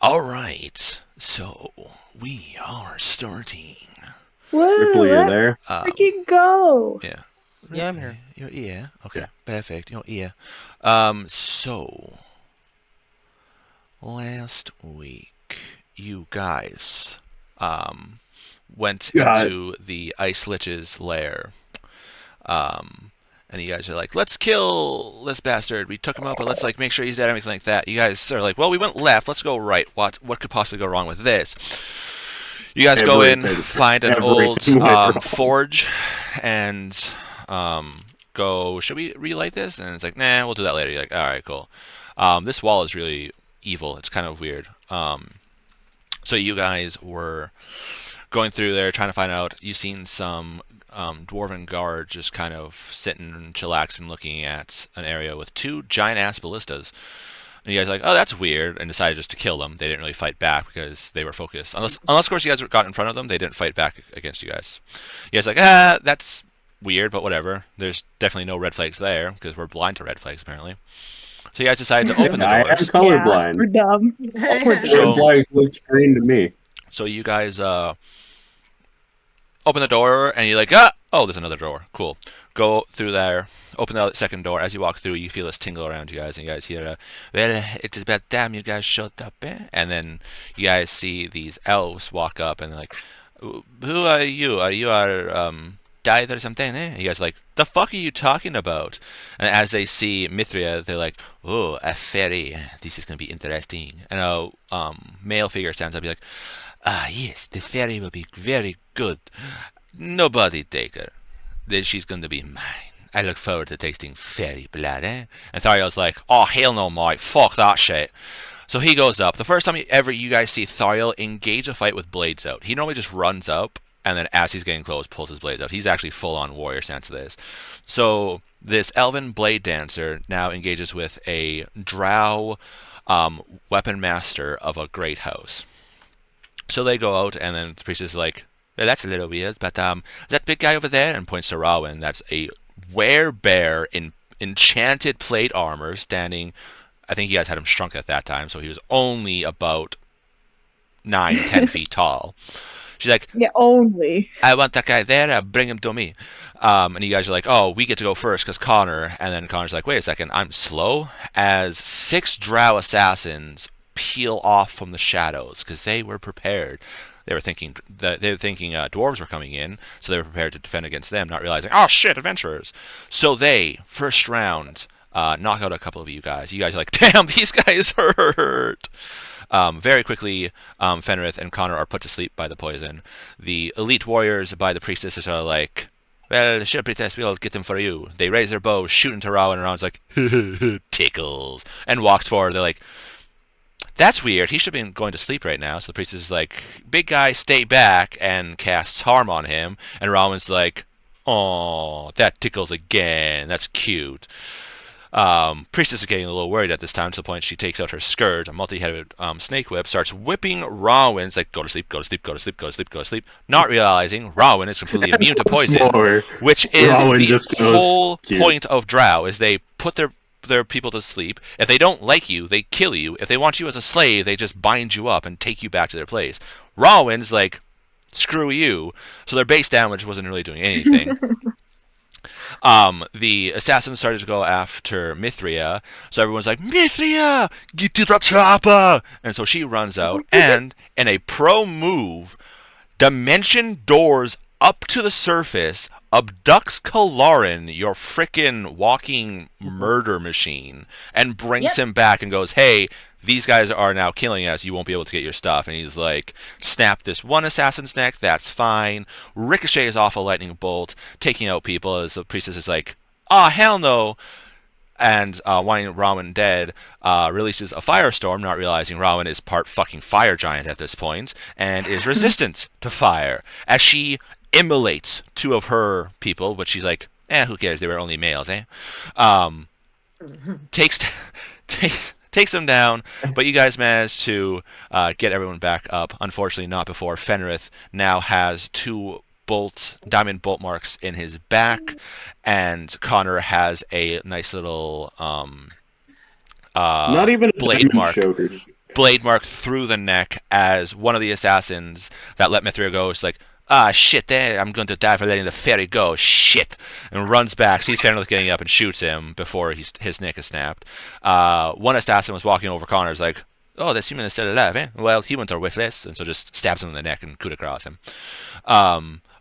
All right, so we are starting. Woo, Ripley, you let's there? freaking go. Yeah. Yeah, I'm here. Your ear. Okay, Yeah. perfect. Your ear. So last week you guys um went God. into the Ice Lich's lair. And you guys are like, let's kill this bastard. We took him out, but let's like make sure he's dead, everything like that. You guys are like, well, we went left. Let's go right. What could possibly go wrong with this? You guys go in, Everything. find an old Everything went wrong. forge, and go. Should we relight this? And it's like, nah, we'll do that later. You're like, all right, cool. This wall is really evil. It's kind of weird. So you guys were going through there trying to find out. You've seen some dwarven guard just kind of sitting and chillaxing, looking at an area with two giant ass ballistas. And you guys are like, oh, that's weird, and decided just to kill them. They didn't really fight back because they were focused. Unless of course, you guys got in front of them, they didn't fight back against you guys. You guys are like, that's weird, but whatever. There's definitely no red flags there because we're blind to red flags, apparently. So you guys decided to open the I am doors. Yeah, colorblind. we're dumb. We're Red So- flags look green to me. So you guys open the door, and you're like, oh, there's another door. Cool. Go through there. Open the second door. As you walk through, you feel this tingle around you guys, and you guys hear, well, it is about time you guys showed up, eh? And then you guys see these elves walk up, and they're like, who are you? Are you our died or something, eh? And you guys are like, the fuck are you talking about? And as they see Mithria, they're like, oh, a fairy. This is going to be interesting. And a male figure stands up, and be like, ah, yes, the fairy will be very good. Nobody take her. Then she's going to be mine. I look forward to tasting fairy blood, eh? And Thariel's like, oh, hell no, mate. Fuck that shit. So he goes up. The first time ever you guys see Thariel engage a fight with blades out. He normally just runs up, and then as he's getting close, pulls his blades out. He's actually full-on warrior stance to this. So this elven blade dancer now engages with a drow weapon master of a great house. So they go out, and then the priestess is like, well, that's a little weird, but that big guy over there, and points to Rowan, that's a werebear in enchanted plate armor standing. I think you guys had him shrunk at that time, so he was only about 9-10 feet tall. She's like, Yeah, only. I want that guy there, bring him to me. And you guys are like, oh, we get to go first because Connor. And then Connor's like, wait a second, I'm slow. As 6 drow assassins peel off from the shadows because they were prepared. They were thinking dwarves were coming in, so they were prepared to defend against them, not realizing, oh shit, adventurers. So they, first round, knock out a couple of you guys. You guys are like, damn, these guys hurt. Very quickly, Fenrith and Connor are put to sleep by the poison. The elite warriors by the priestesses are like, well, sure, priestess, we'll get them for you. They raise their bows, shoot into Rowan, and Rowan's like, tickles, and walks forward. They're like, that's weird. He should have been going to sleep right now. So the priestess is like, big guy, stay back, and casts harm on him. And Rowan's like, oh, that tickles again. That's cute. Priestess is getting a little worried at this time to the point she takes out her scourge, a multi-headed snake whip, starts whipping Rowan. It's like, go to sleep, go to sleep, go to sleep, go to sleep, go to sleep. Not realizing Rowan is completely immune to poison, which is Rowan the just goes, whole cute. point of Drow, is they put their people to sleep. If they don't like you, they kill you. If they want you as a slave, they just bind you up and take you back to their place. Rowan's like, screw you. So their base damage wasn't really doing anything. The assassins started to go after Mithria, so everyone's like, Mithria, get to the chopper! And so she runs out, and in a pro move, dimension doors up to the surface, abducts Kalarin, your frickin' walking murder machine, and brings him back and goes, hey, these guys are now killing us, you won't be able to get your stuff. And he's like, snap this one assassin's neck, that's fine. Ricochets off a lightning bolt, taking out people, as the priestess is like, ah, hell no. And wanting Rowan dead, releases a firestorm, not realizing Rowan is part fucking fire giant at this point, and is resistant to fire. As she immolates 2 of her people, but she's like, who cares, they were only males, eh? Takes them down, but you guys managed to get everyone back up. Unfortunately, not before Fenrith now has 2 diamond bolt marks in his back, and Connor has a nice little Not even a blade diamond mark. choker. blade mark through the neck as one of the assassins that let Mithria go is like, ah, shit, I'm going to die for letting the fairy go, shit, and runs back, sees Fenrir getting up and shoots him before his neck is snapped. One assassin was walking over Connor, is like, oh, this human is still alive, eh? Well, humans are witless, and so just stabs him in the neck and coup de grace him.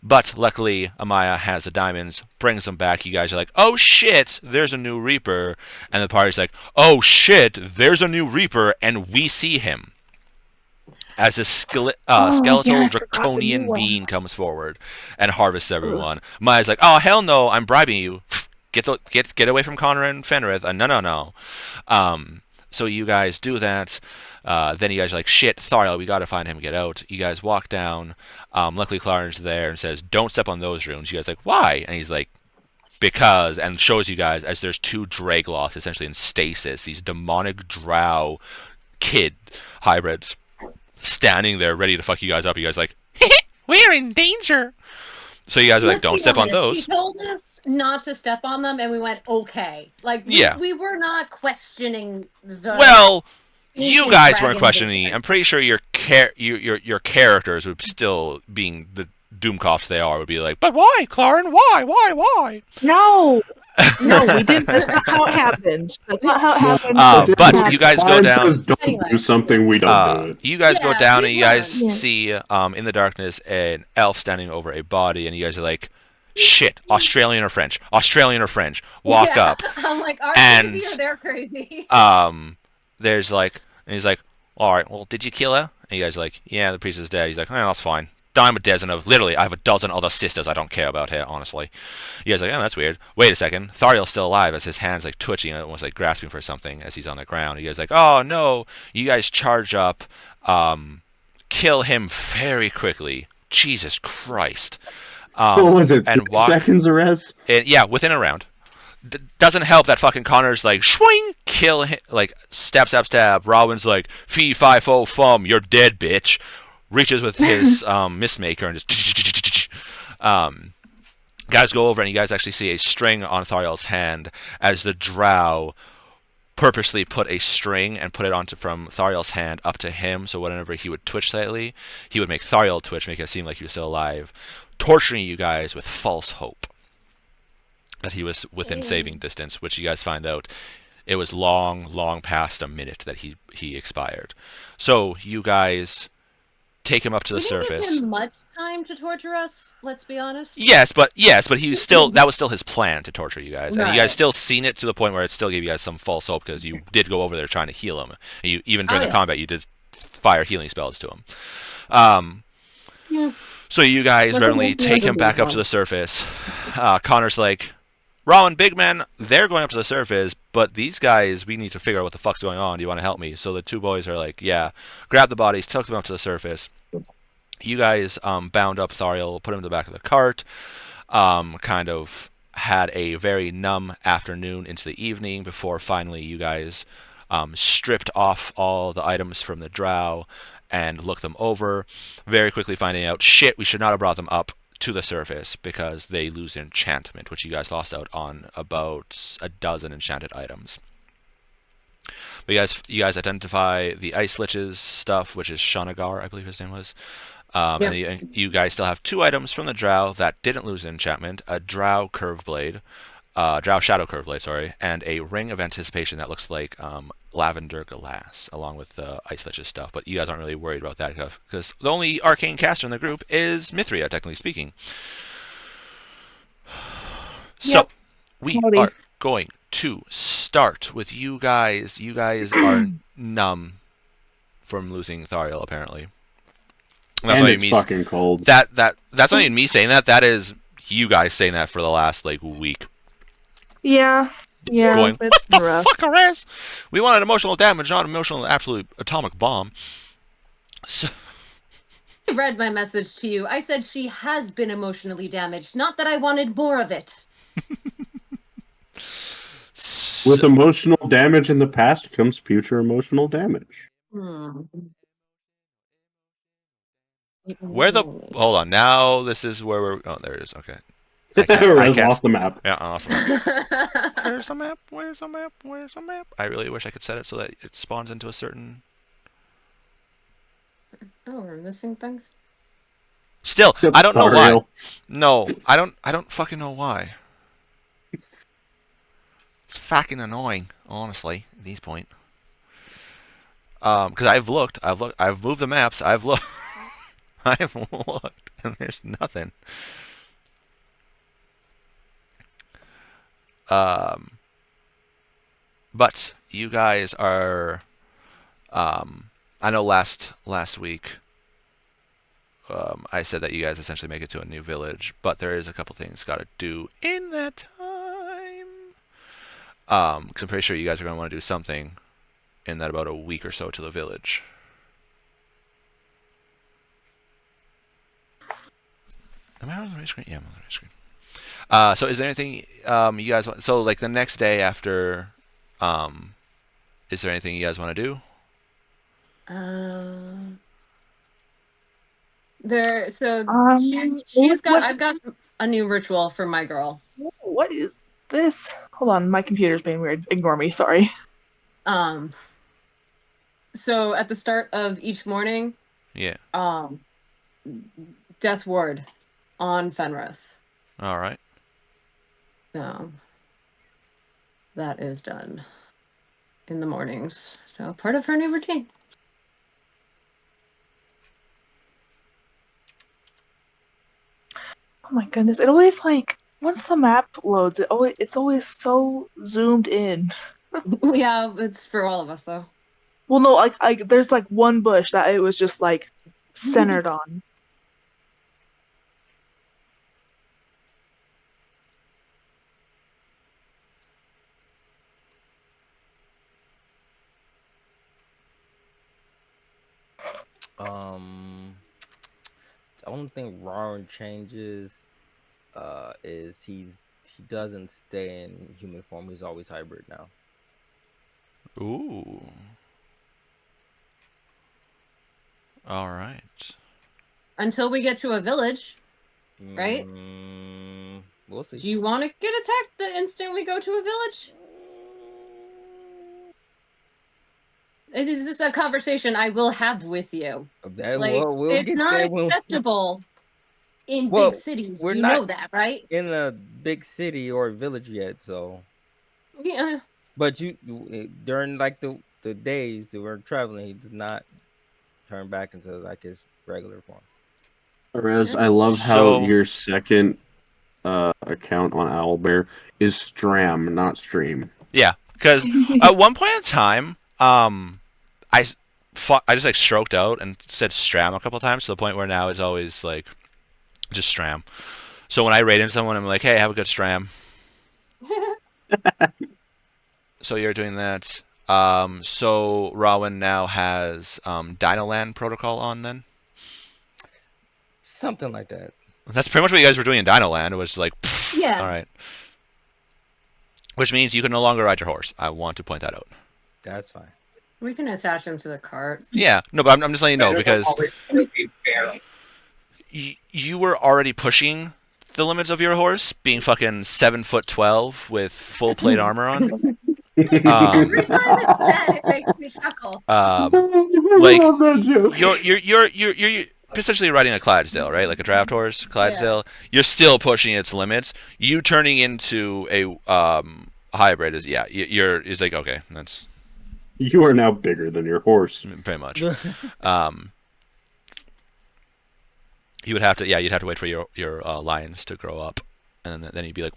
But luckily, Amaya has the diamonds, brings them back. You guys are like, oh shit, there's a new Reaper. And the party's like, oh shit, there's a new Reaper, and we see him. As a skeletal draconian being comes forward and harvests everyone. Maya's like, oh hell no, I'm bribing you. Get away from Connor and Fenrith. No. So you guys do that. Then you guys are like, shit, Thariel, we gotta find him, get out. You guys walk down. Luckily Clarence is there and says, don't step on those runes. You guys are like, why? And he's like, because, and shows you guys as there's two Dragloths essentially in stasis, these demonic Drow kid hybrids standing there ready to fuck you guys up. You guys are like, we're in danger. So you guys are like, don't step on those. He told us not to step on them, and we went, okay. Like, we were not questioning the... Well, you guys weren't questioning. I'm pretty sure your characters would still, being the Doomcops they are, would be like, but why, Claren? Why? No, we didn't. That's not how it happened. That's not how it happened. But you guys go down. Don't do something, we don't do it. You guys go down and you guys see in the darkness an elf standing over a body, and you guys are like, shit, Australian or French? Walk up. I'm like, are crazy or they're crazy? There's like, and he's like, all right, well, did you kill her? And you guys are like, yeah, the priest is dead. He's like, oh, that's fine. I'm a dozen of, literally, I have a dozen other sisters I don't care about here, honestly. You guys are like, oh, that's weird. Wait a second. Thariel's still alive as his hand's like twitching and almost like grasping for something as he's on the ground. You guys are like, oh no. You guys charge up, kill him very quickly. Jesus Christ. What was it, and 3 seconds, Arez? Yeah, within a round. Doesn't help that fucking Connor's like, swing, kill him, like, stab. Robin's like, fee, fi, fo, fum, you're dead, bitch. Reaches with his mistmaker and just guys go over and you guys actually see a string on Thariel's hand as the Drow purposely put a string and put it onto from Thariel's hand up to him, so whenever he would twitch slightly, he would make Thariel twitch, make it seem like he was still alive, torturing you guys with false hope that he was within saving distance, which you guys find out it was long past a minute that he expired. So you guys take him up to the surface. Didn't give him much time to torture us, let's be honest. Yes, but he was still, that was still his plan to torture you guys. And you guys still seen it to the point where it still gave you guys some false hope because you did go over there trying to heal him. And you, even during the combat, you did fire healing spells to him. So you guys randomly take him back up to the surface. Connor's like, Rowan, big man, they're going up to the surface, but these guys, we need to figure out what the fuck's going on. Do you want to help me? So the two boys are like, yeah. Grab the bodies, took them up to the surface. You guys bound up Thariel, put him in the back of the cart, kind of had a very numb afternoon into the evening before finally you guys stripped off all the items from the Drow and looked them over, very quickly finding out, shit, we should not have brought them up to the surface because they lose enchantment, which you guys lost out on about a dozen enchanted items. But you guys identify the Ice Lich's stuff, which is Shanagar, I believe his name was. And you guys still have 2 items from the Drow that didn't lose enchantment: a Drow Curve Blade, Drow Shadow Curve Blade, sorry, and a Ring of Anticipation that looks like lavender glass, along with the Ice Lich's stuff. But you guys aren't really worried about that because the only arcane caster in the group is Mithria, technically speaking. So we are going to start with you guys. You guys are numb from losing Thariel, apparently. And it's fucking cold. That's not even me saying that. That is you guys saying that for the last week. Yeah. Going, what the rough. fuck, Arez? We wanted emotional damage, not emotional absolute atomic bomb. So I read my message to you. I said she has been emotionally damaged, not that I wanted more of it. With emotional damage in the past comes future emotional damage. Where the... Hold on. Now this is where we're... Oh, there it is. Okay. I lost the map. Yeah, awesome. Where's the map? I really wish I could set it so that it spawns into a certain Oh, we're missing things. Still, I don't know why. Ariel. No, I don't fucking know why. It's fucking annoying, honestly, at this point. Because I've looked, I've moved the maps, I've looked, I've looked, and there's nothing. But you guys are. I know last week I said that you guys essentially make it to a new village, but there is a couple things got to do in that time. Because I'm pretty sure you guys are going to want to do something in that about a week or so to the village. Am I on the right screen? Yeah, I'm on the right screen. So is there anything you guys want? So like the next day after, is there anything you guys want to do? There. So what- I've got a new ritual for my girl. What is this? Hold on, my computer's being weird. Ignore me, sorry. So at the start of each morning, Yeah. Death Ward on Fenris. All right. So that is done in the mornings. So part of her new routine. Oh my goodness! It always like once the map loads, it's always so zoomed in. Yeah, it's for all of us though. Well, no, like there's like one bush that it was just like centered on. The only thing Ron changes is he doesn't stay in human form. He's always hybrid now. Ooh. All right. Until we get to a village, right? We'll see. Do you want to get attacked the instant we go to a village? It is just a conversation I will have with you. We'll it's get not there. acceptable in Well, big cities. we're You not know that, right? in a big city or village yet, so. Yeah. But you during like the days that we're traveling, he does not turn back into like his regular form. Perez, I love how your second account on Owlbear is Stram, not Stream. Yeah, because at one point in time, I just like stroked out and said Stram a couple times to the point where now it's always like just Stram. So when I raid into someone, I'm like, hey, have a good Stram. So you're doing that. So Rowan now has Dinoland protocol on then? Something like that. That's pretty much what you guys were doing in Dinoland. It was like, pfft, yeah. All right. Which means you can no longer ride your horse. I want to point that out. That's fine. We can attach him to the cart. Yeah, no, but I'm just letting you know because you were already pushing the limits of your horse, being fucking 7'12" with full plate armor on. Every time it's said, it makes me chuckle. Like you're essentially riding a Clydesdale, right? Like a draft horse, Clydesdale. Yeah. You're still pushing its limits. You turning into a hybrid is is like okay, that's. You are now bigger than your horse. Pretty much. You would have to, you'd have to wait for your lions to grow up, and then you'd be like,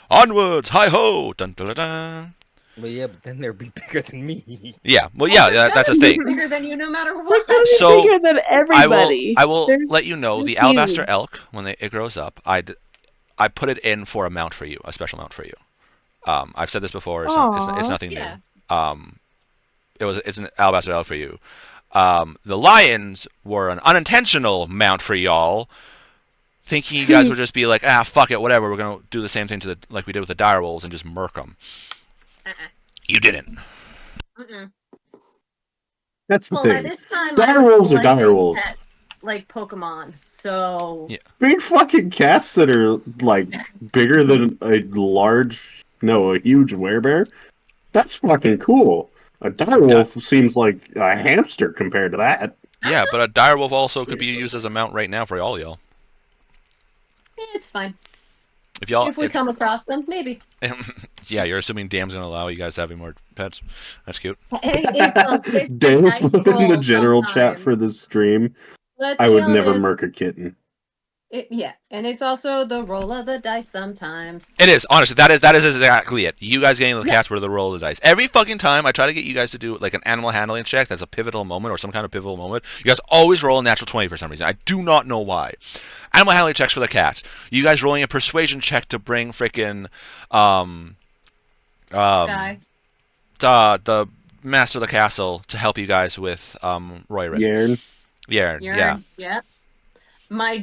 onwards, hi ho, dun dun dun dun. But then they'd be bigger than me. Yeah, well, that's the thing. Bigger than you, no matter what. So bigger than everybody. I will let you know the alabaster elk when it grows up. I put it in for a mount for you, a special mount for you. I've said this before. It's nothing new. It's an alabaster elk for you. The lions were an unintentional mount for y'all, thinking you guys would just be like, fuck it, whatever. We're gonna do the same thing like we did with the direwolves and just murk them. You didn't. That's the thing. By this time, direwolves are direwolves. Like Pokemon, so yeah. Big fucking cats that are like bigger than a huge werebear. That's fucking cool. A direwolf seems like a hamster compared to that. Yeah, but a direwolf also could be used as a mount right now for all y'all. It's fine. If we come across them, maybe. Yeah, you're assuming Dam's gonna allow you guys to have more pets. That's cute. It's a Dan's nice put in the roll general chat sometimes. for the stream. Let's I be would never honest. murk a kitten. Yeah, and it's also the roll of the dice sometimes. It is, honestly, that is exactly it. You guys getting the Yeah. cats were the roll of the dice. Every fucking time I try to get you guys to do like an animal handling check that's a pivotal moment or some kind of pivotal moment, you guys always roll a natural 20 for some reason. I do not know why. Animal handling checks for the cats. You guys rolling a persuasion check to bring freaking Guy. the master of the castle to help you guys with Royrin. Yarn. Yeah. Urine. Yeah. My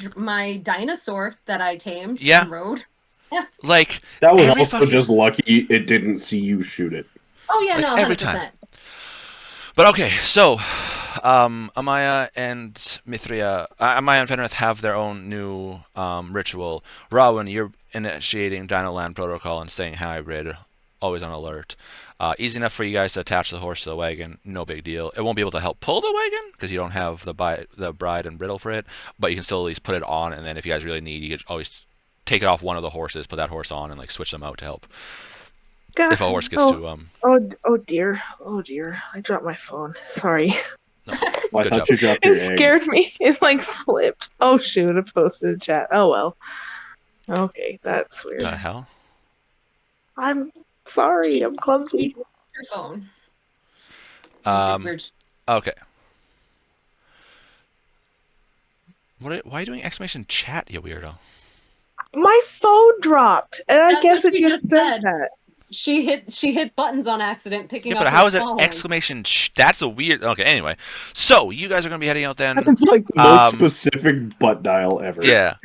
dinosaur that I tamed Yeah. and rode. Yeah. Like That was every also fucking... just lucky it didn't see you shoot it. Oh yeah, Like, no, 100%. every time. But okay, so Amaya and Mithria, Amaya and Fenrith have their own new ritual. Rowan, you're initiating Dino Land Protocol and staying hybrid, always on alert. Easy enough for you guys to attach the horse to the wagon, no big deal. It won't be able to help pull the wagon because you don't have the bride and bridle for it, but you can still at least put it on, and then if you guys really need, you could always take it off one of the horses, put that horse on, and like switch them out to help. God. If a horse gets to Oh dear. Oh dear. I dropped my phone. Sorry. No, Well, I good thought job. you dropped It your egg. scared me. It like slipped. Oh shoot, I posted in chat. Oh well. Okay, that's weird. The hell? I'm sorry, I'm clumsy. Your phone. Okay. Why are you doing exclamation chat, you weirdo? My phone dropped, and I That's guess what it she just just said said. that. She hit buttons on accident picking Yeah, up but how her is it phone. exclamation? That's a weird. Okay, anyway, so you guys are gonna be heading out then. That's like the most specific butt dial ever. Yeah.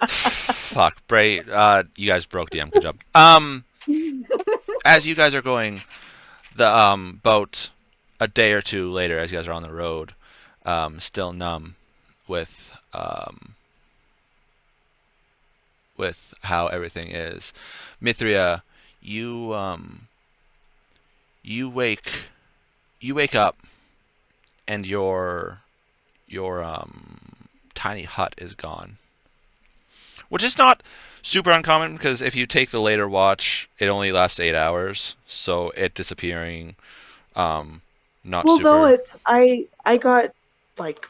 Fuck, Bray. You guys broke DM. Good job. As you guys are going, the boat a day or two later, as you guys are on the road, still numb with how everything is. Mithria, you wake up and your tiny hut is gone, which is not super uncommon because if you take the later watch, it only lasts 8 hours, so it disappearing not Well, super. though it's I got like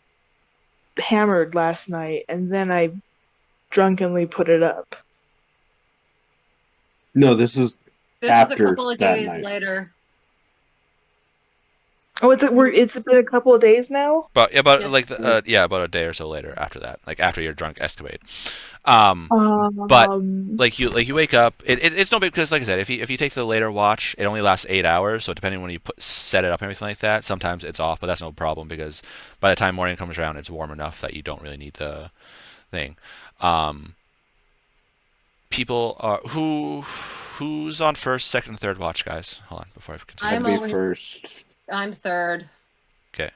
hammered last night, and then I drunkenly put it up. No, this is This is a after couple of that days night. later. Oh, it's been a couple of days now. But yeah, about Yes. like about a day or so later after that, like after your drunk escapade. But like you wake up, it's no big because like I said, if you take the later watch, it only lasts 8 hours. So depending when you set it up and everything like that, sometimes it's off, but that's no problem because by the time morning comes around, it's warm enough that you don't really need the thing. People are who's on first, second, and third watch, guys. Hold on before I continue. I'm I'd be always- first. I'm third. Okay.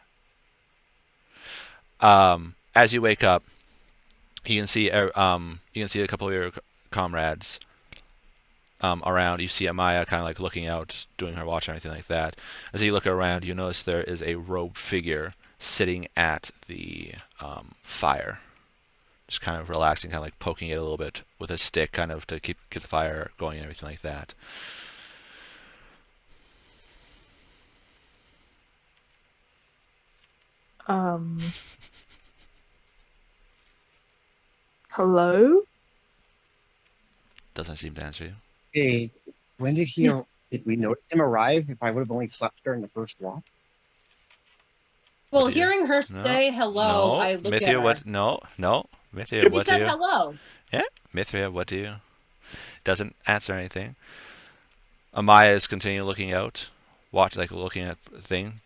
As you wake up, you can see a couple of your comrades around. You see Amaya kind of like looking out, doing her watch and everything like that. As you look around, you notice there is a robed figure sitting at the fire, just kind of relaxing, kind of like poking it a little bit with a stick, kind of to get the fire going and everything like that. Hello? Doesn't seem to answer you. Hey, when did we notice him arrive if I would have only slept during the first walk? Well, What do you- hearing her No, say hello, no, I looked Mithria, at her. what? No, Mithria, She what do said you? hello. Yeah, Mithria, what do you? Doesn't answer anything. Amaya is continuing looking out, looking at the thing,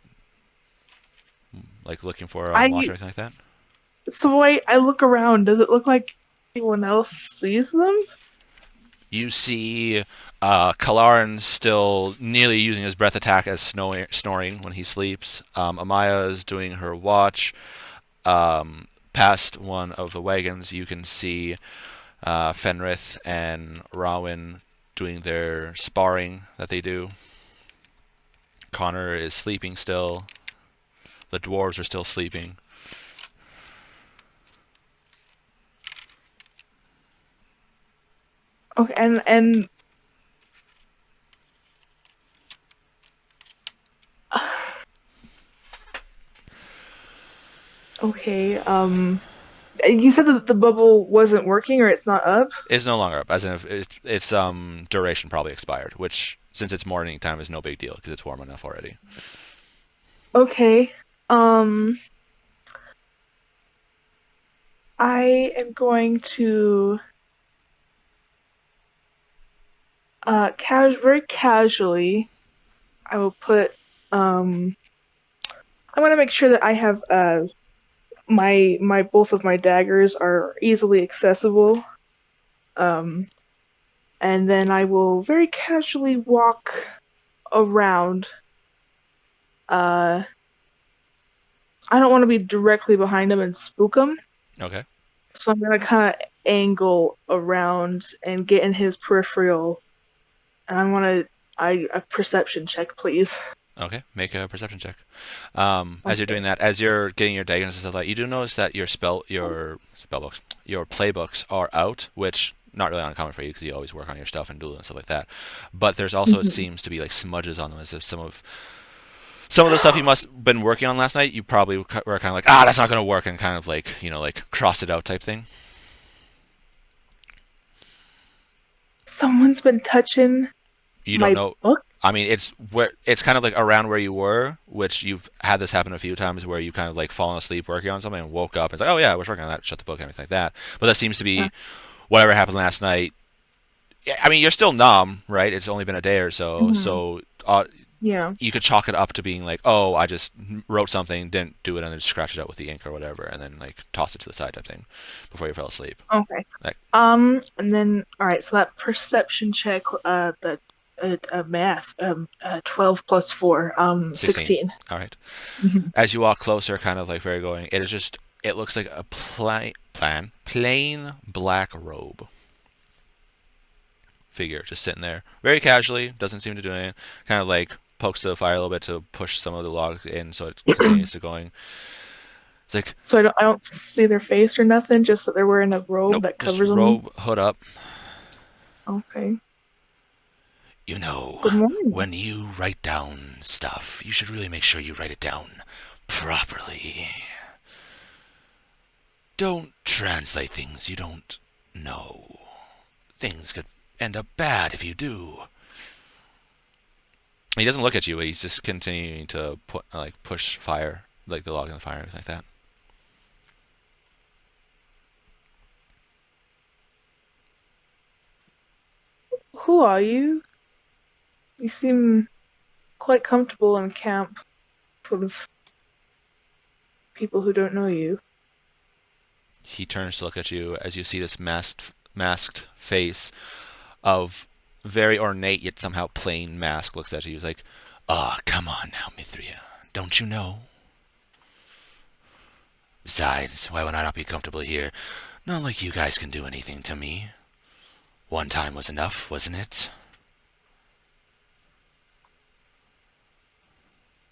like looking for a watch or anything like that. So I look around. Does it look like anyone else sees them? You see Kalaran still nearly using his breath attack as snoring when he sleeps. Amaya is doing her watch. Past one of the wagons, you can see Fenrith and Rowan doing their sparring that they do. Connor is sleeping still, The dwarves are still sleeping. Okay, and okay. You said that the bubble wasn't working or it's not up. It's no longer up, as in its duration probably expired, which since it's morning time is no big deal because it's warm enough already. Okay. I am going to very casually. I will put I want to make sure that I have my both of my daggers are easily accessible. And then I will very casually walk around. I don't want to be directly behind him and spook him, Okay. so I'm gonna kind of angle around and get in his peripheral. And I want to a perception check, please. Okay, make a perception check. As you're doing that, as you're getting your daggers and stuff like that, you do notice that your spell books, your playbooks are out, which not really uncommon for you because you always work on your stuff and duel and stuff like that. But there's also it seems to be like smudges on them, as if some of the stuff you must have been working on last night, you probably were kind of like, that's not going to work, and kind of like like cross it out type thing. Someone's been touching You don't my know. book. I mean, it's kind of like around where you were, which you've had this happen a few times, where you kind of like fallen asleep working on something and woke up and it's like, oh yeah, I was working on that, shut the book, and everything like that. But that seems to be whatever happened last night. I mean, you're still numb, right? It's only been a day or so, so Yeah. you could chalk it up to being like, oh, I just wrote something, didn't do it, and then just scratched it out with the ink or whatever, and then like toss it to the side type thing before you fell asleep. Okay. Like, And then all right, so that perception check, the math, 12 plus 4, 16. All right. Mhm. As you walk closer, kind of like very going, it looks like a plain black robe figure just sitting there very casually, doesn't seem to do anything, kind of like pokes the fire a little bit to push some of the logs in so it continues to going. It's like, So I don't see their face or nothing, just that they're wearing a robe nope, that just covers them. robe, hood up. Okay. You know, Good morning. when you write down stuff, you should really make sure you write it down properly. Don't translate things you don't know. Things could end up bad if you do. He doesn't look at you. He's just continuing to push fire, like the log on the fire, and everything like that. Who are you? You seem quite comfortable in camp full of people who don't know you. He turns to look at you as you see this masked face of very ornate yet somehow plain mask looks at you. He's like, "Ah, come on now, Mithria. Don't you know? Besides, why would I not be comfortable here? Not like you guys can do anything to me. One time was enough, wasn't it?"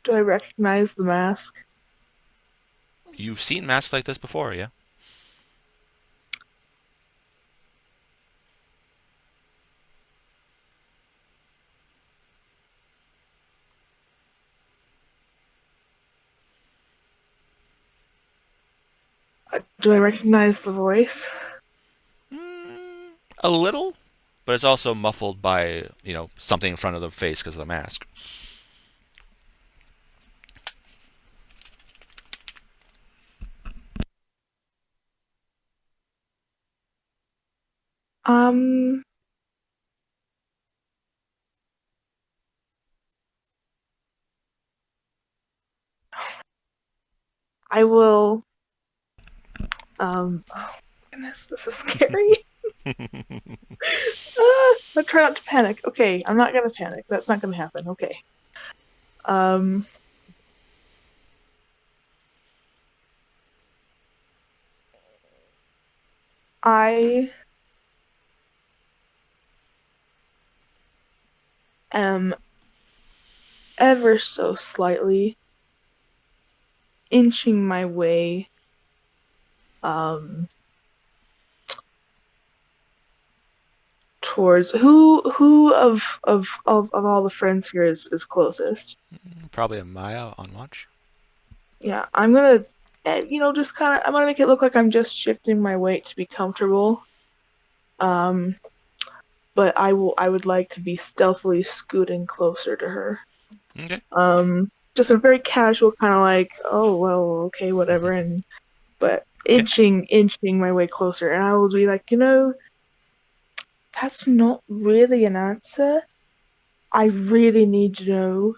Do I recognize the mask? You've seen masks like this before, yeah? Do I recognize the voice? A little, but it's also muffled by, something in front of the face because of the mask. Um, I will. Oh goodness, this is scary. I try not to panic. Okay, I'm not gonna panic. That's not gonna happen. Okay. I am ever so slightly inching my way towards who of all the friends here is closest. Probably a Maya on watch. Yeah, I'm gonna, just kind of, I'm gonna make it look like I'm just shifting my weight to be comfortable. But I would like to be stealthily scooting closer to her. Okay. Just a very casual kind of like, oh well, okay, whatever, but inching my way closer, and I will be like, that's not really an answer. I really need to know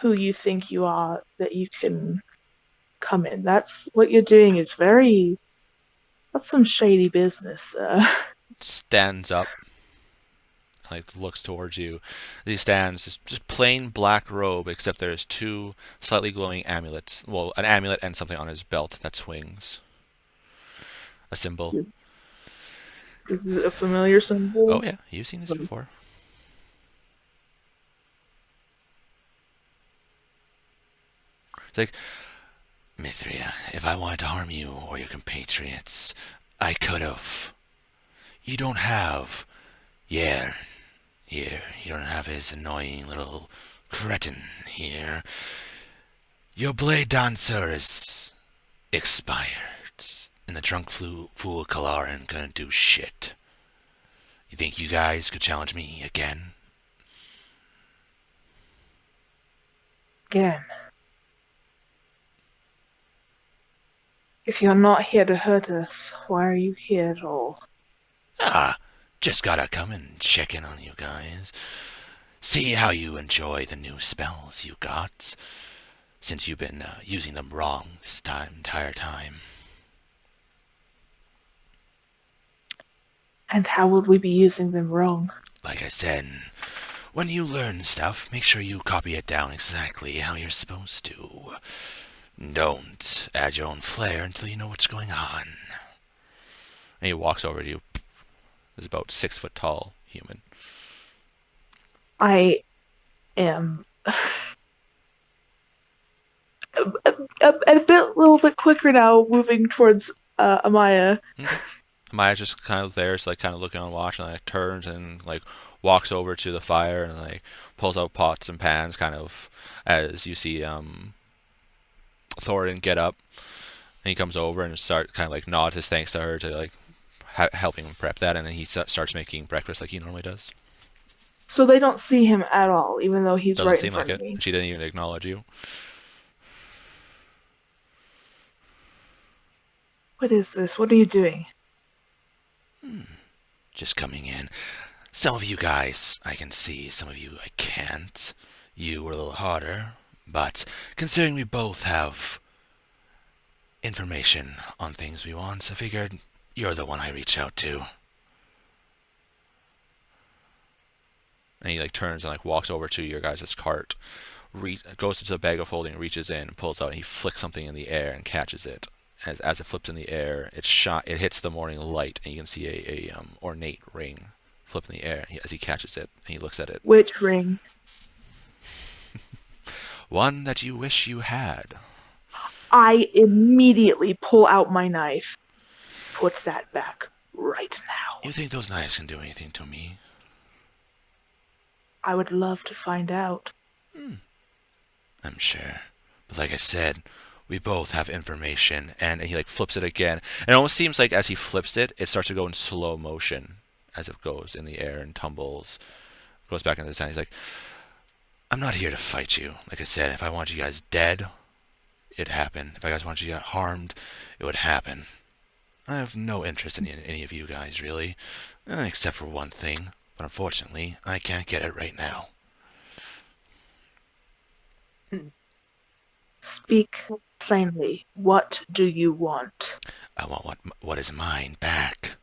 who you think you are, that you can come in. That's what you're doing is that's some shady business. Stands up, like looks towards you. He stands, just plain black robe, except there's two slightly glowing amulets. Well, an amulet and something on his belt that swings. A symbol. Is it a familiar symbol? Oh yeah, you've seen this before. It's like, Mithria, if I wanted to harm you or your compatriots, I could have. You don't have. Yeah, here. You don't have his annoying little cretin here. Your blade dancer is expired, and the drunk fool Kalaran gonna do shit. You think you guys could challenge me again? Again. If you're not here to hurt us, why are you here at all? Just gotta come and check in on you guys. See how you enjoy the new spells you got, since you've been using them wrong this entire time. And how would we be using them wrong? Like I said, when you learn stuff, make sure you copy it down exactly how you're supposed to. Don't add your own flair until you know what's going on. And he walks over to you. He's about 6 foot tall human. I am a little bit quicker now, moving towards Amaya. Okay. Amaya's just kind of there, so like kind of looking on watch, and like turns and like walks over to the fire and like pulls out pots and pans, kind of as you see Thorin get up, and he comes over and kind of like nods his thanks to her to like helping him prep that, and then he starts making breakfast like he normally does. So they don't see him at all, even though he's Doesn't right seem in front like of me. She didn't even acknowledge you. What is this? What are you doing? Just coming in. Some of you guys I can see, some of you I can't. You were a little harder, but considering we both have information on things we want, I figured you're the one I reach out to. And he like turns and like walks over to your guys' cart, goes into the bag of holding, reaches in, pulls out, and he flicks something in the air and catches it. As it flips in the air, it hits the morning light, and you can see a ornate ring flip in the air as he catches it, and he looks at it. Which ring? One that you wish you had. I immediately pull out my knife. Put that back right now. You think those knives can do anything to me? I would love to find out. I'm sure. But like I said, we both have information, and he like flips it again. And it almost seems like as he flips it, it starts to go in slow motion as it goes in the air and tumbles. Goes back into the sand. He's like, I'm not here to fight you. Like I said, if I want you guys dead, it'd happen. If I guys want you to get harmed, it would happen. I have no interest in any of you guys, really. Except for one thing. But unfortunately, I can't get it right now. Speak plainly. What do you want? I want what is mine back.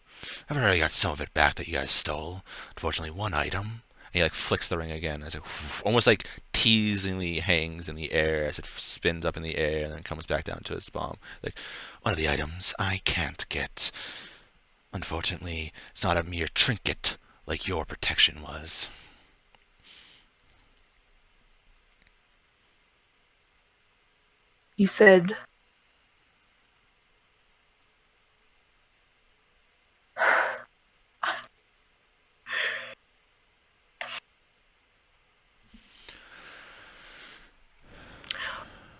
I've already got some of it back that you guys stole. Unfortunately, one item. And he like flicks the ring again as it almost like teasingly hangs in the air as it spins up in the air and then comes back down to its bomb. Like, one of the items I can't get. Unfortunately, it's not a mere trinket like your protection was. You said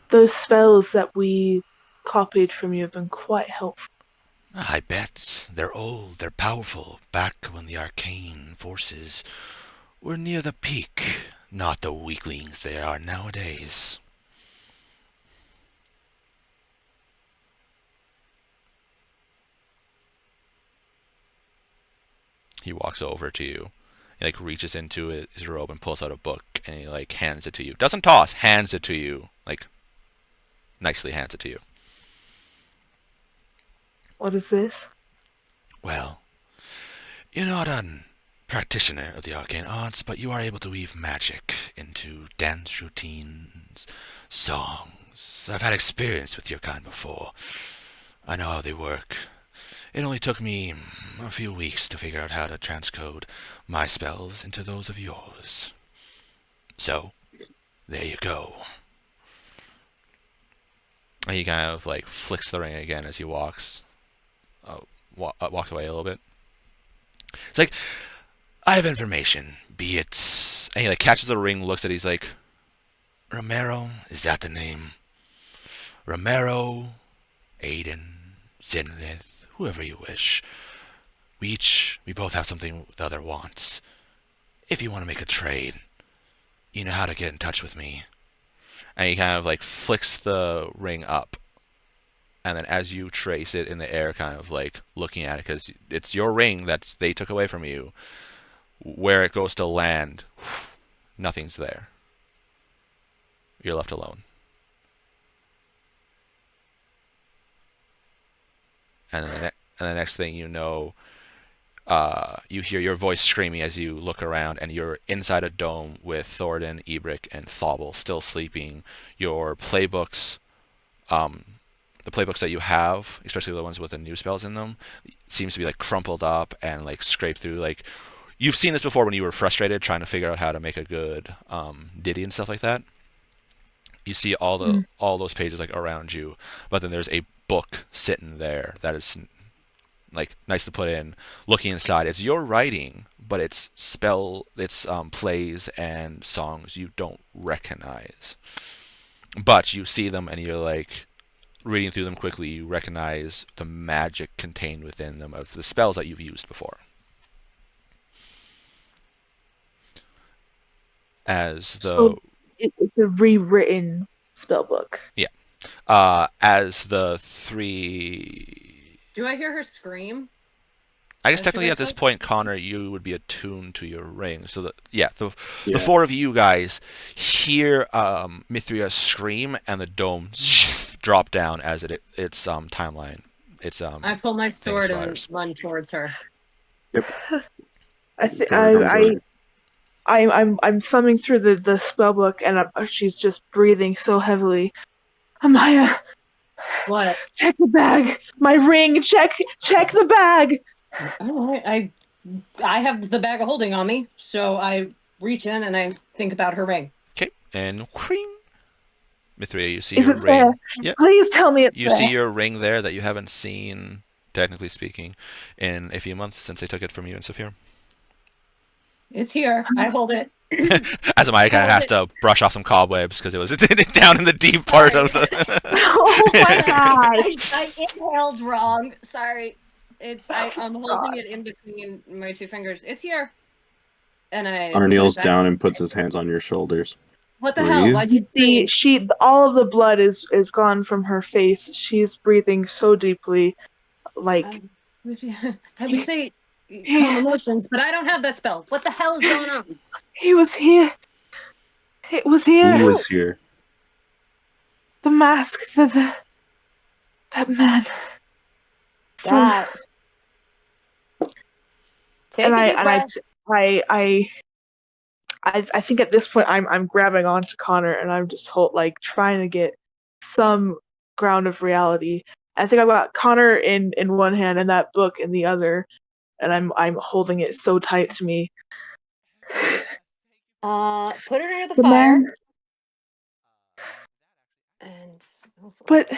those spells that we copied from you have been quite helpful. I bet. They're old, they're powerful, back when the arcane forces were near the peak, not the weaklings they are nowadays. He walks over to you. He like reaches into his robe and pulls out a book and he like hands it to you. Doesn't toss, hands it to you. Like nicely hands it to you. What is this? Well, you're not a practitioner of the arcane arts, but you are able to weave magic into dance routines, songs. I've had experience with your kind before. I know how they work. It only took me a few weeks to figure out how to transcode my spells into those of yours. So, there you go. And he kind of like flicks the ring again as he walks away a little bit. It's like, I have information, be it... And he like catches the ring, looks at it, he's like, Romero, is that the name? Romero, Aiden, Zenlith, whoever you wish. We both have something the other wants. If you want to make a trade, you know how to get in touch with me. And he kind of like flicks the ring up. And then as you trace it in the air, kind of like looking at it, because it's your ring that they took away from you, where it goes to land, nothing's there. You're left alone. And then the next thing you know, you hear your voice screaming as you look around, and you're inside a dome with Thoradin, Ebrick, and Thobble still sleeping. Your playbooks, the playbooks that you have, especially the ones with the new spells in them, seems to be like crumpled up and like scraped through. Like you've seen this before when you were frustrated trying to figure out how to make a good ditty and stuff like that. You see all those pages like around you, but then there's a book sitting there that is like nice to put in. Looking inside, it's your writing, but it's plays and songs you don't recognize. But you see them and you're like reading through them quickly. You recognize the magic contained within them of the spells that you've used before. So it's a rewritten spellbook. Yeah. As the three... Do I hear her scream? I guess technically at this point, Connor, you would be attuned to your ring. So the four of you guys hear Mithria scream, and the dome drop down as its timeline. I pull my sword and run towards her. Yep. I'm thumbing through the spellbook, and she's just breathing so heavily. Amaya, what? Check the bag. My ring. Check the bag. All right, I have the bag of holding on me, so I reach in and I think about her ring. Okay, and whing. Mithria, you see Is your it ring. There? Yep. Please tell me it's You there. see your ring there that you haven't seen, technically speaking, in a few months since they took it from you and Saphir. It's here. I hold it. As Amaya kind of has to brush off some cobwebs because it was down in the deep part of the... Oh my god! I inhaled wrong. Sorry. I'm holding it in between my two fingers. It's here. And Connor kneels down and puts his hands on your shoulders. What the hell? Why'd you see? All of the blood is gone from her face. She's breathing so deeply, like I would say calm emotions, but I don't have that spell. What the hell is going on? He was here. It was here. Who was here? The mask. That man. That. I think at this point I'm grabbing onto Connor and I'm just trying to get some ground of reality. I think I've got Connor in one hand and that book in the other, and I'm holding it so tight to me. Put her near the fire. Man. And But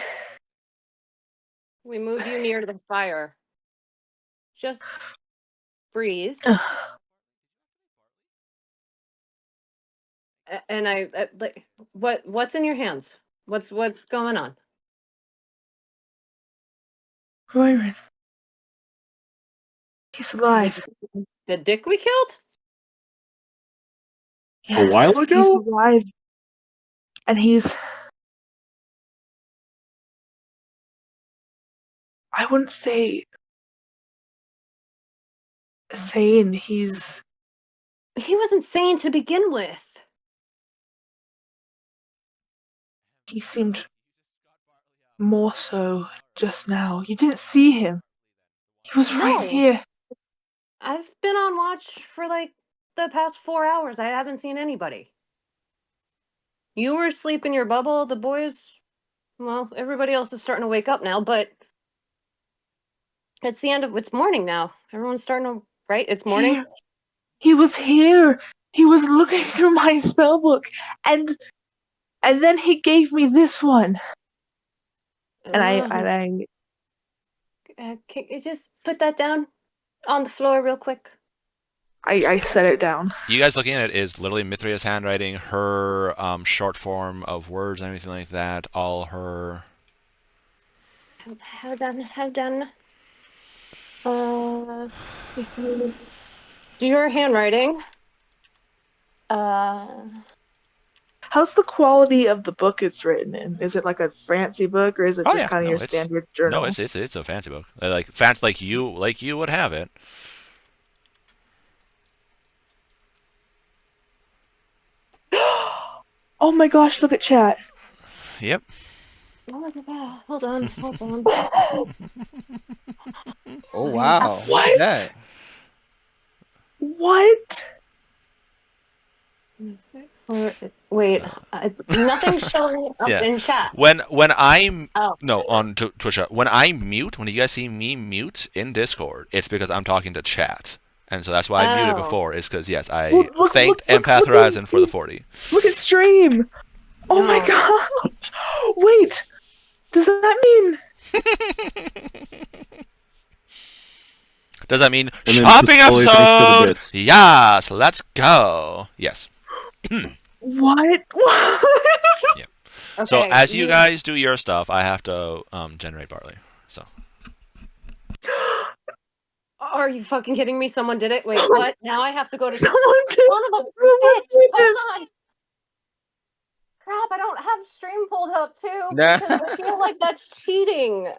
we move you near the fire. Just breathe. And I like what's in your hands? What's going on? Royron, he's alive. The dick we killed? Yes, A while ago? he's alive, and he's. I wouldn't say sane. He wasn't sane to begin with. He seemed more so just now. You didn't see him. He was right No. here. I've been on watch for like the past 4 hours. I haven't seen anybody. You were asleep in your bubble. The boys, well, everybody else is starting to wake up now, but it's morning now. Everyone's starting to, right? It's morning. Here. He was here. He was looking through my spellbook, and then he gave me this one. And Can you just put that down on the floor real quick? I set it down. You guys looking at it is literally Mithria's handwriting, her short form of words and everything like that, all her... How done. Your handwriting. How's the quality of the book it's written in? Is it like a fancy book, or is it just kind of your standard journal? No, it's a fancy book. Fancy like you would have it. Oh my gosh, look at chat. Yep. Hold on. Oh wow. What? What's that? What? Wait, nothing's showing up in chat. When I'm no on Twitch, when I mute, when you guys see me mute in Discord, it's because I'm talking to chat, and so that's why I muted before. Is because yes, I thanked Empath Horizon for the 40. Look at stream. Oh my god! Wait, does that mean? Does that mean shopping episode? Yes, let's go. Yes. What? Yep. Okay, so as you guys do your stuff, I have to generate barley. So. Are you fucking kidding me? Someone did it. Wait, what? Now I have to go to. Someone did. Hold on. Crap! I don't have stream pulled up too because I feel like that's cheating.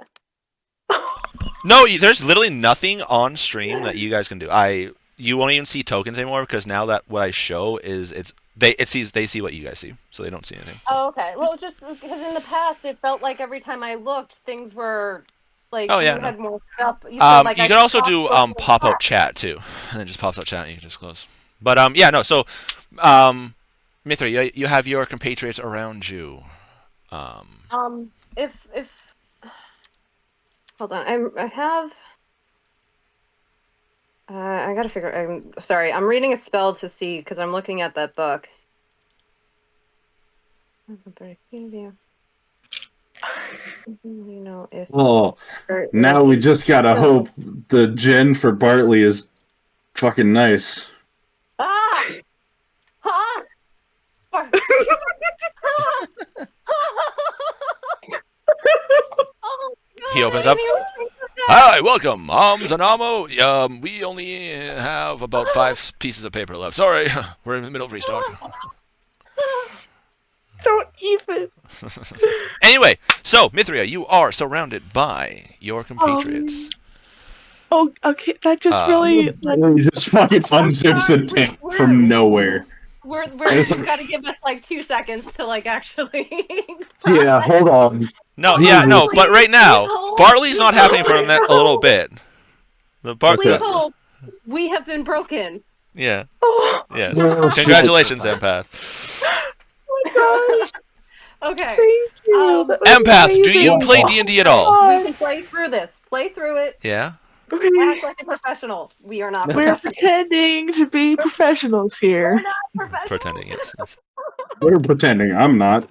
No, there's literally nothing on stream that you guys can do. You won't even see tokens anymore because now that what I show is they see what you guys see, so they don't see anything. Oh, okay. Well, just because in the past it felt like every time I looked, things were like had more stuff. You can also do pop out chat too, and then just pops out chat and you can just close. But yeah, no. So, Mithra, you have your compatriots around you. If hold on, I have. I gotta figure. I'm sorry. I'm reading a spell to see because I'm looking at that book. You know if. Oh, now we just gotta hope the gen for Bartley is fucking nice. Ah! Ha! He opens up. Hi, welcome, Moms and Amo. We only have about 5 pieces of paper left. Sorry, we're in the middle of restock. Don't even. Anyway, so Mithria, you are surrounded by your compatriots. Oh, okay. That just really. You just fucking unzips a tank from nowhere. We're just gotta give us like 2 seconds to like actually. Yeah, hold on. No, but right now, Bartley's not happening for a little bit. The Bartley. We have been broken. Yeah. Yes. Congratulations, Empath. Oh my gosh. Okay. Thank you. Empath, do you play D&D at all? We can play through this. Play through it. Yeah. Okay. Act like a professional. We are not. We're pretending to be professionals here. We're not professionals. Pretending, yes. We're pretending. I'm not.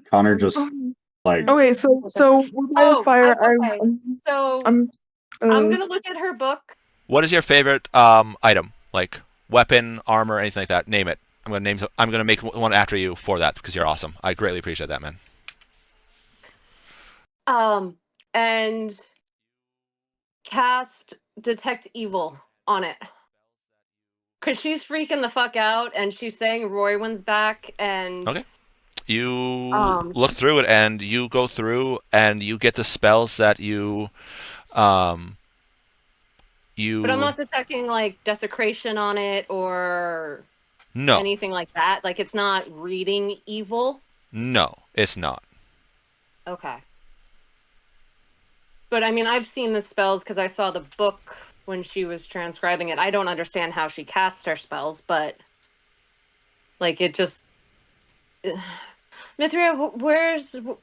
Connor just like Okay, so we're by the fire. Okay. So I'm gonna look at her book. What is your favorite item? Like weapon, armor, anything like that? Name it. I'm gonna make one after you for that because you're awesome. I greatly appreciate that, man. And cast detect evil on it. Cause she's freaking the fuck out and she's saying Roywin's back and Okay. You look through it and you go through and you get the spells that you But I'm not detecting like desecration on it or anything like that. Like it's not reading evil. No, it's not. Okay. But I mean, I've seen the spells because I saw the book when she was transcribing it. I don't understand how she casts her spells, but like it just. Mithria,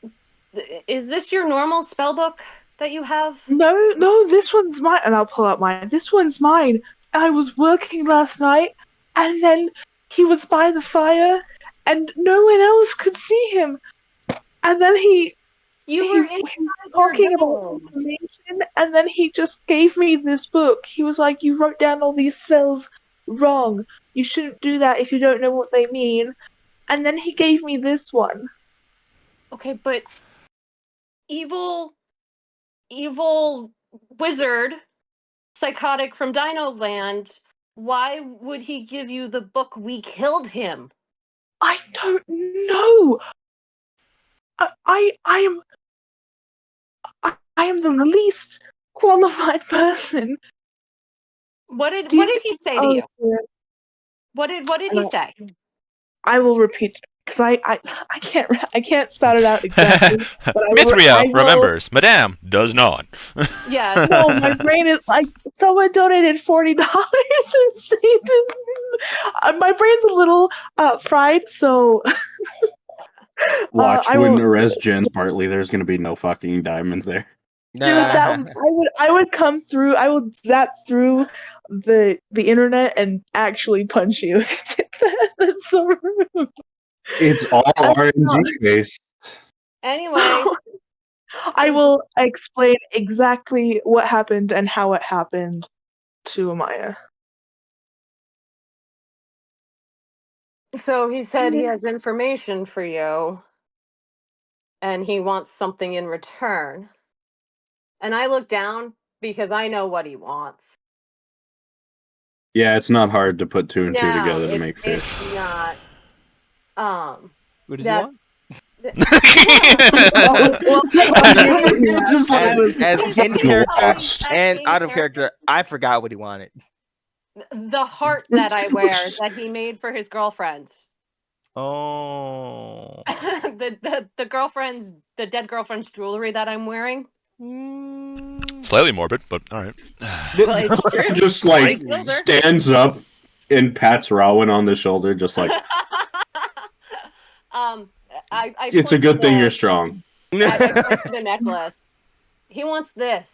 is this your normal spell book that you have? No, this one's mine, and I'll pull out mine. This one's mine. I was working last night, and then he was by the fire, and no one else could see him. And then he was talking about information, and then he just gave me this book. He was like, "You wrote down all these spells wrong. You shouldn't do that if you don't know what they mean." And then he gave me this one. Okay, but evil wizard, psychotic from Dino Land, why would he give you the book We Killed Him? I don't know. I am the least qualified person. What did he say to you? Yeah. What did he say? I will repeat because I can't spout it out exactly. But Mithria remembers, Madame does not. Yeah. No, my brain is like someone donated $40 and saved it. My brain's a little fried, so. Watch when arrest Jen's partly. There's gonna be no fucking diamonds there. Dude, I would come through. I would zap through the internet and actually punch you if you did that. That's so rude. It's all RNG based. Anyway, I will explain exactly what happened and how it happened to Amaya. So he said he has information for you, and he wants something in return. And I look down because I know what he wants. Yeah, it's not hard to put two and two together to make fish. It's not. What does he want? As in character and out of character, I forgot what he wanted. The heart that I wear that he made for his girlfriend. Oh. the girlfriend's, the dead girlfriend's jewelry that I'm wearing. Slightly morbid, but all right. Just like stands up and pats Rowan on the shoulder, just like. It's a good thing you're strong. I point to the necklace. He wants this,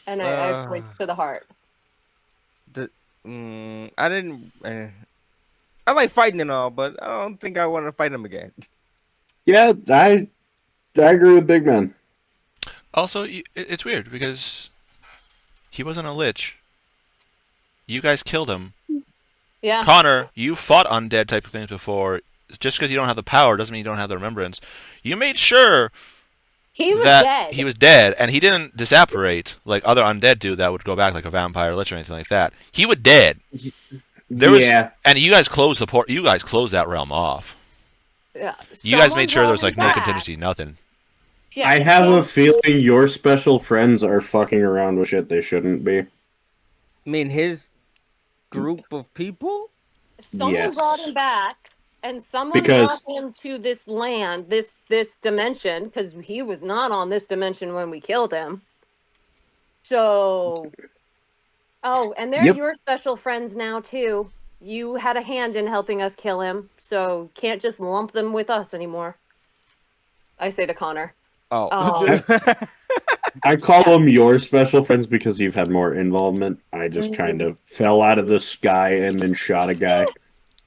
and I point to the heart. I didn't. I like fighting and all, but I don't think I want to fight him again. Yeah, I agree with Big Man. Also, it's weird because he wasn't a lich. You guys killed him. Yeah. Connor, you fought undead type of things before. Just because you don't have the power doesn't mean you don't have the remembrance. You made sure he was dead, and he didn't disapparate like other undead do that would go back like a vampire lich or anything like that. He was dead. And you guys closed the port. You guys closed that realm off. Yeah. You guys made sure there was like no contingency, nothing. Yeah, I have a feeling your special friends are fucking around with shit they shouldn't be. I mean, his group of people? Someone brought him back, and someone brought him to this land, this dimension, because he was not on this dimension when we killed him. So... Oh, and they're your special friends now, too. You had a hand in helping us kill him, so can't just lump them with us anymore. I say to Connor. Oh. I call them your special friends because you've had more involvement. I just kind of fell out of the sky and then shot a guy.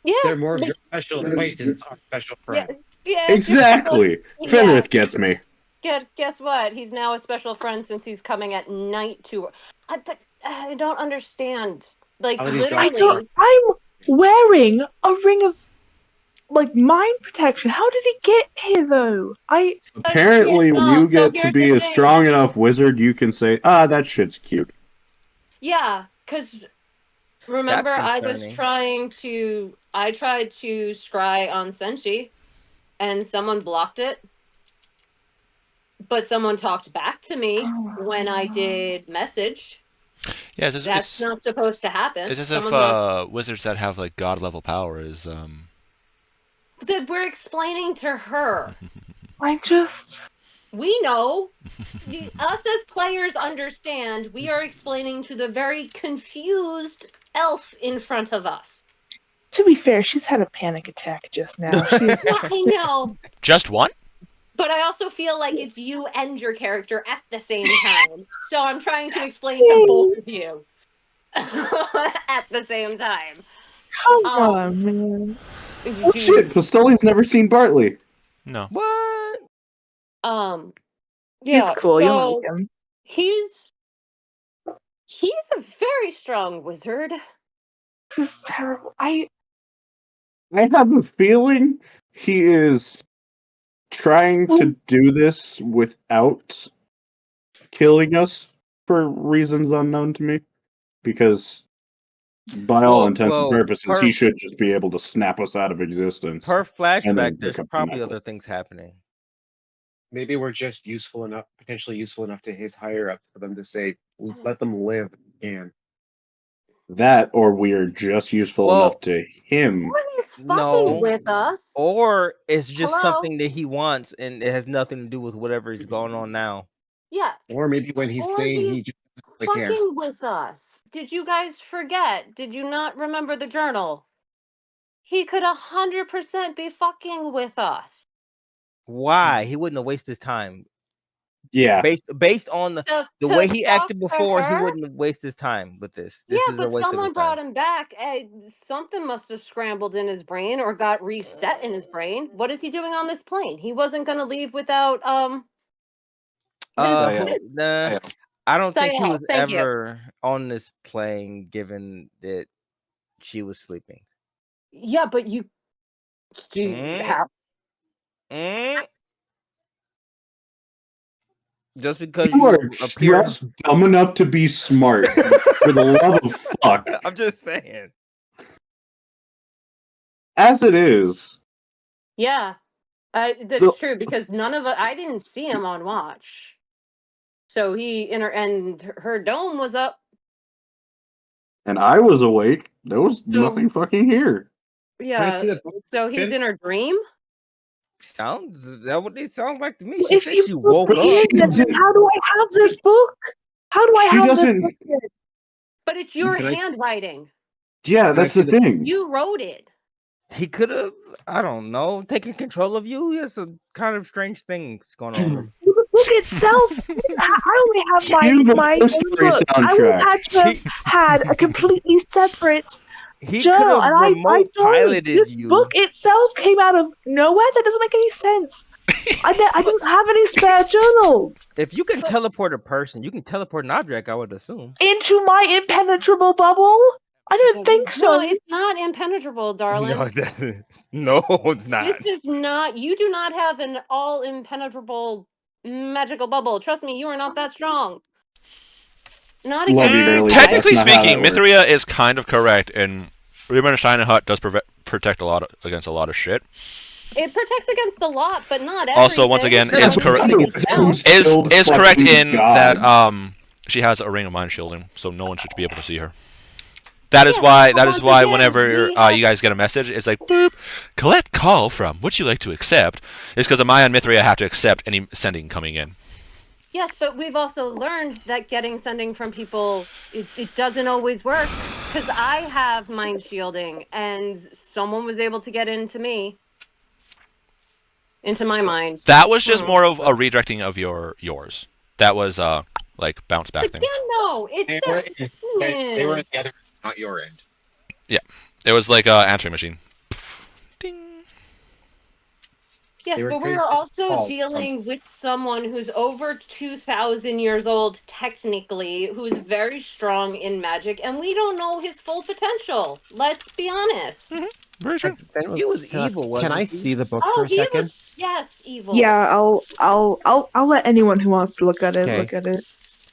Yeah. They're more of your special acquaintance or special Yeah. friend. Yeah. Exactly. Yeah. Fenrith gets me. Guess what? He's now a special friend since he's coming at night to. But I don't understand. Like How many I dogs don't. literally. I'm wearing a ring of mind protection. How did he get here though? Apparently, when you So get to here's be the a thing. strong enough wizard, you can say, that shit's cute. Yeah, because remember, That's I was concerning. trying to. I tried to scry on Senshi, and someone blocked it. But someone talked back to me when I did message. Yeah, That's not supposed to happen. it's as if Someone's not. wizards that have like god level power is That we're explaining to her. I just. We know. Us as players understand. We are explaining to the very confused elf in front of us. To be fair, she's had a panic attack just now. She's. Yeah, I know. just one. But I also feel like it's you and your character at the same time. So I'm trying to explain to both of you at the same time. Come on, man. Oh shit, Pistoli's never seen Bartley. No. What? He's Yeah, cool. You'll so like him. he's a very strong wizard. This is terrible. I have a feeling he is trying to do this without killing us for reasons unknown to me. Because by all intents and purposes, he should just be able to snap us out of existence. Per and then flashback, pick there's up the probably necklace. other things happening. Maybe we're just useful enough, potentially useful enough to his higher up for them to say, let them live and That, or we are just useful enough to him. Or he's fucking No. with us. Or it's just Hello? something that he wants and it has nothing to do with whatever is going on now. Yeah. or maybe when he's Or saying he's he just doesn't really care. fucking with us. Did you guys forget? Did you not remember the journal? He could 100% be fucking with us. Why? He wouldn't have wasted his time. Yeah. Based on the way he talk acted to before, he her? wouldn't have wasted his time with this. Yeah, This is a but waste of someone his brought time. him back. Something must have scrambled in his brain or got reset in his brain. What is he doing on this plane? He wasn't going to leave without Nah, I don't think he Sayel, was thank you. ever on this plane, given that she was sleeping. Yeah, but you have. Just because You are appear just dumb enough to be smart. For the love of fuck. I'm just saying. As it is. Yeah, that's true because none of us. I didn't see him on watch, so and her dome was up. And I was awake. There was nothing fucking here. Yeah, so he's in her dream. Sounds that what it sounds like to me. She If said you she put woke me up. in, then how do I have this book? How do I She have this doesn't- book? Then? But it's your handwriting. Yeah, that's the thing. You wrote it. He could have, I don't know, taken control of you. He has some kind of strange things going on. The book itself, I only have my Ghost own Story book. I soundtrack. would have to have had a completely separate He journal, could have and I remote don't. piloted This you. book itself came out of nowhere. That doesn't make any sense. I don't have any spare journals. If you can teleport a person, you can teleport an object, I would assume. Into my impenetrable bubble? I don't think so. No, it's not impenetrable, darling. No, it doesn't. No, it's not. This is not. You do not have an all impenetrable magical bubble. Trust me, you are not that strong. Not Love against you, girly, but Technically that's not how speaking, that works. Mithria is kind of correct, and remember, Shining Hut does protect against a lot of shit. It protects against a lot, but not everything. Also, once again, is correct in that she has a ring of mind shielding, so no one should be able to see her. That is why whenever you guys get a message, it's like boop, collect call from. Would you like to accept? It's because Amaya and Mithria have to accept any sending coming in. Yes, but we've also learned that sending from people, it doesn't always work. Because I have mind shielding, and someone was able to get into me. Into my mind. That was just more of a redirecting of yours. That was like bounce back thing. Again, no, They were in the other, not your end. Yeah, it was like an answering machine. Yes, They were but we're crazy. also Oh, dealing with someone who's over 2,000 years old, technically, who's very strong in magic, and we don't know his full potential. Let's be honest. Very true. He was Can I ask- evil, Can I wasn't he? see the book Oh, for a he second? was, yes, evil. Yeah, I'll let anyone who wants to look at it Okay. look at it.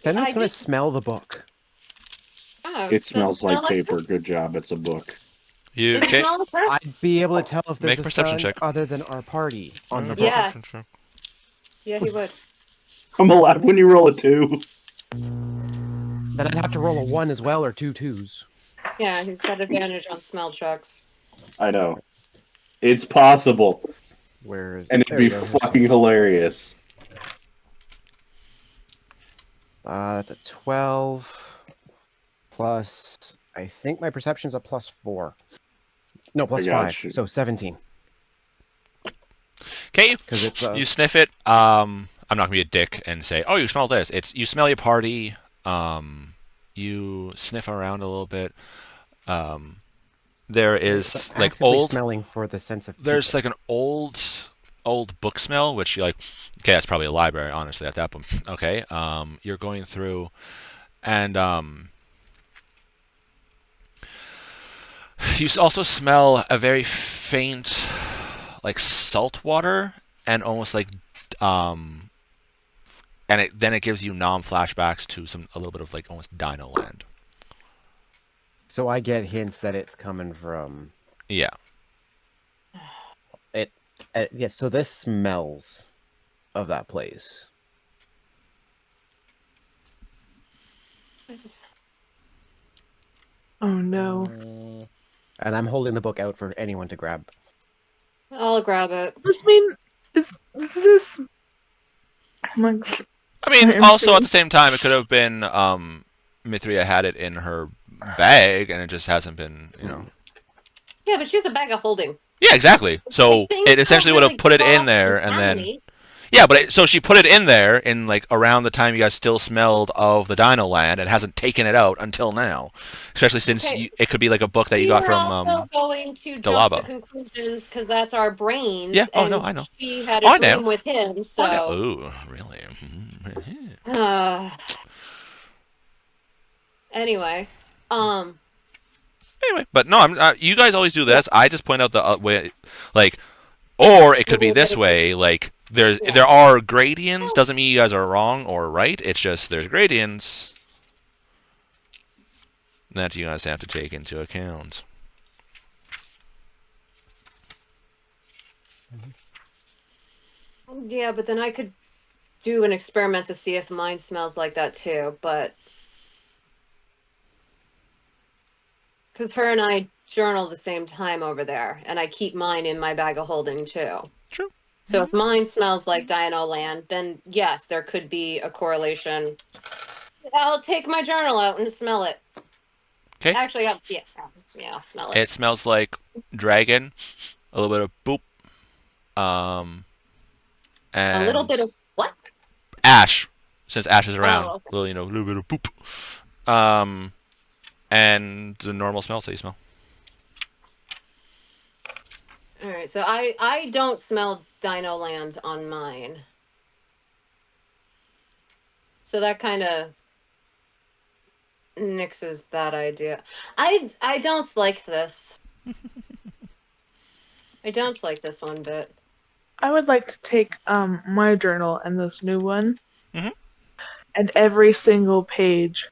Fenrit's I gonna just- smell the book. Oh, It does smells like smell paper. Good job. It's a book. You Does it okay? smell like her? I'd be able to tell if there's Make a a perception scent check. other than our party on the book. Yeah. Perception check. Yeah, he would. I'm alive when you roll a 2. Then I'd have to roll a 1 as well, or 2 2s. Yeah, he's got advantage on smell checks. I know. It's possible. Where is And it'd there be we go, here's fucking 2. hilarious. That's a 12 plus. I think my perception's a +4. No, I got +5. you. So 17. Okay, 'Cause it's, you sniff it. I'm not gonna be a dick and say, "Oh, you smell this." It's you smell your party. You sniff around a little bit. There is it's like actively old. smelling for the sense of. There's people. like an old book smell, which you like. Okay, that's probably a library, honestly, at that point. Okay, you're going through, and you also smell a very faint, like salt water, and almost like, and then it gives you flashbacks to a little bit of like almost Dino Land. So I get hints that it's coming from. Yeah. Yeah, so this smells of that place. Oh no. And I'm holding the book out for anyone to grab. I'll grab it. Does this mean is this? Oh my God. I mean, Sorry, I'm also at kidding. the same time, it could have been Mithria had it in her bag, and it just hasn't been, Yeah, but she has a bag of holding. Yeah, exactly. So Things it essentially don't would have really put it in cross there, and then contaminate. yeah, but so she put it in there in like around the time you guys still smelled of the Dino Land, and hasn't taken it out until now. Especially since Okay. it could be like a book that you We got were from also going to jump Galaba. to conclusions because that's our brains. Yeah. Oh and no, I know. She had Oh, a I know. dream with him, I know. so. Ooh, really? Anyway, Anyway, but no, I'm. You guys always do this. I just point out the way, like, or it could be this way. Like, there are gradients. Doesn't mean you guys are wrong or right. It's just there's gradients that you guys have to take into account. yeah, but then I could do an experiment to see if mine smells like that too, but. Because her and I journal the same time over there, and I keep mine in my bag of holding too. True. So if mine smells like Dino Land, then yes, there could be a correlation. I'll take my journal out and smell it. Okay. Actually, I'll smell it. It smells like dragon, a little bit of boop, and A little bit of what? ash, since ash is around. Oh, okay. Little, little bit of boop. And the normal smells that you smell. All right, so I don't smell Dino Land on mine. So that kind of nixes that idea. I don't like this. I don't like this one bit. I would like to take my journal and this new one, Mhm. and every single page,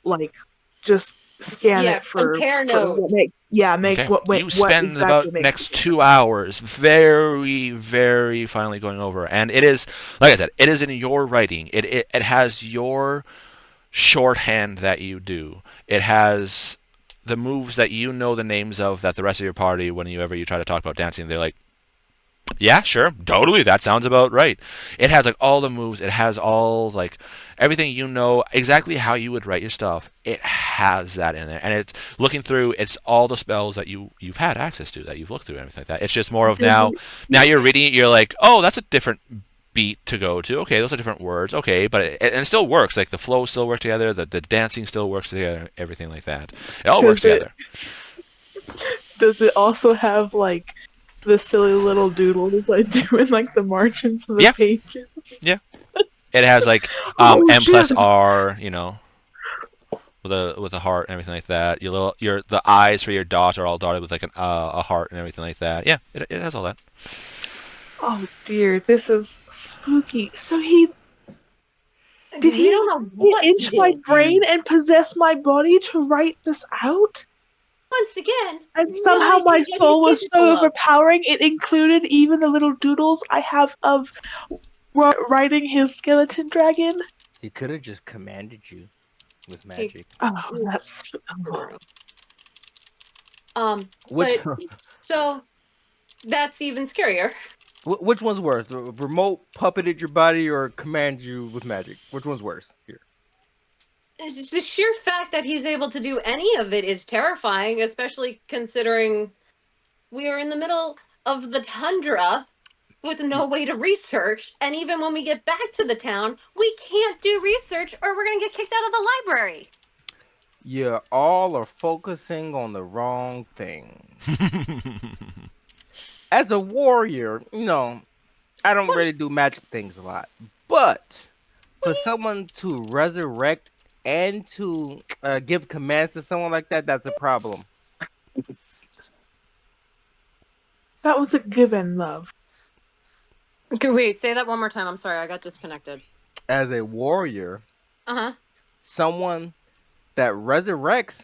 like, just scan Yeah, it for compare for notes. what make Okay. what You spend exactly about makes next it. 2 hours very, very finally going over, and it is, like I said, it is in your writing. It has your shorthand that you do. It has the moves that you know the names of that the rest of your party, whenever you try to talk about dancing, they're like, yeah, sure, totally, that sounds about right. It has like all the moves. It has all like everything you know exactly how you would write your stuff. It has that in there, and it's looking through. It's all the spells that you've had access to, that you've looked through, and everything like that. It's just more of now you're reading it. You're like, oh, that's a different beat to go to. Okay, those are different words. Okay, but it still works. Like the flows still work together. The dancing still works together. Everything like that. It all works Does it- together. Does it also have like the silly little doodles I do in like the margins of the Yeah. pages. It has like Oh, M plus shit. R, with a heart and everything like that. The eyes for your dot are all dotted with like a heart and everything like that. Yeah, it has all that. Oh dear, this is spooky. So he did We he don't know get what he into my did. brain and possess my body to write this out? Once again, And somehow nobody my knows what soul he's was so capable of. overpowering, it included even the little doodles I have of writing his skeleton dragon. He could have just commanded you with magic. Oh, that's True. Which But so that's even scarier. which one's worse? The remote puppeted your body or command you with magic? Which one's worse? Here. It's just the sheer fact that he's able to do any of it is terrifying, especially considering we are in the middle of the tundra with no way to research. And even when we get back to the town, we can't do research or we're going to get kicked out of the library. You all are focusing on the wrong thing. As a warrior, I don't really do magic things a lot. But for someone to resurrect and to give commands to someone like that, that's a problem. That was a given, love. Okay, wait, say that one more time. I'm sorry, I got disconnected. As a warrior, Uh-huh. someone that resurrects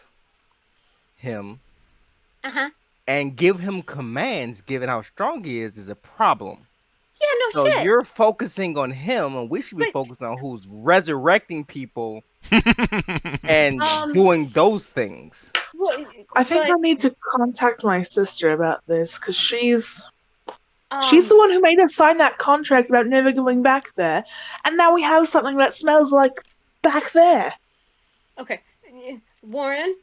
him Uh-huh. and give him commands, given how strong he is a problem. Yeah, no So shit. you're focusing on him, and we should be But- focusing on who's resurrecting people and doing those things. Well, I think but, I need to contact my sister about this, because she's um, the one who made us sign that contract about never going back there, and now we have something that smells like back there. Okay. Warren?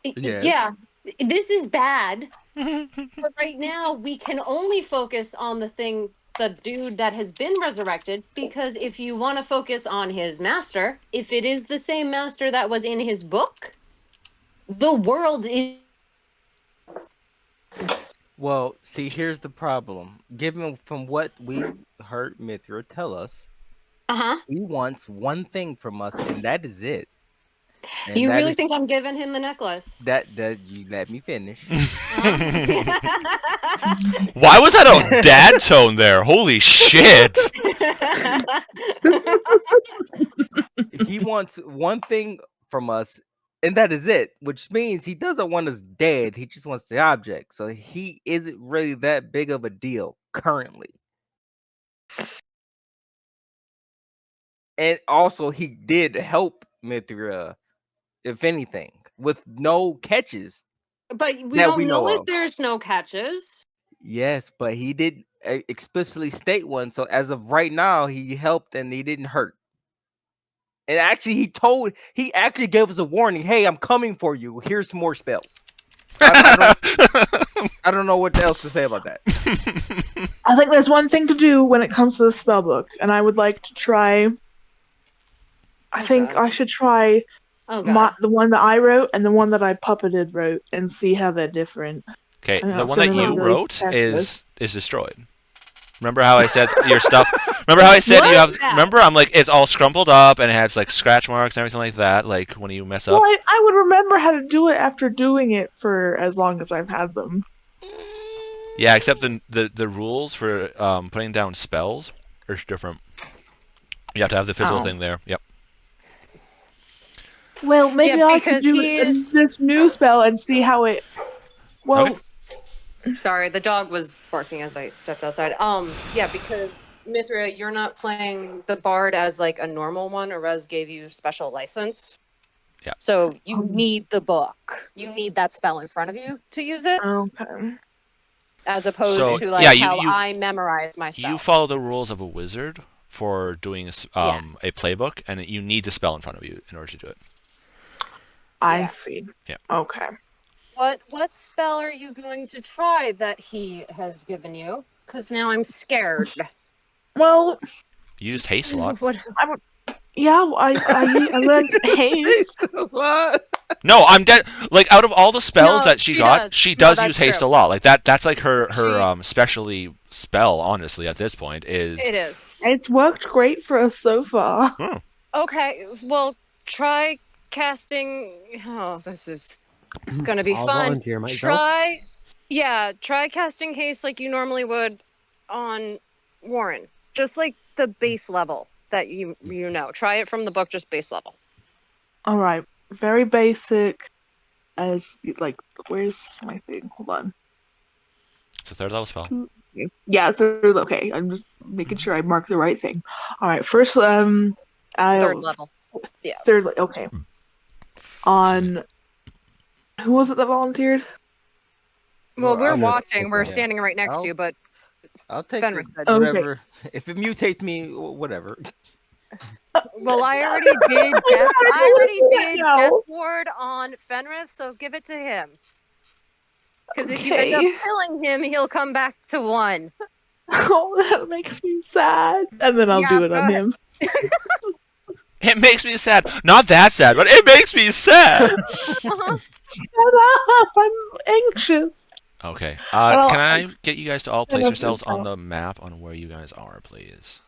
Yes. Yeah, this is bad. But right now, we can only focus on the dude that has been resurrected, because if you want to focus on his master, if it is the same master that was in his book, the world is. Well, see, here's the problem. Given from what we heard Mithra tell us, Uh-huh. he wants one thing from us, and that is it. And You that really is- think I'm giving him the necklace? that you let me finish. Why was that a dad tone there? Holy shit! He wants one thing from us, and that is it, which means he doesn't want us dead. He just wants the object. So he isn't really that big of a deal currently. And also, he did help Mithra, if anything, with no catches. But we That don't we know know if of. there's no catches. Yes, but he did explicitly state one. So as of right now, he helped and he didn't hurt. And actually, he actually gave us a warning. Hey, I'm coming for you. Here's some more spells. I don't know what else to say about that. I think there's one thing to do when it comes to the spell book, and I would like to try. I think I should try Oh god. the one that I wrote and the one that I puppeted wrote, and see how they're different. Okay, I know, the one so that then you we really wrote test is destroyed. Remember how I said your stuff? Remember how I said you have? Yeah. Remember, I'm like it's all scrumpled up and it has like scratch marks and everything like that. Like when you mess up. Well, I would remember how to do it after doing it for as long as I've had them. Yeah, except the rules for putting down spells are different. You have to have the physical thing there. Yep. Well, maybe Yeah, I could because do he's- this new spell and see how it. Well, Okay. Sorry, the dog was barking as I stepped outside. Yeah, because Mithra, you're not playing the bard as like a normal one. Erez gave you special license. Yeah. So you need the book. You need that spell in front of you to use it, okay. as opposed So, to like yeah, you- how you- I memorize my spells. You follow the rules of a wizard for doing a playbook, and you need the spell in front of you in order to do it. I Yeah. see. Yeah. Okay. What spell are you going to try that he has given you? Because now I'm scared. Well, You used haste a lot. What? yeah, I learned haste. What? No, I'm dead. Like out of all the spells No, that she she got, does. she No, does that's use haste true. a lot. Like that's like her She- specialty spell. Honestly, at this point is. It is. It's worked great for us so far. Hmm. Okay, well, try casting. Oh, this is gonna be I'll fun. volunteer myself. Try casting haste like you normally would on Warren. Just like the base level that you know. Try it from the book, just base level. All right, very basic. As like, where's my thing? Hold on. It's a third level spell. Yeah, third. Okay, I'm just making sure I mark the right thing. All right, first, Third level. Yeah. Third. Okay. On who was it that volunteered? Well, we're I'm gonna watching. take We're that. standing right next to I'll- you, but I'll take Fenris this, said. Okay. whatever. If it mutates me, whatever. Well, I already did. I already did Death Ward on Fenris, so give it to him. Because if you end up Okay. killing him, he'll come back to 1. Oh, that makes me sad. And then I'll Yeah, do it go on ahead. him. It makes me sad. Not that sad, but it makes me sad. Uh-huh. Shut up! I'm anxious. Okay. Well, Can I get you guys to all place love yourselves this on now. the map on where you guys are, please?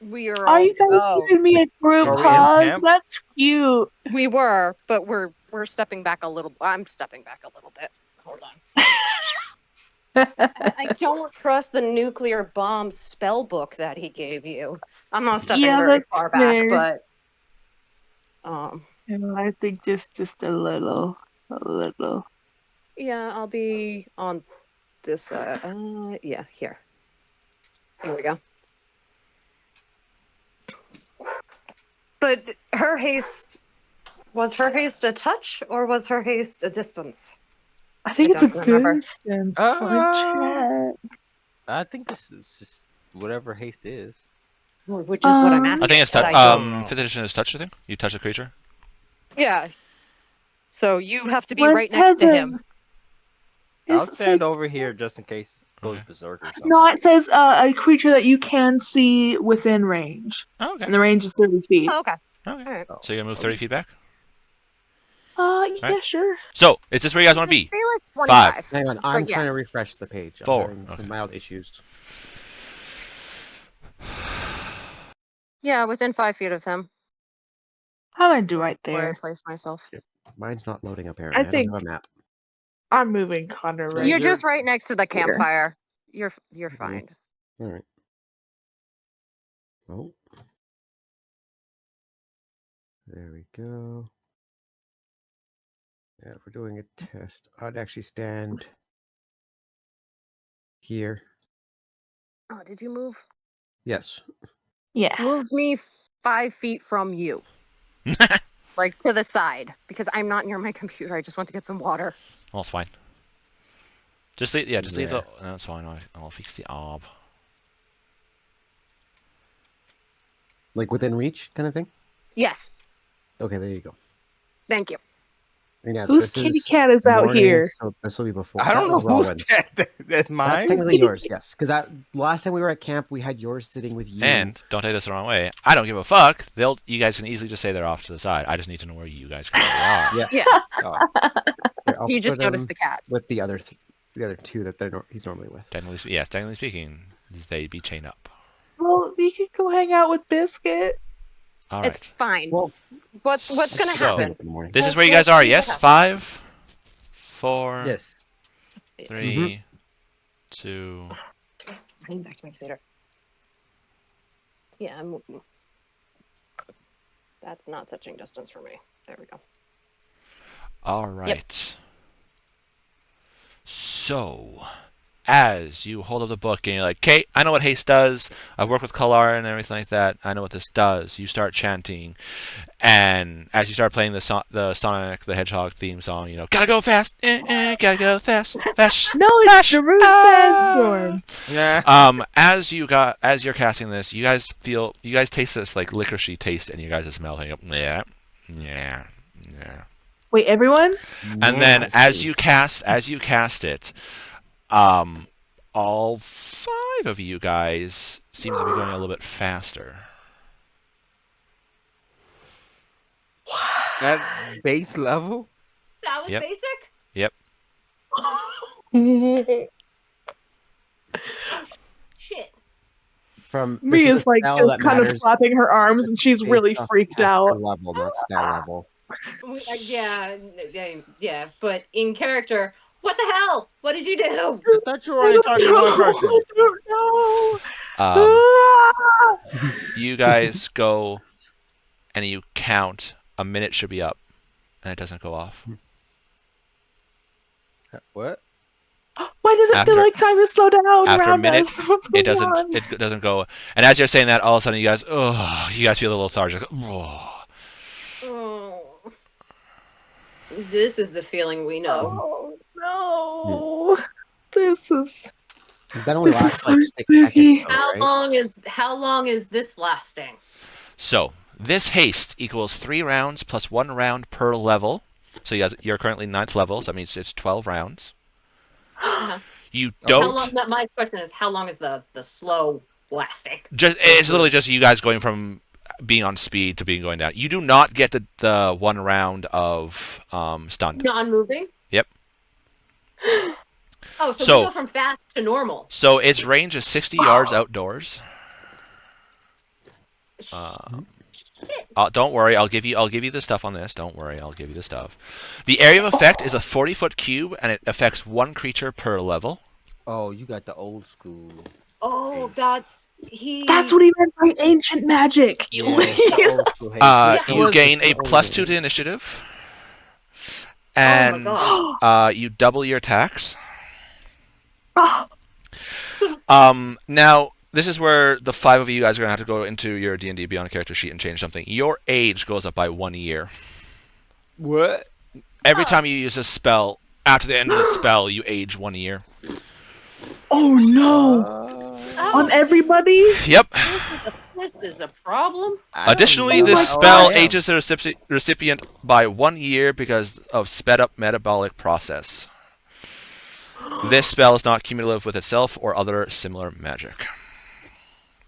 We are Are all. you guys Oh, giving me a group Are we in hug? camp? That's cute. we were, but we're stepping back a little. I'm stepping back a little bit. Hold on. I don't trust the nuclear bomb spell book that he gave you. I'm not stepping Yeah, very that's far back, fair. but And I think just a little. yeah, I'll be on this. Yeah, here. Here we go. But her haste was her haste a touch or was her haste a distance? I think I it's a don't remember. distance. Let me check. I think this is just whatever haste is. Which is what I'm I asking. I think it's 'cause I don't- 5th edition is touch. I think you touch a creature. Yeah. So you have to be Well, right it next to says, him. I'll It's stand like- over here just in case it goes Okay. berserk or something. No, it says a creature that you can see within range, Oh, okay. and the range is 30 feet. Oh, okay. Okay. All right. So you're gonna move 30 feet back. Yeah, Right. sure. So is this where you guys want to be? Say like 25. Hang on, I'm yeah. trying to refresh the page. I'm 4, having okay. some mild issues. Yeah, within 5 feet of him. How do I do right Where I there? place myself. Mine's not loading apparently. I, think- don't have a map. I'm moving Connor right. You're you're- just right next to the here. campfire. You're Mhm. fine. All right. Oh. There we go. Yeah, we're doing a test. I'd actually stand here. Oh, did you move? Yes. Yeah. Move me 5 feet from you. Like to the side. Because I'm not near my computer. I just want to get some water. Well, it's fine. Just leave. Yeah, just leave the. There. That's fine. I'll fix the orb. Like within reach kind of thing? Yes. Okay, there you go. Thank you. And yeah, Whose this kitty is cat is out morning, here? So this will be before. I don't that know was who's Rowan's. that. That's mine. That's technically yours, yes. Because that last time we were at camp, we had yours sitting with you. And don't take this the wrong way. I don't give a fuck. You guys can easily just say they're off to the side. I just need to know where you guys currently are. Yeah. Yeah. Here, I'll You just put noticed him the cats. with the other two that he's normally with. Technically speaking, they'd be chained up. Well, you can go hang out with Biscuit. All right. It's fine. Well, What's gonna so- happen? in the morning. This is Let's- where you guys let's are. see what Yes. happens. 5, 4, Yes. 3, 2. Getting back to my computer. Yeah, that's not touching distance for me. There we go. All right. So, as you hold up the book and you're like, "Kate, I know what haste does. I've worked with Kalar and everything like that. I know what this does." You start chanting, and as you start playing the Sonic the Hedgehog theme song, you know, gotta go fast, gotta go fast, fast. No, it's the Root Sandstorm. Yeah. As you're casting this, you guys taste this like licoricey taste in your guys' mouth. And you go, yeah. Wait, everyone? And then as Nasty. you cast it, all 5 of you guys seem to be going a little bit faster. At base level? That was Yep. basic? Yep. Oh, shit. From this is a Mia's like spell just that kind of matters flapping her arms, and she's based really off freaked caster out. level, not spell level. Yeah, but in character, what the hell? What did you do? I thought you were only targeting one person. I don't know. Um, Ah! you guys go and you count. A minute should be up, and it doesn't go off. What? Why does it feel After- like time is slow down after a around minute, us? What's It going on? doesn't. It doesn't go. And as you're saying that, all of a sudden you guys feel a little lethargic. Oh. Oh. This is the feeling we know. Oh no! This is That only This is lasts so like 6 spooky. seconds, though, How right? long is this lasting? So this haste equals 3 rounds plus 1 round per level. So you're currently 9th level, so that means it's 12 rounds. Uh-huh. You Okay. don't. How long? My question is, how long is the slow lasting? It's literally just you guys going from being on speed to being going down. You do not get the 1 round of stunned. Non-moving. Yep. Oh, so So- we go from fast to normal. So its range is 60 yards outdoors. Don't worry, I'll give you the stuff on this. Don't worry, I'll give you the stuff. The area of effect is a 40-foot cube, and it affects 1 creature per level. Oh, you got the old school. Oh, Haste. that's what he meant by ancient magic. Yeah, the old school haste. Yeah. It You was gain the a old +2 haste. to initiative, Oh my and God. you double your attacks. Oh, Now this is where the 5 of you guys are gonna have to go into your D&D Beyond character sheet and change something. Your age goes up by 1 year. What? Every time you use a spell, after the end of the spell, you age 1 year. oh no! Oh, On everybody? Yep. this is a problem. I don't Additionally, know this how old spell I am. ages the recipient by 1 year because of sped up metabolic process. This spell is not cumulative with itself or other similar magic.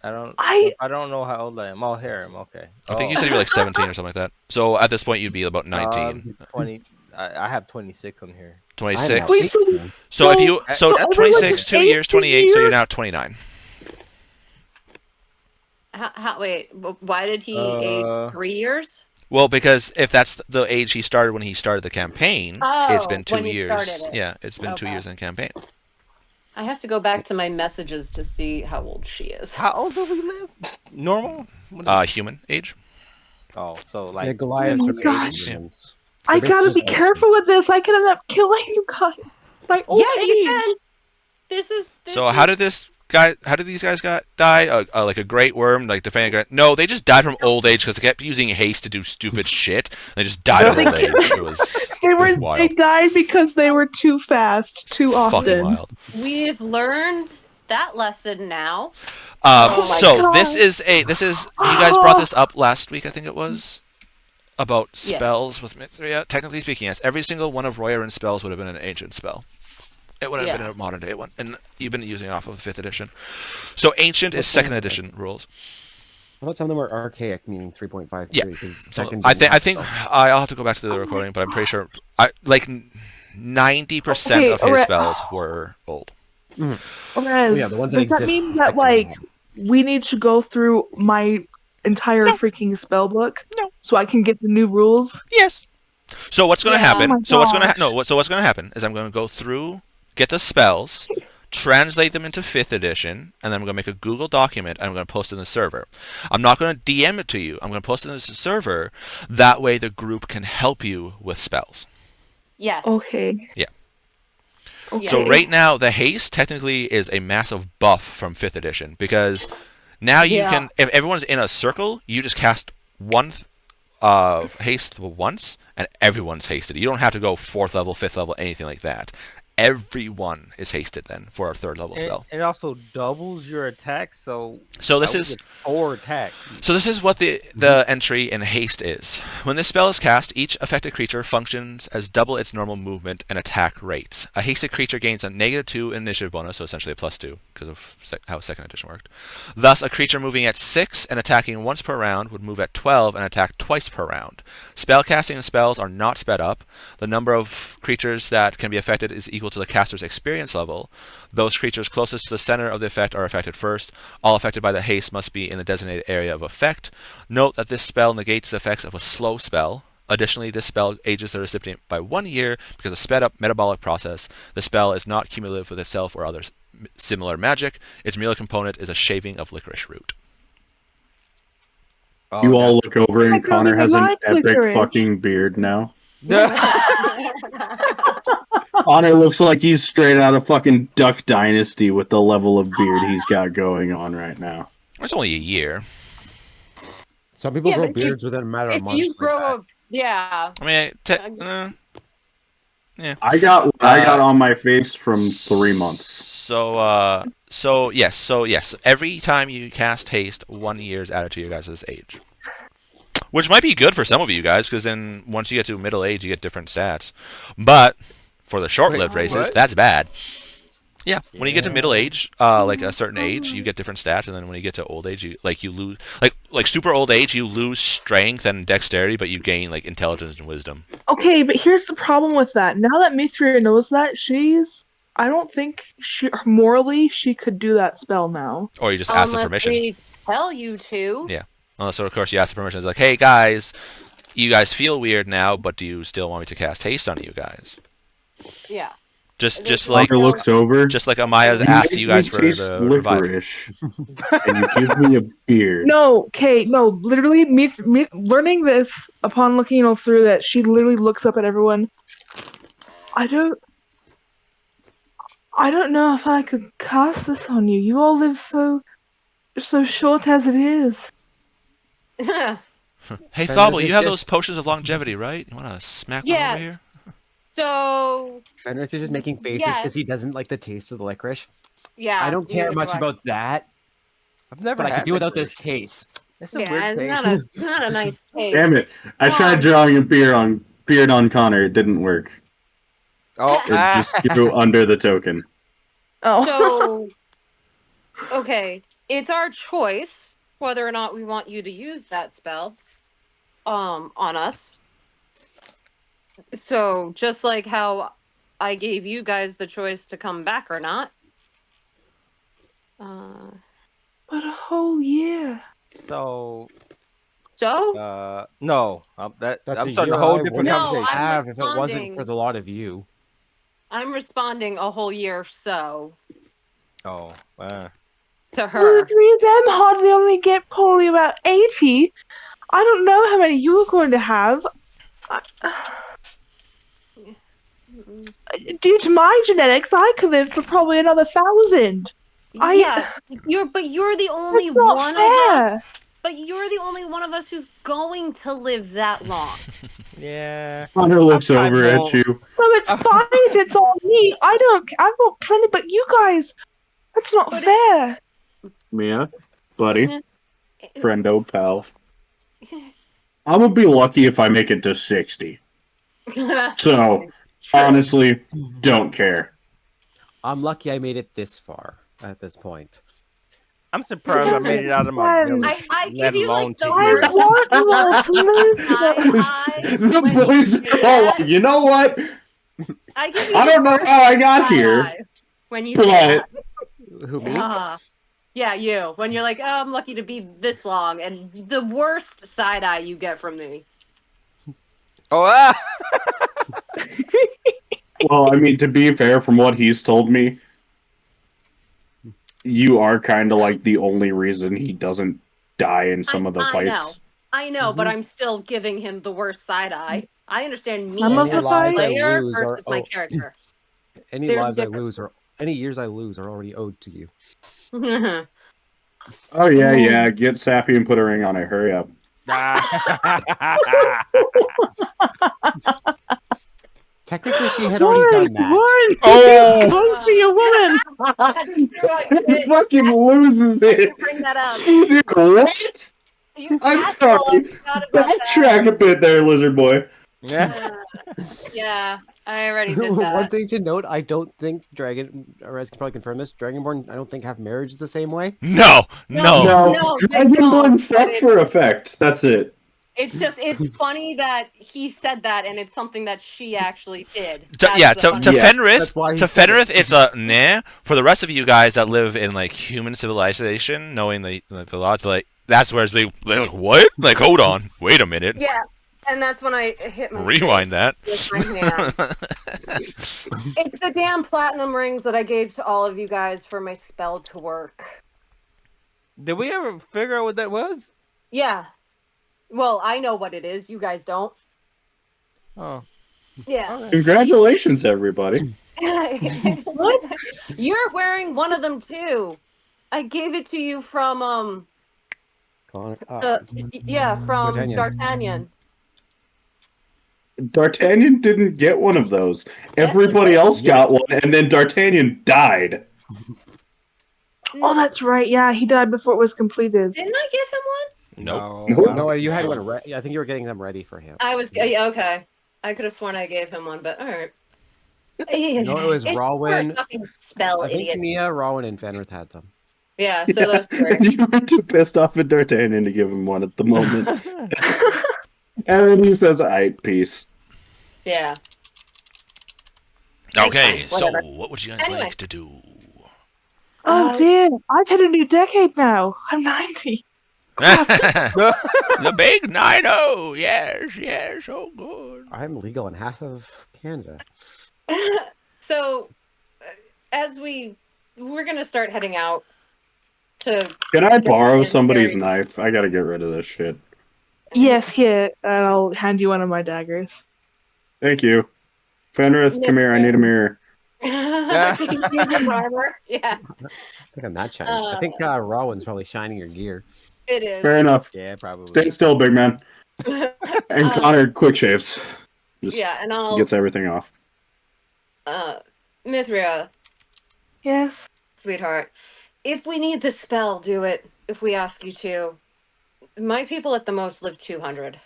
I don't I know how old I am. Oh, here I'm okay. I think you said you were like 17 or something like that. So at this point, you'd be about 19. 20. I have 26 on here. 26. Wait, so- 18. So if you so so everyone's 26, 2 years, 28. So year? you're now 29. Wait, why did he age 3 years? Well, because if that's the age he started when he started the campaign, it's been 2 when he years. started it. Yeah, it's been 2 Okay. years in the campaign. I have to go back to my messages to see how old she is. How old do we live? Normal? What is Human age. oh, so Yeah, like Goliaths Oh are my gosh. Asians. I They're gotta be basically- careful with this. I can end up killing you guys. My old Yeah, you age. can. This is. So how did these guys die? Like a great worm, like defending a great... No, they just died from old age because they kept using haste to do stupid shit. They just died of old age. It was They wild. died because they were too fast, too Fucking often. wild. We've learned that lesson now. Oh my So God. this is you guys brought this up last week, I think it was, about Yeah. spells with Mithria. Technically speaking, yes, every single one of Royarin's spells would have been an ancient spell. It would have been Yeah. a modern day one, and you've been using it off of 5th edition. So ancient is 2nd edition rules. I thought some of them were archaic, meaning 3.53. Yeah. Because So second I didn't have think spells. I'll have to go back to the recording, but I'm pretty sure 90% Okay, of his alright. spells were old. Perez, Oh, yeah, the ones that does that exist mean in that second like edition. we need to go through my entire freaking spell book? No. So I can get the new rules? Yes. So what's going to Yeah. happen? Oh my So what's going to gosh. so what's going to happen is I'm going to go through, get the spells, translate them into 5th edition, and then I'm going to make a Google document and I'm going to post it in the server. I'm not going to DM it to you. I'm going to post it in the server. That way the group can help you with spells. Yes. Okay. Yeah. Okay. So right now the haste technically is a massive buff from 5th edition because now you Yeah. can, if everyone's in a circle, you just cast one haste once and everyone's hasted. You don't have to go 4th level, 5th level, anything like that. everyone is hasted then for a 3rd level spell. It also doubles your attack, so This I would is get 4 attacks. So this is what the entry in haste is. When this spell is cast, each affected creature functions as double its normal movement and attack rates. A hasted creature gains a -2 initiative bonus, so essentially a +2 because of how 2nd edition worked. Thus, a creature moving at 6 and attacking once per round would move at 12 and attack twice per round. Spellcasting spells are not sped up. The number of creatures that can be affected is equal to the caster's experience level. Those creatures closest to the center of the effect are affected first. All affected by the haste must be in the designated area of effect. Note that this spell negates the effects of a slow spell. Additionally, this spell ages the recipient by 1 year because of sped up metabolic process. The spell is not cumulative with itself or other similar magic. Its melee component is a shaving of licorice root. You all look over and I don't Connor even has an like epic licorice. fucking beard now. Connor looks like he's straight out of fucking Duck Dynasty with the level of beard he's got going on right now. It's only a year. Some people Yeah, grow but if you- beards within a matter of If months. you like grow that. up, yeah. I mean, yeah. I got what I got on my face from 3 months. So yes. Every time you cast haste, 1 year is added to your guys' age. Which might be good for some of you guys, because then once you get to middle age, you get different stats. But for the short-lived Wait, races, what? that's bad. Yeah, when you get to middle age, like a certain age, you get different stats, and then when you get to old age, you lose like super old age, you lose strength and dexterity, but you gain like intelligence and wisdom. Okay, but here's the problem with that. Now that Mithria knows that, I don't think morally she could do that spell now. Or you just ask the Unless permission. we tell you to. Yeah. So of course you ask the permission. It's like, hey guys, you guys feel weird now, but do you still want me to cast haste on you guys? Yeah. Just like Connor looks over. just like Amaya's You asked make you guys me for taste the revive. licorice, and you give me a beard. No, Kate, no, literally, me learning this upon looking through that, she literally looks up at everyone. I don't know if I could cast this on you. You all live so short as it is. Hey And Thobble, it's you have those just- potions of longevity, right? You want to smack one Yeah. over here? So Fenris is just making faces Yes. because he doesn't like the taste of the licorice. yeah. I don't care neither much do I. about that, I've never but I had can do without this licorice. taste. It's a Yeah, weird it's taste. not a nice taste. Damn it! I tried drawing a beard on Connor. It didn't work. Oh, It just grew under the token. Oh. So okay, it's our choice whether or not we want you to use that spell on us. So just like how I gave you guys the choice to come back or not. But a whole year. So No, that's That's I'm a starting a year whole I different wouldn't conversation. I'm have if it wasn't responding. for the lot of you. I'm responding a whole year so Oh, to Well, her. the three of them hardly only get probably about 80. I don't know how many you're going to have. Due to my genetics, I could live for probably another 1,000. Yeah, you're the only That's not one of us. fair. But you're the only one of us who's going to live that long. yeah. Connor looks I over at won't. you. So it's fine if it's all me. I've got plenty, but you guys, that's not But fair. Mia, buddy, Yeah. friendo, pal. I'm gonna be lucky if I make it to 60. So, honestly, don't care. I'm lucky I made it this far at this point. I'm surprised I made it out of my understand. village. I let give you alone like the to I here. worst. want you all to live. The when boys you are say all that, like, you know what? I give you I the don't know worst how I got here, side-eye when you say but Who, me? that. Yeah, you. When you're like, oh, I'm lucky to be this long, and the worst side eye you get from me. Oh, well, I mean, to be fair, from what he's told me, you are kind of like the only reason he doesn't die in some of the I fights. I know, but Mhm. I'm still giving him the worst side eye. I understand me Some of as the a fights I player lose are- versus my oh. character. Any There's lives I difference. lose or any years I lose are already owed to you. Oh yeah, get Sappy and put a ring on it. Hurry up. Technically, she had already done that. Warren, Oh! close to your woman. He fucking loses it. Bring that up. She did what? I'm sorry. Backtrack a bit there, lizard boy. Yeah. Yeah, I already did One that. thing to note: I don't think Rez can probably confirm this. Dragonborn, I don't think have marriage the same way. No! No. No, No, they Dragonborn don't, fuck but for effect. That's it. it's funny that he said that, and it's something that she actually did. To That's the funny- Yeah. Fenrith, That's why he said Fenrith, it's a nah. For the rest of you guys that live in like human civilization, knowing the laws, like that's where they're like, what? Like, hold on, wait a minute, Yeah, and that's when I hit my rewind that. face with my hand. It's the damn platinum rings that I gave to all of you guys for my spell to work. Did we ever figure out what that was? Yeah. Well, I know what it is. You guys don't. Oh. Yeah. Okay. Congratulations, everybody. You're wearing one of them too. I gave it to you from from D'Artagnan. D'Artagnan. D'Artagnan didn't get one of those. Everybody else got one, and then D'Artagnan died. Oh, that's right. Yeah, he died before it was completed. Didn't I give him one? Nope. Nope. No, you had one ready. I think you were getting them ready for him. I was okay. I could have sworn I gave him one, but all right. No, it was It's Rawin. a fucking spell, I think idiot. Mia, Rowan, and Fenrith had them. Yeah, so those three. You were too pissed off at D'Artagnan to give him one at the moment. And then he says, "Aight, peace." Yeah. Okay, fine, so whatever. what would you guys Anyway. like to do? Oh dear, I've hit a new decade now. I'm 90. The big 9-0. Yes, oh good. I'm legal in half of Canada. So, as we're gonna start heading out to. Can I borrow And somebody's very- knife? I gotta get rid of this shit. Yes, here. I'll hand you one of my daggers. Thank you. Fenrith, come here. I need a mirror. Using armor. Yeah, I think I'm not shining. I think Rowan's probably shining your gear. it is. Fair enough. Yeah, probably. Stay still, big man. And Connor quick shaves. Just Yeah, and I'll. gets everything off. Mithria, Yes. sweetheart, if we need the spell, do it. If we ask you to, my people at the most live 200.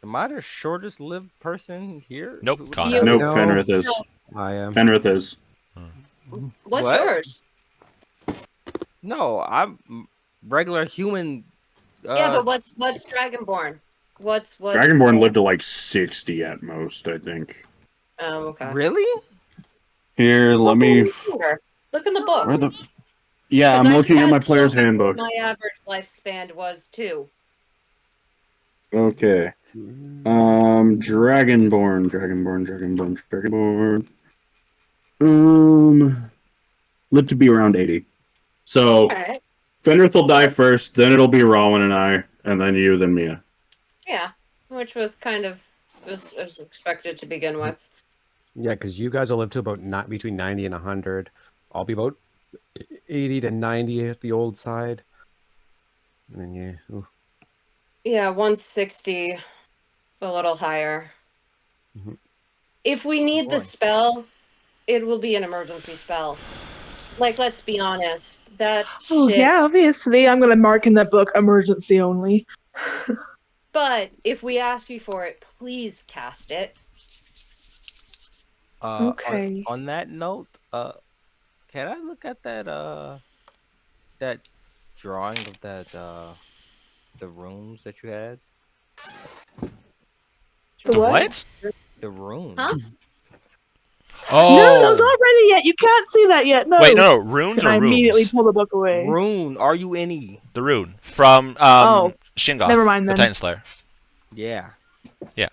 Am I the shortest lived person here? Nope, Connor. You- Nope, No. Fenrith is. I am. Fenrith is. What's What? yours? No, I'm regular human. Yeah, but what's Dragonborn? What's Dragonborn lived to like 60 at most, I think. Oh, okay. Really? Here, let me. Look in the book. Where the? Yeah, 'Cause I'm I looking just at my had to player's look at handbook. what My average lifespan was 2. Okay. Dragonborn. Live to be around 80. So Alright. Fenrith will die first, then it'll be Rowan and I, and then you, then Mia. Yeah, which was kind of was expected to begin with. Yeah, because you guys will live to about not between 90 and 100. I'll be about 80 to 90 at the old side. And then, yeah. Ooh. Yeah, 160, a little higher. Mhm. If we need the Boy. spell, it will be an emergency spell. Like, let's be honest. That Oh shit. yeah, obviously. I'm gonna mark in that book emergency only. But if we ask you for it, please cast it. Okay. On that note, can I look at that drawing of the rooms that you had? The what? What? The rooms. Huh? Oh. No, those aren't ready yet. You can't see that yet. No. Wait, no, runes And or I immediately runes? pull the book away. Rune, are you any? The rune from Oh, Shingoth, never mind the then. Titan Slayer. Yeah. Yeah.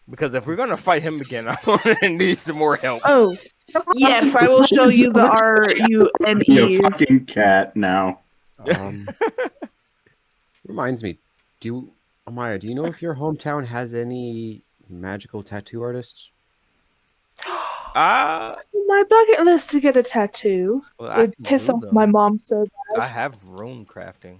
Because if we're gonna fight him again, I'm gonna need some more help. Oh, yes, I will show you the You RUNEs. fucking cat now. Reminds me, Amaya, do you know if your hometown has any magical tattoo artists? Ah, My bucket list to get a tattoo. well, It'd can piss do off them. my mom so bad. I have rune crafting.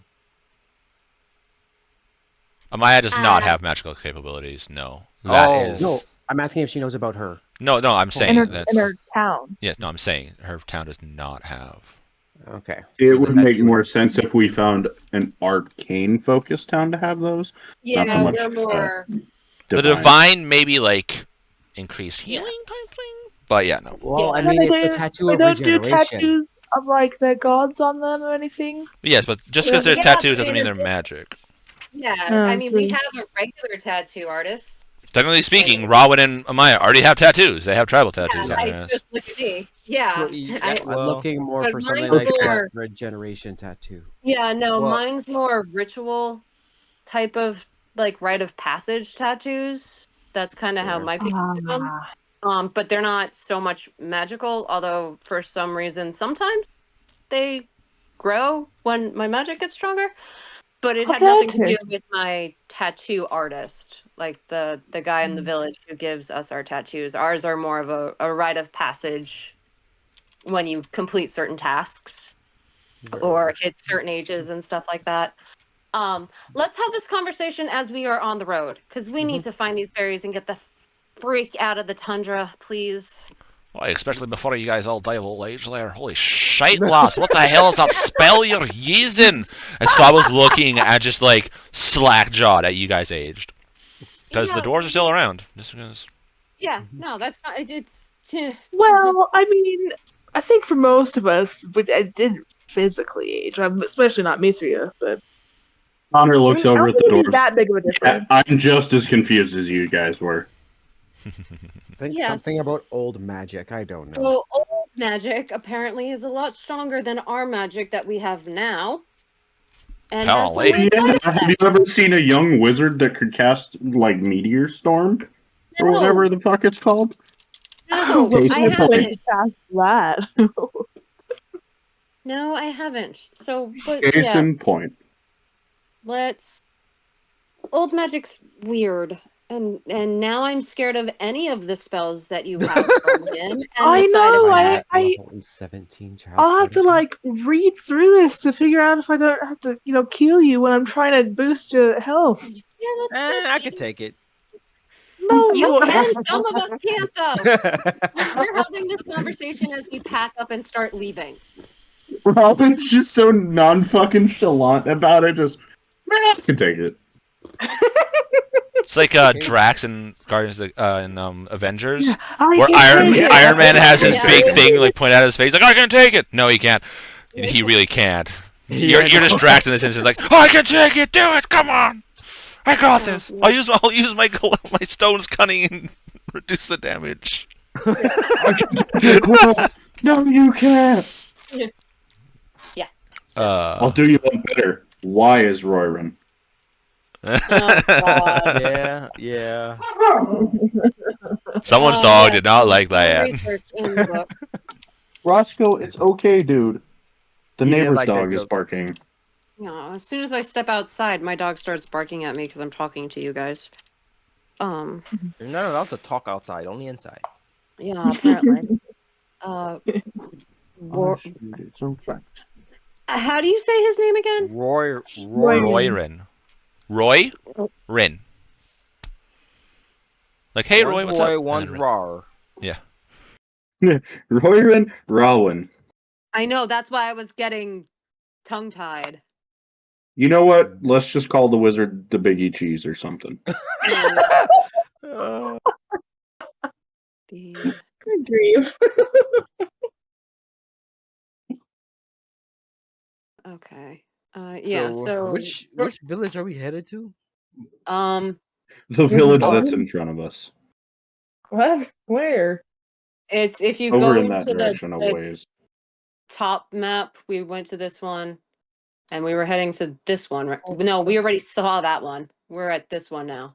Amaya does not Ah. have magical capabilities. No, that Oh. is No. I'm asking if she knows about her. No, I'm in saying her that's. in her town. Yes, no, I'm saying her town does not have. Okay. It so the would make tattoo- more sense if we found an arcane focused town to have those. Not so Yeah, much, we're more. The divine. divine maybe like increase healing type thing, but yeah, no. Well, I Yeah. mean, it's the tattoo They of don't do regeneration. tattoos of like the gods on them or anything. Yes, but just because Yeah, they're but tattoos I doesn't mean, mean they're magic. Yeah, Oh, I mean, we true. have a regular tattoo artist. Technically speaking, Like- Rawin and Amaya already have tattoos. They have tribal tattoos Yeah, on their I ass. just look at me. Yeah, Well, yeah, I, I'm looking more but for something mine's like that more- regeneration tattoo. yeah, no, Well- mine's more ritual type of like rite of passage tattoos. That's kind of how Sure. my people do them. But they're not so much magical. Although for some reason, sometimes they grow when my magic gets stronger. But it had nothing to do with my tattoo artist, like the guy in the village who gives us our tattoos. Ours are more of a rite of passage when you complete certain tasks or hit certain ages and stuff like that. Let's have this conversation as we are on the road because we need to find these berries and get the freak out of the tundra, please. Why, especially before you guys all die of old age there. Holy shite, lass. What the hell is that spell you're using? And so I was looking at just like slack-jawed at you guys aged. Because the dwarves are still around. Just because. Yeah, no, that's fine. It's Well, I mean, I think for most of us, I didn't physically age. Especially not Mithria, but Connor looks I over don't at the think it'd be dwarves. that big of a Yeah, difference. I'm just as confused as you guys were. I think Yes. something about old magic. I don't know. So old magic apparently is a lot stronger than our magic that we have now. And has some Golly. weird Yeah, side have effects. you ever seen a young wizard that could cast like meteor storm or whatever the fuck it's called? No, Case I in point. haven't. Past that. No, I haven't. So, but Case yeah, in point. let's. Old magic's weird, and now I'm scared of any of the spells that you have from him. And I the side know, effects. Level 17 child I'll have to prodigy. like read through this to figure out if I don't have to, kill you when I'm trying to boost your health. Yeah, I could take it. No, You can. Some of us can't, though. We're having this conversation as we pack up and start leaving. Robin's just so non-fucking chalant about it. Just, man, I can take it. It's like Drax in Guardians of the, in Avengers, I where can take it. Iron Man has his Yeah. big thing like pointed at his face, like I can take it. No, he can't. He really can't. You're just Drax in this instance, like I can take it. Do it. Come on. I got this. I'll use my my stone's cunning and reduce the damage. I can take it. No, you can't. Yeah. I'll do you one better. Why is Royrin? Oh, God. Yeah. Someone's Oh, dog yes, did not so like more that. research in the book. Roscoe, it's okay, dude. The He didn't neighbor's like that dog is joke. barking. Yeah, as soon as I step outside, my dog starts barking at me because I'm talking to you guys. You're not allowed to talk outside, only inside. Yeah, apparently. Oh, War- shoot, it's okay. How do you say his name again? Roy. Royrin. Roy? Rin. Like, hey Roy, what's up? Roy, And one's then Rin. rar. Royrin, Rowan. I know, that's why I was getting tongue-tied. You know what? Let's just call the wizard the Biggie Cheese or something. The- Good grief. Okay. Yeah, so which village are we headed to? The village that's in front of us. What? Where? it's if you Over go in that to direction a the ways. top map, we went to this one, and we were heading to this one. Right? No, we already saw that one. We're at this one now,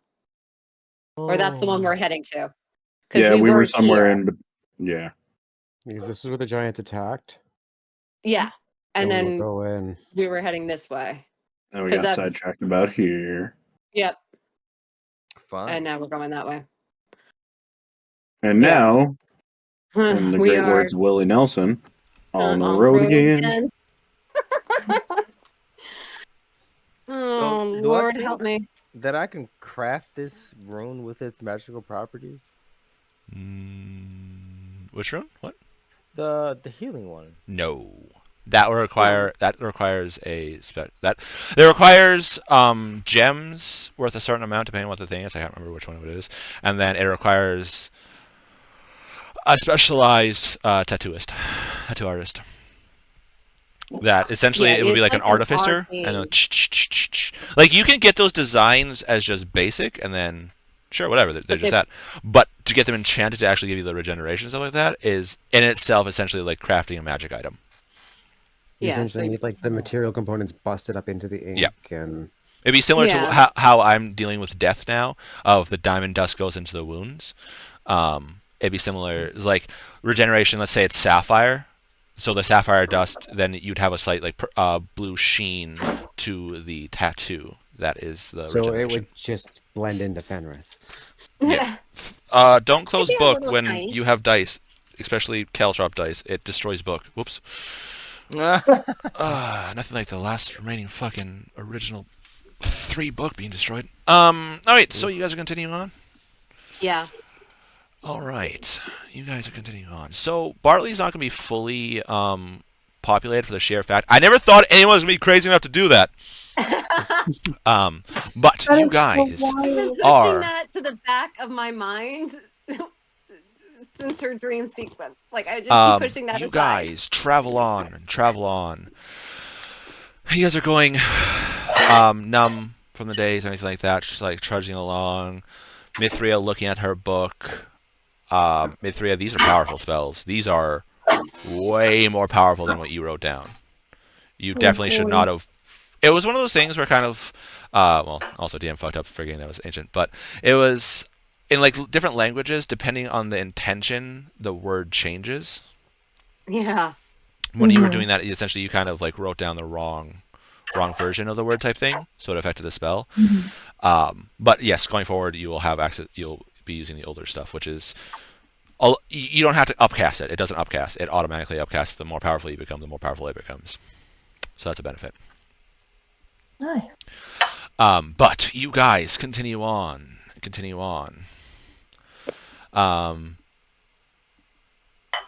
or that's the one we're heading to. 'Cause Yeah, we were somewhere here. in. Yeah. Because this is where the giant attacked. Yeah, and Then then we'll go in. we were heading this way. And we 'Cause got that's- sidetracked about here. Yep, Fine. and now we're going that way. And Yeah. now, in the we great are words of Willie Nelson, on the on road again. Oh do I Lord, think- help me! That I can craft this rune with its magical properties. Which rune? What? The healing one. No. That requires a that requires gems worth a certain amount depending on what the thing is. I can't remember which one it is, and then it requires a specialized tattoo artist. That essentially Yeah, it would be it's like an like an artificer, and then like you can get those designs as just basic, and then sure, whatever, they're just that. But to get them enchanted to actually give you the regeneration and stuff like that is in itself essentially like crafting a magic item. You Yeah, essentially so- need like the material components busted up into the ink. Yeah. And It'd be similar to Yeah. how I'm dealing with death now. Of the diamond dust goes into the wounds. It'd be similar, like regeneration. Let's say it's sapphire, so the sapphire dust, then you'd have a slight like blue sheen to the tattoo. That is the so it regeneration. would just blend into Fenrith. Yeah. Don't close Maybe a book little when tiny. you have dice, especially Caltrop dice. It destroys book. Whoops. Nothing like the last remaining fucking original 3 book being destroyed. Alright, so you guys are continuing on? Yeah. Alright. You guys are continuing on. So Bartley's not gonna be fully populated for the sheer fact. I never thought anyone was gonna be crazy enough to do that. But That you is guys so I've been wild. pushing are that to the back of my mind since her dream sequence. Like I just keep pushing that you aside. guys travel on and travel on. You guys are going numb from the days or anything like that, just like trudging along. Mithria looking at her book. Mithria, these are powerful spells. These are way more powerful than what you wrote down. You definitely should not have. It was one of those things where kind of, well, also DM fucked up forgetting that was ancient, but it was in like different languages, depending on the intention, the word changes. Yeah. When you were doing that, essentially you kind of like wrote down the wrong version of the word type thing, so it affected the spell. But yes, going forward, you will have access. You'll be using the older stuff, which is you don't have to upcast it. It doesn't upcast. It automatically upcasts. The more powerful you become, the more powerful it becomes. So that's a benefit. Nice. But you guys continue on.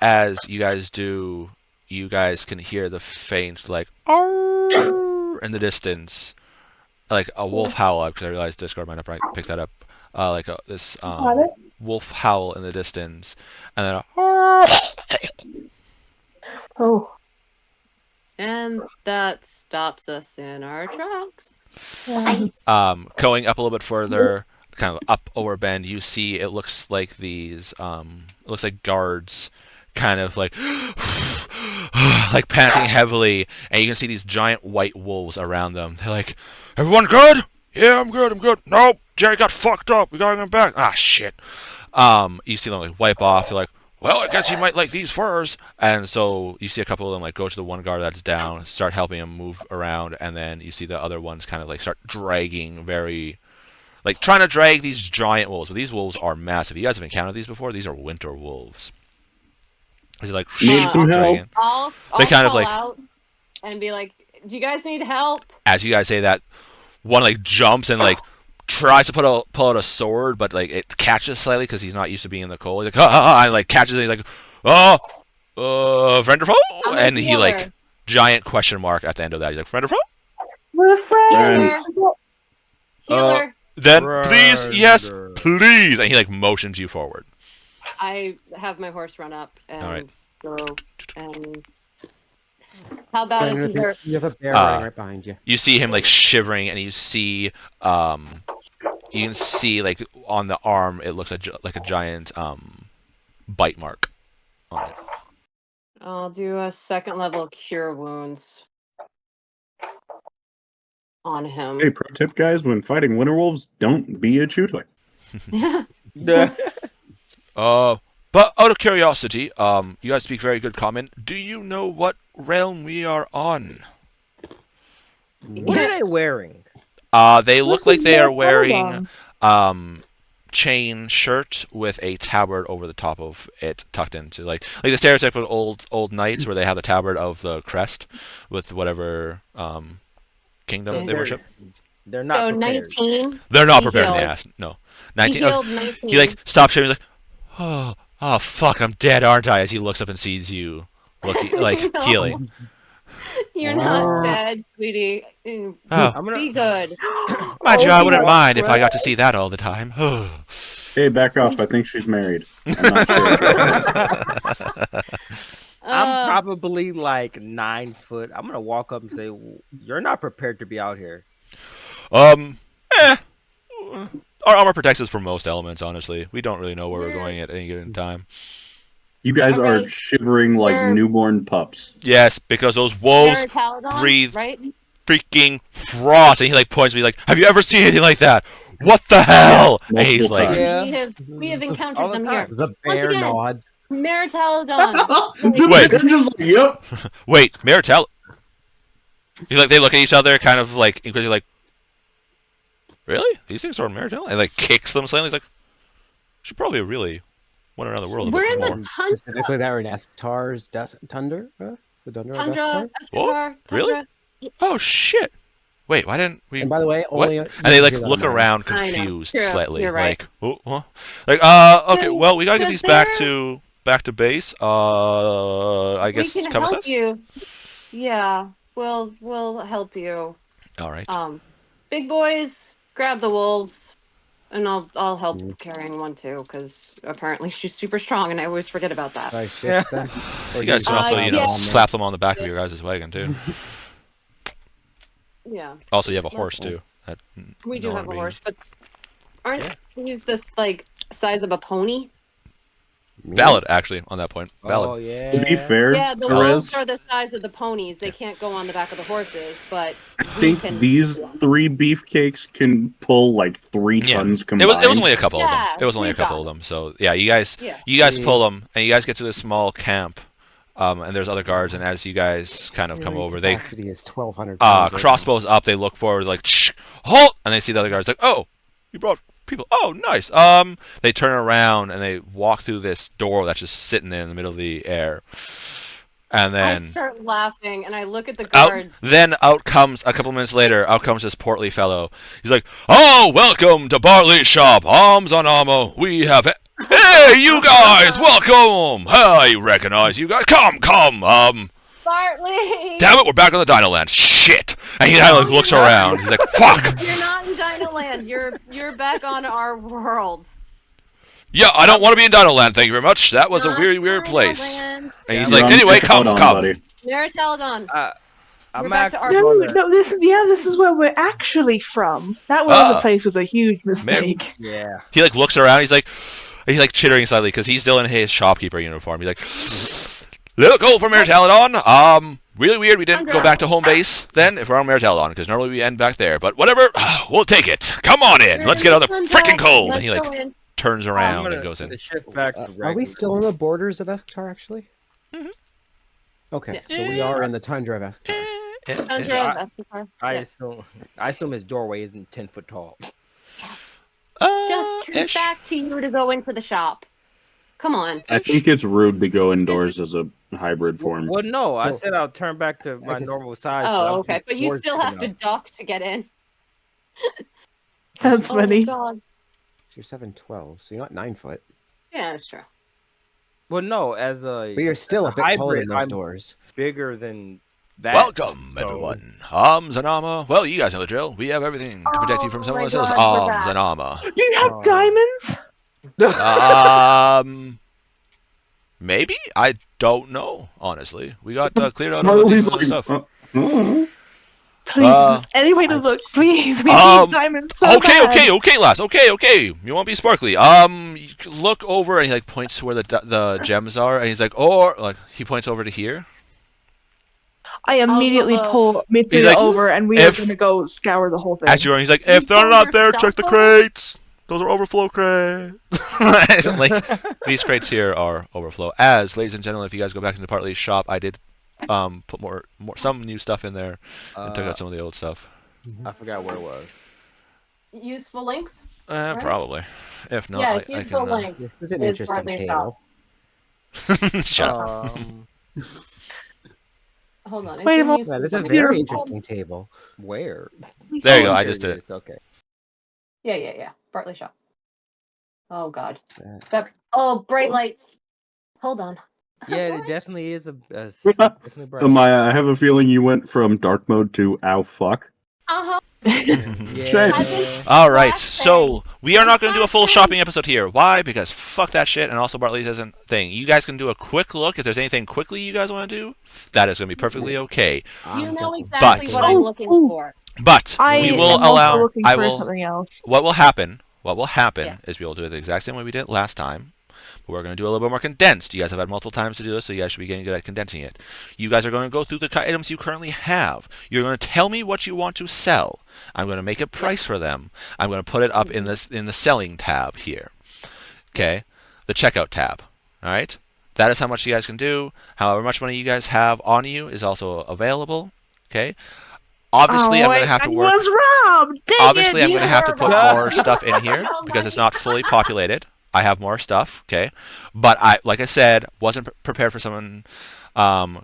As you guys do, you guys can hear the faint like "Arr!" in the distance, like a wolf howl. Because I realized Discord might not pick that up. Like this wolf howl in the distance, and then Oh. And that stops us in our tracks. going up a little bit further, kind of up over bend, you see it looks like these it looks like guards kind of like like panting heavily, and you can see these giant white wolves around them. They're like, everyone good? Yeah, I'm good. Nope, Jerry got fucked up, we gotta get him back. Ah, shit. You see them like wipe off. You're like, well, I guess you might like these furs. And so you see a couple of them like go to the one guard that's down, start helping him move around, and then you see the other ones kind of like start dragging like trying to drag these giant wolves. But these wolves are massive. You guys have encountered these before? These are winter wolves. Is it like Need some help? dragging? I'll They kind of call like- out and be like, "Do you guys need help?" As you guys say that, one like jumps and like tries to pull out a sword, but like it catches slightly because he's not used to being in the cold. He's like, and like catches it. He's like, Venderfo, I'm a and he like healer. giant question mark at the end of that. He's like, Venderfo. We're friends. Healer. Then please, yes, Render. please, and he like motions you forward. I have my horse run up and Alright. go and. How bad is Fenrith, there? you have a bear running right behind you. You see him like shivering, and you can see like on the arm it looks like a giant bite mark on it. I'll do a second level cure wounds on him. Hey, pro tip, guys: when fighting winter wolves, don't be a Chutler. But out of curiosity, you guys speak very good common. Do you know what realm we are on? What are they wearing? They look like they are wearing chain shirt with a tabard over the top of it, tucked into like the stereotype of old knights where they have the tabard of the crest with whatever kingdom they worship. They're not So prepared. 19. They're not He prepared in the healed. ass. No, He 19. healed 19. He like stops shivering, like, Oh, oh fuck, I'm dead, aren't I? As he looks up and sees you, looking like No. healing. You're Oh. not dead, sweetie. Oh, I'm gonna. Be good. mind you, I wouldn't my mind if I got to God. see that all the time. Hey, back off. I think she's married. I'm not sure. I'm probably like 9 foot. I'm gonna walk up and say, "You're not prepared to be out here." Eh. Our armor protects us from most elements, honestly. We don't really know where we're going at any given time. You guys are Alright. shivering like You're- newborn pups. Yes, because those You're wolves a Paladin, breathe right? freaking frost. And he like points to me like, have you ever seen anything like that? What the hell? Yeah, and he's multiple like, times. Yeah. We have All encountered the them here. time. The bear again. nods. Meritaladon. Wait. They're just like, yep. wait, Maritel. He's like, they look at each other, kind of like, because like, really? These things are Maritel? And like kicks them slightly. He's like, should probably really went around the world. We're a in bit the more. tundra. Specifically, that were in Estar's Tundra? The Tundra of Tundra, Estar? Escobar, Really? Tundra. Oh shit! Wait, why didn't we? And by the way, What? only And they like usually let look them around I know. confused True. slightly, You're right. like, oh, huh? Like, okay, So- well, we gotta get so these back there- to base. I guess we can come with help us. you. Yeah, we'll help you. All right. Big boys, grab the wolves, and I'll help Mhm. carrying one too, because apparently she's super strong, and I always forget about that. Should I shift then? Or You guys do can also, yeah. slap them on the back of your guys' wagon too. Yeah, Also, you have a horse too. That we do no have a one horse, but aren't these this like size of a pony? Valid, actually, on that point. Valid. Oh yeah. To be fair, Yeah, the Perez, wolves are the size of the ponies. They can't go on the back of the horses, but I we think can. these 3 beefcakes can pull like 3 Yeah. tons It combined. was only a couple of them. Yeah, It was only a we've got couple of it. them. So yeah, you guys Yeah. pull them, and you guys get to this small camp, and there's other guards, and as you guys kind of come over, they capacity is 1,200 pounds right crossbows up, they look forward like shh, halt, and they see the other guards like, oh, you brought people. Oh, nice. They turn around and they walk through this door that's just sitting there in the middle of the air, and I then start laughing, and I look at the out, guards. then out comes a couple minutes later. Out comes this portly fellow. He's like, "Oh, welcome to Bartley's shop, arms on armor. We have hey, you guys, welcome. I recognize you guys. Come. Bartley! Damn it, we're back on the Dino Land. Shit." And he kind of like looks around. He's like, "Fuck. You're not in Dino Land. You're back on our world. Yeah, I don't want to be in Dino Land. Thank you very much. That was a Not weird Dino place." Land. And he's You're like, on "Anyway, Hold come." buddy. Meritaladon. We're I'm back to actually our- No, gonna- no, this is where we're actually from. That one other place was a huge mistake. Yeah. He like looks around. He's like chittering slightly because he's still in his shopkeeper uniform. He's like, "Look, go for Meritaladon. Really weird. We didn't go back to home base then if we're on Meritaladon because normally we end back there. But whatever, we'll take it. Come on in. Let's get out of the freaking cold." And he Let's like go in. turns I'm around gonna and goes in. shift back to Are we regular. still on the borders of Estar, actually? Mhm. Okay, Yeah. so we are in the Tundra of Estar. Tundra of Escobar. I Yeah. assume his doorway isn't 10 foot tall. Just turn Ish. back to you to go into the shop. Come on. I think it's rude to go indoors as a hybrid form. Well, no, I So- said I'll turn back to my guess- normal size. Oh, okay. But you still have to duck to get in. That's Oh my funny. god. So you're 7'12", so you're not 9 foot. Yeah, that's true. Well, no, as a But you're still a bit taller hybrid, than those I'm doors. bigger than that. Welcome, so- everyone. Arms and armor. Well, you guys know the drill. We have everything to protect you from Oh someone my else's God, we're arms back. and armor. Do you have Oh. diamonds? Maybe? I don't know, honestly. We got cleared out of Marley's all this stuff. Please, Uh, any way to look, please. We um, need diamonds. So Okay, bad. lass. Okay. You won't be sparkly. You can look over and he like points to where the gems are, and he's like, or like he points over to here. I immediately I'll pull Mitsuya like, over, and we are if- going to go scour the whole thing. As you're going, he's like, You if they're pull not your there, stuff check the over? crates. Those are overflow crates. Like these crates here are overflow. As ladies and gentlemen, if you guys go back into Partly's shop, I did put more some new stuff in there and took out some of the old stuff. I forgot where it was. Useful links? Right? Probably. If not, yeah, I useful can. links. This is an Is interesting Bartley's table. Shut up. Hold on. Wait a in moment. useful That is a links. very interesting table. Where? There you go. Oh, I here just it did. is, Okay. Yeah. Bartley shop. Oh god. Uh, That Oh, bright lights. Hold on. Yeah, What? it definitely is it's definitely bright. So Maya, I have a feeling you went from dark mode to ow fuck. Uh-huh. Yeah. All right, Flashbang. so we are not going to do a full Flashbang. shopping episode here. Why? Because fuck that shit, and also Bartley's isn't thing. You guys can do a quick look. If there's anything quickly you guys want to do, that is going to be perfectly okay. You know down. exactly But- what I'm looking for. But I we am will also allow. looking I for will. something else. What will happen? Yeah. Is we will do it the exact same way we did it last time. But we're going to do a little bit more condensed. You guys have had multiple times to do this, so you guys should be getting good at condensing it. You guys are going to go through the items you currently have. You're going to tell me what you want to sell. I'm going to make a price for them. I'm going to put it up in the selling tab here. Okay, the checkout tab. All right, that is how much you guys can do. However much money you guys have on you is also available. Okay. Obviously, I'm going to have to work. I was robbed. Dang Obviously, it. I'm going to You have to were put robbed. more stuff in here Oh because my it's not fully populated. I have more stuff, okay? But like I said, wasn't prepared for someone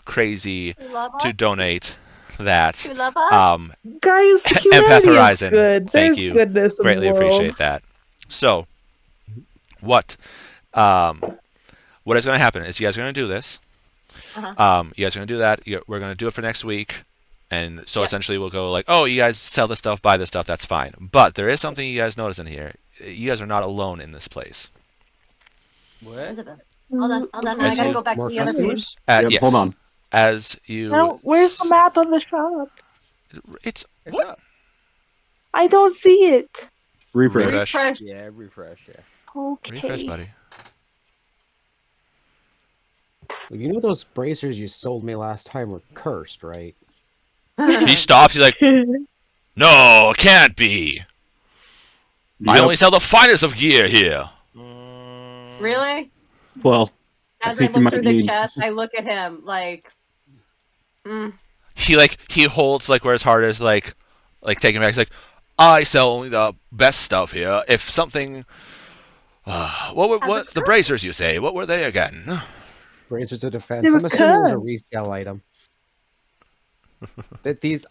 crazy You love to us? donate that. You love us? Guys, Empath humanity is Horizon. good. Thank There's you. goodness in Greatly the world. appreciate that. So, what is going to happen is you guys are going to do this. Uh-huh. You guys are going to do that. We're going to do it for next week. And so Yeah. essentially we'll go like, oh, you guys sell this stuff, buy this stuff, that's fine. But there is something you guys notice in here. You guys are not alone in this place. What? Hold on. I As gotta you- go back to More the other page. customers? Yes. Hold on. As you... Now, where's the map of the shop? It's... It's What? up. I don't see it. Refresh. Refresh. Yeah, refresh, yeah. Okay. Refresh, buddy. You know those bracers you sold me last time were cursed, right? He stops, he's like, no, it can't be. I Yep. only sell the finest of gear here. Really? Well, As I, think you look might through the need- chest, I look at him like, He holds like where his heart is, like taking back. He's like, I sell only the best stuff here. If something, what the bracers you say? What were they again? Bracers of They defense. were I'm assuming it was a cursed. resale item.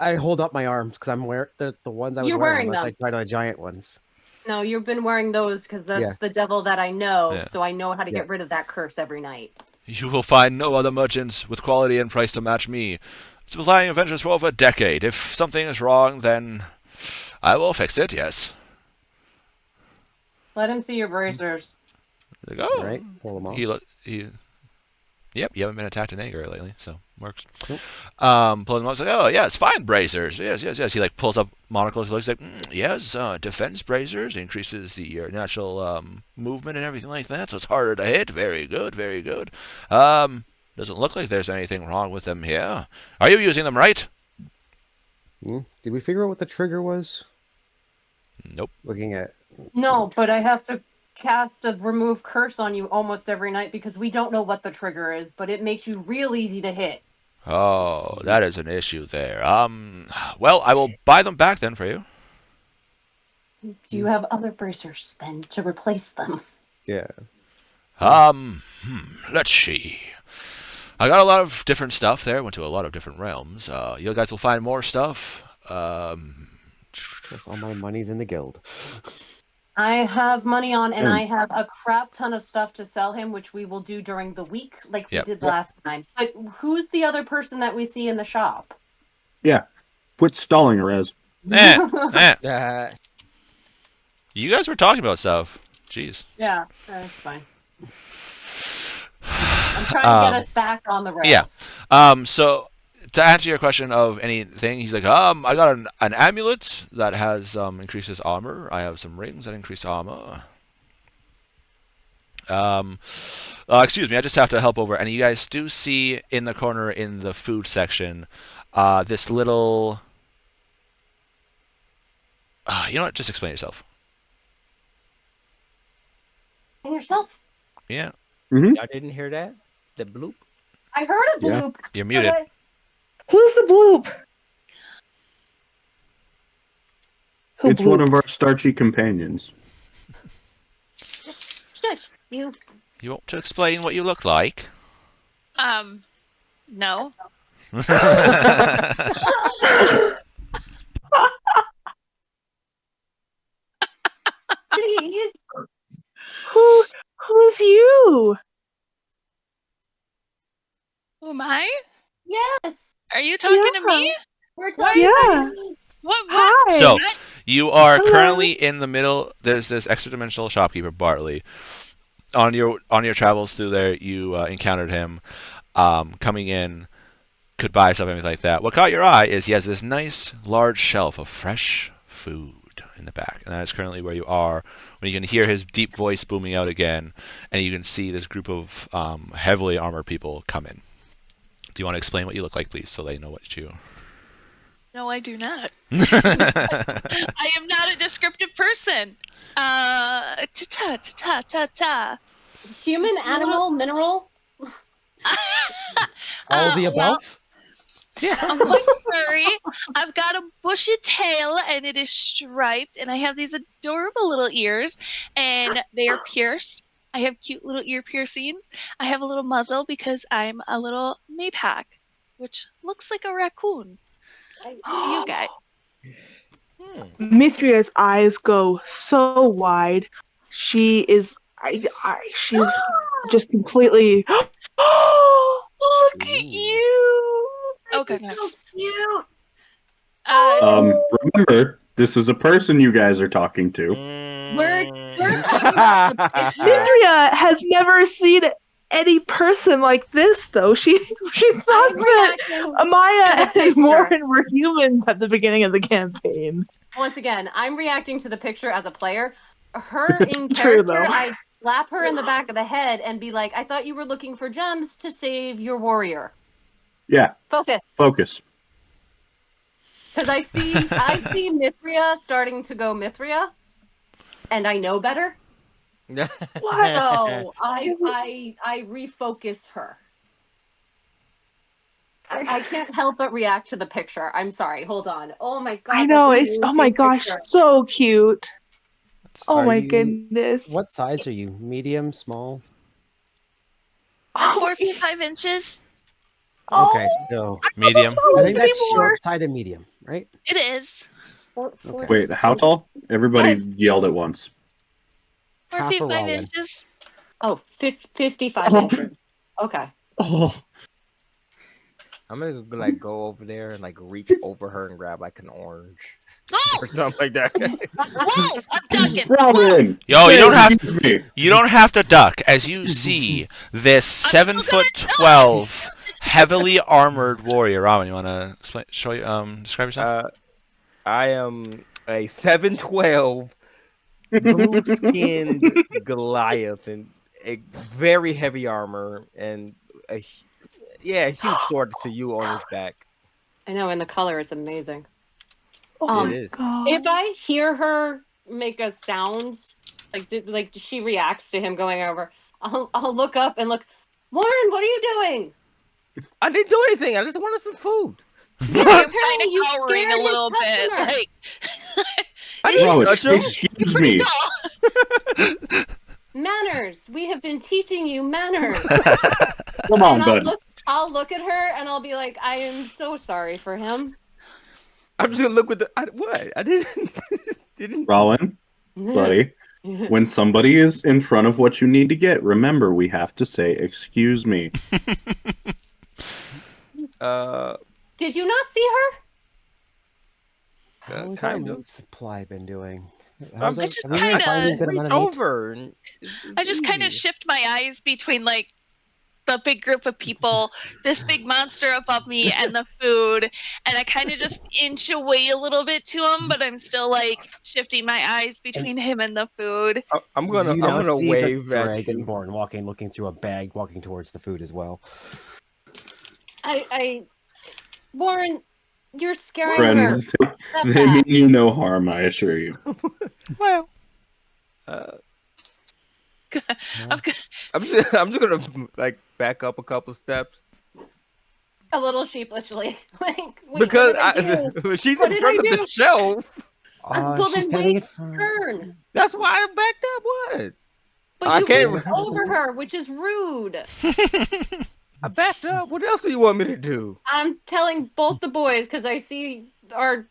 I hold up my arms because I'm wearing the ones I was You're wearing, wearing unless them. I tried on giant ones. no, you've been wearing those because that's Yeah. the devil that I know, Yeah. so I know how to Yeah. get rid of that curse every night. You will find no other merchants with quality and price to match me. Supplying adventures for over a decade. If something is wrong, then I will fix it. Yes. Let him see your bracers. Like, oh, Right? Pull them off. Yep, you haven't been attacked in anger lately, so works. Nope. Pulling them up, it's like, oh yes, fine bracers, yes. He like pulls up monocles, looks like, yes, defense bracers increases the natural movement and everything like that, so it's harder to hit. Very good, very good. Doesn't look like there's anything wrong with them here. Are you using them right? Did we figure out what the trigger was? Nope. Looking at No, but I have to cast a remove curse on you almost every night because we don't know what the trigger is, but it makes you real easy to hit. Oh, that is an issue there. Well, I will buy them back then for you. Do you have other bracers then to replace them? yeah. Let's see. I got a lot of different stuff there. Went to a lot of different realms. You guys will find more stuff. Guess all my money's in the guild. I have money on, and I have a crap ton of stuff to sell him, which we will do during the week, like we Yep. did last time. But who's the other person that we see in the shop? Yeah. Quit stalling, Rez. Eh. You guys were talking about stuff. Jeez. Yeah, that's fine. I'm trying to get us back on the rails. Yeah. So to answer your question of anything, he's like, I got an amulet that has increases armor. I have some rings that increase armor. Excuse me, I just have to help over. And you guys do see in the corner in the food section, this little. You know what? Just explain yourself. And yourself? Yeah, Y'all didn't hear that? The bloop? I heard a Yeah. bloop. you're muted. Okay. Who's the bloop? Who It's one of blooped? our starchy companions. Shush. You. You want to explain what you look like? No. Please. Who Who's you? Who am I? Yes, Are you talking to me? we're Why? talking Yeah. to you. What? Hi. So you are Hello. currently in the middle. There's this extra dimensional shopkeeper Bartley. On your travels through there, you encountered him coming in. Could buy stuff, anything like that. What caught your eye is he has this nice large shelf of fresh food in the back, and that is currently where you are. When you can hear his deep voice booming out again, and you can see this group of heavily armored people come in. Do you want to explain what you look like, please, so they know what you? No, I do not. I am not a descriptive person. Ta. Human, It's a little- animal, mineral. All the Well, above? I'm quite furry. I've got a bushy tail, and it is striped, and I have these adorable little ears, and they are pierced. I have cute little ear piercings. I have a little muzzle because I'm a little maypack, which looks like a raccoon to you guys. Mithria's eyes go so wide. She is. She's just completely. Oh, look at you! Oh goodness. So cute. Remember, this is a person you guys are talking to. We're talking about the picture. Mithria has never seen any person like this, though. She thought I'm that reacting Amaya to the and picture. Warren were humans at the beginning of the campaign. Once again, I'm reacting to the picture as a player. Her in True, character, though. I slap her in the back of the head and be like, I thought you were looking for gems to save your warrior. Yeah, Focus. focus. Because I see Mithria starting to go Mithria, and I know better. So I refocus her. I can't help but react to the picture. I'm sorry. Hold on. Oh my god. I know, that's it's an oh my amazing gosh, picture. so cute. Oh Are my you- goodness. What size are you? Medium, small? I'm Oh, 4 feet 5 inches. Okay, oh, so Medium. I think that's anymore. short side of medium, right? It is. Okay. Wait, how tall? Everybody yelled at once. 4 Half feet a 5 Rollin. inches. Oh, 55 inches. Okay. Oh, I'm gonna like go over there and like reach over her and grab like an orange Oh! or something like that. Whoa! I'm ducking. Robin! Yo, you don't have Excuse me. you don't have to duck as you see this 7'12" heavily armored warrior. Robin, you want to describe yourself? I am a 7'12" blue-skinned Goliath and a very heavy armor and a huge sword to you on his back. I know, and the color, it's amazing. Oh It my is. God. If I hear her make a sound, like she reacts to him going over, I'll look up and look. Warren, what are you doing? I didn't do anything. I just wanted some food. Yeah, I'm apparently kind of you cowering scared a his little bit. customer. Like, I didn't Robin, touch him. excuse me. Manners. We have been teaching you manners. Come on, And bud. I'll look at her and I'll be like, I am so sorry for him. I'm just gonna look with the what? I didn't. Rollin, buddy, when somebody is in front of what you need to get, remember we have to say, excuse me. Did you not see her? How's our kind of. meat supply been doing? I'm I just have we been kinda finding a good amount reach of meat? over. And I just kind of easy. shift my eyes between like the big group of people, this big monster above me, and the food, and I kind of just inch away a little bit to him, but I'm still like shifting my eyes between him and the food. I'm gonna You now see wave the at you. Dragonborn looking through a bag, walking towards the food as well. Warren, you're scaring her. Friends, Step they mean back. you no harm, I assure you. Well, I'm just gonna like back up a couple steps A little sheepishly. Like, wait, because what did I do? she's What in did front I of the do? shelf. Well, She's then standing wait in front. turn. That's why I backed up. What? But I you can't- reached over her, which is rude. I backed up. What else do you want me to do? I'm telling both the boys because I see our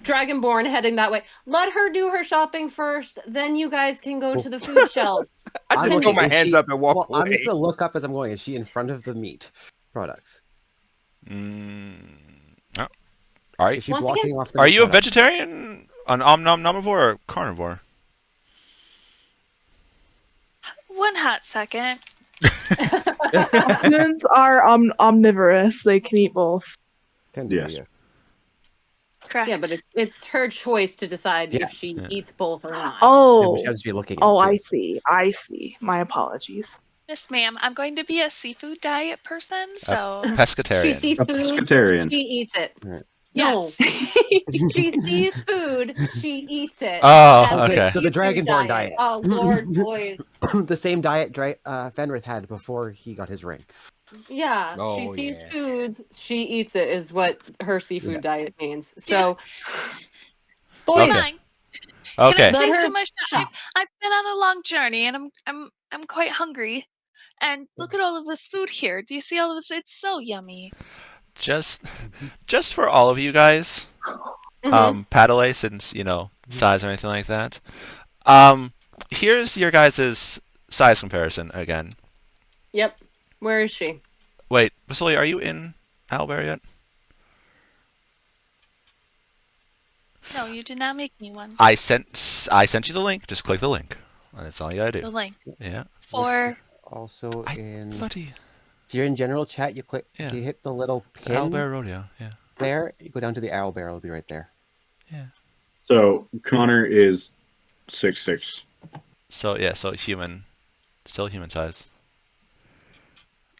Dragonborn heading that way. Let her do her shopping first, then you guys can go to the food shelves. I just throw my is hands she- up and walk Well, I'm just away. gonna look up as I'm going. Is she in front of the meat products? Oh. All right. Is she Once blocking again- off the Are meat you a products? vegetarian, an omnivore, or carnivore? One hot second. Humans are omnivorous. They can eat both. Tend to be, Yes. yeah. Correct. Yeah, but it's her choice to decide Yeah. if she Yeah. eats both or not. Yeah, Oh, but she has to be looking at oh, it, I too. see. I see. My apologies. Miss ma'am, I'm going to be a seafood diet person, so She Pescatarian. sees A food, pescatarian. she eats it. Right. No, yes. she sees food, she eats it. Oh, That's Okay, okay. so the seafood Dragonborn diet. Oh, Lord, boys. The same diet Fenrith had before he got his ring. Yeah, she Oh, sees yeah. food, she eats it, is what her seafood Yeah. diet means. So, Do boys, you Okay. mind? Okay. Can I please Let do her my shop? shop. I've been on a long journey and I'm quite hungry. And look at all of this food here. Do you see all of this? It's so yummy. Just for all of you guys, Padele, since size or anything like that. Here's your guys' size comparison again. Yep. Where is she? Wait, Vasily, are you in Owlbear yet? No, you did not make me one. I sent you the link. Just click the link. That's all you gotta The do. link Yeah. for Also Bloody if you're in general chat, you click, Yeah. you hit the little the pin Owlbear Rodeo. Yeah. there. You go down to the owl bear. It'll be right there. So Connor is 6'6". So yeah, so human, still human size.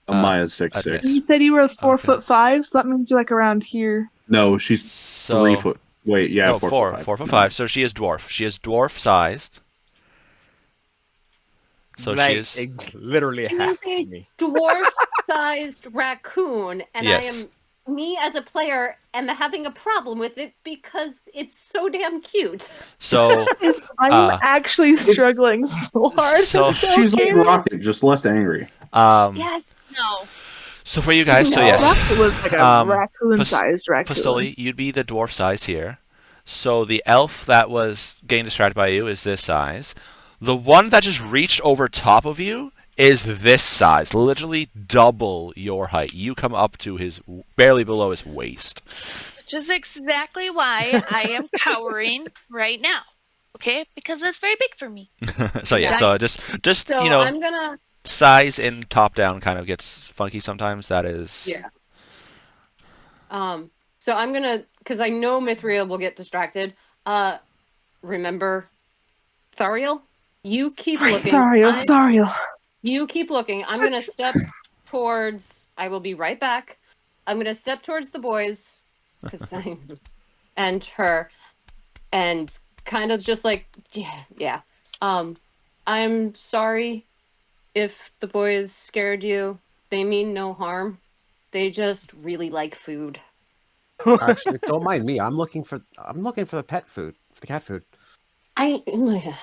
Amaya's admit. 6'6". You said you were 4'5", so that means you're like around here. No, she's So 3 foot. Wait, yeah, no, 4'5". 4'5". So she is dwarf. She is dwarf sized. So like, she is. literally She half is a me. dwarf-sized raccoon, and Yes. me as a player am having a problem with it because it's so damn cute. So I'm actually struggling so hard. so- It's so She's like cute. Rocket, just less angry. Yes. no. So for you guys, so No. yes, Rocket was like a raccoon-sized raccoon. Pistoli, you'd be the dwarf size here. So the elf that was getting distracted by you is this size. The one that just reached over top of you is this size, literally double your height. You come up to his barely below his waist. Which is exactly why I am cowering right now. Okay? Because that's very big for me. So yeah, so just So I'm gonna. size in top down kind of gets funky sometimes. That is Yeah. So I'm gonna, because I know Mithria will get distracted. Remember, Thariel, you keep looking. Thariel. You keep looking. I'm gonna step towards. I will be right back. I'm gonna step towards the boys, and her, and kind of just like yeah. I'm sorry if the boys scared you. They mean no harm. They just really like food. Actually, don't mind me. I'm looking for the pet food, for the cat food. And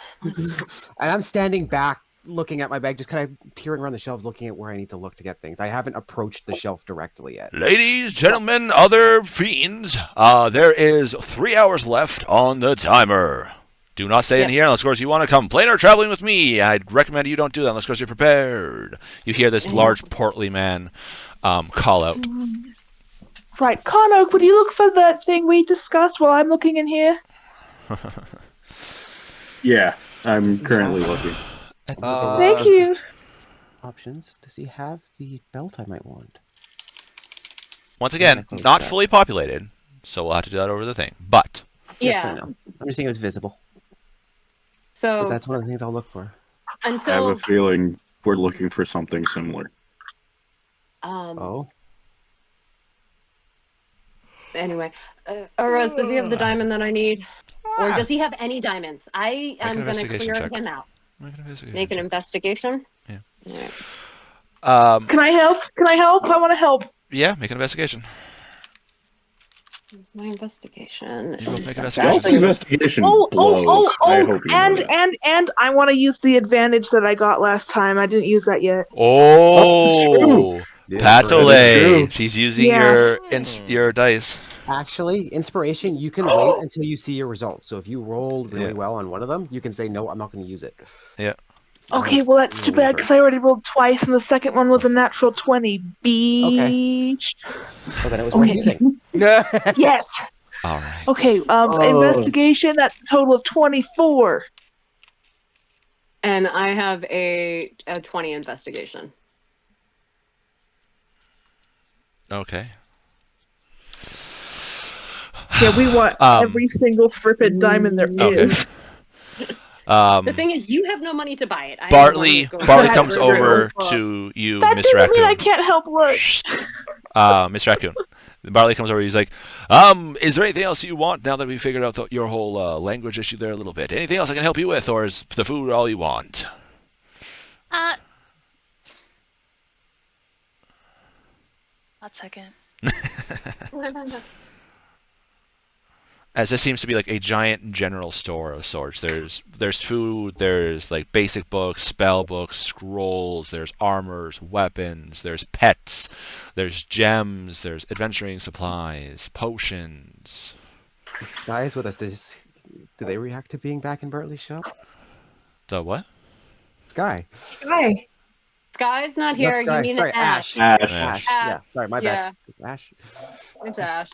I'm standing back looking at my bag, just kind of peering around the shelves, looking at where I need to look to get things. I haven't approached the shelf directly yet. Ladies, gentlemen, other fiends, there is 3 hours left on the timer. Do not stay in here unless, of course, you want to come playing or traveling with me. I'd recommend you don't do that unless, of course, you're prepared. You hear this large, portly man call out. Right, Connor, would you look for that thing we discussed while I'm looking in here? Yeah, I'm Does he currently have- looking. Thank you. Options. Does he have the belt I might want? Once again, close not that. fully populated, so we'll have to do that over the thing. But Yes, I Yeah. know. I'm just saying it's visible. But So that's one of the things I'll look for. I have until a feeling we're looking for something similar. Oh, anyway, Rose, does he have the diamond that I need, or does he have any diamonds? I am an gonna investigation clear check. him out. make an investigation. Make an check. investigation. Yeah. Alright. Can I help? I want to help. Yeah, make an investigation. Where's my investigation? You both make an Ralph's investigation. investigation blows. I hope you know that. And I want to use the advantage that I got last time. I didn't use that yet. Oh, That is Patole. true. She's using Yeah. your dice. Actually, inspiration, you can wait until you see your results. So if you rolled really Yeah. well on one of them, you can say, no, I'm not going to use it. Yeah. Okay, well that's too bad because I already rolled twice, and the second one was a natural 20. Beach. Well, then it was worth Okay. using. Yes. All right. Okay. Investigation. That's a total of 24. And I have a 20 investigation. Okay. Yeah, we want every single frippin' diamond there Okay. is. The thing is, you have no money to buy it. I am Bartley the one who's going to comes buy it. over to you, That Miss doesn't mean I Raccoon. can't help look. Miss Raccoon. Bartley comes over. He's like, is there anything else you want now that we figured out your whole language issue there a little bit? Anything else I can help you with, or is the food all you want? One second. As this seems to be like a giant general store of sorts. There's food, there's like basic books, spell books, scrolls, there's armors, weapons, there's pets, there's gems, there's adventuring supplies, potions. Sky is with us. Do they react to being back in Bartley's shop? The what? Sky. Sky. Sky's not here. Not Sky. You mean Sorry, Ash. Ash. Yeah, sorry, my bad. Ash. It's Ash.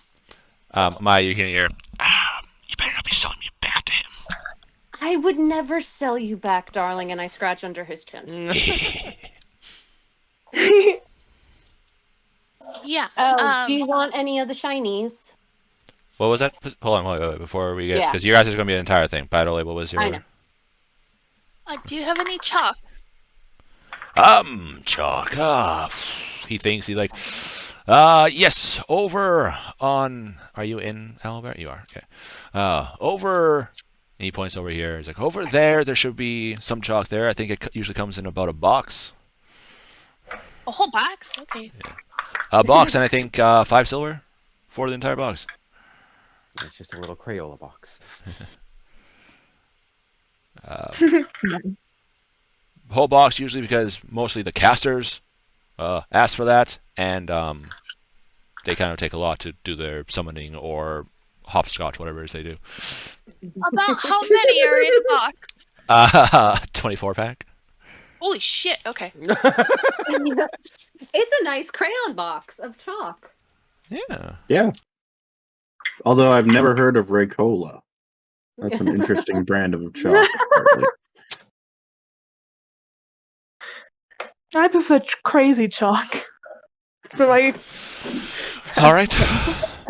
Maya, you can hear. You better not be selling me back to him. I would never sell you back, darling, and I scratch under his chin. Yeah. Oh, do you want any of the shinies? What was that? Hold on, wait, before we get, Yeah. because you guys is going to be an entire thing. By the way, what was your? I know. Do you have any chalk? Chalk. He thinks he's like, yes, over on. Are you in Albert? You are. Okay. Over. And he points over here. He's like, over there. There should be some chalk there. I think it usually comes in about a box. A whole box? Okay. A box, and I think 5 silver for the entire box. It's just a little Crayola box. Whole box usually because mostly the casters ask for that, and they kind of take a lot to do their summoning or hopscotch, whatever it is they do. About how many are in a box? 24 pack. Holy shit. Okay. It's a nice crayon box of chalk. Yeah. Yeah. Although I've never heard of Raycola. That's an interesting brand of chalk. Apparently. I prefer crazy chalk. For my. All right.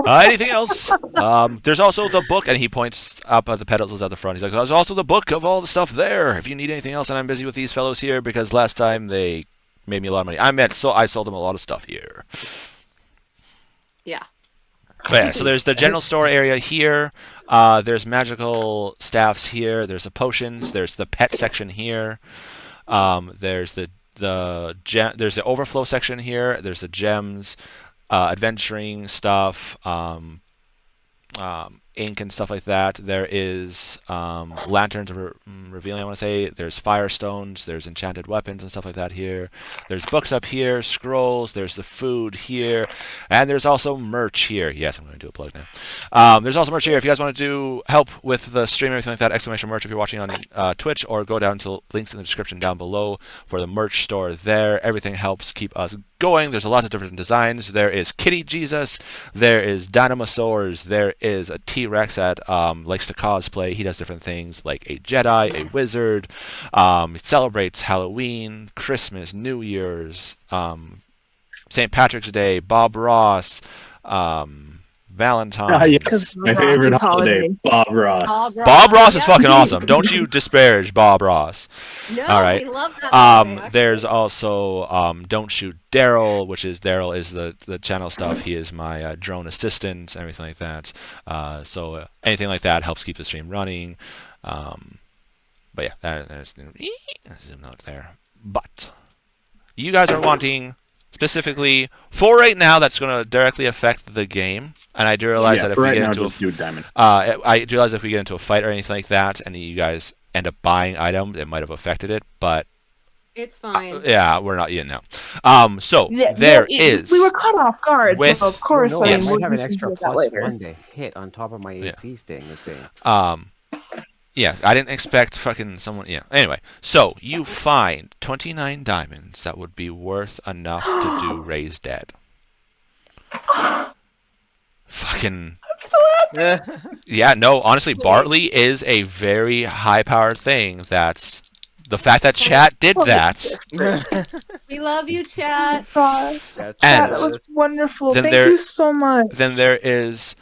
Anything else? There's also the book, and he points up at the pedestals at the front. He's like, there's also the book of all the stuff there. If you need anything else, and I'm busy with these fellows here because last time they made me a lot of money. I sold them a lot of stuff here. Yeah. But yeah, so there's the general store area here. There's magical staffs here. There's the potions. There's the pet section here. There's there's the overflow section here. There's the gems, adventuring stuff, ink and stuff like that. There is lanterns revealing, I want to say. There's firestones. There's enchanted weapons and stuff like that here. There's books up here, scrolls. There's the food here. And there's also merch here. Yes, I'm going to do a plug now. There's also merch here. If you guys want to do help with the stream or anything like that, exclamation merch if you're watching on Twitch, or go down to links in the description down below for the merch store there. Everything helps keep us going. There's a lot of different designs. There is Kitty Jesus. There is Dynamasaurs. There is a T-Rex that likes to cosplay. He does different things like a Jedi, a wizard. It celebrates Halloween, Christmas, New Year's, St. Patrick's Day, Bob Ross, Valentine's. Yes, my favorite holiday, Bob Ross. Bob Ross is fucking awesome. Don't you disparage Bob Ross. No, All right. we love that holiday, There's also Don't Shoot Daryl, which is Daryl is the channel stuff. He is my drone assistant, everything like that. So anything like that helps keep the stream running. But yeah, there's zoom out there. But you guys are wanting specifically for right now. That's going to directly affect the game. And I do realize that if we get into I do realize if we get into a fight or anything like that, and you guys end up buying items, it might have affected it. But It's fine. Yeah, we're not yet now. So Yeah, there well, is we were caught off guard, with so of course, no, I I mean, might have we an can extra do that plus later. 1 to hit on top of my AC staying the same. Yeah, I didn't expect fucking someone. Yeah. Anyway, so you find 29 diamonds that would be worth enough to do Raise Dead. Fucking. Yeah, no, honestly, Bartley is a very high-powered thing. That's the fact that chat did that. We love you, chat. God, That's And that was wonderful. then Thank there- you so much. Then there is,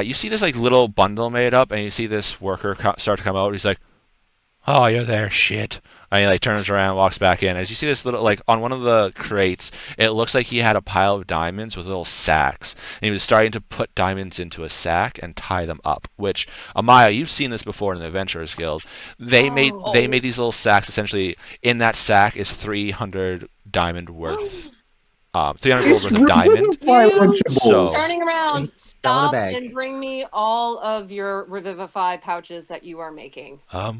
you see this like little bundle made up, and you see this worker start to come out. He's like, "Oh, you're there, shit." And he like turns around, walks back in. As you see this little, like on one of the crates, it looks like he had a pile of diamonds with little sacks, and he was starting to put diamonds into a sack and tie them up. Which, Amaya, you've seen this before in the Adventurers Guild. They made these little sacks. Essentially, in that sack is 300 diamond worth. 300 gold worth of diamond. So Turning around, It's down a stop bag. and bring me all of your Revivify pouches that you are making.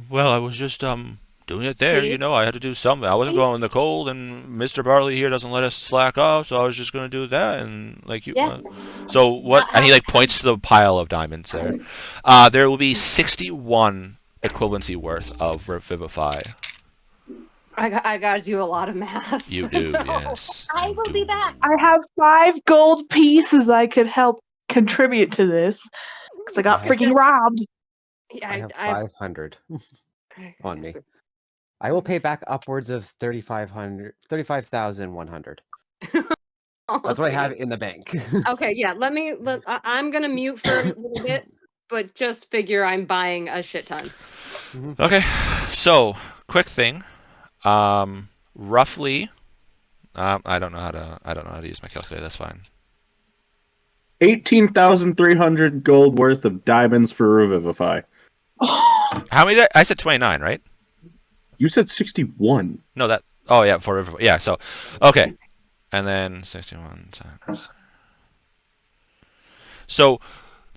well, I was just doing it there. Please? You know, I had to do something. I wasn't going in the cold, and Mr. Barley here doesn't let us slack off, so I was just gonna do that. And like you, Yeah. so what? And he like points to the pile of diamonds there. There will be 61 equivalency worth of Revivify. I gotta do a lot of math. You do, yes. I you will do. be back. I have 5 gold pieces I could help contribute to this because I got freaking robbed. I have 500 on me. I will pay back upwards of 35,100. That's what I have in the bank. Okay, yeah. I'm gonna mute for a little bit, but just figure I'm buying a shit ton. Okay, so quick thing. Roughly, I don't know how to use my calculator. That's fine. 18,300 gold worth of diamonds for Revivify. How many? I said 29, right? You said 61. No, that. Oh yeah, for Revivify. Yeah. So, okay, and then 61 times. So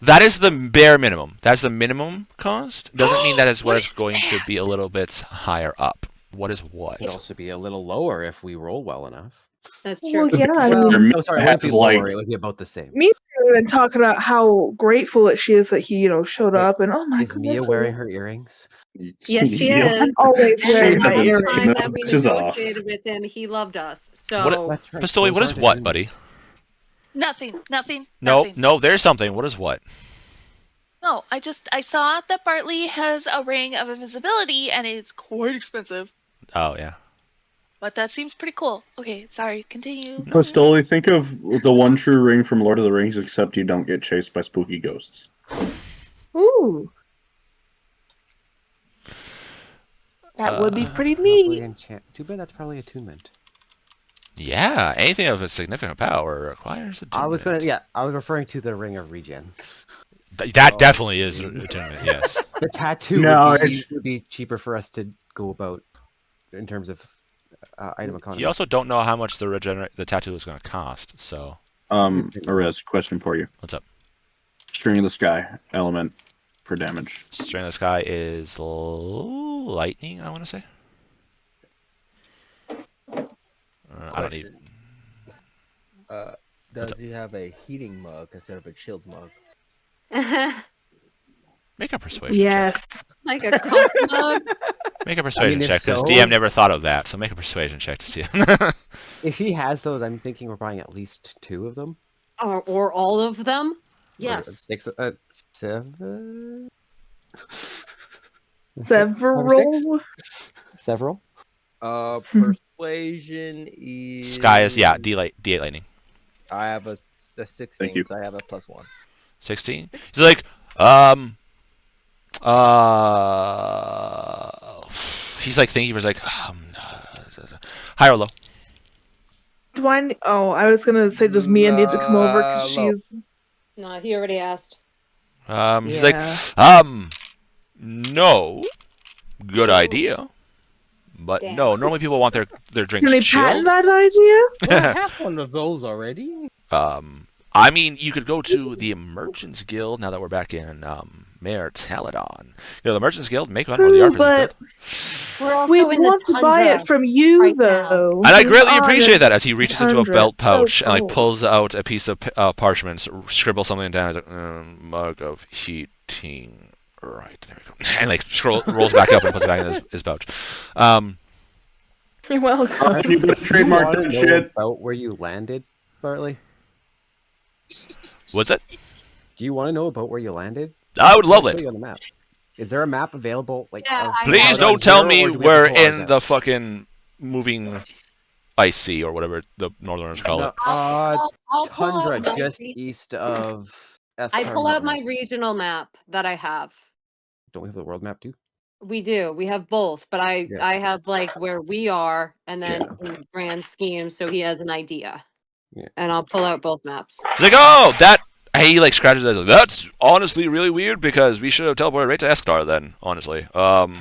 that is the bare minimum. That's the minimum cost. Doesn't mean that is what is going to be a little bit higher up. What is what? It'd also be a little lower if we roll well enough. That's true. Well, yeah, I Well, mean, no, sorry, it wouldn't be has, lower. like- It would be about the same. me and talking about how grateful she is that he, showed Wait, up, and oh my Is goodness, Mia wearing her earrings? Yes, she Yep. is. I'm always And wearing the my She whole doesn't. earrings. time That's that we bitches off. negotiated with him, he loved us. What- So That's right. Pistoli, what those is aren't what, attunement. buddy? Nothing. No, Nothing. no, there's something. What is what? No, I saw that Bartley has a ring of invisibility and it's quite expensive. Oh yeah. But that seems pretty cool. Okay, sorry, continue. Pistoli, think of the one true ring from Lord of the Rings, except you don't get chased by spooky ghosts. Ooh, that would be pretty Probably neat. enchant. Too bad that's probably attunement. Yeah, anything of a significant power requires attunement. I was referring to the ring of regen. That definitely is attunement. Yes. The tattoo No, would be cheaper for us to go about in terms of item economy. You also don't know how much the tattoo is going to cost. So Arez, question for you. what's up? String of the Sky element for damage. String of the Sky is lightning. I want to say. I don't need. Does he have a heating mug instead of a chilled mug? Make a persuasion Yes. like a coffee mug. check. Make a persuasion if check because so- DM never thought of that. So make a persuasion check to see. If he has those, I'm thinking we're buying at least 2 of them. or all of them. Yes. 6, 7. Several. Several. Persuasion is. Sky is D8 lightning. I have a 16. Thank you. So I have a +1. 16. He's like, he's like thinking. He's like, high or low. Do I? Oh, I was gonna say, does Mia need to come over because Low. she's? No, he already asked. He's Yeah. like, no, good idea, but Damn. no. Normally people want their drinks Can they chilled. patent that idea? Well, I have one of those already. I mean, you could go to the Merchants Guild now that we're back in Mayor Taladon. Go to the Merchants Guild, make one, or the Artificers but Guild. We're also we in the want to buy tundra it from you, right now. though. And I We greatly are appreciate in that as he reaches into a tundra. belt It's so pouch and like cold. pulls out a piece of parchment, scribbles something down. He's like, mug of heating. Right, there we go. And like rolls back up and puts it back in his pouch. You're welcome. Anybody Do you trademark want to that know shit? about where you landed, Bartley? What's that? Do you want to know about where you landed? I would love I'll show it. you on the map. Is there a map available? Like, Yeah, of I Please have it. don't tell me Zero, or do we have to we're pull ours in out? the fucking moving ice sea or whatever the Northerners call No, it. I'll pull out tundra my just re- east of. I pull out my Mountains. regional map that I have. Don't we have the world map too? We do. We have both, but I Yeah. I have like where we are, and then Yeah. in grand scheme, so he has an idea. Yeah. And I'll pull out both maps. He's like, oh, that. He like scratches it. Like, that's honestly really weird because we should have teleported right to Escar then. Honestly, kind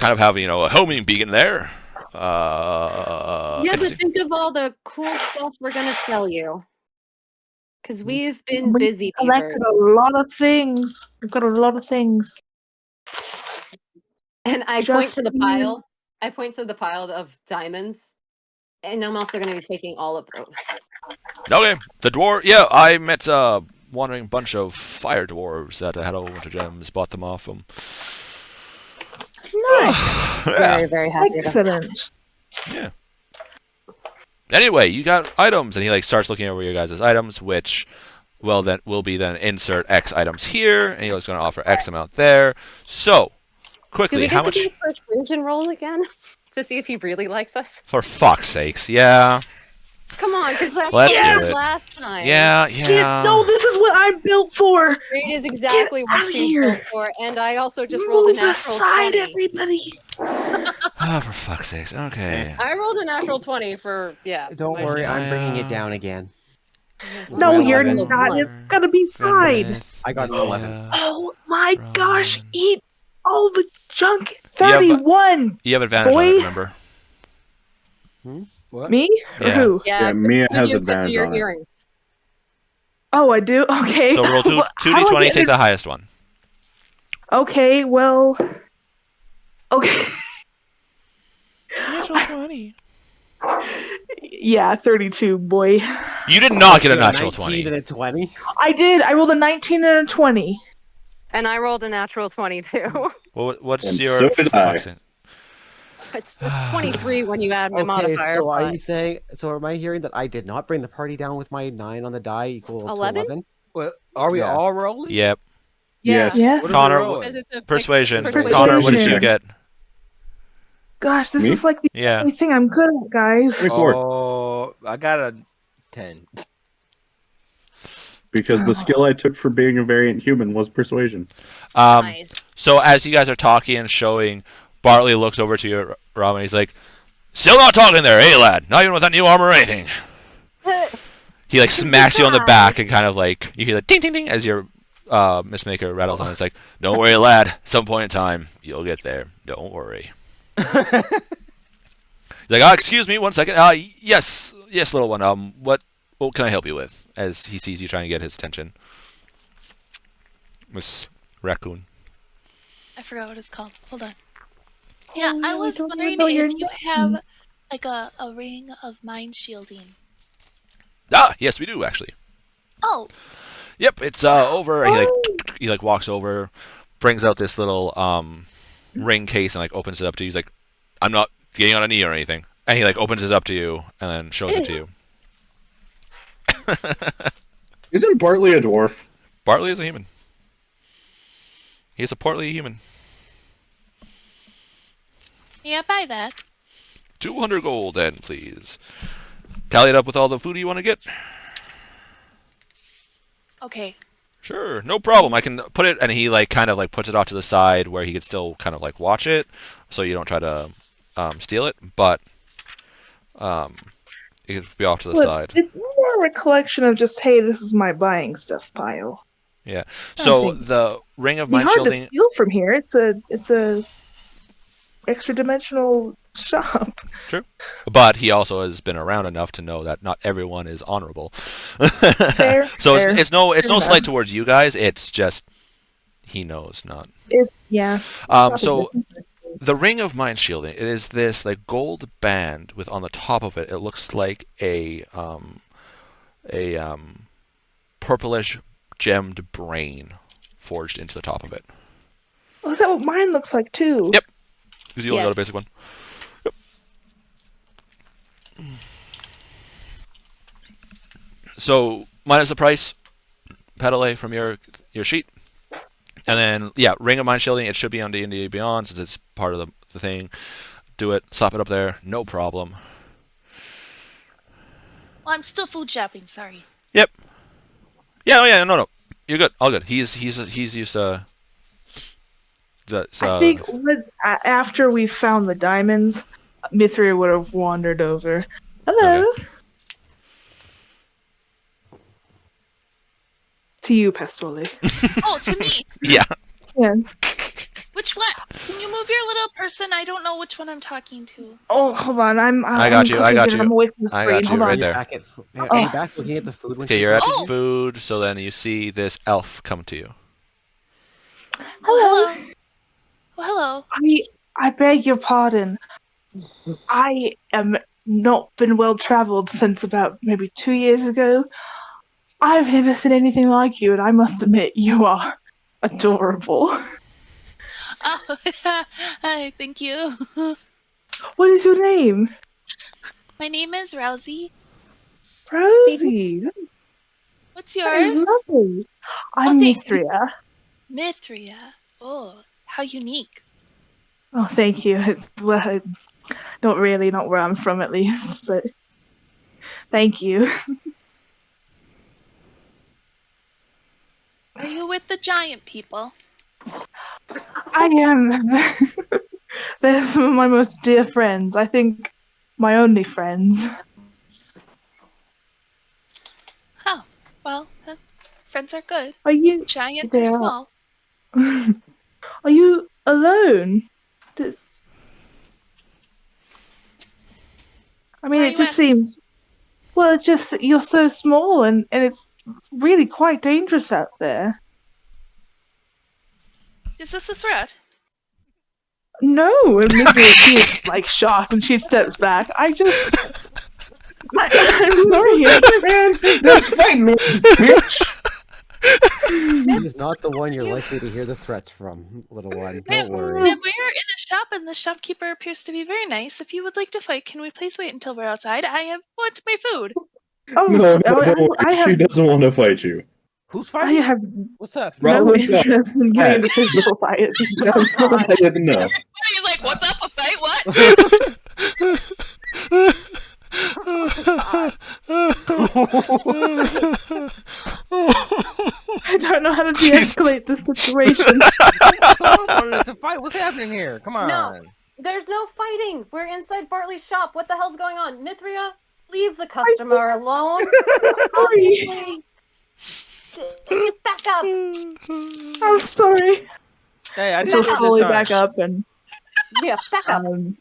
of have a homing beacon there. Yeah, but think of all the cool stuff we're gonna sell you. Because we've been We busy beavers. collected a lot of things. We've got a lot of things. And I point Just to the you. pile. I point to the pile of diamonds. And I'm also gonna be taking all of those. Okay, the dwarf. Yeah, I met a wandering bunch of fire dwarves that had all winter gems. Bought them off them. Nice. Yeah. Very happy. Excellent. Yeah. Anyway, you got items, and he like starts looking over your guys' items, which then will be insert X items here, and he's going to offer X amount there. So, Do quickly, we how get to much? do a persuasion roll again? To see if he really likes us? For fuck's sakes, yeah. Come on, because that's Let's what do it. last time. Yeah. No, this is what I'm built for. It is exactly Get what outta she's here. built for, and I also just rolled a Move natural aside, 20. everybody. Oh, for fuck's sakes. Okay. I rolled a natural 20 for, Don't my worry, shield. I'm bringing it down again. No, Round you're 11. not. It's gonna be fine. I got an 11. Oh my gosh! Rowan. Eat all the junk. You have- 31. You have advantage on Boy. it, remember? What? Me? Or Yeah. who? Yeah, Mia has you 'cause of advantage your on it. earrings. Oh, I do. Okay. So roll two Well, how do I d20, get take the highest one. Okay. Well. Okay. Natural 20. Yeah, 32, boy. You did not get a So natural 19 20. and a 20. I did. I rolled a 19 and a 20. And I rolled a natural 22. What's And your so did I. fuck's sake? It's 23 when you add my Okay, modifier. so are but- you saying? So am I hearing that I did not bring the party down with my 9 on the die equal 11? to 11? Well, are we Yeah. all rolling? Yep. Yes. Yes. What are we Connor, rolling? Because it's a Persuasion. persuasion. Connor, what did you Persuasion. get? Gosh, this Me? is like the Yeah. only thing I'm good at, guys. 24. Oh, I got a 10. Because the skill I took for being a variant human was persuasion. Nice. So as you guys are talking and showing, Bartley looks over to you, Rob, and he's like, "Still not talking there, hey lad? Not even with that new armor or anything." He like smacks you on the back and kind of like you hear the ding ding ding as your Mistmaker rattles on. It's like, "Don't worry, lad. At some point in time, you'll get there. Don't worry." He's like, excuse me, 1 second. Yes, little one. What can I help you with? As he sees you trying to get his attention, Miss Raccoon. I forgot what it's called. Hold on. Yeah, Oh, I no, I was don't wondering know your if you name. have like a ring of mind shielding. Yes, we do actually. Oh, Yep, it's over. He like walks over, brings out this little ring case and like opens it up to you. He's like, "I'm not getting on a knee or anything," and he like opens it up to you and then shows it to you. Isn't Bartley a dwarf? Bartley is a human. He's a portly human. yeah, buy that. 200 gold then, please. Tally it up with all the food you want to get. Okay. Sure, no problem. I can put it, and he like kind of like puts it off to the side where he could still kind of like watch it, so you don't try to steal it. But it could be off to the side. It's more a collection of just, hey, this is my buying stuff pile. Yeah. So think- the ring of It'd be mind hard to shielding. steal from here. It's a extra dimensional shop. True. But he also has been around enough to know that not everyone is honorable. Fair, So fair. it's no Fair slight enough. towards you guys. It's just he knows not. Yeah. So the ring of mind shielding, it is this like gold band with on the top of it. It looks like a purplish gemmed brain forged into the top of it. Oh, is that what mine looks like too? Yep. Because you only Yes. got a basic one. Yep. So minus the price, Pedale from your sheet, and then yeah, ring of mind shielding. It should be on D&D Beyond since it's part of the thing. Do it. Slap it up there. No problem. Well, I'm still food shopping. Sorry. Yep. Yeah. Oh yeah. No. You're good. All good. He's used to. I think after we found the diamonds, Mithria would have wandered over. Hello. Okay. To you, Pestole. Oh, to me. Yeah. Yes. Which one? Can you move your little person? I don't know which one I'm talking to. Oh, hold on. I got you. I'm away from the screen. I got you Hold right on. there. Back at, are you back looking at the food? When Okay, she you're at comes? Oh. food. So then you see this elf come to you. Oh, hello. Well, hello. I beg your pardon. I am not been well traveled since about maybe 2 years ago. I've never seen anything like you, and I must admit you are adorable. Oh, hi. Thank you. What is your name? My name is Rousey. Rosie. What's That is yours? lovely. I'm thank- Mithria. Mithria. Oh, how unique. Oh, thank you. It's well, not really, not where I'm from at least, but thank you. Are you with the giant people? I am. They're some of my most dear friends. I think my only friends. Oh, well, friends are good. Are you? Giant They or are. small. Are you alone? I mean, Why are it you just asking? seems. Well, it's just that you're so small, and it's really quite dangerous out there. Is this a threat? No, and Mithria, she is like shocked, and she steps back. I'm sorry. That's fine, man, bitch. He is not the one you're likely to hear the threats from, little one. Don't worry. Ma'am, we are in a shop, and the shopkeeper appears to be very nice. If you would like to fight, can we please wait until we're outside? I want my food. Oh, No, don't worry. I She have, doesn't want to fight you. Who's I fighting? have What's up? no Rather than interest in getting into physical fights. no. He's like, what's up, a fight? What? I don't know how to de-escalate this situation. It's a fight. What's happening here? Come on. No. There's no fighting. We're inside Bartley's shop. What the hell's going on? Mithria, leave the customer alone. Obviously. Just back up. I'm sorry. Hey, I She'll did it slowly this time. back up and Yeah, back up. um,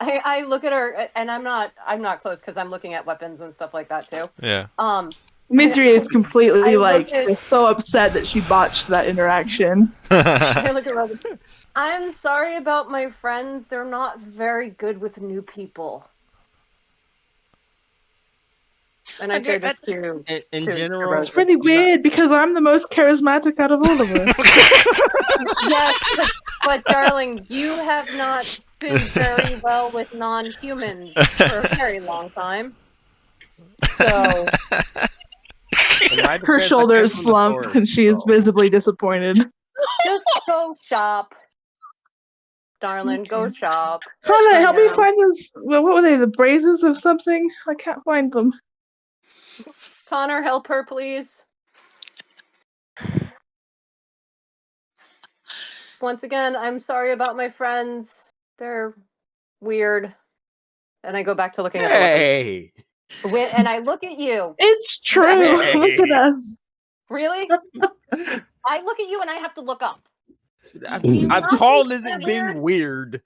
I look at her, and I'm not close because I'm looking at weapons and stuff like that too. Yeah. Mithria is completely I like look at- just so upset that she botched that interaction. I look at Robin. I'm sorry about my friends. They're not very good with new people. And I say this to In to general, Rosie. It's pretty weird because I'm the most charismatic out of all of us. Yes, but darling, you have not been very well with non-humans for a very long time. So in my Her defense, I shoulders came from the slump forest, and she is so- visibly disappointed. just go shop, darling. Go shop. Fana, help me Yeah. find those. What were they? The braziers of something? I can't find them. Connor, help her, please. Once again, I'm sorry about my friends. They're weird. And I go back to looking at the Hey, weapons. And I look at you. It's true. Hey. Look at us. Really? I look at you and I have to look up. I'm tall isn't being weird.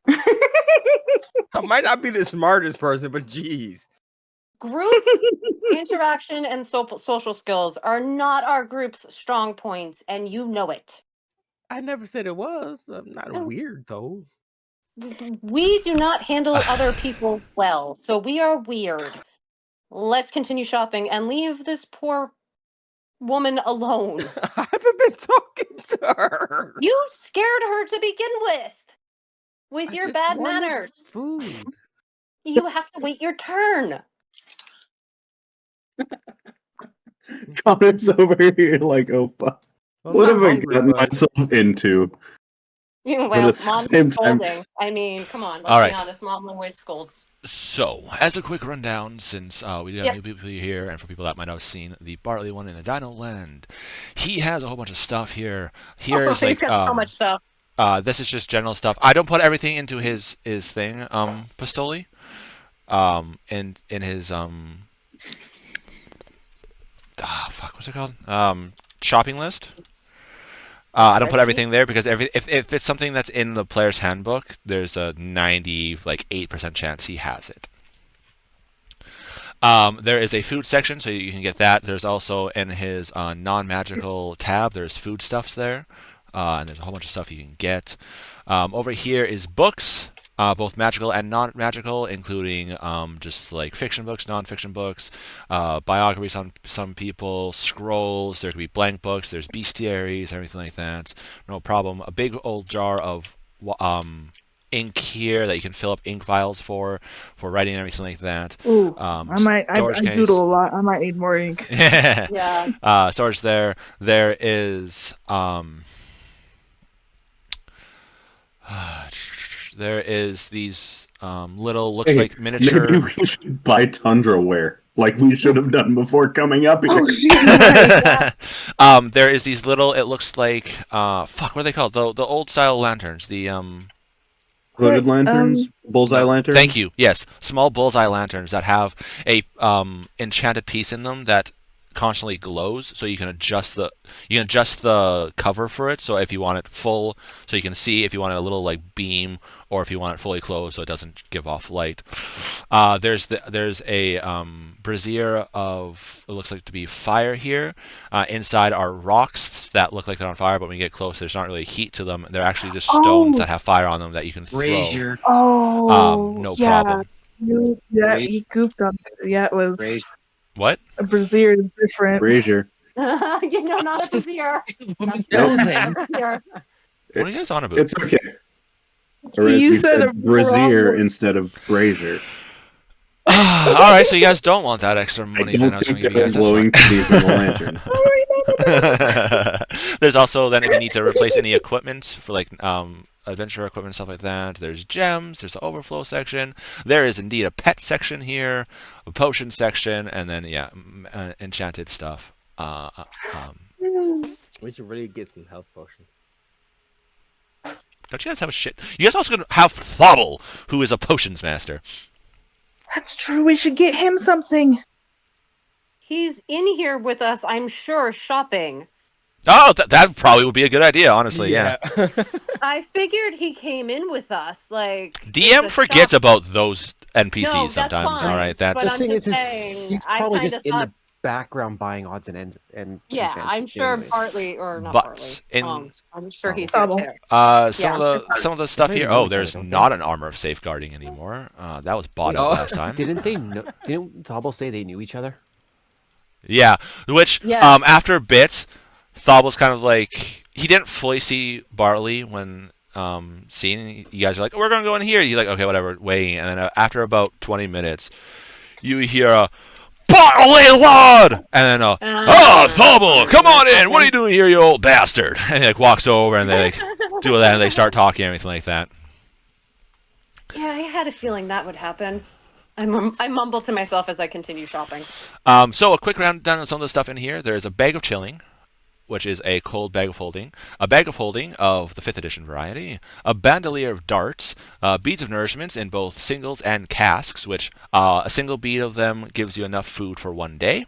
I might not be the smartest person, but geez. Group interaction and social skills are not our group's strong points, and you know it. I never said it was. I'm not weird though. We do not handle other people well, so we are weird. Let's continue shopping and leave this poor woman alone. I haven't been talking to her. You scared her to begin with I your just bad wanted manners. Food. You have to wait your turn. Connor's over here like, oh fuck. Well, What I'm have I hungry, gotten but- myself into? Well, at the mom's same time- scolding. I mean, come on, let's All be right. honest. Mom always scolds. So, as a quick rundown, since we do have Yeah. new people here, and for people that might not have seen the Bartley one in the Dino Land, he has a whole bunch of stuff here. Here's He's like got so much stuff. this is just general stuff. I don't put everything into his thing, Pistoli. In his fuck, what's it called? Shopping list. I don't put everything there because if it's something that's in the player's handbook, there's a 98% chance he has it. There is a food section, so you can get that. There's also in his non-magical tab, there's foodstuffs there, and there's a whole bunch of stuff you can get. Over here is books, both magical and non-magical, including just like fiction books, non-fiction books, biographies on some people, scrolls. There could be blank books. There's bestiaries, everything like that. No problem. A big old jar of ink here that you can fill up ink vials for writing and everything like that. Ooh, I doodle a lot. I might need more ink. Yeah. Storage there. There is there is these little looks like miniature. Maybe we should buy Tundra wear, like we should have done before coming up here. Oh shit! There is these little. It looks like fuck. What are they called? The old style lanterns. The Hooded lanterns, bullseye lanterns. Thank you. Yes, small bullseye lanterns that have a enchanted piece in them that constantly glows, so you can adjust the cover for it. So if you want it full, so you can see. If you want it a little like beam, or if you want it fully closed, so it doesn't give off light. There's a brazier of, it looks like to be fire here. Inside are rocks that look like they're on fire, but when you get close, there's not really heat to them. They're actually just stones that have fire on them that you can throw. Brazier. Oh, No yeah. problem. He goofed on it. Yeah, it was. Brazier. What? A brazier is different. Brazier. You know, not a brazier. That's Building. brazier. What are you guys on about? It's okay. Whereas You you said said a brazier wrong- instead of brazier. All right, so you guys don't want that extra I money. Then I don't was think going to give you they're guys. That's glowing titties in the lantern. fine. There's also then if you need to replace any equipment for like adventure equipment, stuff like that. There's gems. There's the overflow section. There is indeed a pet section here, a potion section, and then enchanted stuff. We should really get some health potions. Don't you guys have a shit? You guys also have Thobble, who is a potions master. That's true. We should get him something. He's in here with us, I'm sure, shopping. Oh, that probably would be a good idea, honestly. Yeah. I figured he came in with us, like DM with the forgets shop- about those NPCs No, that's sometimes. fine, All right, but that's The I'm thing just is saying, he's I probably kinda just in thought- the background buying odds and ends and Yeah, some I'm fancy sure anyways. partly or not But partly. I'm sure he's Double. here too. some of the stuff Maybe here. know Oh, each other, there's don't they? not an armor of safeguarding anymore. That was bought out Oh. last time. Didn't they know? Didn't Thobble say they knew each other? Yeah, which Yeah. after a bit, Thobble's kind of like he didn't fully see Bartley when seeing you guys are like, oh, we're gonna go in here. You're like, okay, whatever, waiting, and then after about 20 minutes, you hear a Bartley lad, and then Thobble, come on in. What are you doing here, you old bastard? And he like walks over and they like do that and they start talking and everything like that. Yeah, I had a feeling that would happen. I mumble to myself as I continue shopping. So a quick rundown on some of the stuff in here. There's a bag of chilling, which is a cold bag of holding, a bag of holding of the 5th edition variety, a bandolier of darts, beads of nourishments in both singles and casks, which a single bead of them gives you enough food for one day.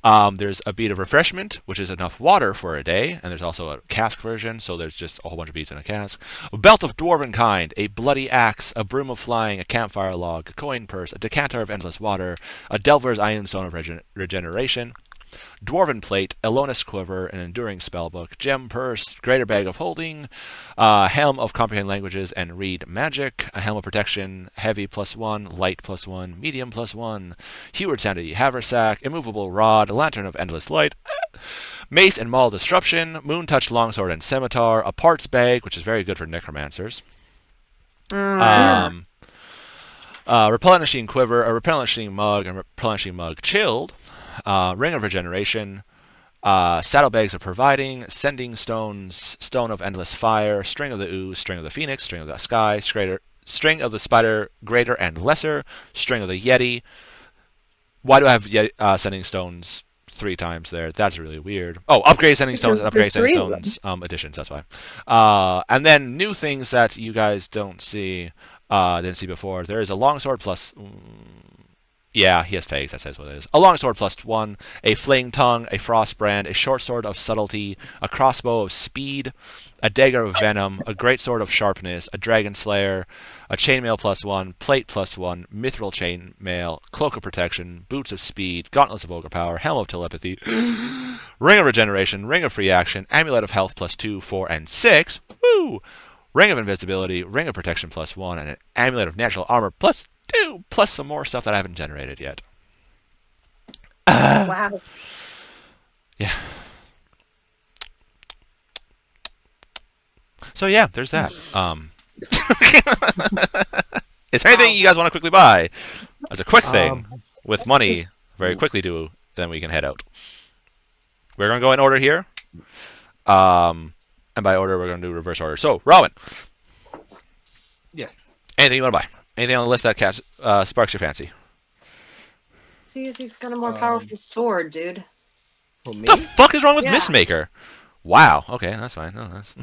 There's a bead of refreshment, which is enough water for a day, and there's also a cask version, so there's just a whole bunch of beads in a cask. A belt of dwarven kind, a bloody axe, a broom of flying, a campfire log, a coin purse, a decanter of endless water, a delver's iron stone of regeneration, Dwarven Plate, Elonus Quiver, an Enduring Spellbook, Gem Purse, Greater Bag of Holding, Helm of Comprehend Languages and Read Magic, a Helm of Protection, Heavy +1, Light +1, Medium +1, Heward Sanity Haversack, Immovable Rod, Lantern of Endless Light, Mace and Maul Disruption, Moon Touch Longsword and Scimitar, a Parts Bag, which is very good for necromancers. Replenishing Quiver, a Replenishing Mug, and Replenishing Mug Chilled, Ring of Regeneration, Saddlebags of Providing, Sending Stones, Stone of Endless Fire, String of the Ooze, String of the Phoenix, String of the Sky, String of the Spider, Greater and Lesser, String of the Yeti. Why do I have Sending Stones 3 times there? That's really weird. Oh, Upgrade Sending Stones and Upgrade Sending Stones editions, that's why. And then new things that you guys didn't see before. There is a Longsword plus... Yeah, he has tags, that says what it is. A longsword +1, a flaying tongue, a frost brand, a short sword of subtlety, a crossbow of speed, a dagger of venom, a great sword of sharpness, a dragon slayer, a chainmail +1, plate +1, mithril chainmail, cloak of protection, boots of speed, gauntlets of ogre power, helm of telepathy, ring of regeneration, ring of free action, amulet of health +2, 4, and 6. Woo! Ring of invisibility, ring of protection +1, and an amulet of natural armor +2, plus some more stuff that I haven't generated yet. Wow. Yeah. So yeah, there's that. Is there anything you guys want to quickly buy as a quick thing with money very quickly then we can head out. We're going to go in order here. And by order, we're going to do reverse order. So, Rowan. Yes. Anything you want to buy? Anything on the list that sparks your fancy? See, he's got a more powerful sword, dude. For me? What the fuck is wrong with Yeah. Mistmaker? Wow. Okay, that's fine. No, that's...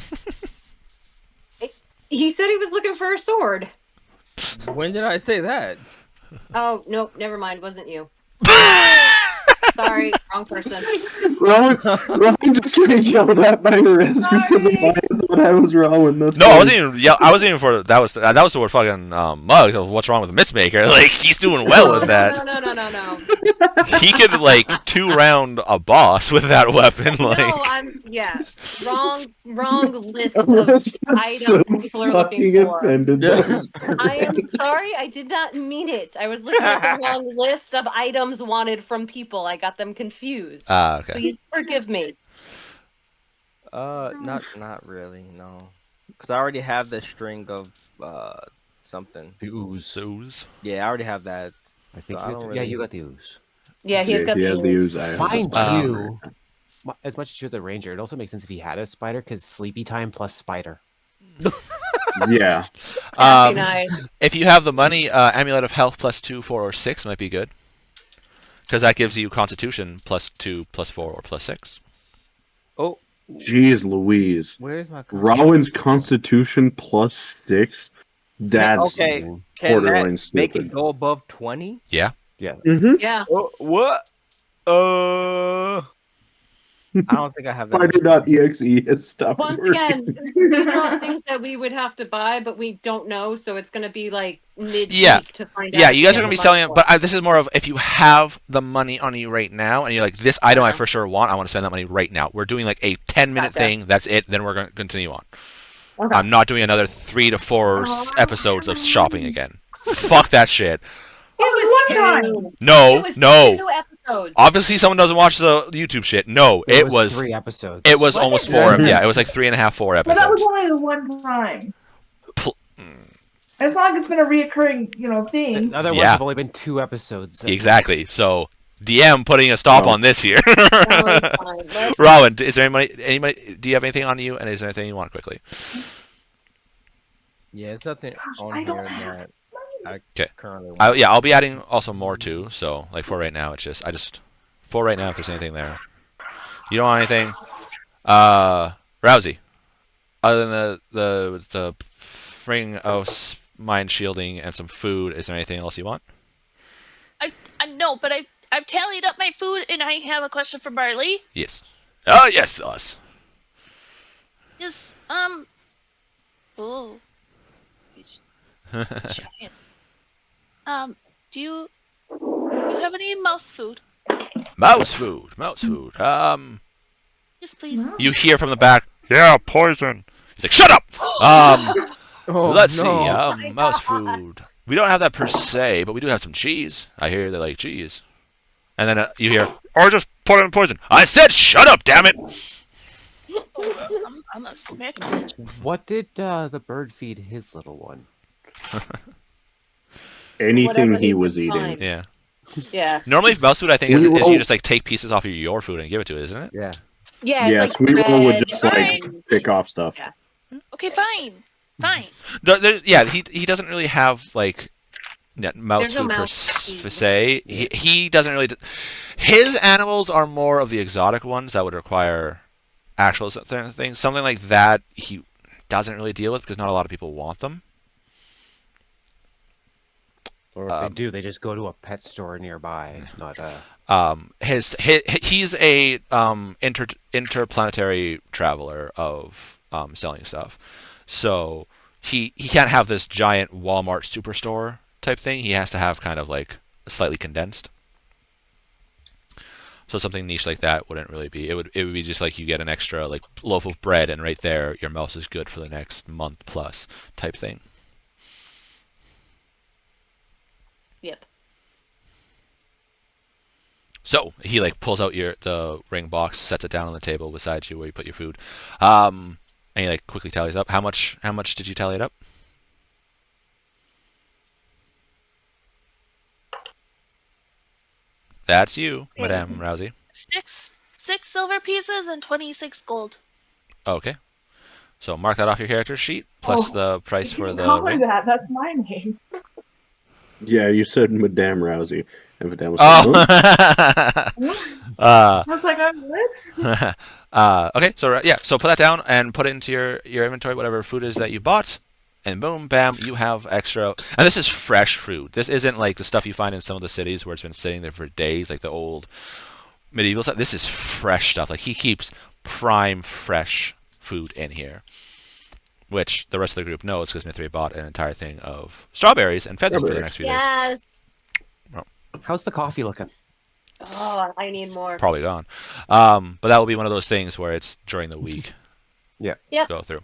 He said he was looking for a sword. When did I say that? Oh, nope, never mind. Wasn't you. Sorry, wrong person. Rowan just got yelled at by Riz because of why I thought I was Rowan. That's No, I funny. wasn't even. Yeah, I wasn't even for that. Was the word fucking mug? What's wrong with the Mistmaker? Like he's doing well with that. No. He could like 2-round a boss with that weapon. Like Wrong list of Riz got items so people are looking fucking for. offended. Yeah. I am sorry, I did not mean it. I was looking at the wrong list of items wanted from people. I got them confused. Okay. Please forgive me. Not really, no. Because I already have the string of something. The ooze. Yeah, I already have that. I think So I you, don't yeah, really- you got the ooze. Yeah, he's got he the has the ooze. I have the Mind spider. you, as much as you're the ranger, it also makes sense if he had a spider because sleepy time plus spider. Yeah. That'd be nice. If you have the money, amulet of health +2, 4, or 6 might be good. Because that gives you Constitution +2, +4, or +6. Oh, Jeez Louise. where's my Rowan's Constitution +6? That's okay. Can borderline that make stupid. it go above 20? Yeah. Yeah. Mm-hmm. Yeah. Oh, what? I don't think I have that. Spider.exe has stopped Once working. again, these are all things that we would have to buy, but we don't know, so it's going to be like mid-week Yeah. to find out. Yeah, if you we guys are have gonna be the selling money it, for but this is more of if you have the money on you right now, and you're like, this item I Uh-huh. for sure want, I want to spend that money right now. We're doing like a 10-minute Gotcha. thing. That's it. Then we're going to continue on. Okay. I'm not doing another 3 to 4 episodes of shopping again. Fuck that shit. It was one time. No, It was no. 2 episodes. Obviously, someone doesn't watch the YouTube shit. No, it was 3 episodes. it was Was almost it? 4. Yeah, it was like 3.5, 4 But that was episodes. only the one time. Pl- It's not like it's been a reoccurring, thing. The other ones Yeah. have only been 2 episodes. Exactly. So, DM putting a stop Well. on this here. Fine, fine. Let's- Rowan, is there anybody? Do you have anything on you? And is there anything you want quickly? Yeah, there's nothing on I here don't have that I 'Kay. currently want. I'll be adding also more too. So like for right now, for right now if there's anything there. You don't want anything? Rousey. Other than the ring of mind shielding and some food, is there anything else you want? I know, but I've tallied up my food, and I have a question for Barley. Yes. Oh, yes, us. Is oh, these giants. Do you have any mouse food? Mouse food. Mouse food. Yes, please. You hear from the back. Yeah, poison. He's like, shut up. Oh, Let's no. see. Mouse food. We don't have that per se, but we do have some cheese. I hear they like cheese. And then you hear, or just put in poison. I said, shut up, damn it. I'm a smack. What did the bird feed his little one? Anything Whatever he they was could eating. find. Yeah. Yeah. Normally, mouse food, I think, is We you roll- just like take pieces off of your food and give it to it, isn't it? Yeah. Yeah. it's Yes, like we all would bread just like and- pick off stuff. Yeah. Okay, fine. No, yeah, he doesn't really have like mouse There's no food per mouse food. se. He doesn't really. His animals are more of the exotic ones that would require actual things. Something like that he doesn't really deal with because not a lot of people want them. Or if they do, they just go to a pet store nearby, not He's a interplanetary traveler of selling stuff, so he can't have this giant Walmart superstore type thing. He has to have kind of like slightly condensed. So something niche like that wouldn't really be. It would be just like you get an extra like loaf of bread, and right there your mouse is good for the next month plus type thing. Yep. So he like pulls out the ring box, sets it down on the table beside you where you put your food, and he like quickly tallies up. How much did you tally it up? That's you, Okay. Madame Rousey. Six silver pieces and 26 gold. Okay. So mark that off your character sheet, plus Oh, the price for You the call me ring. that. That's my name. Yeah, you said Madame Rousey, and Madame was Oh. like, "Huh?" I was like, I'm good. Okay, so yeah, so put that down and put it into your inventory, whatever food is that you bought, and boom, bam, you have extra. And this is fresh fruit. This isn't like the stuff you find in some of the cities where it's been sitting there for days, like the old medieval stuff. This is fresh stuff. Like he keeps prime fresh food in here, which the rest of the group knows because Mithri bought an entire thing of strawberries and fed them for the next few days. Yes. How's the coffee looking? Oh, I need more. Probably gone. But that will be one of those things where it's during the week. Yeah. Yep. Go through.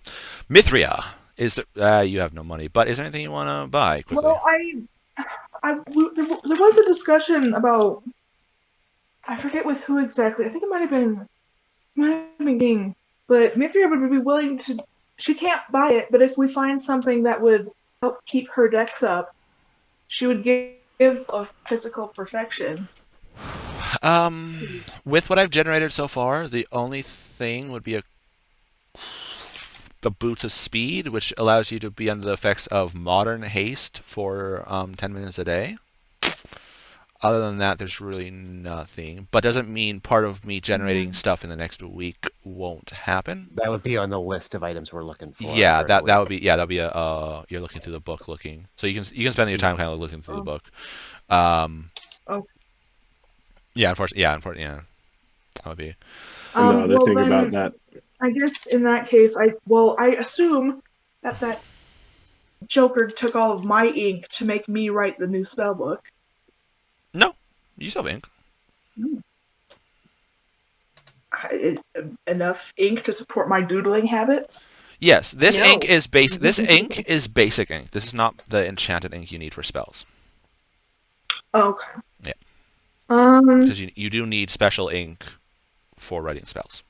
Mithria, is there, you have no money, but is there anything you want to buy quickly? Well, there was a discussion about, I forget with who exactly. I think it might have been King, but Mithria would be willing to. She can't buy it, but if we find something that would help keep her decks up, she would give a physical perfection. With what I've generated so far, the only thing would be the Boots of Speed, which allows you to be under the effects of modern haste for 10 minutes a day. Other than that, there's really nothing. But doesn't mean part of me generating stuff in the next week won't happen. That would be on the list of items we're looking for. Yeah, during the that week. would be you're looking through the book looking. So you can spend your time kind of looking through the book. Yeah, unfortunately, yeah. That would be. Another thing about that. I guess in that case, I assume that Joker took all of my ink to make me write the new spell book. No, you still have ink. Enough ink to support my doodling habits. Yes, this No. ink is base. This ink is basic ink. This is not the enchanted ink you need for spells. Okay. Yeah. Um. Because you do need special ink for writing spells.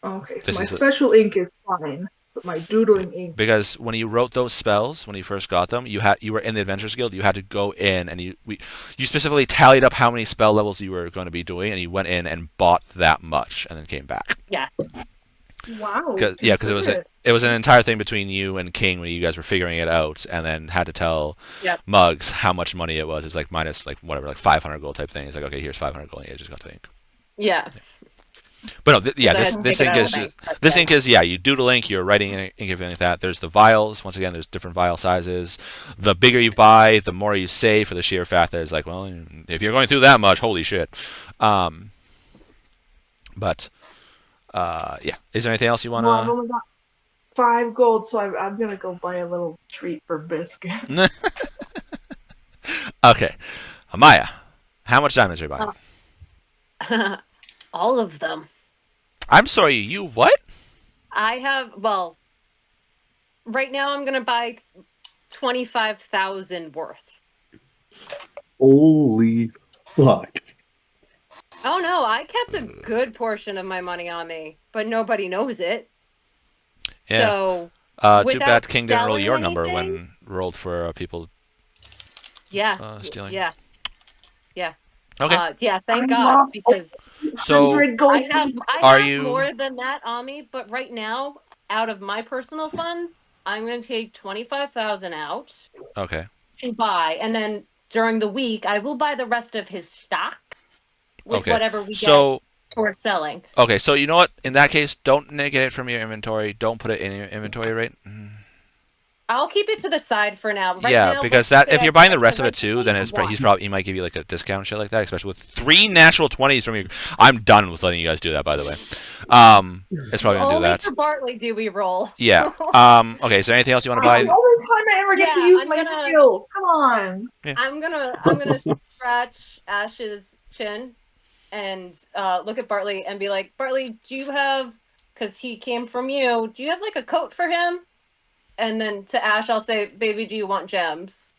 Okay. So This my is a- special ink is fine, but my doodling ink. Because when you wrote those spells, when you first got them, you were in the Adventurers Guild. You had to go in and you specifically tallied up how many spell levels you were going to be doing, and you went in and bought that much, and then came back. Yes. Wow. Because it was an entire thing between you and King when you guys were figuring it out, and then had to tell Muggs how much money it was. It's like minus like whatever, like 500 gold type thing. It's like, okay, here's 500 gold. And you just got the ink. Yeah. But no, yeah, I had to this take it ink out is of the bank, but this yeah. ink is you doodle ink, you're writing ink, everything like that. There's the vials. Once again, there's different vial sizes. The bigger you buy, the more you save for the sheer fact that it's like, well, if you're going through that much, holy shit. But yeah, is there anything else you Well, I've wanna? only got 5 gold, so I'm gonna go buy a little treat for Biscuit. Okay, Amaya, how much diamonds are you buying? All of them. I'm sorry, you what? I have, well, right now I'm going to buy 25,000 worth. Holy fuck. Oh no, I kept a good portion of my money on me, but nobody knows it. Yeah. So, Too without bad King didn't roll selling your number anything? when rolled for people Yeah. stealing. Yeah. Okay. Yeah, thank I God, lost because So 100 gold. I Are have you- more than that on me, but right now, out of my personal funds, I'm going to take 25,000 out okay. to buy, and then during the week, I will buy the rest of his stock with Okay. whatever we So get for selling. okay, so you know what? In that case, don't negate it from your inventory. Don't put it in your inventory rate. I'll keep it to the side for now. Right Yeah, now, because let's that if say you're I buying the get rest the of it too, then rest of he's one. probably he might give you like a discount and shit like that, especially with 3 natural 20s from you. I'm done with letting you guys do that, by the way. It's probably gonna do Only that. for Bartley do we roll. Yeah. Okay. Is there anything else you want to It's the buy? only time I ever get to Yeah, use I'm my gonna- skills. Come on. I'm gonna scratch Ash's chin and look at Bartley and be like, Bartley, do you have? Because he came from you. Do you have like a coat for him? And then to Ash, I'll say, baby, do you want gems?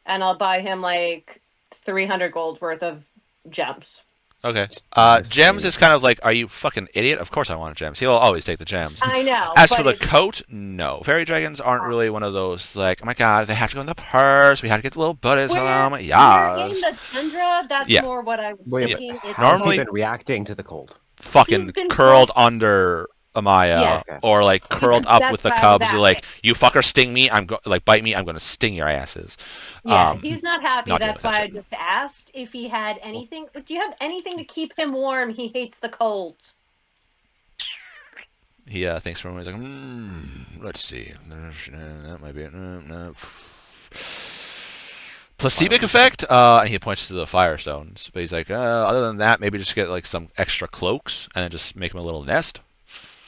And I'll buy him like 300 gold worth of gems. Okay. Jesus Gems Christ. is kind of like, are you fucking idiot? Of course I want gems. He'll always take the gems. I know. As but for the it's- coat, no. Fairy dragons aren't really one of those like, oh my god, they have to go in the purse. We have to get the little bullets on them. we're in Yes. the tundra. That's Yeah. more what I was Wait, thinking. but It's how's Normally- he been reacting to the cold? Fucking He's been curled caught- under Amaya, Yeah. Okay. or like curled up That's with the why I was cubs. You're like, asking. you fucker, sting me. Like bite me. I'm gonna sting your asses. Yeah, he's not happy. not dealing That's with that why I shit. just asked if he had anything. Do you have anything to keep him warm? He hates the cold. He thinks for a moment. He's like, let's see. That might be it. No. Placebic effect, and he points to the firestones. But he's like, other than that, maybe just get like some extra cloaks and then just make him a little nest.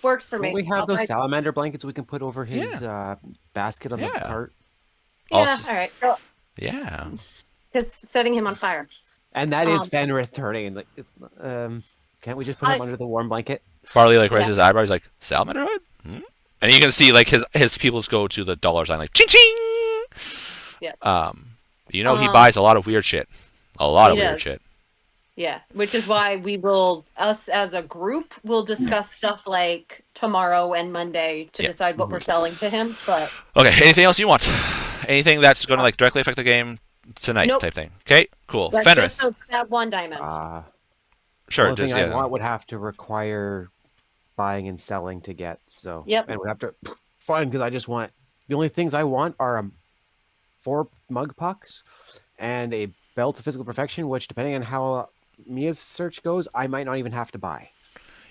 Works for me. Don't we have I'll those buy- salamander blankets we can put over his basket on the Yeah. cart? Yeah, Also- all right. Yeah. Just setting him on fire. And that is Um, Fenrith turning. Like, can't we just put him under the warm blanket? Barley like raises Yeah. his eyebrows. He's like, salamander hood? And you can see like his peoples go to the dollar sign like ching ching. Yes. He buys a lot of weird shit. A lot He of weird does. shit. Yeah, which is why us as a group will discuss stuff like tomorrow and Monday to Yeah. decide what we're selling to him. But Okay. Anything else you want? Anything that's going to like directly affect the game tonight Nope. type thing. Okay. Cool. that's Fenrith. just that 1 diamond. Sure. The only Just thing yeah. I want would have to require buying and selling to get. So Yep. and would have to fine because I just want the only things I want are 4 mug pucks and a belt of physical perfection, which depending on how Mia's search goes, I might not even have to buy.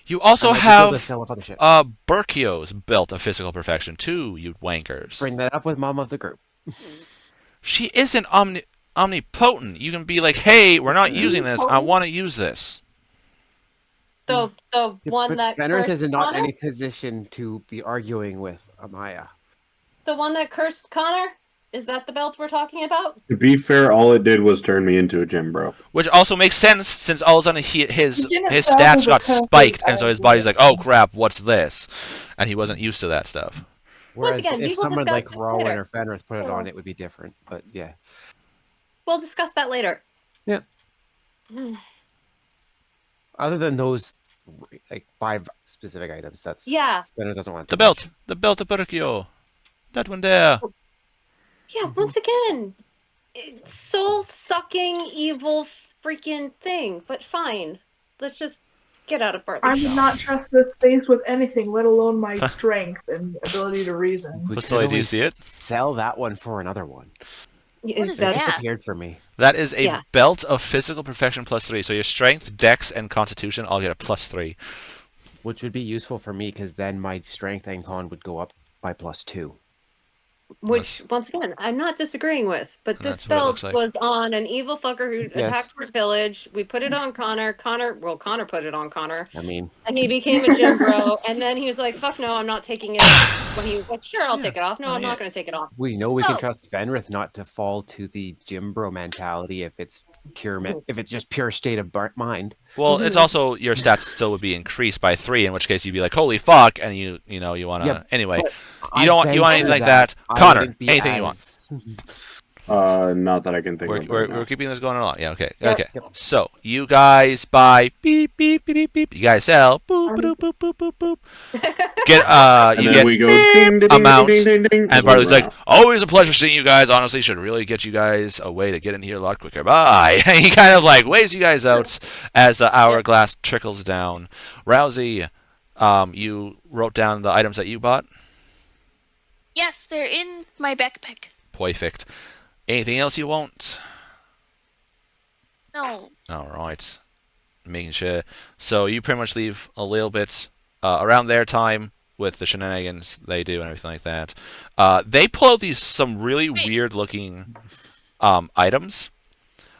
You also I might just be able to have sell off other shit. Berkio's belt of physical perfection too. You wankers. Bring that up with mom of the group. She isn't omnipotent. You can be like, hey, we're not using this. I want to use this. the one But that Fenrith cursed is not in Connor? any position to be arguing with Amaya. The one that cursed Connor? Is that the belt we're talking about? To be fair, all it did was turn me into a gym bro. Which also makes sense since all of a sudden his Jim his itself stats is a got perfect spiked, and so his body's like, idea. oh crap, what's this? And he wasn't used to that stuff. Whereas again, we if will someone discuss like this Rowan later. or Fenrith put it Yeah. on, it would be different. But yeah. We'll discuss that later. Yeah. Other than those like 5 specific items, that's Yeah. Fenrith doesn't want The too much. belt of Berkio. That one there. Yeah, once again, it's soul-sucking, evil freaking thing. But fine. Let's just get out of I Bartley's would shop. not trust this space with anything, let alone my strength and ability to reason. We Bastoy, could do you always see it? sell that one for another one. What is It that? disappeared for me. That is a Yeah. belt of physical perfection +3. So your strength, dex, and constitution all get a +3. Which would be useful for me because then my strength and con would go up by +2. Which, once again, I'm not disagreeing with, but this That's what it looks belt like. was on an evil fucker who attacked our village. We put it on Connor. Connor put it on Connor. I mean, And he became a gym bro. And then he was like, fuck no, I'm not taking it off. When he was like, sure, I'll take it off. No, I'm not going to take it off. we know we can Oh. trust Fenrith not to fall to the gym bro mentality if it's if it's just pure state of mind. Well, it's also your stats still would be increased by 3, in which case you'd be like, holy fuck, and you want to Yeah, anyway. but You don't want beg anything for like that. I Connor, wouldn't be anything you as- Not that I can think of. We're keeping this going along. Yeah, okay. Yep. Okay. So you guys buy beep beep beep beep beep. You guys sell boop boop boop boop boop boop. Get And you then get we go ding, ding, amount, ding, ding, ding, and Barley's like, always a pleasure seeing you guys. Honestly, should really get you guys a way to get in here a lot quicker. Bye. And he kind of like waves you guys out as the hourglass trickles down. Rousey, you wrote down the items that you bought. Yes, they're in my backpack. Perfect. Anything else you want? No. All right. Making sure. So you pretty much leave a little bit around their time with the shenanigans they do and everything like that. They pull out some really weird looking items.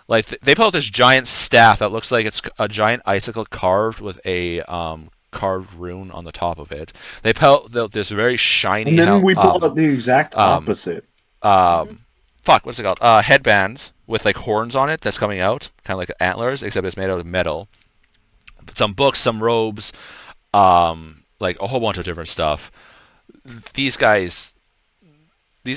Like they pull out this giant staff that looks like it's a giant icicle carved with a carved rune on the top of it. They pull out this very shiny. And then we pull out the exact opposite. Fuck, what's it called? Headbands with like horns on it that's coming out, kind of like antlers, except it's made out of metal. Some books, some robes, like a whole bunch of different stuff. These guys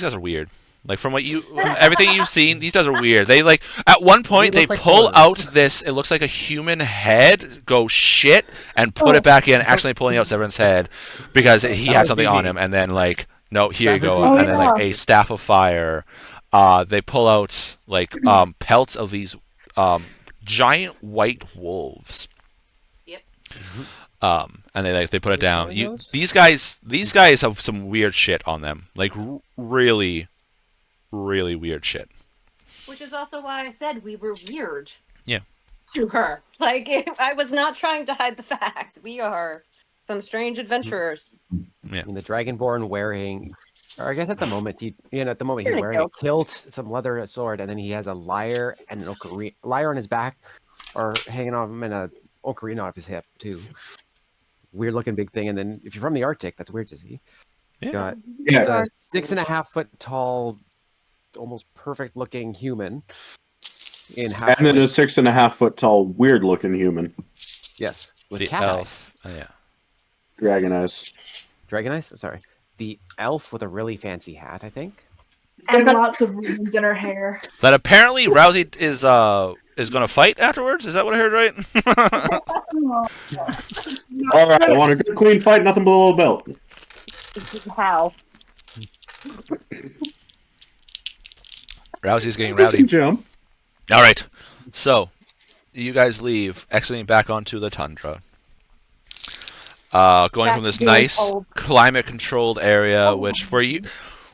are weird. Like from everything you've seen, these guys are weird. They like at one point they pull out this. It looks like a human head. Go shit and put it back in, actually pulling out Severin's head because he had something on him, and then like no, here you go, and then like a staff of fire. They pull out like pelts of these giant white wolves. Yep. And they put it down. These guys have some weird shit on them, like really, really weird shit. Which is also why I said we were weird. Yeah. To her, like I was not trying to hide the fact we are some strange adventurers. Yeah. And the Dragonborn wearing. Or I guess at the moment he's wearing a kilt, some leather sword, and then he has a lyre and an lyre on his back, or hanging off him, and a ocarina off his hip too. Weird looking big thing. And then if you're from the Arctic, that's weird to see. Yeah. Got a 6.5 foot tall, almost perfect looking human. And then a 6.5 foot tall, weird looking human. Yes, with the cat elf. eyes. Oh, yeah. Dragon eyes. Dragon eyes. Sorry. The elf with a really fancy hat, I think. And lots of ribbons in her hair. That apparently Rousey is going to fight afterwards. Is that what I heard right? All right, I want a good clean fight, nothing below a belt. How? Rousey's getting rowdy. Jump. All right, so you guys leave, exiting back onto the tundra. Going from this nice climate-controlled area, which for you,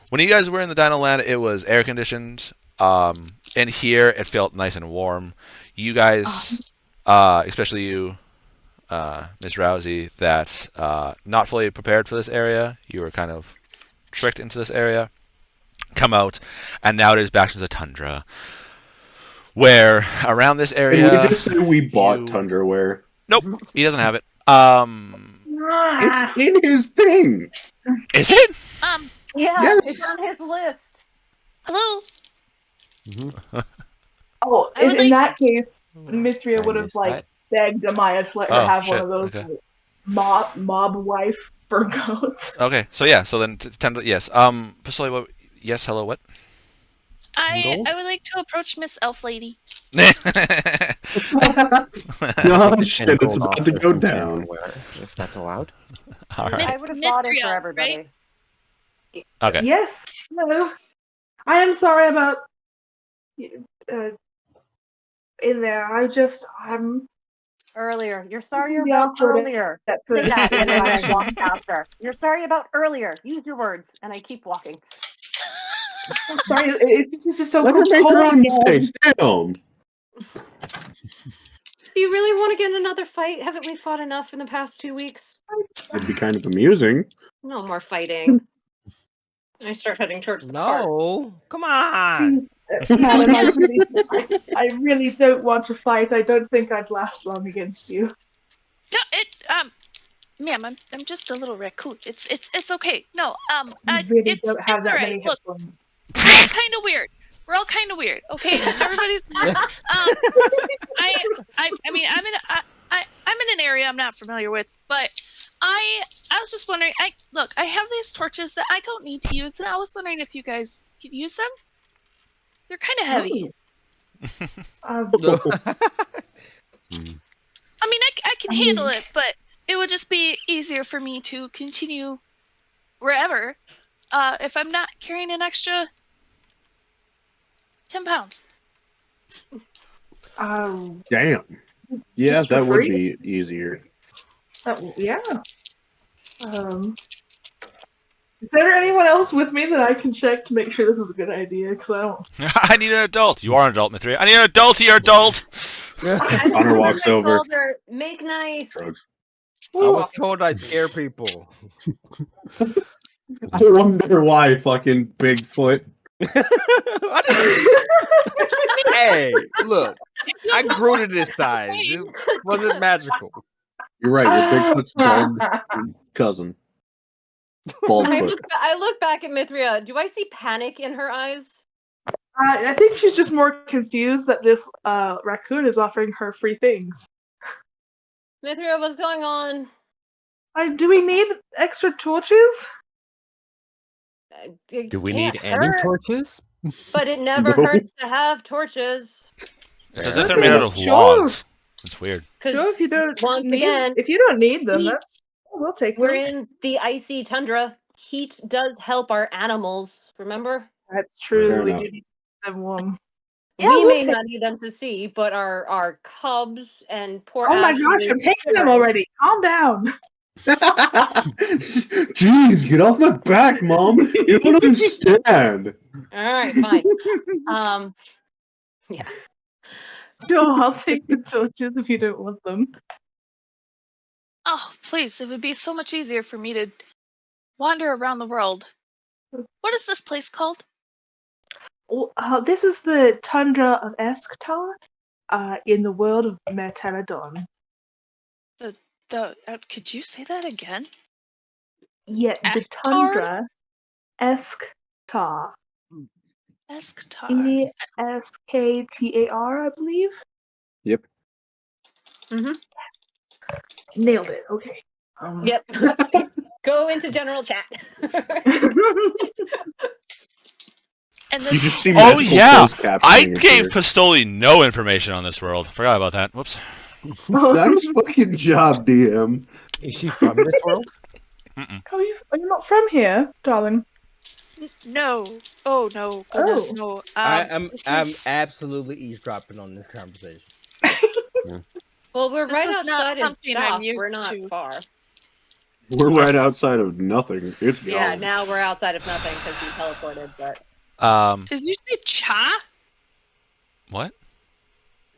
when you guys were in the Dino Land, it was air-conditioned. In here, it felt nice and warm. You guys, especially you, Ms. Rousey, that not fully prepared for this area, you were kind of tricked into this area, come out, and now it is back to the tundra, where around this area... Can we just say we bought Tundraware? Nope, he doesn't have it. It's in his thing. Is it? Yeah, Yes. it's on his list. Hello. Oh, I would in like- that case, Mithria would have like begged Amaya to let her have one of those mob wife fur coats. Okay, so yeah, so then yes. Pasoli, what? Yes, hello, what? I would like to approach Miss Elf Lady. No, shit, it's about to go down. If that's allowed. All right. I would have bought it for everybody. Right? Okay. Yes. Hello. I am sorry about in there. I'm Earlier. You're sorry Yeah, about earlier. That's Say it. that and then I walk after. You're sorry about earlier. Use your words. And I keep walking. I'm sorry, it's just so Let her make cold her own again. mistakes. Stay home. Do you really want to get in another fight? Haven't we fought enough in the past 2 weeks? It'd be kind of amusing. No more fighting. I start heading towards the cart. No, come on. Alan, I really don't want to fight. I don't think I'd last long against you. No, ma'am, I'm just a little raccoon. It's okay. No, You really it's don't have that alright. many Look, hit points. we're all kind of weird. We're all kind of weird. Okay, everybody's. I mean, I'm in an area I'm not familiar with, but I was just wondering. I have these torches that I don't need to use, and I was wondering if you guys could use them. They're kind of heavy. I mean, I can handle it, but it would just be easier for me to continue wherever if I'm not carrying an extra 10 pounds. Damn. Yeah, Just for that would free? be easier. Yeah. Is there anyone else with me that I can check to make sure this is a good idea? Because I don't. I need an adult. You are an adult, Mithria. I need an adult here, adult. Connor walks over. Told her, make nice. Drugs. I was told I scare people. I wonder why fucking Bigfoot. Hey, look, I grew to this size. It wasn't magical. You're right. Your Bigfoot's bald cousin. Baldfoot. I look back at Mithria. Do I see panic in her eyes? I think she's just more confused that this raccoon is offering her free things. Mithria, what's going on? Do we need extra torches? Do we need any torches? But it never No. hurts to have torches. It's as if they're made out of Sure. logs. It's weird. Sure, if you don't once need, again, if you don't need them, heat- we'll take we're them. in the icy tundra. Heat does help our animals, remember? That's true. Fair We enough. do need them warm. We we'll may take- not need them to see, but our cubs and poor Oh my Ashley gosh, I'm taking them already. Calm down. Jeez, get off my back, Mom. You don't understand. All right, fine. Yeah. Sure, I'll take the torches if you don't want them. Oh, please, it would be so much easier for me to wander around the world. What is this place called? This is the tundra of Eskhtar, in the world of Meterodon. Could you say that again? Yeah, the Eskhtar? tundra, Eskhtar. Eskhtar. Esktar, I believe. Yep. Mm-hmm. Nailed it. Okay. Yep. Go into general chat. And You this just see Oh medical yeah, closed captioning I appear. gave Pistoli no information on this world. Forgot about that. Whoops. Nice fucking job, DM. Is she from this world? Mm-mm. Are you not from here, darling? no. Oh no, goodness no. I'm this I'm is- absolutely eavesdropping on this conversation. Well, we're This right is not outside of something I'm shop. used We're not to. far. We're right outside of nothing. It's gone. Yeah, now we're outside of nothing because we teleported, but Did you say cha? What?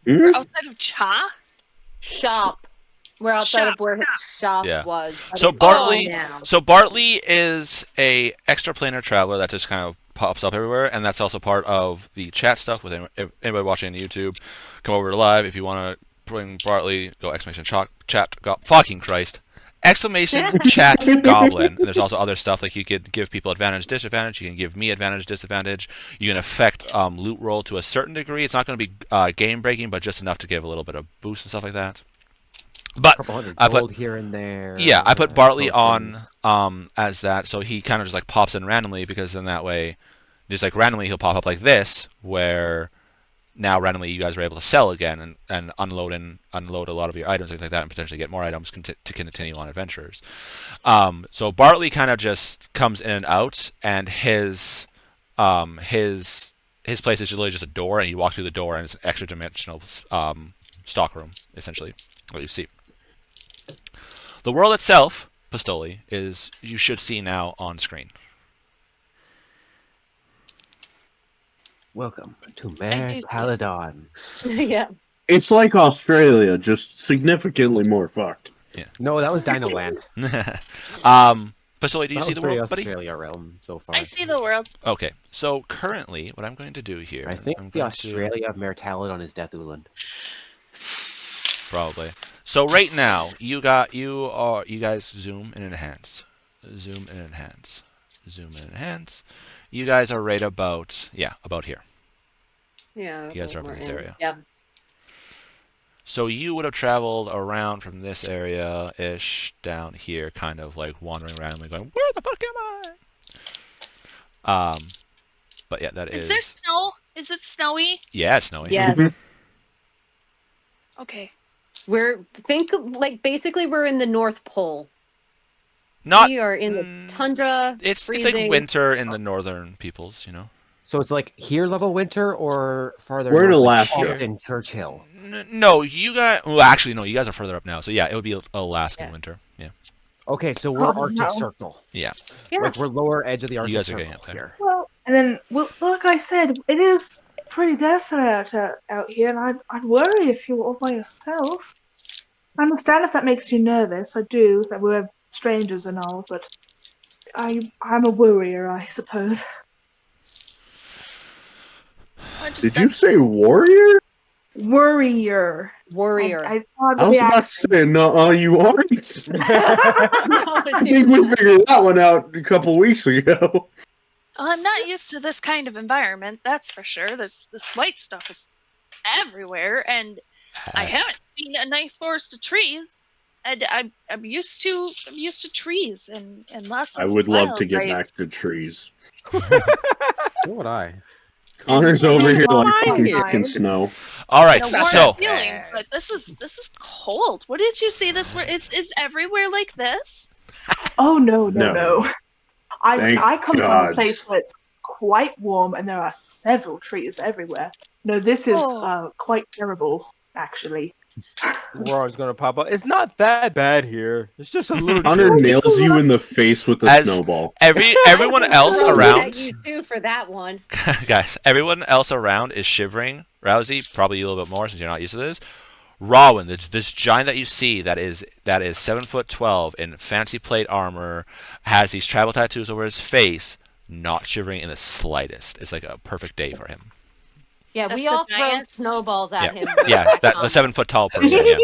Hmm? We're outside of cha? shop. We're outside Shop. of where his shop Yeah. was. but So it's Bartley- gone now. So Bartley is a extraplanar traveler that just kind of pops up everywhere, and that's also part of the chat stuff with anybody watching on YouTube. Come over to live if you want to bring Bartley. Go exclamation chat. Fucking Christ! Exclamation chat goblin. And there's also other stuff like you could give people advantage, disadvantage. You can give me advantage, disadvantage. You can affect loot roll to a certain degree. It's not going to be game breaking, but just enough to give a little bit of boost and stuff like that. But A couple hundred I put- gold here and there. yeah, I put Bartley potions. on as that, so he kind of just like pops in randomly, because then that way, just like randomly he'll pop up like this, where now randomly you guys are able to sell again and unload a lot of your items, things like that, and potentially get more items to continue on adventures. So Bartley kind of just comes in and out, and his place is literally just a door, and you walk through the door, and it's an extra dimensional stockroom, essentially, what you see. The world itself, Pistoli, is you should see now on screen. Welcome to I Mare do see. Taladon. Yeah. It's like Australia, just significantly more fucked. No, that was Dino Land. Pasoli, do you That see was the pretty world, buddy? Australia realm so far. I see the world. Okay, so currently, what I'm going to do here, I think I'm the going Australia of Mare Taladon is Death Uland. probably. So right now, you guys zoom and enhance, zoom and enhance, zoom and enhance. You guys are right about here. Yeah. You guys are up in this area. Yeah. So you would have traveled around from this area-ish down here, kind of like wandering around, like going, "Where the fuck am I?" But yeah, that Is there snow? Is it snowy? Yeah, it's snowy. Yeah. Okay. Basically we're in the North Pole. Not. We are in the tundra. It's freezing. like winter in the northern peoples, you know. So it's like here level winter or farther We're in north, like Alaska. Austin, Churchill. No, you guys. Well, actually, no. You guys are further up now, so yeah, it would be Alaskan winter. Yeah. Okay, so we're Oh, Arctic no. Circle. Yeah. Like we're lower edge of the Arctic guys are Circle getting up there. here. Well, and then, like I said, it is pretty desolate out here, and I'd worry if you were all by yourself. I understand if that makes you nervous. I do, that we're strangers and all, but I'm a worrier, I suppose. Did you say warrior? Worrier. Warrior. I I was about to say, no, you aren't. I think we figured that one out a couple weeks ago. I'm not used to this kind of environment, that's for sure. This white stuff is everywhere, and I haven't seen a nice forest of trees. And I'm used to trees and lots of. I would love to get wildlife. back to trees. So would I. Connor's over here like Fine. fucking snow. All right, It's a warm so feeling, but this is cold. What did you see? This where is everywhere like this? Oh no. No. I come from God. a place where it's quite warm and there are several trees everywhere. No, this is quite terrible, actually. Roar's gonna pop up. It's not that bad here. It's just a little. Connor chilly. nails you in the face with a As- snowball. everyone else I'll look around, at you too for that one. guys, everyone else around is shivering. Rousey, probably you a little bit more since you're not used to this. Rowan, this giant that you see that is 7'12" in fancy plate armor, has these tribal tattoos over his face, not shivering in the slightest. It's like a perfect day for him. Yeah, That's we the all throw giant? snowballs at him. Yeah, the 7 foot tall person. Yeah.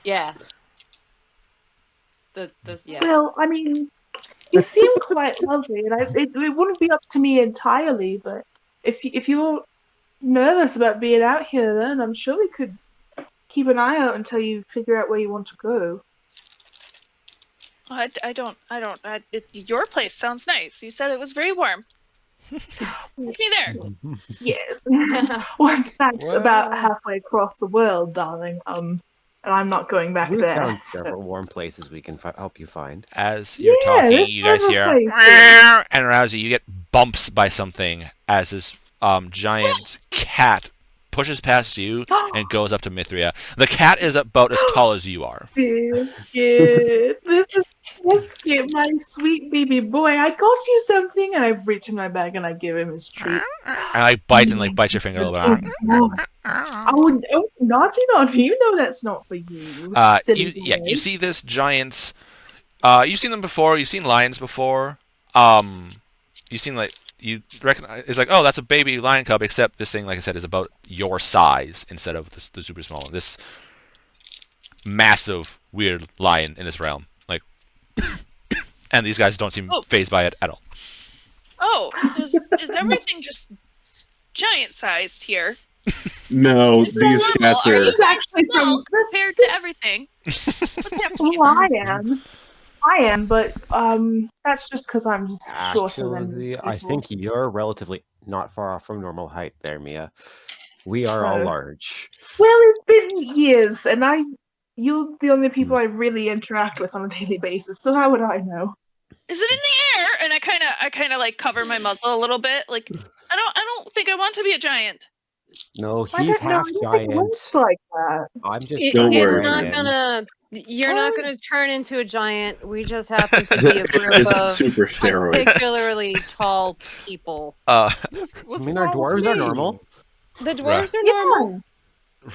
Yeah. Yeah. Well, I mean, you seem quite lovely, and it wouldn't be up to me entirely, but if you're nervous about being out here, then I'm sure we could keep an eye out until you figure out where you want to go. Your place sounds nice. You said it was very warm. Take me there. Yes. Well, that's about halfway across the world, darling. And I'm not going back We've there. found so- several warm places we can help you find. As you're talking, there's you guys hear, several places. and Rousey, you get bumps by something as this giant cat pushes past you and goes up to Mithria. The cat is about as tall as you are. Biscuit. Biscuit, my sweet baby boy. I got you something, and I reach in my bag and I give him his treat. And bites your finger a little bit. Oh, naughty. You know that's not for you. silly boy. You see this giant. You've seen them before. You've seen lions before. You've seen you recognize. It's like, oh, that's a baby lion cub. Except this thing, like I said, is about your size instead of the super small one. This massive, weird lion in this realm. Like, and these guys don't seem phased by it at all. Oh, is everything just giant sized here? No, Is it these normal? cats Are are. you It's actually small from this. compared to everything? What's happening? Well, I am, but that's just because I'm shorter than Actually, people. I think you're relatively not far off from normal height there, Mia. We are all Oh. large. Well, it's been years, and you're the only people I really interact with on a daily basis. So how would I know? Is it in the air? And I kind of like cover my muzzle a little bit. Like I don't think I want to be a giant. No, I he's don't know. half I don't think it giant. looks like that. I'm just Don't It's worry, not man. gonna. You're not gonna turn into a giant. We just happen to be a group Just of super steroids. particularly tall people. I What's mean, our wrong with dwarves are me? normal. The dwarves Right. are normal.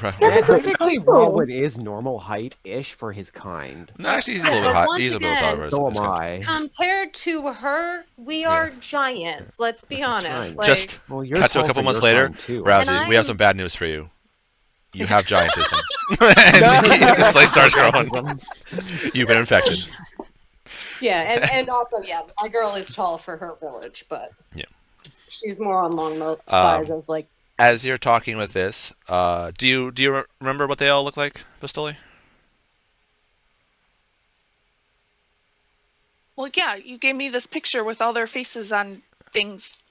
Yeah, Yeah, this is technically, people. Rowan is normal height-ish for his kind. No, actually, he's a Yeah, little bit but high. once He's a little again, taller. So am I. compared to her, we are giants. Let's be honest. Giant. Like, Just Well, you're cut to a tall couple for months your later. kind, too. Rousey, And we have I'm- some bad news for you. You have giantism. And his leg starts growing. You've been infected. yeah, and also, yeah, my girl is tall for her village, but Yeah. she's more on long size as like. As you're talking with this, do you remember what they all look like, Bastoli? Well, yeah, you gave me this picture with all their faces on things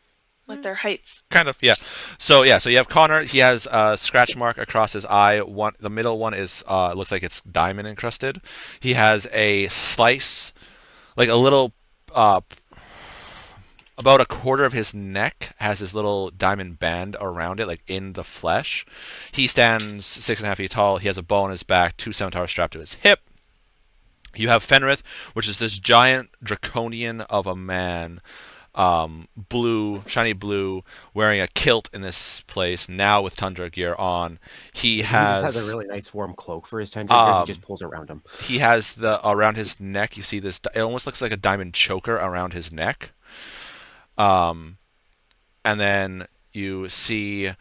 with their heights. Kind of, yeah. So you have Connor. He has a scratch mark across his eye. The middle one is looks like it's diamond encrusted. He has a slice, like a little, about a quarter of his neck has this little diamond band around it, like in the flesh. He stands 6.5 feet tall. He has a bow on his back, 2 scimitars strapped to his hip. You have Fenrith, which is this giant draconian of a man. Blue, shiny blue, wearing a kilt in this place now with tundra gear on. He just has has a really nice warm cloak for his tundra gear. He just pulls around him. he has the around his neck. You see this. It almost looks like a diamond choker around his neck. And then you see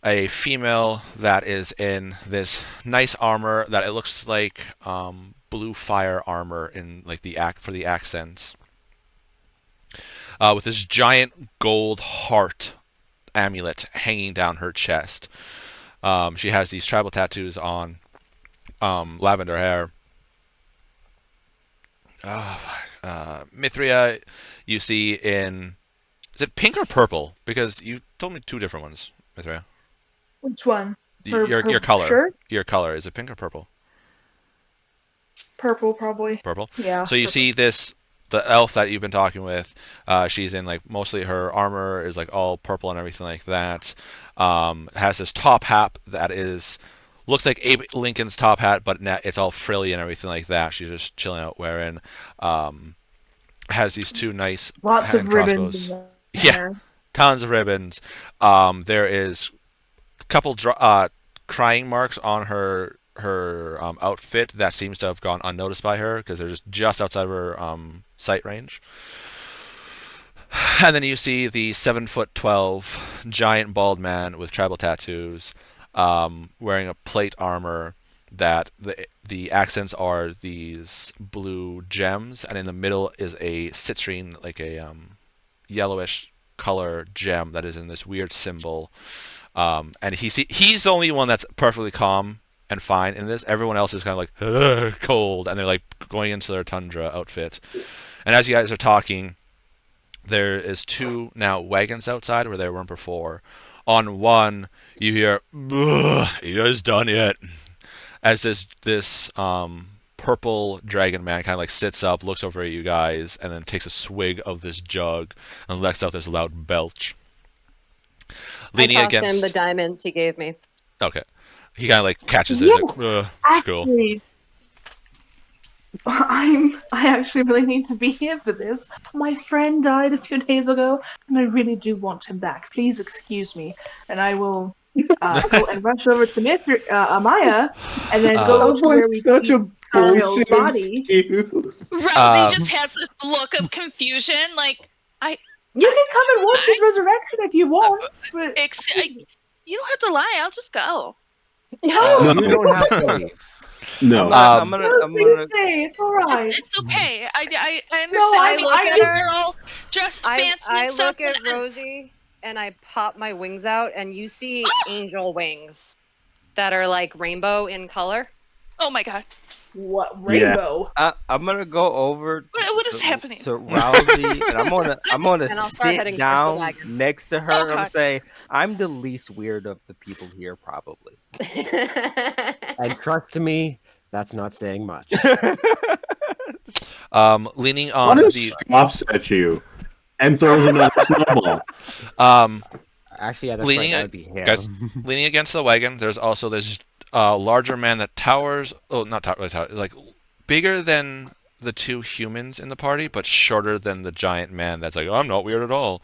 a female that is in this nice armor that it looks like blue fire armor in like for the accents. With this giant gold heart amulet hanging down her chest. She has these tribal tattoos on lavender hair. Mithria, you see in... Is it pink or purple? Because you told me 2 different ones, Mithria. Which one? Your color. Shirt? Your color. Is it pink or purple? Purple, probably. Purple? Yeah. So you purple. see this... The elf that you've been talking with, she's in like mostly her armor is like all purple and everything like that. Has this top hat that looks like Abe Lincoln's top hat, but it's all frilly and everything like that. She's just chilling out wearing. Has these 2 nice Lots hand of ribbons. crossbows. in the Yeah, hair. tons of ribbons. There is a couple crying marks on her outfit that seems to have gone unnoticed by her because they're just outside of her sight range. And then you see the 7'12" giant bald man with tribal tattoos, wearing a plate armor that the accents are these blue gems, and in the middle is a citrine, like a yellowish color gem that is in this weird symbol. And he's the only one that's perfectly calm and fine in this. Everyone else is kind of like cold, and they're like going into their tundra outfit. And as you guys are talking, there is 2 now wagons outside where there weren't before. On one, you hear, "You guys done yet?" As this purple dragon man kind of like sits up, looks over at you guys, and then takes a swig of this jug and lets out this loud belch. I tossed him the diamonds he gave me. Okay. He kind of like catches Yes, it. Cool. Actually, I actually really need to be here for this. My friend died a few days ago, and I really do want him back. Please excuse me, and I will go and rush over to Amaya, and then go to where we such see a Ariel's bullshit body. excuse. Rousey just has this look of confusion, like You can come and watch his resurrection if you want, but you don't have to lie. I'll just go. no, You don't have to leave. No. I'm gonna please stay. It's all right. It's okay. I understand. I I mean, look you at guys her- are all dressed fancy I and stuff. look at and I- Rosie and I pop my wings out, and you see angel wings that are like rainbow in color. Oh my god! What rainbow? I'm gonna go over. What is happening? To Rousey, and I'm gonna And I'll start heading sit towards the down wagon. next to her. Okay. and say, I'm the least weird of the people here, probably. And trust me, that's not saying much. Leaning on One the stops at you and throws another snowball. Actually, yeah, that's Leaning right. That it- would be him. guys, leaning against the wagon, there's also this larger man that towers. Oh, not tower, like bigger than the two humans in the party, but shorter than the giant man. That's like, I'm not weird at all.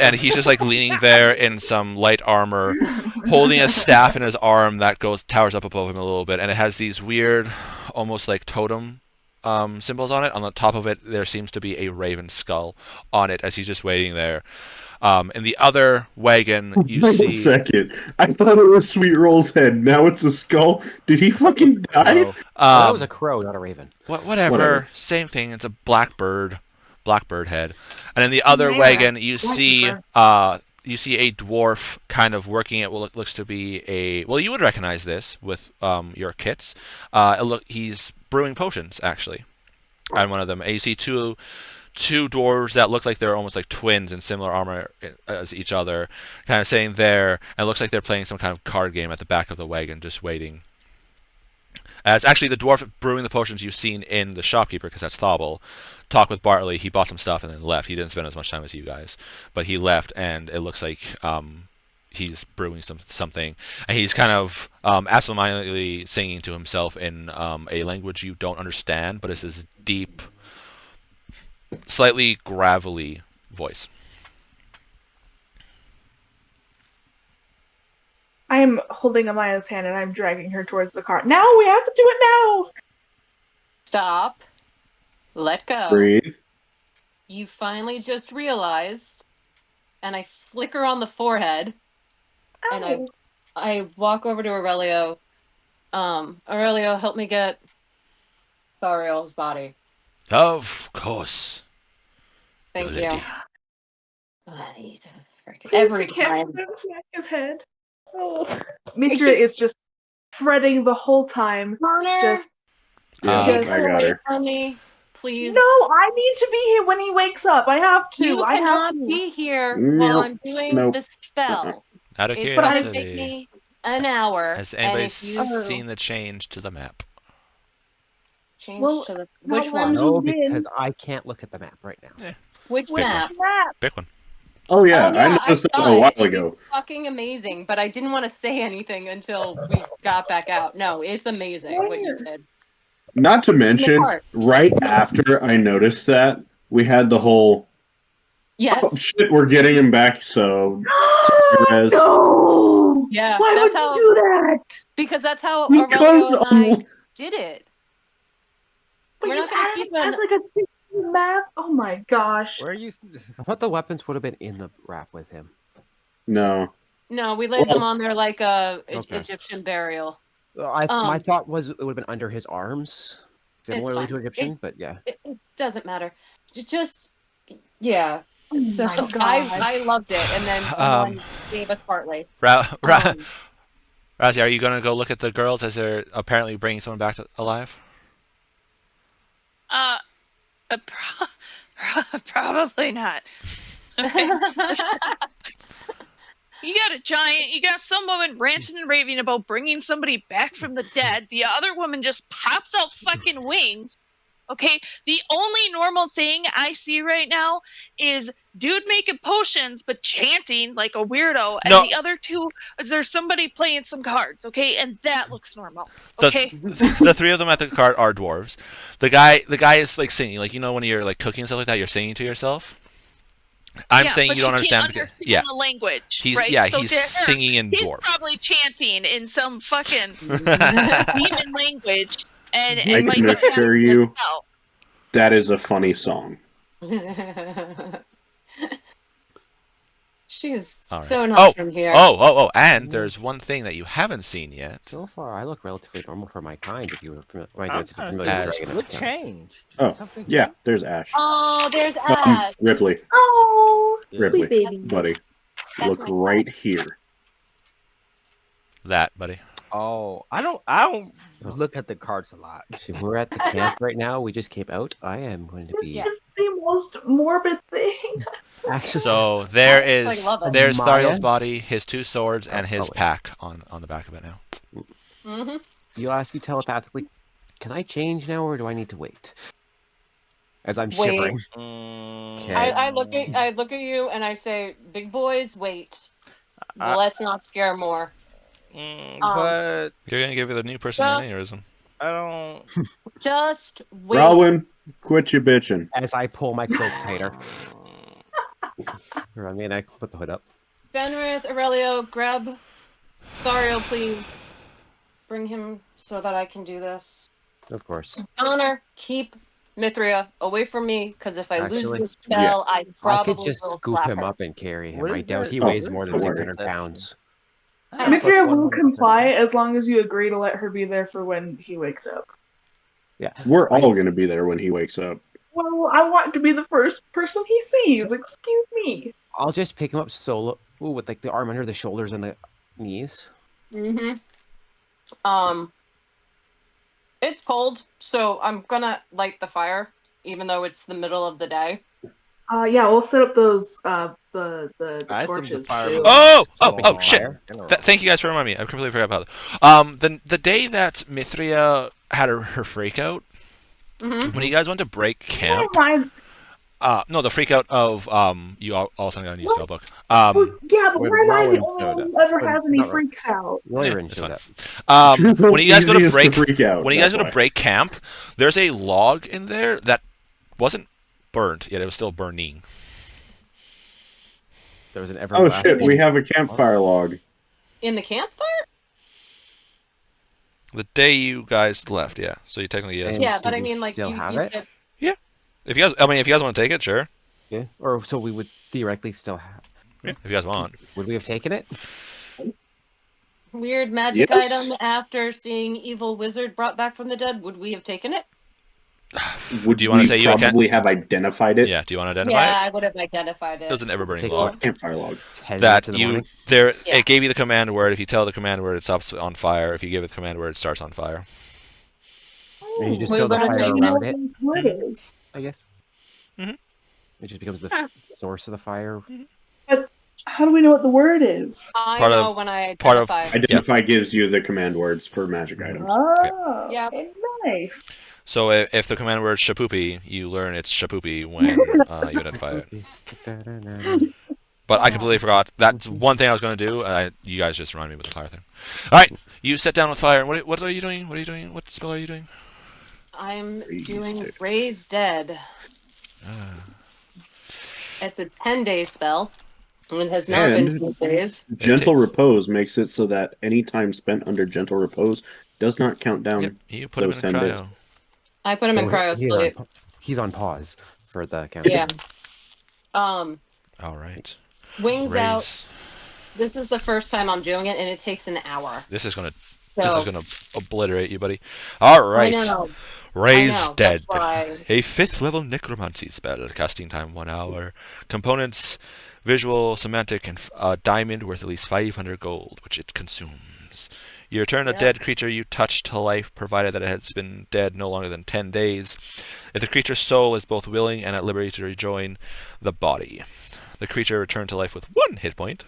And he's just like leaning there in some light armor, holding a staff in his arm that towers up above him a little bit, and it has these weird, almost like totem symbols on it. On the top of it, there seems to be a raven skull on it as he's just waiting there. In the other wagon, you Wait a see. second. I thought it was Sweet Roll's head. Now it's a skull. Did he fucking die? Oh, that was a crow, not a raven. Whatever. Same thing. It's a blackbird head. And in the other Yeah. wagon, you see Blackbird. you see a dwarf kind of working at what looks to be a. Well, you would recognize this with your kits. He's brewing potions actually, on one of them. And you see two dwarves that look like they're almost like twins in similar armor as each other, kind of sitting there, and it looks like they're playing some kind of card game at the back of the wagon, just waiting. As actually the dwarf brewing the potions you've seen in the shopkeeper, because that's Thobble, talked with Bartley. He bought some stuff and then left. He didn't spend as much time as you guys, but he left, and it looks like he's brewing something, and he's kind of absentmindedly singing to himself in a language you don't understand, but it's this deep, slightly gravelly voice. I am holding Amaya's hand and I'm dragging her towards the car. Now we have to do it now. Stop. Let go. Breathe. You finally just realized, and I flicker on the forehead, and Ow. I walk over to Aurelio. Aurelio, help me get Thariel's body. Of course. Thank Good you. idea. Every Please, we can't time. let him smack his head. Oh. Mitra is just fretting the whole time. Connor, Just Yeah, Just I got her. for me, please. no, I need to be here when he wakes up. I have to. You I have cannot to. be here Nope. while I'm doing Nope. the spell. Out of It's gonna take curiosity, me an hour. has and anybody if you seen the change to the map? change Well, to the not which when one? you No, did. because I can't look at the map right now. Which Big map? Map. Pick one. Oh yeah, Oh, I noticed that a while It's ago. fucking amazing, but I didn't want to say anything until we got back out. No, it's amazing what you did. Not to mention, heart. right after I noticed that, we had the whole Yes. oh shit, we're getting him back, so Rez. No. Yeah. Why would that's how you do that? because that's how Because Aurelio and I of- did it. But We're you not gonna added keep it as like a map. Oh my gosh. Where are you? I thought the weapons would have been in the wrap with him. No. No, we laid them Well- on there like a Okay. Egyptian burial. My Um, thought was it would have been under his arms, similarly to fine. Egyptian, but yeah. It doesn't matter. Just yeah. Oh So my gosh. I loved it, and then someone gave us partly. Razzie, are you going to go look at the girls as they're apparently bringing someone back alive? Probably not. Okay. You got some woman ranting and raving about bringing somebody back from the dead. The other woman just pops out fucking wings. Okay, the only normal thing I see right now is dude making potions but chanting like a weirdo, and No. the other two is there's somebody playing some cards. Okay, and that looks normal. The, Okay, the three of them at the cart are dwarves. The guy is like singing, like when you're like cooking and stuff like that, you're singing to yourself. I'm saying but you don't she understand. can't Because, understand the language. he's right? yeah So he's to her, singing in he's dwarf. probably chanting in some fucking demon language, and I it might can be assure happening you- as well. That is a funny song. She's All right. so not from here. And there's one thing that you haven't seen yet. So far, I look relatively normal for my kind. If you were familiar I'm with trying to familiar As- with Dragon. What changed? Oh, Something Yeah, changed? there's Ash. Oh, there's Ash. Ripley. Oh, Ripley. sweet baby. Buddy. That's Look my right here. That, buddy. Oh, I don't look at the cards a lot. So we're at the camp right now. We just came out. I am going to be Yeah. It's the most morbid thing. actually. So there I is love it. there's Maya? Thariel's body, his two swords, and his wait. pack on the back of it now. Mm-hmm. You ask you telepathically, can I change now, or do I need to wait? As I'm Wait. shivering. Mm, Okay. I look at you and I say, "Big boys, wait." Let's not scare more. But You're gonna give her the new person an Just- aneurysm. I don't. Just wait. Rowan, quit your bitching. As I pull my cloak tighter. I mean, I put the hood up. Fenrith, Aurelio, grab Thario, please. Bring him so that I can do this. Of course. Honor, keep Mithria away from me, because if I lose Actually, this spell, I I probably could just will scoop slap him her. up and carry him. What I is doubt that? he Oh, weighs more than don't worry. 600 pounds. Mithria will 1% comply as long as you agree to let her be there for when he wakes up. Yeah. We're all going to be there when he wakes up. Well, I want to be the first person he sees. Excuse me. I'll just pick him up solo. Ooh, with like the arm under the shoulders and the knees. Mm-hmm. It's cold, so I'm gonna light the fire, even though it's the middle of the day. Yeah, we'll set up those the I assumed the torches. fire too. was Oh, shit. in general. Thank you guys for reminding me. I completely forgot about that. The day that Mithria had her freak out, Mm-hmm. when you guys went to break camp, Never mind. no, the freak out of you all of a sudden got a new spell book. Yeah, but when why am I the Rowan only showed one up. who ever When- has any not Rowan. freaks out? Roirin that's showed fine. up. When you guys go to Easiest break, freak out. when you guys that's go to why. break camp, there's a log in there that wasn't burnt yet; it was still burning. There was an Oh everlasting. shit, we have a campfire log. In the campfire? The day you guys left, yeah. So you technically yes. And Yeah, do but I we mean, like, still you have it? said... If you guys want to take it, sure. Yeah. Or so we would theoretically still have. Yeah, if you guys want. Would we have taken it? Weird magic Yes. item after seeing evil wizard brought back from the dead. Would we have taken it? Would Do you wanna we say you probably have identified it? Yeah. Do you want to identify Yeah, it? I would have identified It was it. an ever-burning Takes log. Campfire log. 10 That minutes in the you morning. there, Yeah. it gave you the command word. If you tell the command word, it stops on fire. If you give it the command word, it starts on fire. And you just We build a would've fire taken around it, What it is? I guess. Mhm. It just becomes the Huh. source of the fire. How do we know what the word is? I Part know of- when I part of- identify. Identify gives you the command words for magic items. Oh, Yeah. okay, nice. So if the command word is shapoopy, you learn it's shapoopy when you identify it. But I completely forgot. That's one thing I was going to do. You guys just reminded me with the fire thing. All right, you sit down with fire. What are you doing? What are you doing? What spell are you doing? I'm Raise doing Dead. Raise Dead. It's a 10-day spell. And it has not been And- 10 days. Gentle repose makes it so that any time spent under gentle repose does not count down. Yep, you put him in those a 10 days. cryo. I put him in cryo he's, on, sleep. he's on pause for the campaign. Yeah. All right. Wings out. Raise. This is the first time I'm doing it, and it takes an hour. This is gonna So, obliterate you, buddy. All right. I know. Raise I know, Dead. that's why- A 5th level necromancy spell. Casting time 1 hour. Components: visual, semantic, and a diamond worth at least 500 gold, which it consumes. You return a Yep. dead creature you touch to life, provided that it has been dead no longer than 10 days. If the creature's soul is both willing and at liberty to rejoin the body. The creature returned to life with 1 hit point.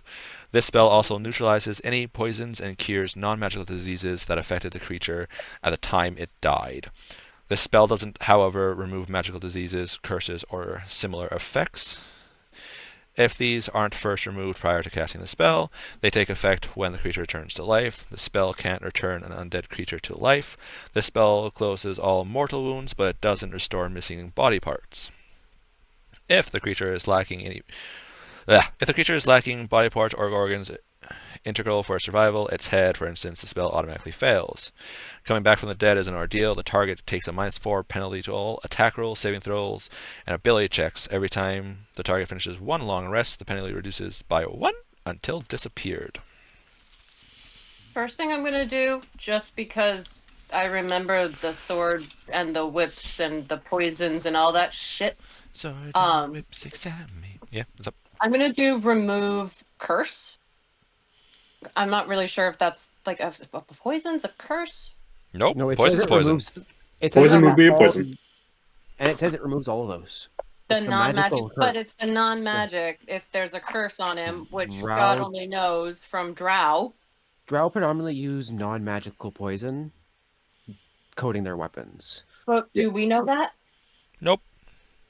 This spell also neutralizes any poisons and cures non-magical diseases that affected the creature at the time it died. This spell doesn't, however, remove magical diseases, curses, or similar effects. If these aren't first removed prior to casting the spell, they take effect when the creature returns to life. The spell can't return an undead creature to life. The spell closes all mortal wounds, but it doesn't restore missing body parts. If the creature is lacking body parts or organs integral for survival, its head, for instance, the spell automatically fails. Coming back from the dead is an ordeal. The target takes a -4 penalty to all attack rolls, saving throws, and ability checks. Every time the target finishes 1 long rest, the penalty reduces by 1 until disappeared. First thing I'm going to do, just because I remember the swords and the whips and the poisons and all that shit, Sword whips examine me. Yeah, what's up? I'm going to do remove curse. I'm not really sure if that's like a poison's a curse. Nope. No, it Poison's says it poison. removes. It says Poison it would be a removes poison. And it says it removes all of those. The It's non-magic, magical but curse. it's the non-magic if there's a curse on him, which Drow- God only knows from Drow. Drow predominantly use non-magical poison coating their weapons. But do we know that? Nope.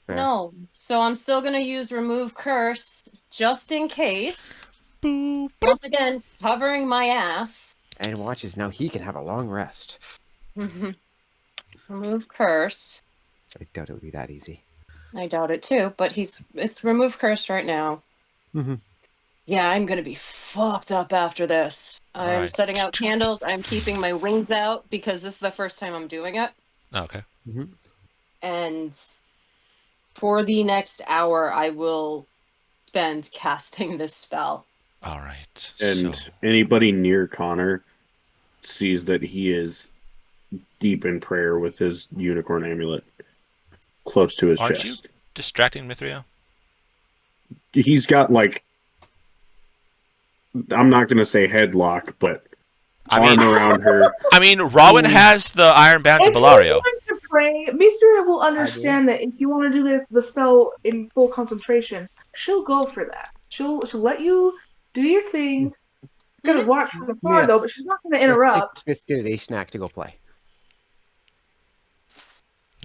Fair. No. So I'm still going to use remove curse just in case. Once again, covering my ass. And watches now. He can have a long rest. Remove curse. I doubt it would be that easy. I doubt it too, but it's remove curse right now. Mm-hmm. Yeah, I'm gonna be fucked up after this. I'm right. setting out candles. I'm keeping my wings out because this is the first time I'm doing it. Okay. Mm-hmm. And for the next hour, I will spend casting this spell. All right. And So, anybody near Connor sees that he is deep in prayer with his unicorn amulet close to his aren't you chest. distracting Mithria? He's got like, I'm not going to say headlock, but arm around her. I mean, Rowan has the Iron Band to If you're Bellario. going to pray, Mithra will understand that if you want to do the spell in full concentration, she'll go for that. She'll let you do your thing. She's gonna watch from afar Yeah. though, but she's not gonna Let's take interrupt. Biscuit and Ashnak to go play.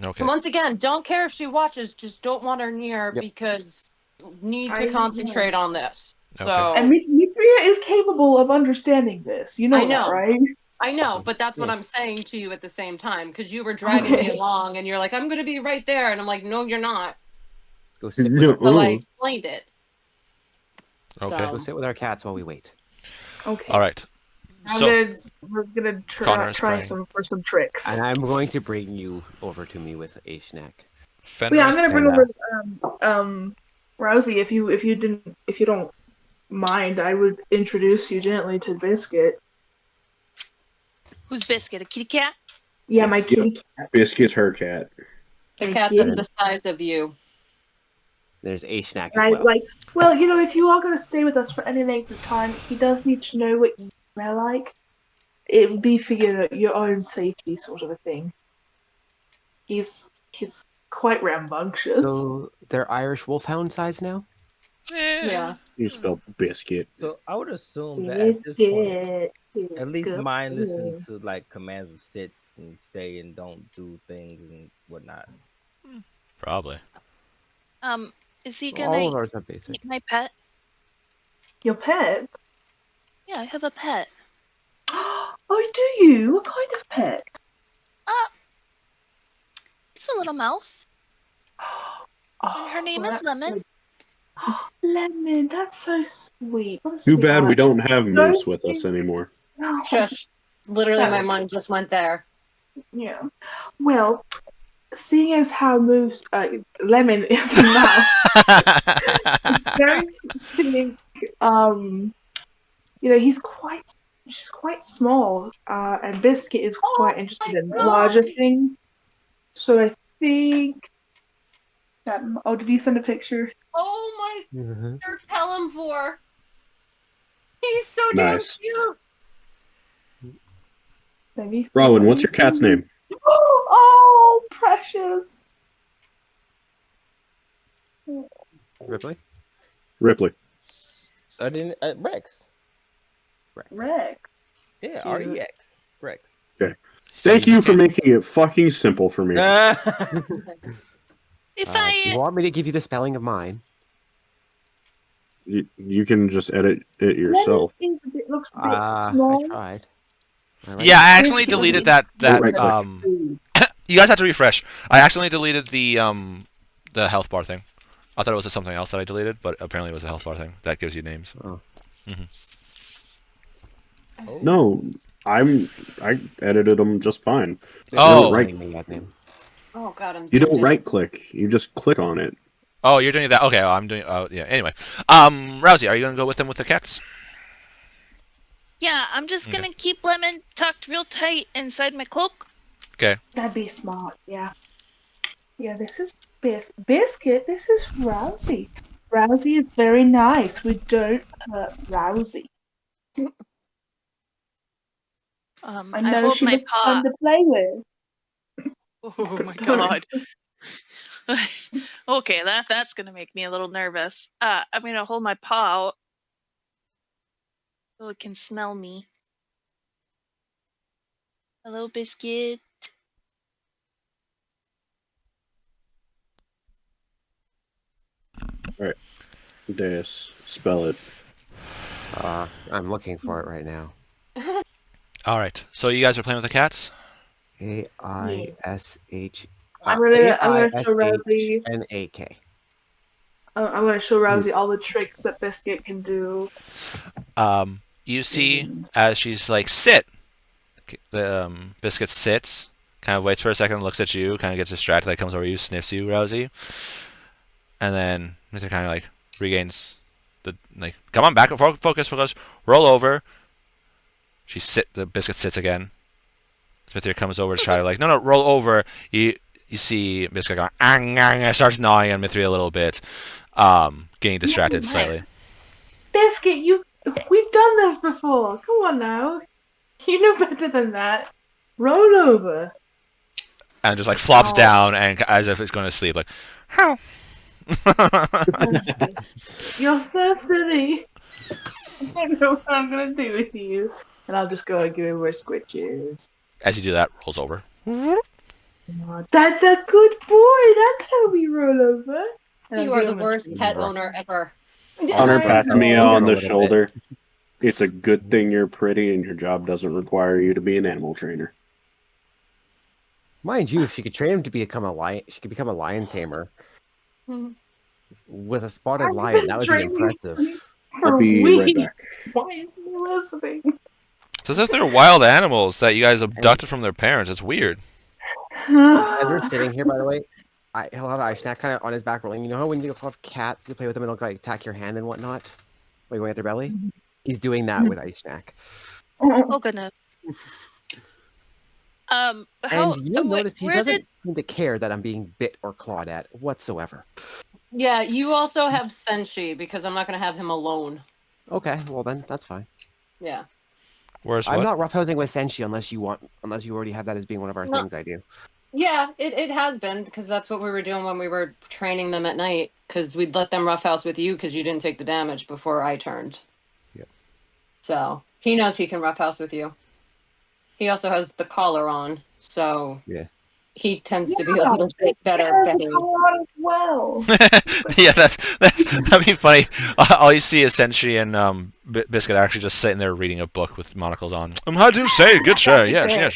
Okay. Once again, don't care if she watches, just don't want her near Yep. because need to I concentrate on this. Okay. So And Mithria is capable of understanding this. You know I that, know. right? I know, but that's what Yeah. I'm saying to you at the same time because you were dragging me Okay. along and you're like, I'm going to be right there. And I'm like, no, you're not. Go sit with our, So I explained it. Okay. go sit with our cats while we wait. Okay. All right. Now So, we're gonna Connor is try praying. some tricks. And I'm going to bring you over to me with Ashnak. But yeah, I'm Fenris. gonna bring And, over Rousey if you don't mind, I would introduce you gently to Biscuit. Who's Biscuit? A kitty cat? Yeah, my Yes. kitty. Biscuit's her cat. The Thank cat you. that's the size of you. There's Ashnak And as I well. well, if you are gonna stay with us for any length of time, he does need to know what you smell like. It would be for your own safety, sort of a thing. He's quite rambunctious. So they're Irish wolfhound size now? Yeah. You spelled biscuit. So I would assume that at this point, Biscuit, at least good mine listen boy. to like commands of sit and stay and don't do things and whatnot. Probably. Is he All of gonna ours are basic. eat my pet? Your pet? Yeah, I have a pet. Oh, do you? What kind of pet? It's a little mouse. Oh, And her name is that's Lemon. so- Lemon, that's so sweet. What a Too bad we sweetheart. don't have Moose with us anymore. Oh, Shush. Literally, That my was- mind just went there. yeah. Well, seeing as how Lemon is a mouse, it's very interesting. She's quite small, and Biscuit is quite interested in larger things. So I think that. Oh, did you send a picture? Oh my, Mm-hmm. tell him for. He's so damn Nice. cute. Maybe. Rowan, what's your cat's name? Oh, precious. Ripley? Ripley. So I didn't Rex. Rex. Yeah, REX. Rex. Thank you for making it fucking simple for me. If Do you I want me to give you the spelling of mine? You can just edit it yourself. Looks a bit I small. tried. Yeah, I accidentally deleted that. Right click. You guys have to refresh. I accidentally deleted the health bar thing. I thought it was something else that I deleted, but apparently it was a health bar thing that gives you names. Oh. No, I edited them just fine. Oh. Right. Oh god, I'm. You don't zoomed in. right click. You just click on it. Oh, you're doing that. Okay, well, I'm doing. Oh, yeah. Anyway, Rousey, are you gonna go with them with the cats? Yeah, I'm just Okay. gonna keep Lemon tucked real tight inside my cloak. Okay. That'd be smart. Yeah. Yeah. This is Biscuit. This is Rousey. Rousey is very nice. We don't hurt Rousey. I know hold she my looks paw. fun to play with. Oh my god. Okay, that's gonna make me a little nervous. I'm gonna hold my paw out so it can smell me. Hello, Biscuit. Deus, spell it. I'm looking for it right now. All right. So you guys are playing with the cats? AISH. I'm gonna show Rousey. AISHNAK. I'm gonna show Rousey all the tricks that Biscuit can do. You see as she's like, sit. The Biscuit sits, kind of waits for a second, looks at you, kind of gets distracted, like comes over you, sniffs you, Rousey, and then Mr. kind of like regains the like, come on, back, focus, roll over. The Biscuit sits again. Smithia comes over to try to like, no, roll over. You see Biscuit going, and starts gnawing on Mithria a little bit, getting distracted slightly. Biscuit, we've done this before. Come on now. You know better than that. Roll over. And just like flops down and as if it's going to sleep, like, how? You're so silly. I don't know what I'm gonna do with you. And I'll just go and give him more squitches. As you do that, rolls over. That's a good boy. That's how we roll over. And You are the worst pet owner ever. Hunter pats me on the shoulder. It's a good thing you're pretty and your job doesn't require you to be an animal trainer. Mind you, if she could train him to become a lion, she could become a lion tamer. With a spotted lion, that would be impressive. I'll be right back. Why isn't he listening? It's as if they're wild animals that you guys abducted from their parents. It's weird. As we're sitting here, by the way, he'll have ice snack kind of on his back rolling. You know how when you have cats, you play with them and they'll like attack your hand and whatnot, like going at their belly. He's doing that with ice snack. Oh goodness. And you'll notice he doesn't seem to care that I'm being bit or clawed at whatsoever. Yeah, you also have Senshi because I'm not going to have him alone. Okay, well then that's fine. Yeah. I'm not roughhousing with Senshi unless you already have that as being one of our things. I do. Yeah, it has been because that's what we were doing when we were training them at night. Because we'd let them roughhouse with you because you didn't take the damage before I turned. Yep. So he knows he can roughhouse with you. He also has the collar on, so yeah, he tends to be a little bit better. As well. Yeah, that'd be funny. All you see is Senshi and Biscuit actually just sitting there reading a book with monocles on. How do you say? Good sir. Yes.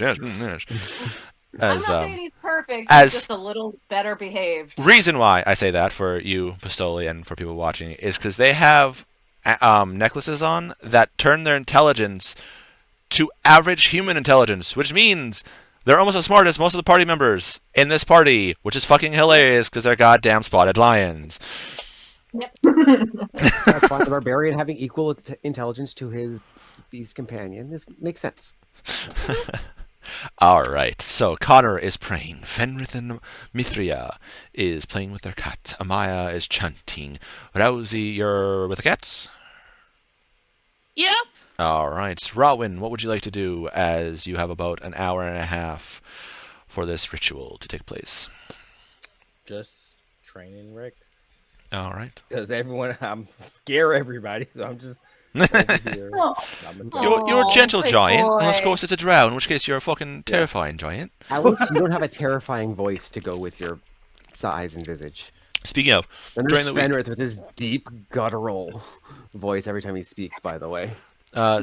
I'm not saying he's perfect. He's just a little better behaved. Reason why I say that for you, Pistoli, and for people watching is because they have necklaces on that turn their intelligence to average human intelligence, which means they're almost as smart as most of the party members in this party, which is fucking hilarious because they're goddamn spotted lions. Yep. That's fine. The barbarian having equal intelligence to his beast companion makes sense. All right, so Connor is praying. Fenrith and Mithria is playing with their cat. Amaya is chanting. Rousey, you're with the cats? Yep. All right, Rawin, what would you like to do as you have about an hour and a half for this ritual to take place? Just training Rex. All right. Because I'm scare everybody, so I'm just over here. You're a gentle giant, unless of course it's a drow, in which case you're a fucking terrifying giant. At least you don't have a terrifying voice to go with your size and visage. Speaking of, and there's Fenrith with his deep guttural voice every time he speaks, by the way.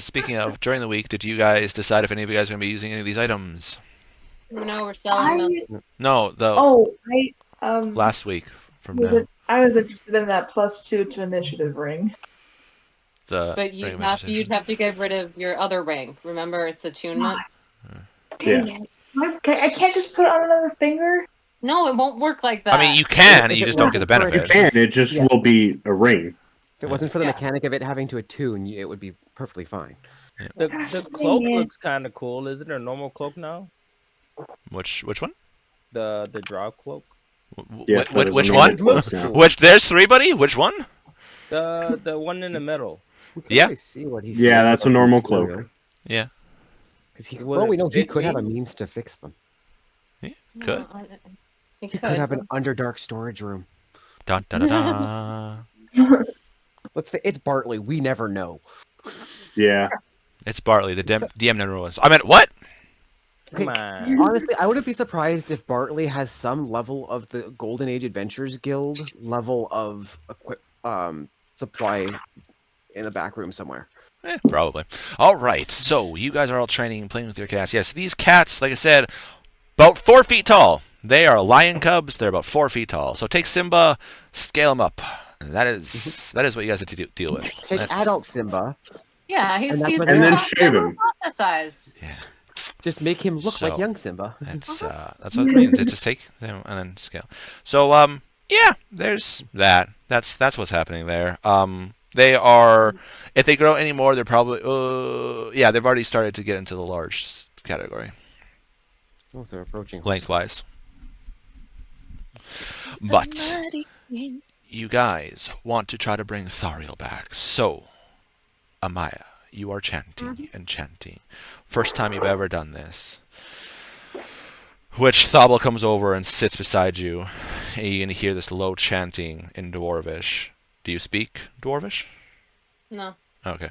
Speaking of, during the week, did you guys decide if any of you guys are going to be using any of these items? No, we're selling them. No, last week from now. I was interested in that +2 to initiative ring. But you'd have to get rid of your other ring. Remember, it's attunement. Dang it! I can't just put it on another finger. No, it won't work like that. I mean, you can. You just don't get the benefit. You can. It just will be a ring. If it wasn't for the mechanic of it having to attune, it would be perfectly fine. Yeah. The cloak looks kind of cool. Is it a normal cloak now? Which one? The Drow cloak. Yes, which one? There's 3, buddy. Which one? The one in the middle. See what he that's a normal cloak. Yeah. Because we know he could have a means to fix them. Yeah, could. He could have an underdark storage room. Dun, dun, dun, dun. It's Bartley. We never know. Yeah. It's Bartley. The DM never was. I meant what? Okay, honestly, I wouldn't be surprised if Bartley has some level of the Golden Age Adventures Guild level of supply in the back room somewhere. Probably. All right. So you guys are all training and playing with your cats. Yes, these cats, like I said, about 4 feet tall. They are lion cubs. They're about 4 feet tall. So take Simba, scale him up. And that is what you guys have to deal with. Take adult Simba. Yeah, And he's that's what- And then about shave him. that size. Yeah. Just make him look like So- young Simba. That's what it means. It just take them and then scale. So yeah, there's that. That's what's happening there. They are, if they grow any more, they're probably yeah, they've already started to get into the large category Oh, they're approaching. lengthwise. But Somebody in- you guys want to try to bring Thariel back. So, Amaya, you are chanting and chanting. First time you've ever done this. Which Thobel comes over and sits beside you, and you can hear this low chanting in Dwarvish. Do you speak Dwarvish? No. Okay.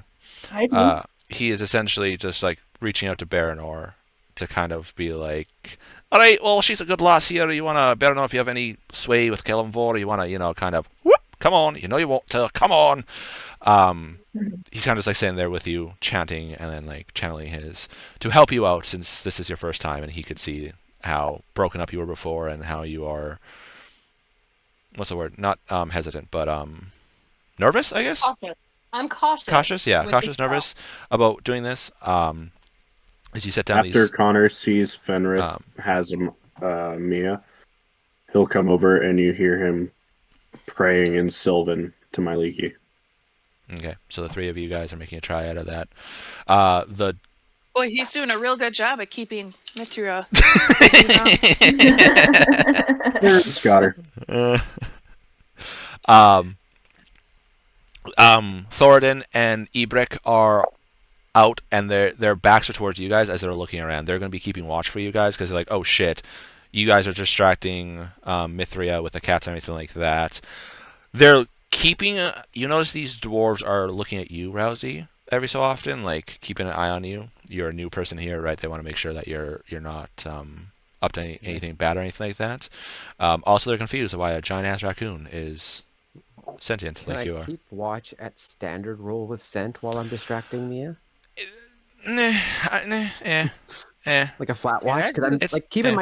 I do. He is essentially just like reaching out to Baranor to kind of be like, all right, well, she's a good lass here. You want to, Baranor, if you have any sway with Kelemvor, you want to, kind of, whoop, come on. You know you won't tell, come on. He's kind of just like sitting there with you, chanting and then like channeling his to help you out since this is your first time, and he could see how broken up you were before and how you are. What's the word? Not hesitant, but nervous, I guess. Cautious. I'm cautious. Cautious, yeah, with cautious, the nervous about doing this. As you set down After these. Connor sees Fenris has Mia, he'll come over and you hear him praying in Sylvan to Myliki. Okay, so the three of you guys are making a try out of that. The Boy, he's doing a real good job at keeping Mithra. Scotter. Thoradin and Ebrick are out, and their backs are towards you guys as they're looking around. They're going to be keeping watch for you guys because they're like, oh shit, you guys are distracting Mithria with the cats and everything like that. They're keeping. You notice these dwarves are looking at you, Rousey, every so often, like keeping an eye on you. You're a new person here, right? They want to make sure that you're not up to anything bad or anything like that. Also, they're confused why a giant ass raccoon is sentient Can like I you are. keep watch at standard roll with scent while I'm distracting Mia? Like a flat watch? Because I'm It's- like keeping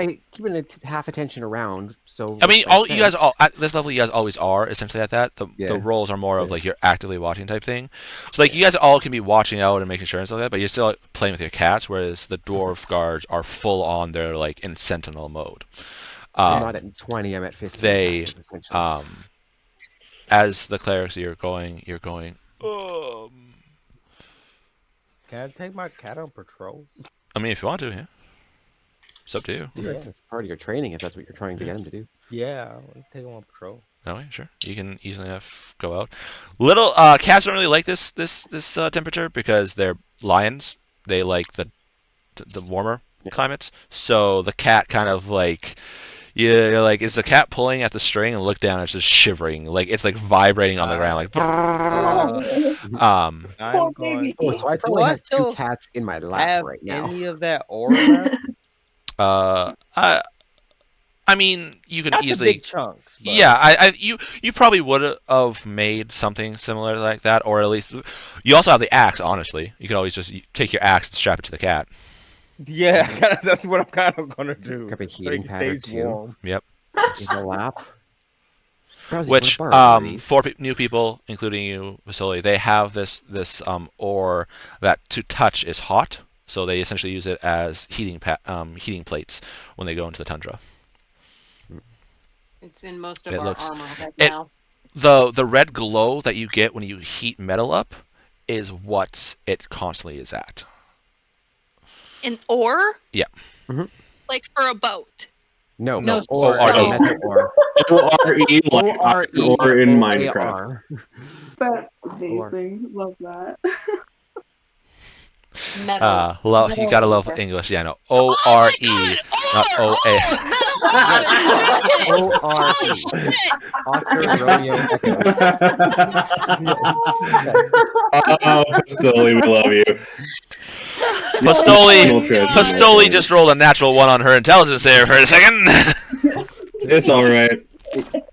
half attention around. So I mean, with my all you guys sense- at this level, you guys always are essentially at that. The roles are more of like you're actively watching type thing. So like you guys all can be watching out and making sure and stuff like that, but you're still playing with your cats. Whereas the dwarf guards are full on. They're like in sentinel mode. I'm not at 20. I'm at 15. They passive, essentially. as the clerics, you're going. Can I take my cat on patrol? I mean, if you want to, yeah. It's up to you. Yeah, it's part of your training if that's what you're trying to get him to do. Yeah, I'll take him on patrol. No way, sure. You can easily enough go out. Little cats don't really like this temperature because they're lions. They like the warmer climates. So the cat kind of like, you're like, is the cat pulling at the string and look down? It's just shivering, like it's like vibrating on the ground, like. I'm going. Oh, so I Do probably I have two still cats in my lap Have right now. any of that aura left? I mean, you can Not the easily. big chunks. But Yeah, you probably would have made something similar like that, or at least you also have the axe. Honestly, you can always just take your axe and strap it to the cat. Yeah, that's what I'm kind of gonna do. Got a So heating he pad or stays two. warm. Yep. In my lap. Rousey, Which you wanna borrow one of these? four new people, including you, Vasily, they have this ore that to touch is hot, so they essentially use it as heating plates when they go into the tundra. It's in most of It our looks- armor right it- now. The red glow that you get when you heat metal up is what it constantly is at. An ore? Yeah. Like for a boat. No, No, or no. metal ore. O-R-E, like O-R-E or in O-A-R. Minecraft. That's amazing. Love that. Metal. You gotta love English. Yeah, no. O-R-E, not O-A. O-R-E. Oscar Romeo Echo. Oh, Stoli, we love you. Pastoli just rolled a natural 1 on her intelligence there for a second. It's all right.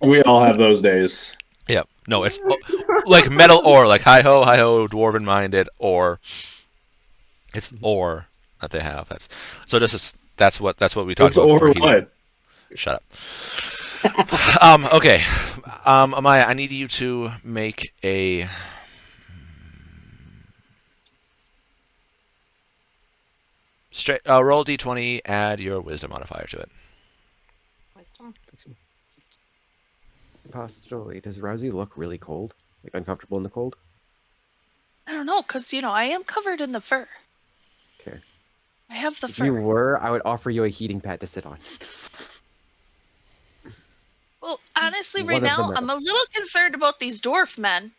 We all have those days. Yep. No, it's like metal ore, like hi ho, dwarven minded ore. It's ore that they have. That's what we talked What's about for over heating. what? Shut up. Okay. Amaya, I need you to make a straight roll d20. Add your wisdom modifier to it. Wisdom. Possibly. Does Rousey look really cold? Like uncomfortable in the cold? I don't know, because, I am covered in the fur. Okay. I have the If fur. you were, I would offer you a heating pad to sit on. Well, honestly, One right of the now, metal. I'm a little concerned about these dwarf men.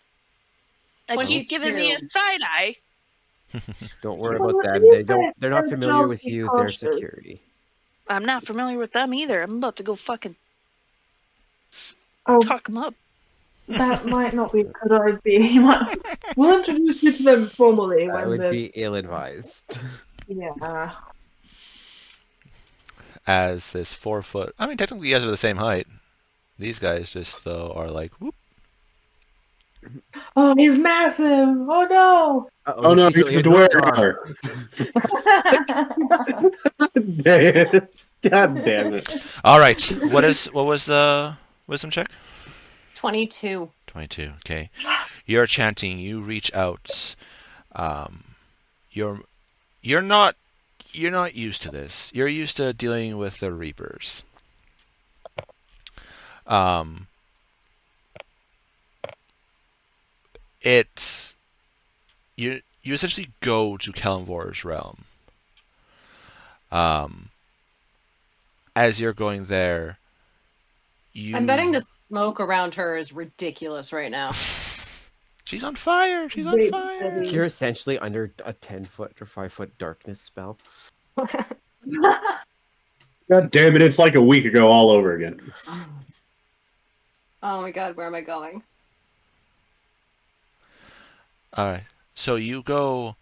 They keep giving me a 22. side eye. Don't worry Well, about it them. is They're not their familiar job with to be you. They're cautious. security. I'm not familiar with them either. I'm about to go fucking Oh, talk them up. that might not be a good idea. We'll introduce you to them formally That when would there's... be ill-advised. Yeah. As this 4 foot. I mean, technically, you guys are the same height. These guys just though are like whoop. Oh, he's massive! Oh no! Oh no, secretly he's a into dwarf. God damn it. All right. What was the wisdom check? 22. 22. Okay. You're chanting. You reach out. You're not used to this. You're used to dealing with the reapers. It's you essentially go to Kalimvor's realm. As you're going there, I'm betting the smoke around her is ridiculous right now. She's on fire. She's on Wait, fire. Eddie. You're essentially under a 10-foot or 5-foot darkness spell. God damn it, it's like a week ago all over again. Oh my god, where am I going? All right. So you go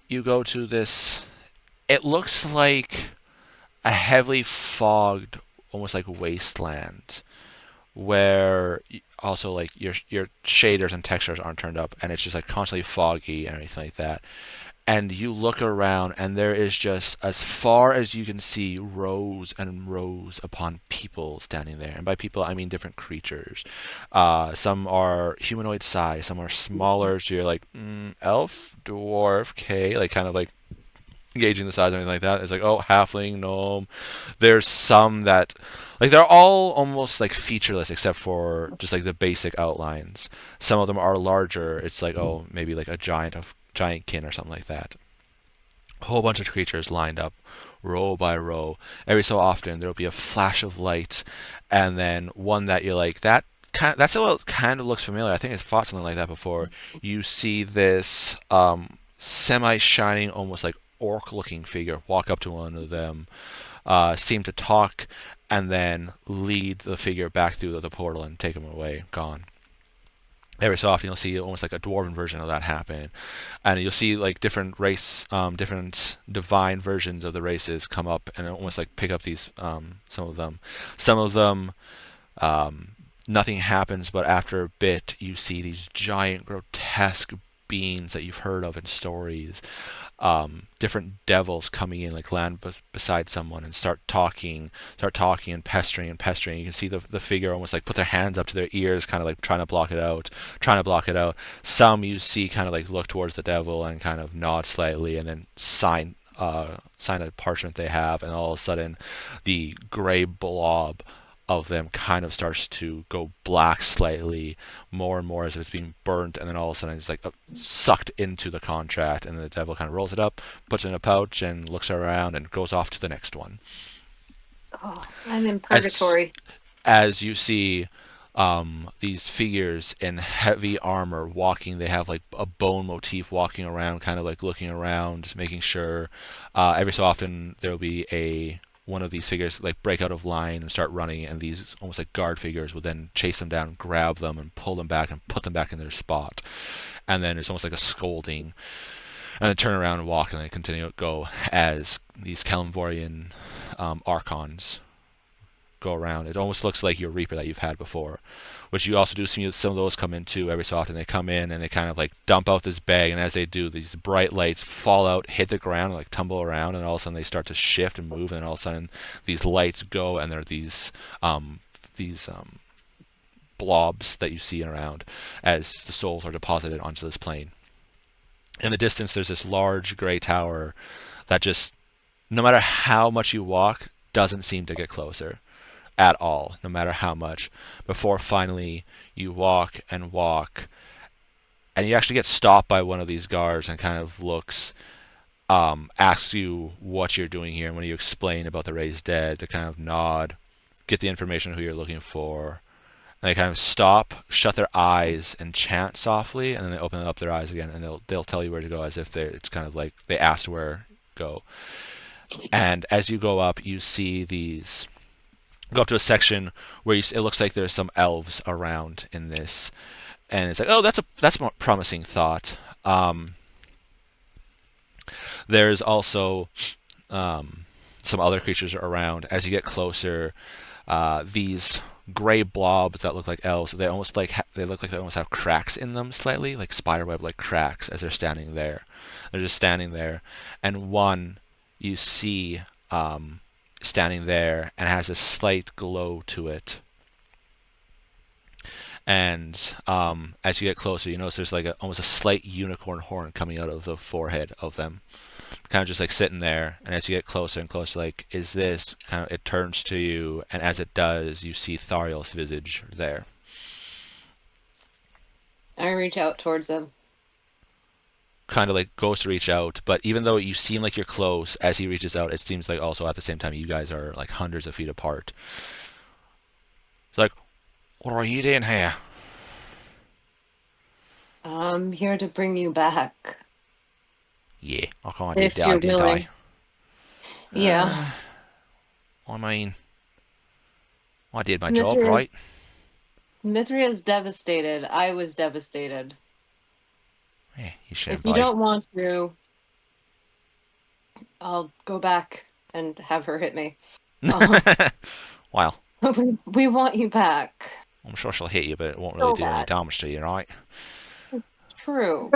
to this. It looks like a heavily fogged, almost like wasteland, where also like your shaders and textures aren't turned up, and it's just like constantly foggy and everything like that. And you look around, and there is just, as far as you can see, rows and rows upon people standing there. And by people, I mean different creatures. Some are humanoid size, some are smaller. So you're like, elf, dwarf, okay, like kind of like gauging the size and everything like that. It's like, oh, halfling, gnome. There's some that, like, they're all almost like featureless except for just like the basic outlines. Some of them are larger. It's like, oh, maybe like a giant kin or something like that. A whole bunch of creatures lined up, row by row. Every so often there'll be a flash of light, and then one that you're like, that's what kind of looks familiar. I think I've fought something like that before. You see this semi-shining, almost like orc-looking figure walk up to one of them, seem to talk, and then lead the figure back through the portal and take him away, gone. Every so often you'll see almost like a dwarven version of that happen, and you'll see like different divine versions of the races come up and almost like pick up these some of them nothing happens, but after a bit you see these giant grotesque beings that you've heard of in stories, different devils coming in, like land beside someone and start talking and pestering. You can see the figure almost like put their hands up to their ears, kind of like trying to block it out. Some you see kind of like look towards the devil and kind of nod slightly, and then sign a parchment they have, and all of a sudden the gray blob of them kind of starts to go black slightly, more and more, as if it's being burnt, and then all of a sudden it's like sucked into the contract, and the devil kind of rolls it up, puts it in a pouch, and looks around and goes off to the next one. Oh, I'm in purgatory. As you see these figures in heavy armor walking, they have like a bone motif walking around, kind of like looking around, making sure. Every so often there will be one of these figures like break out of line and start running, and these almost like guard figures will then chase them down, grab them, and pull them back and put them back in their spot. And then it's almost like a scolding, and then turn around and walk, and then continue to go as these Kalimvorian archons go around. It almost looks like your Reaper that you've had before, which you also do see some of those come in too every so often. They come in and they kind of like dump out this bag, and as they do, these bright lights fall out, hit the ground, and like tumble around, and all of a sudden they start to shift and move, and all of a sudden these lights go, and there are these blobs that you see around as the souls are deposited onto this plane. In the distance, there's this large gray tower that just, no matter how much you walk, doesn't seem to get closer at all, no matter how much, before finally you walk and walk, and you actually get stopped by one of these guards and kind of looks, asks you what you're doing here, and when you explain about the raised dead, to kind of nod, get the information of who you're looking for, and they kind of stop, shut their eyes, and chant softly, and then they open up their eyes again, and they'll tell you where to go, as if it's kind of like they asked where to go. And as you go up, you see these. Go up to a section where it looks like there's some elves around in this, and it's like, oh, that's a promising thought. There's also some other creatures around. As you get closer, these gray blobs that look like elves, they look like they almost have cracks in them slightly, like spiderweb like cracks, as they're standing there. They're just standing there, and one you see standing there and has a slight glow to it. And as you get closer, you notice there's like almost a slight unicorn horn coming out of the forehead of them, kind of just like sitting there. And as you get closer and closer, like, is this kind of, it turns to you, and as it does, you see Thariel's visage there. I reach out towards him. Kind of like goes to reach out, but even though you seem like you're close, as he reaches out, it seems like also at the same time you guys are like hundreds of feet apart. It's like, what are you doing here? I'm here to bring you back. Yeah, I kind of did If that, you're didn't willing. I? Yeah. I mean, I did my job, right? Mithria's devastated. I was devastated. Yeah, you shouldn't. If you don't want to, I'll go back and have her hit me. Well, we want you back. I'm sure she'll hit you, but it won't really do any damage to you, right? True.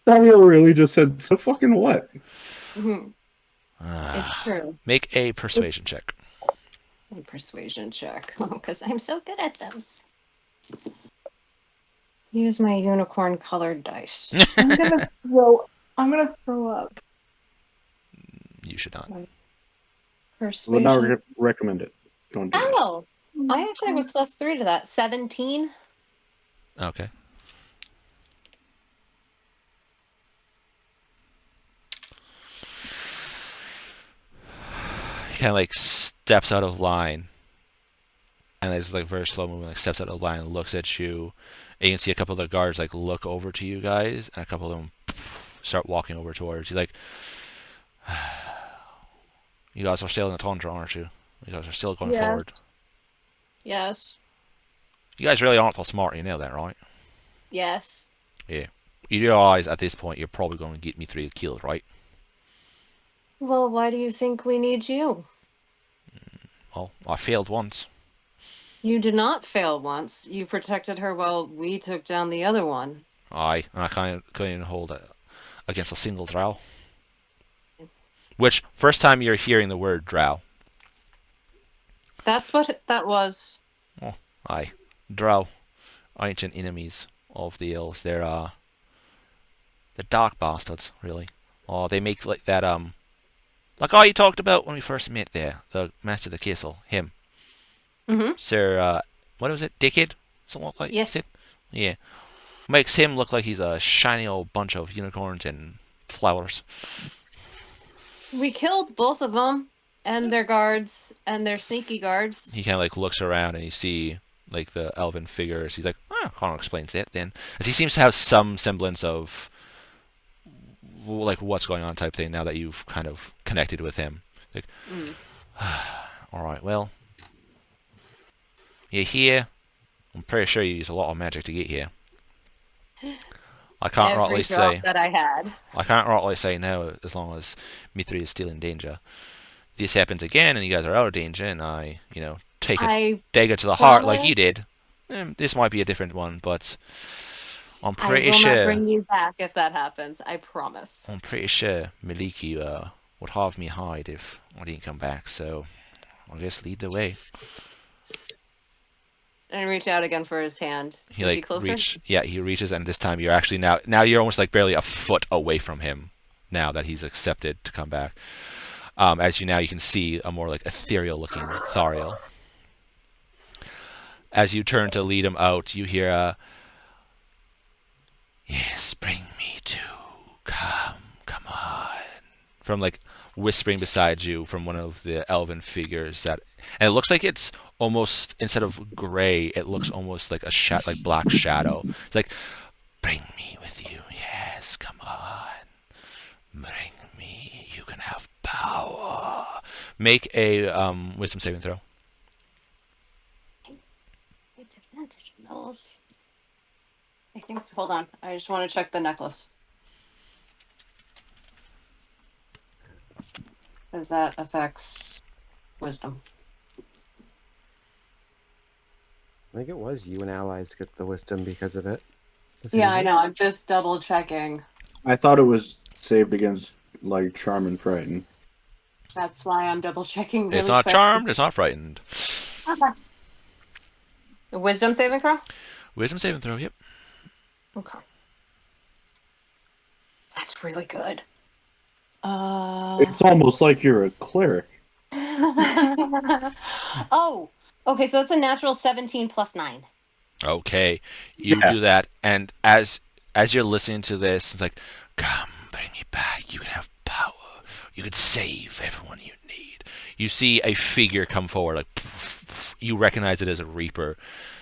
Daniel really just said, so fucking what? It's true. Make a persuasion check. A persuasion check. Because I'm so good at those. Use my unicorn colored dice. I'm gonna throw up. You should not. Would not recommend it. Don't do that. Oh, I actually have a +3 to that. 17. Okay. He kind of like steps out of line, and there's like very slow movement, like steps out of line and looks at you. And you can see a couple of the guards like look over to you guys, and a couple of them start walking over towards you. Like, you guys are still in the tundra, aren't you? You guys are still going forward. Yes. You guys really aren't that smart, you know that, right? Yes. Yeah. You realize at this point you're probably going to get me 3 killed, right? Well, why do you think we need you? Well, I failed once. You did not fail once. You protected her while we took down the other one. Aye, and I couldn't even hold it against a single drow. Which, first time you're hearing the word drow. That's what that was. Oh, aye. Drow. Ancient enemies of the elves. They're, the dark bastards, really. Oh, they make like that, like you talked about when we first met there. The master of the castle. Him. Mm-hmm. Sir, what was it? Dickhead? Something like that? Yes. Yeah. Makes him look like he's a shiny old bunch of unicorns and flowers. We killed both of them, and their guards, and their sneaky guards. He kind of like looks around and you see like the elven figures. He's like, Connor explains that then. As he seems to have some semblance of like what's going on type thing now that you've kind of connected with him. Like, alright, well, you're here. I'm pretty sure you used a lot of magic to get here. I can't Every rightly drop that I had. I can't rightly say no as long as Mithri is still in danger. this happens again and you guys are out of danger and I, take a I dagger to the heart like you promise did, this might be a different one, but I'm I pretty will not sure, bring you back if that happens. I promise. Maliki would have me hide if I didn't come back, so I guess lead the way. And reach out again for his hand. He Is he like closer? he reaches, and this time you're actually now you're almost like barely a foot away from him now that he's accepted to come back. As you can see a more like ethereal looking Thariel. As you turn to lead him out, you hear a, "Yes, bring me to, come on," from like whispering beside you from one of the elven figures and it looks like it's almost, instead of gray, it looks almost like like black shadow. It's like, "Bring me with you, yes, come on, bring me, you can have power." Make a wisdom saving throw. It's advantage. No. I think so. Hold on. I just want to check the necklace. Because that affects wisdom. I think it was you and allies get the wisdom because of it. Yeah, I know. I'm just double checking. I thought it was saved against like charm and frighten. That's why I'm double checking. Really It's not quick. charmed, it's not frightened. Okay. The wisdom saving throw? Wisdom saving throw, yep. Okay. That's really good. It's almost like you're a cleric. Oh, okay. So that's a natural 17 plus 9. Okay, you Yeah. do that, and as you're listening to this, it's like, "Come, bring me back. You can have power. You can save everyone you need." You see a figure come forward, like you recognize it as a Reaper.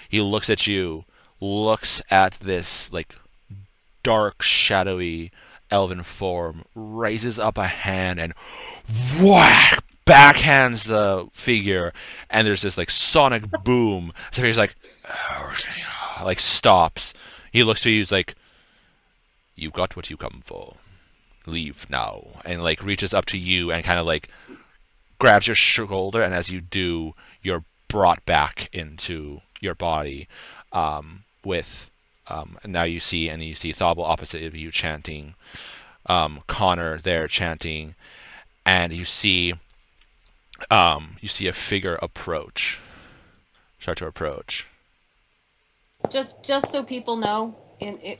He looks at you, looks at this like dark, shadowy elven form, raises up a hand and whack, backhands the figure, and there's this like sonic boom. So he's like stops. He looks to you, he's like, "You got what you come for. Leave now." And like reaches up to you and kind of like grabs your shoulder, and as you do, you're brought back into your body with and now you see Thobble opposite of you chanting, Connor there chanting, and you see a figure start to approach. Just so people know,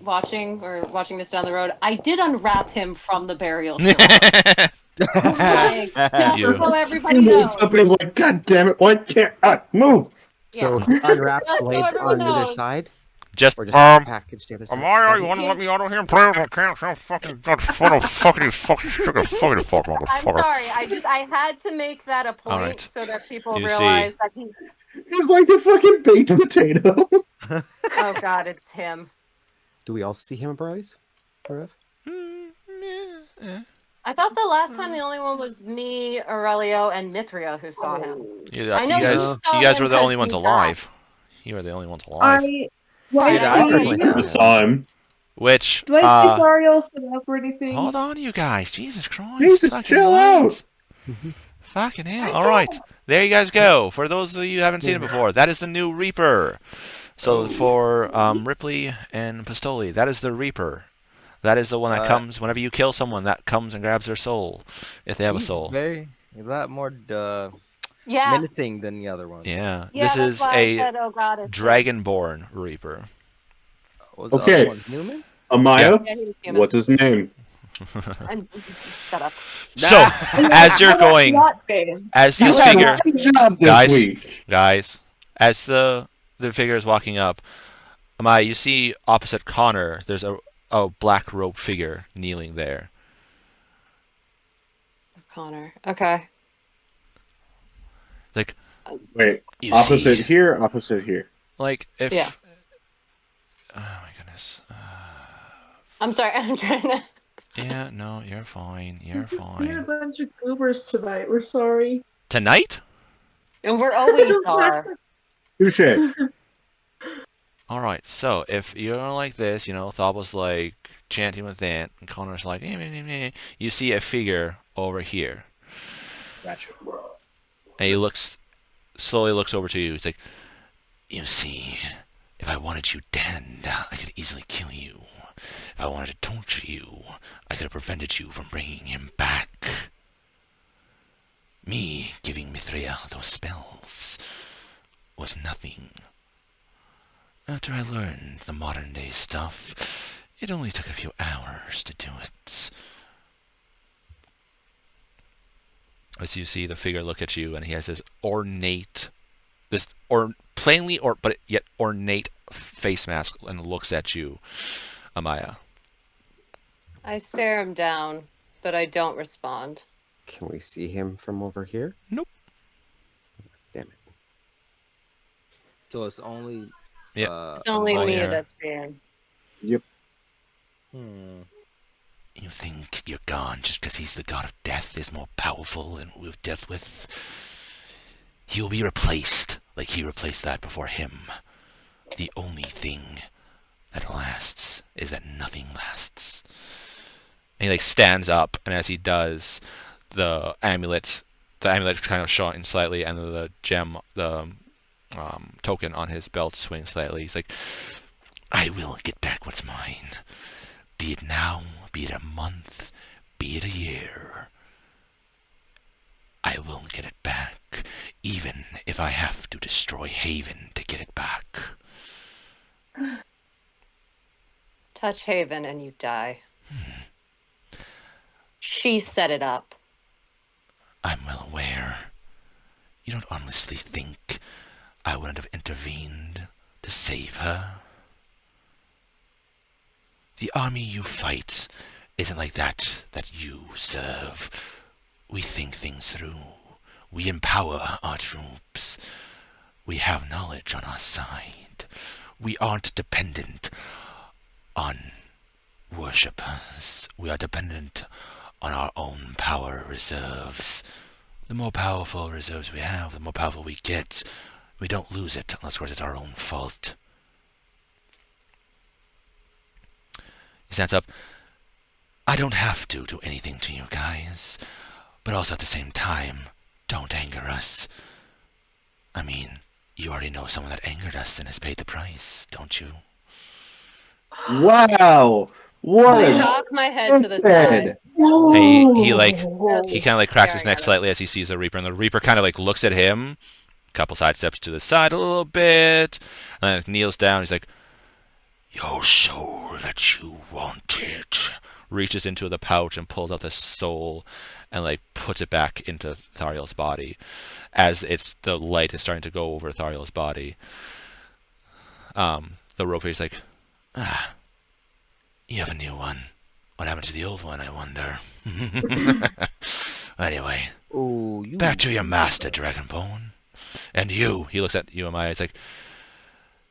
watching this down the road, I did unwrap him from the burial chamber. Like, You- so everybody knows. Somebody's like, "God damn it! Why can't I move?" So Yeah. he unwrapped Just so blades everyone on the other knows. side, Just or just packaged the other side. Amaya, you Is want that to it? let me out of here, please? I can't. Fucking sugar, fucking fuck, I'm motherfucker. sorry. I had to make that a point Alright. so that people You realize see. that he. He's like a fucking baked potato. Oh God, it's him. Do we all see him, bros? I thought the last time the only one was me, Aurelio, and Mithria who saw him. I know You guys, you saw you guys him were the 'cause only ones you alive. You were the only ones alive. Well, Yeah, I I see. certainly I saw him. Which, Do I see Ariel set up or anything? hold on, you guys. Jesus Christ. Jesus, fucking chill out. Fucking hell. Alright. There you guys go. For those of you who haven't seen it before, that is the new Reaper. So for Ripley and Pistoli, that is the Reaper. That is the one that comes whenever you kill someone, that comes and grabs their soul, if they have a He's soul. a lot more Yeah. menacing than the other one. Yeah. Yeah, This that's is why I a said, oh God, it's him. Dragonborn Reaper. Was the Okay. other one human? Amaya, Yeah, he was human. what's his name? And, shut up. So, as you're going, Not bad. as You this had figure, a good job this guys, week. as the figure is walking up, Amaya, you see opposite Connor, there's a black robe figure kneeling there. Connor. Okay. Like, Wait, you opposite see, here, opposite here. like if. Yeah. Oh my goodness. I'm sorry. I'm trying to. Yeah, no, you're fine. You're We're a fine. bunch of goobers tonight. We're sorry. Tonight? And we're always are. Touche. All right. So if you're like this, Thoble's like chanting with that, and Connor's like, you see a figure over here. Gotcha. And he slowly looks over to you. He's like, you see, if I wanted you dead, I could easily kill you. If I wanted to torture you, I could have prevented you from bringing him back. Me giving Mithria those spells was nothing. After I learned the modern day stuff, it only took a few hours to do it. As you see the figure look at you, and he has this plainly but yet ornate face mask, and looks at you, Amaya. I stare him down, but I don't respond. Can we see him from over here? Nope. Damn it. So it's only. Yeah. It's only Oh, me yeah. that's staring. Yep. You think you're gone just because he's the god of death is more powerful than we've dealt with? He'll be replaced like he replaced that before him. The only thing that lasts is that nothing lasts. And he stands up, and as he does, the amulet kind of shines slightly, and the gem, the token on his belt swings slightly. He's like, I will get back what's mine. Be it now, be it a month, be it a year. I will get it back, even if I have to destroy Haven to get it back. Touch Haven and you die. She set it up. I'm well aware. You don't honestly think I wouldn't have intervened to save her? The army you fight isn't like that you serve. We think things through. We empower our troops. We have knowledge on our side. We aren't dependent on worshippers. We are dependent on our own power reserves. The more powerful reserves we have, the more powerful we get. We don't lose it unless, of course, it's our own fault. He stands up. I don't have to do anything to you guys, but also at the same time, don't anger us. I mean, you already know someone that angered us and has paid the price, don't you? Wow! What I a knock my head to the head. side. And he kind of cracks his Staring neck at it. slightly as he sees the Reaper, and the Reaper kind of looks at him, a couple side steps to the side a little bit, and then kneels down. He's like, your soul that you wanted. Reaches into the pouch and pulls out the soul and puts it back into Thariel's body as the light is starting to go over Thariel's body. The rope is like, you have a new one. What happened to the old one, I wonder? Anyway, back to your master, Dragonborn. And you, he looks at you and Maya, he's like,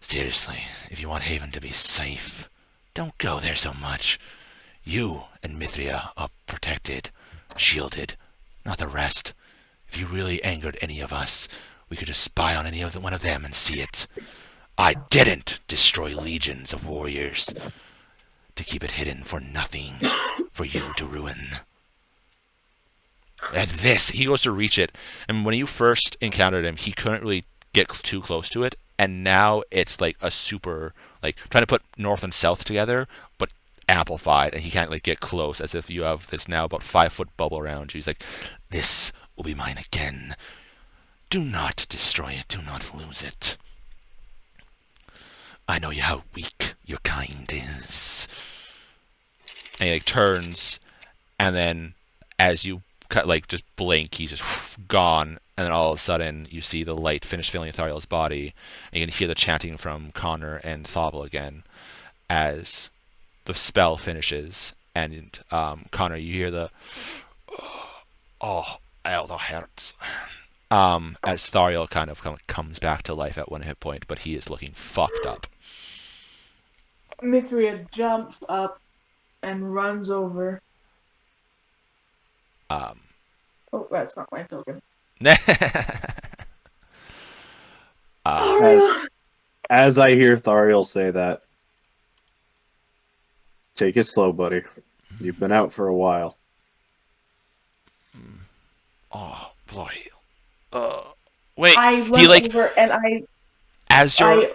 seriously, if you want Haven to be safe, don't go there so much. You and Mithria are protected, shielded, not the rest. If you really angered any of us, we could just spy on one of them and see it. I didn't destroy legions of warriors to keep it hidden for nothing, for you to ruin. At this, he goes to reach it, and when you first encountered him, he couldn't really get too close to it, and now it's a super, trying to put north and south together, but amplified, and he can't get close, as if you have this now about 5-foot bubble around you. He's like, this will be mine again. Do not destroy it, do not lose it. I know how weak your kind is. And he turns, and then as you just blink, he's just gone, and then all of a sudden you see the light finish filling Thariel's body, and you can hear the chanting from Connor and Thobel again as the spell finishes, and Connor, you hear the ow, that hurts. As Thariel kind of comes back to life at 1 hit point, but he is looking fucked up. Mithria jumps up and runs over. Oh, that's not my token. As I hear Thariel say that, take it slow, buddy. You've been out for a while. boy. Wait. I He run over and as you're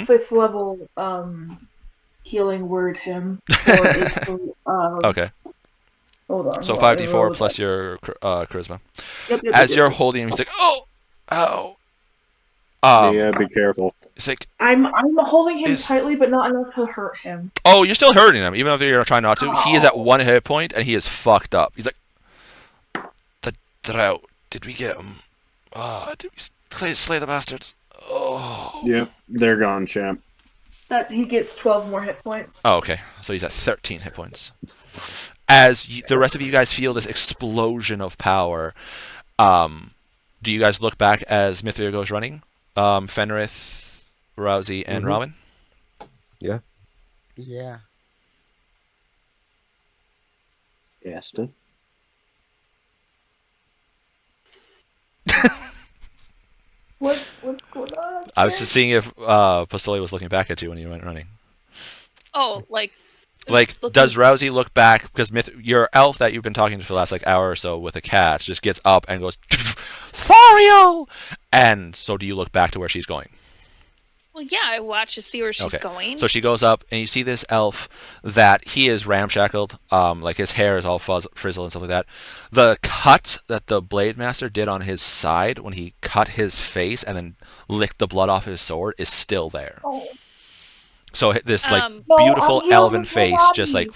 fifth level healing word him for it to okay. Hold on. So hold on, 5d4 plus your charisma. Yep, As you're yep. holding him, he's like, oh. Yeah, be careful. It's like I'm holding him tightly, but not enough to hurt him. oh, you're still hurting him, even if you're trying not to. He is at 1 hit point and he is fucked up. He's like, the Drow. Did we get him? Did we slay the bastards? Oh. Yep, they're gone, champ. That he gets 12 more hit points. Oh, okay. So he's at 13 hit points. As the rest of you guys feel this explosion of power, do you guys look back as Mithrir goes running? Fenrith, Rousey, and Robin? Yeah. Yeah. Aston. What's going on? I was just seeing if Pistoli was looking back at you when you went running. Oh, like does Rousey look back? Because your elf that you've been talking to for the last hour or so with a cat just gets up and goes, Fario! And so do you look back to where she's going? Well, yeah, I watch to see where she's going. So she goes up, and you see this elf that he is ramshackled. Like his hair is all frizzled and stuff like that. The cut that the Blade Master did on his side when he cut his face and then licked the blood off his sword is still there. Oh. So this beautiful elven face just like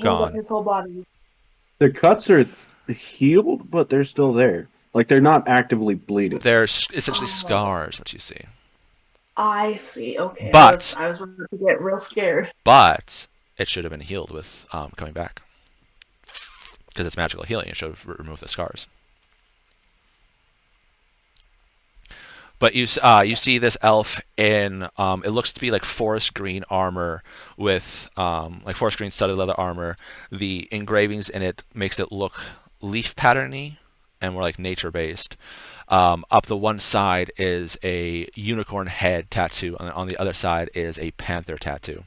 gone. His whole body. The cuts are healed, but they're still there. Like they're not actively bleeding. They're essentially scars, what you see. I see. Okay. But I was about to get real scared. But it should have been healed with coming back because it's magical healing. It should have removed the scars. But you see this elf in it looks to be like forest green armor with like forest green studded leather armor. The engravings in it makes it look leaf patterny and more like nature based. Up the one side is a unicorn head tattoo, and on the other side is a panther tattoo.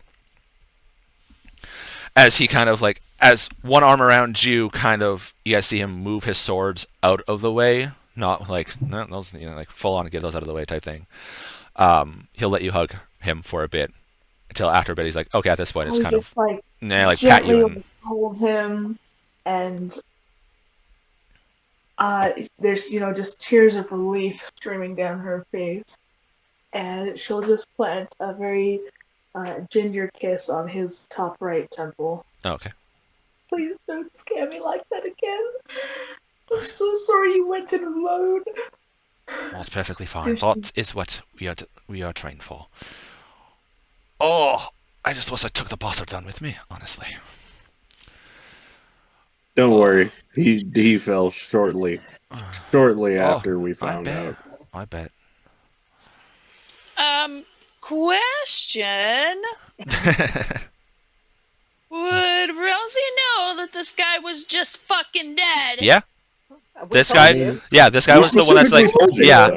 As he kind of like, as one arm around you, kind of, you guys see him move his swords out of the way, not like those, like full on get those out of the way type thing. He'll let you hug him for a bit until after a bit he's like, okay, at this point it's kind of like pat you and hold him and. There's, just tears of relief streaming down her face, and she'll just plant a very ginger kiss on his top right temple. Oh, okay. Please don't scare me like that again. I'm so sorry you went in alone. That's perfectly fine. That is what we are trained for. Oh, I just wish I took the bastard down with me, honestly. Don't worry, he fell shortly after we found out. I bet. Question. Would Rousey know that this guy was just fucking dead? Yeah. This guy was the one that's like,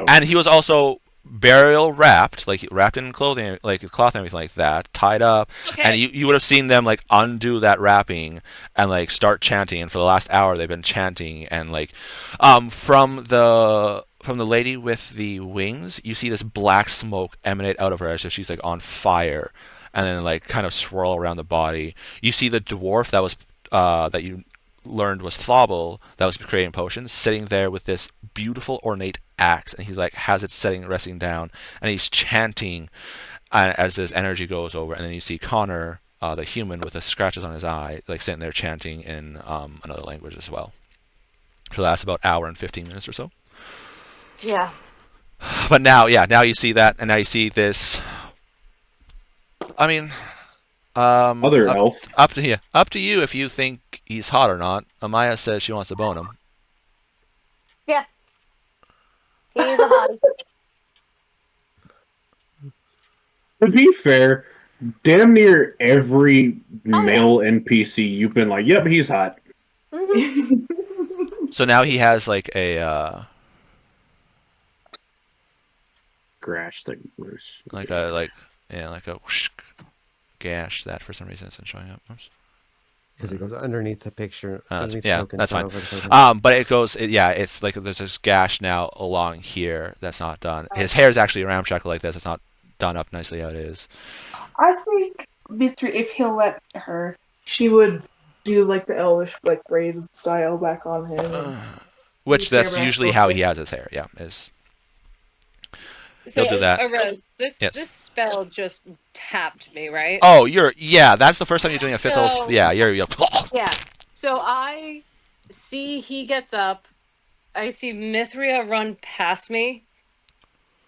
and he was also burial wrapped, like wrapped in clothing, like cloth and everything like that, tied up. Okay. And you would have seen them like undo that wrapping and like start chanting. And for the last hour, they've been chanting. And like, from the lady with the wings, you see this black smoke emanate out of her as if she's like on fire, and then like kind of swirl around the body. You see the dwarf that was that you learned was Thobble, that was creating potions, sitting there with this beautiful ornate axe, and he's like has it resting down, and he's chanting as his energy goes over. And then you see Connor, the human with the scratches on his eye, like sitting there chanting in another language as well. So that's about an hour and 15 minutes or so. Yeah. But now you see that, and now you see this. I mean, other elf. Up to you if you think he's hot or not. Amaya says she wants to bone him. Yeah. He's a hottie. To be fair, damn near every male NPC you've been like, yep, he's hot. Mm-hmm. So now he has like a grash thing, like a whoosh gash that for some reason isn't showing up. Oops. Because it goes underneath the picture. Underneath the Yeah, token, that's so fine. over the token. But it goes, yeah, it's like there's this gash now along here that's not done. His hair is actually ramshackle like this. It's not done up nicely how it is. I think Mitri, if he'll let her, she would do like the elvish like braided style back on him. Which his hair that's back usually real how quick. he has his hair. Yeah, is So, he'll do that. Rose, this Yes. spell just tapped me, right? Oh, yeah. That's the first time you're doing a fifth level. So- Yeah, you're Yeah. So I see he gets up. I see Mithria run past me.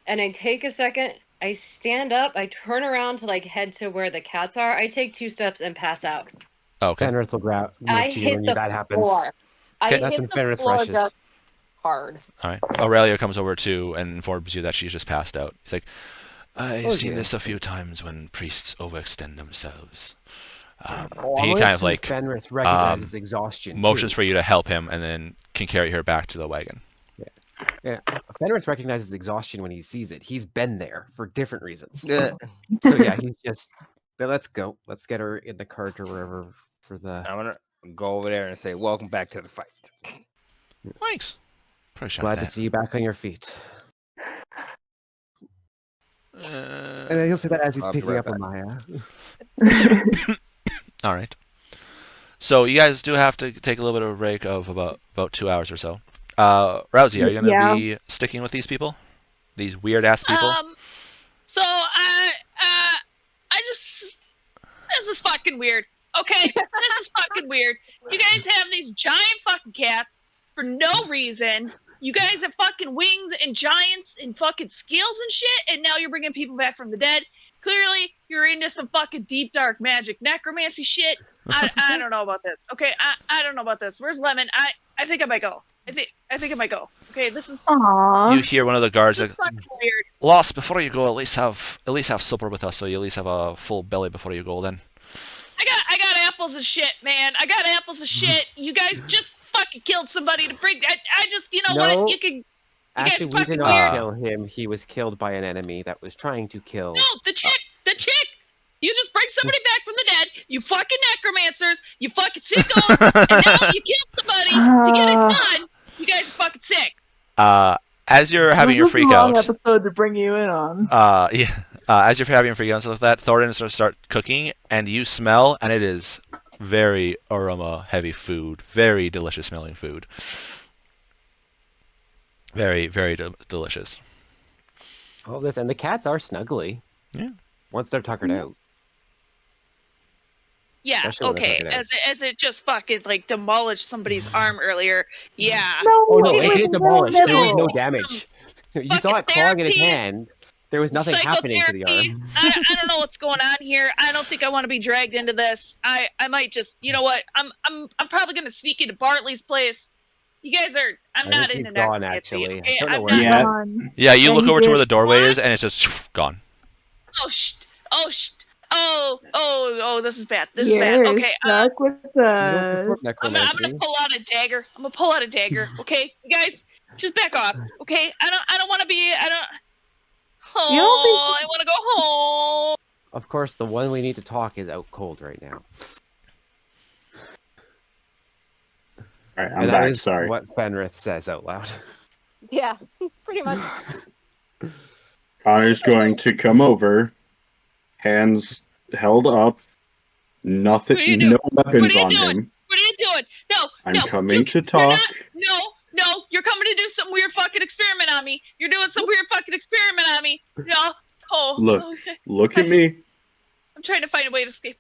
And I take a second. I stand up. I turn around to like head to where the cats are. I take 2 steps and pass out. okay. Fenrith will move I to you hit when the that happens. floor. I Okay. That's hit when the Fenrith floor rushes. just hard. All right. Aurelia comes over too and informs you that she's just passed out. He's like, I've seen this a few times when priests overextend themselves. He kind of like Fenrith recognizes exhaustion. motions too. for you to help him and then can carry her back to the wagon. Yeah, Fenrith recognizes exhaustion when he sees it. He's been there for different reasons. Yeah. So yeah, he's just. But let's go. Let's get her in the cart or wherever for the. I'm gonna go over there and say, "Welcome back to the fight." Thanks. Appreciate Glad that. to see you back on your feet. Uh, And he'll say that as he's I'll be picking right up back. Amaya. all right. So you guys do have to take a little bit of a break of about 2 hours or so. Rousey, are you gonna Yeah. be sticking with these people? These weird ass people? So I just this is fucking weird. Okay, this is fucking weird. You guys have these giant fucking cats for no reason. You guys have fucking wings and giants and fucking skills and shit, and now you're bringing people back from the dead. Clearly, you're into some fucking deep dark magic necromancy shit. I don't know about this. Okay, I don't know about this. Where's Lemon? I think I might go. I think I might go. Okay, this is Aww. You hear one of the guards this like, is fucking weird. Lost, before you go, at least have supper with us, so you at least have a full belly before you go. Then I got apples and shit, man. I got apples and shit. You guys just fucking killed somebody to bring. I just, you know No. what? You can. Actually, we fucking did weird. not kill him. He was killed by an enemy that was trying to kill. No, the chick. You just bring somebody back from the dead. You fucking necromancers. You fucking sickos. And now you killed somebody to get it done. You guys are fucking sick. as you're having This your was the freak wrong out, episode to bring you in on. as you're having your freak out and stuff like that, Thorin start cooking, and you smell, and it is very aroma heavy food, very delicious smelling food, very very delicious. All this, and the cats are snuggly. Yeah. Once they're tuckered out. Yeah, Especially when they're okay. tuckered out. As it just fucking like demolished somebody's arm earlier. Yeah. No, Oh no, it it was didn't demolish. There was no no. damage. You Fucking saw it clawing in his therapy. hand. There was nothing happening to the Psychotherapy. arm. I don't know what's going on here. I don't think I want to be dragged into this. I might just, you know what? I'm probably gonna sneak into Bartley's place. You guys are. I'm I not think into he's gone, necromancy. actually. I Okay? don't know I'm where not. Yeah. Gone. Yeah, you Yeah, look he over to where did. the doorway is, and it's just gone. Oh, this is bad. This is You're bad. Okay, stuck with You don't us. support I'm necromancy. gonna pull out a dagger. Okay, you guys, just back off. Okay, I don't want to be. I don't. Oh, You don't think- I want to go home. Of course, the one we need to talk is out cold right now. All right, I'm And that back. is Sorry. what Fenrith says out loud. Yeah, pretty much. Connor's going to come over, hands held up, nothing, What are you doing? no weapons What are you on doing? him. What are you doing? No, I'm no. coming to You're talk. No, you're coming to do some weird fucking experiment on me. You're doing some weird fucking experiment on me. No. Oh. Look, Okay. look at me. I'm trying to find a way to escape.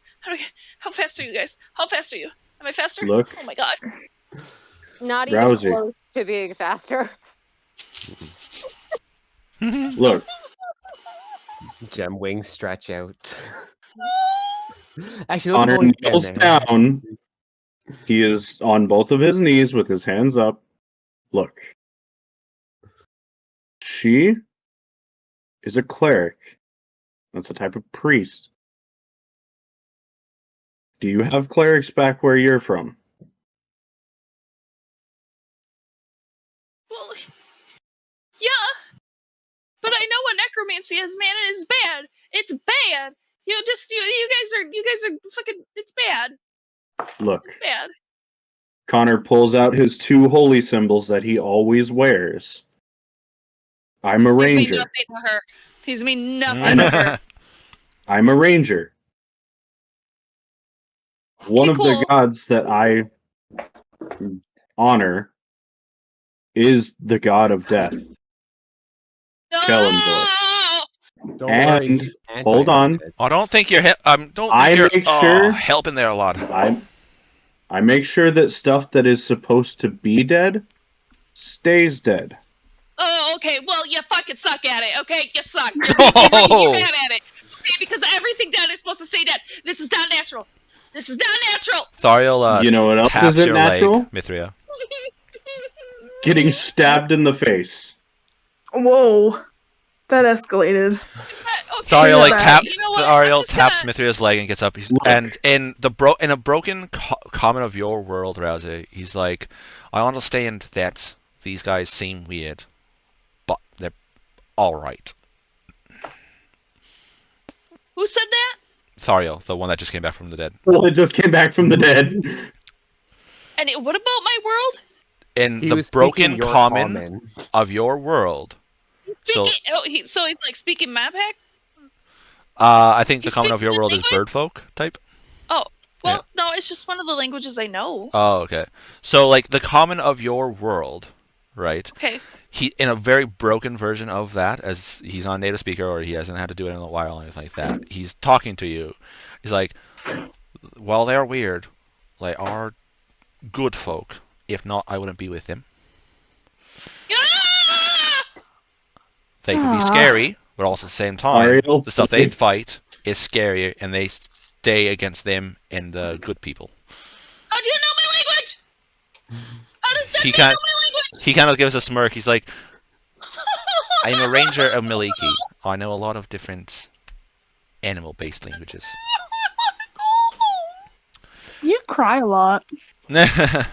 How fast are you guys? How fast are you? Am I faster? Look. Oh my god. Not even Rousey. close to being faster. Look, Gem wings stretch out. Actually, those have Connor always been kneels there. down. He is on both of his knees with his hands up. Look. She is a cleric. That's a type of priest. Do you have clerics back where you're from? Well, yeah. But I know what necromancy is, man. It is bad. It's bad. You guys are fucking. It's bad. Look, Bad. Connor pulls out his 2 holy symbols that he always wears. I'm a He's mean ranger. nothing to her. He's mean I nothing know. to her. I'm a ranger. One Okay, of the cool. gods that I honor is the god of death, Kellenvor. No! Don't worry. And He's hold on, anti-undead. I don't think you're I make sure helping there a lot. I make sure that stuff that is supposed to be dead stays dead. Oh, okay. Well, you fucking suck at it. Okay, you suck. You're bad at it. Okay, because everything dead is supposed to stay dead. This is not natural. This is not natural. Thariel You know what else taps isn't your natural? leg, Mithria. Getting stabbed in the face. Whoa, that escalated. Okay, Thariel like, tap- you know what? Thariel I'm just taps gonna- Mithria's leg and gets up. Look. And in a broken comment of your world, Rousey, he's like, I understand that these guys seem weird, but they're all right. Who said that? Thariel, the one that just came back from the dead. Well, it just came back from the dead. And what about my world? In He the was broken speaking your common of your world. Speaking, so he's like speaking Mapak? I think the He's common of your speaking world this is birdfolk type. Oh, well, no, it's just one of the languages I know. Oh, okay. So, like, the common of your world, right? Okay. He, in a very broken version of that, as he's not a native speaker or he hasn't had to do it in a while or anything like that, he's talking to you. He's like, well, they're weird. They are good folk. If not, I wouldn't be with them. Ah! They can be Aw. scary, but also at the same time, Ariel, the stuff they please. fight is scarier, and they stay against them and the good people. How do you know my language? How does that He know kind my language? he kind of gives a smirk. He's like, I'm a ranger of Miliki. I know a lot of different animal-based languages. You cry a lot. That's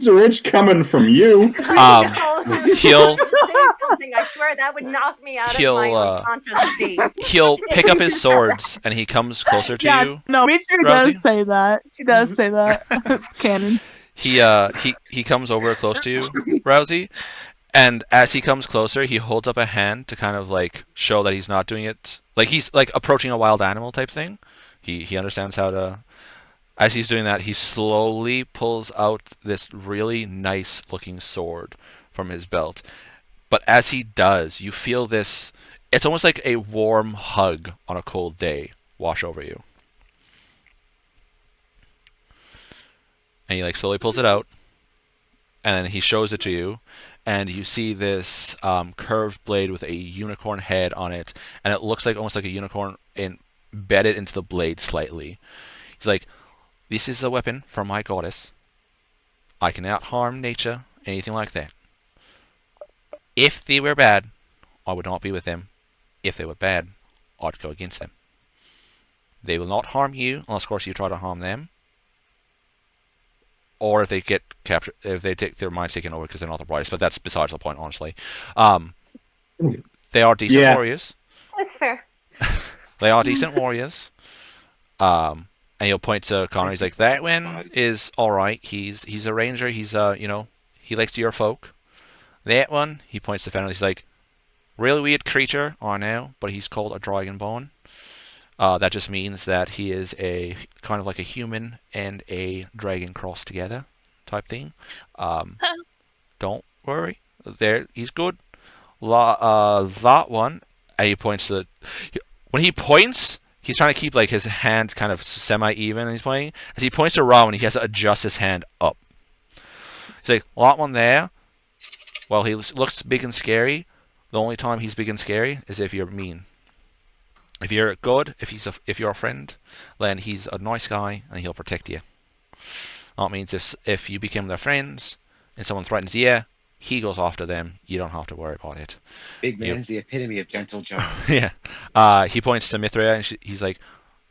rich coming from you. He'll say something. I swear that would knock me out of my unconscious state. he'll pick up his swords and he comes closer to Yeah, you. no, Mithra Rousey? does say that. She does say that. It's canon. He comes over close to you, Rousey, and as he comes closer, he holds up a hand to kind of like show that he's not doing it. Like he's like approaching a wild animal type thing. He understands how to. As he's doing that, he slowly pulls out this really nice looking sword from his belt. But as he does, you feel this. It's almost like a warm hug on a cold day wash over you. And he like slowly pulls it out, and then he shows it to you, and you see this curved blade with a unicorn head on it, and it looks like almost like a unicorn embedded into the blade slightly. He's like, this is a weapon from my goddess. I can out-harm nature, anything like that. If they were bad, I would not be with them. If they were bad, I'd go against them. They will not harm you, unless of course you try to harm them. Or if they get captured, if they take their minds taken over because they're not the brightest, but that's besides the point, honestly. They are decent warriors. That's fair. They are decent warriors. And he'll point to Connor. He's like, that one is all right. He's a ranger. He's he likes your folk. That one, he points to Fennel. He's like, really weird creature, I know, but he's called a dragonborn. That just means that he is a kind of like a human and a dragon crossed together type thing. Don't worry, he's good. That one, and he points to. When he points, he's trying to keep like his hand kind of semi-even. And he's pointing. As he points to Rowan, he has to adjust his hand up. He's like, that one there. Well, he looks big and scary. The only time he's big and scary is if you're mean. If you're good, if you're a friend, then he's a nice guy and he'll protect you. That means if you become their friends and someone threatens you, he goes after them. You don't have to worry about it. Big man's the epitome of gentle John. Yeah. He points to Mithria and he's like,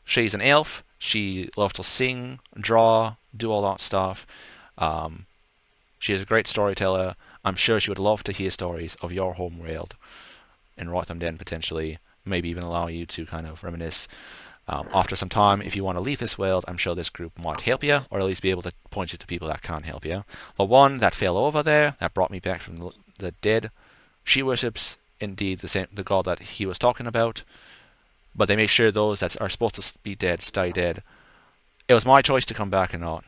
she's an elf. She loves to sing, draw, do all that stuff. She is a great storyteller. I'm sure she would love to hear stories of your home world and write them down potentially. Maybe even allow you to kind of reminisce. After some time, if you want to leave this world, I'm sure this group might help you, or at least be able to point you to people that can help you. The one that fell over there, that brought me back from the dead, she worships indeed the god that he was talking about, but they make sure those that are supposed to be dead stay dead. It was my choice to come back or not.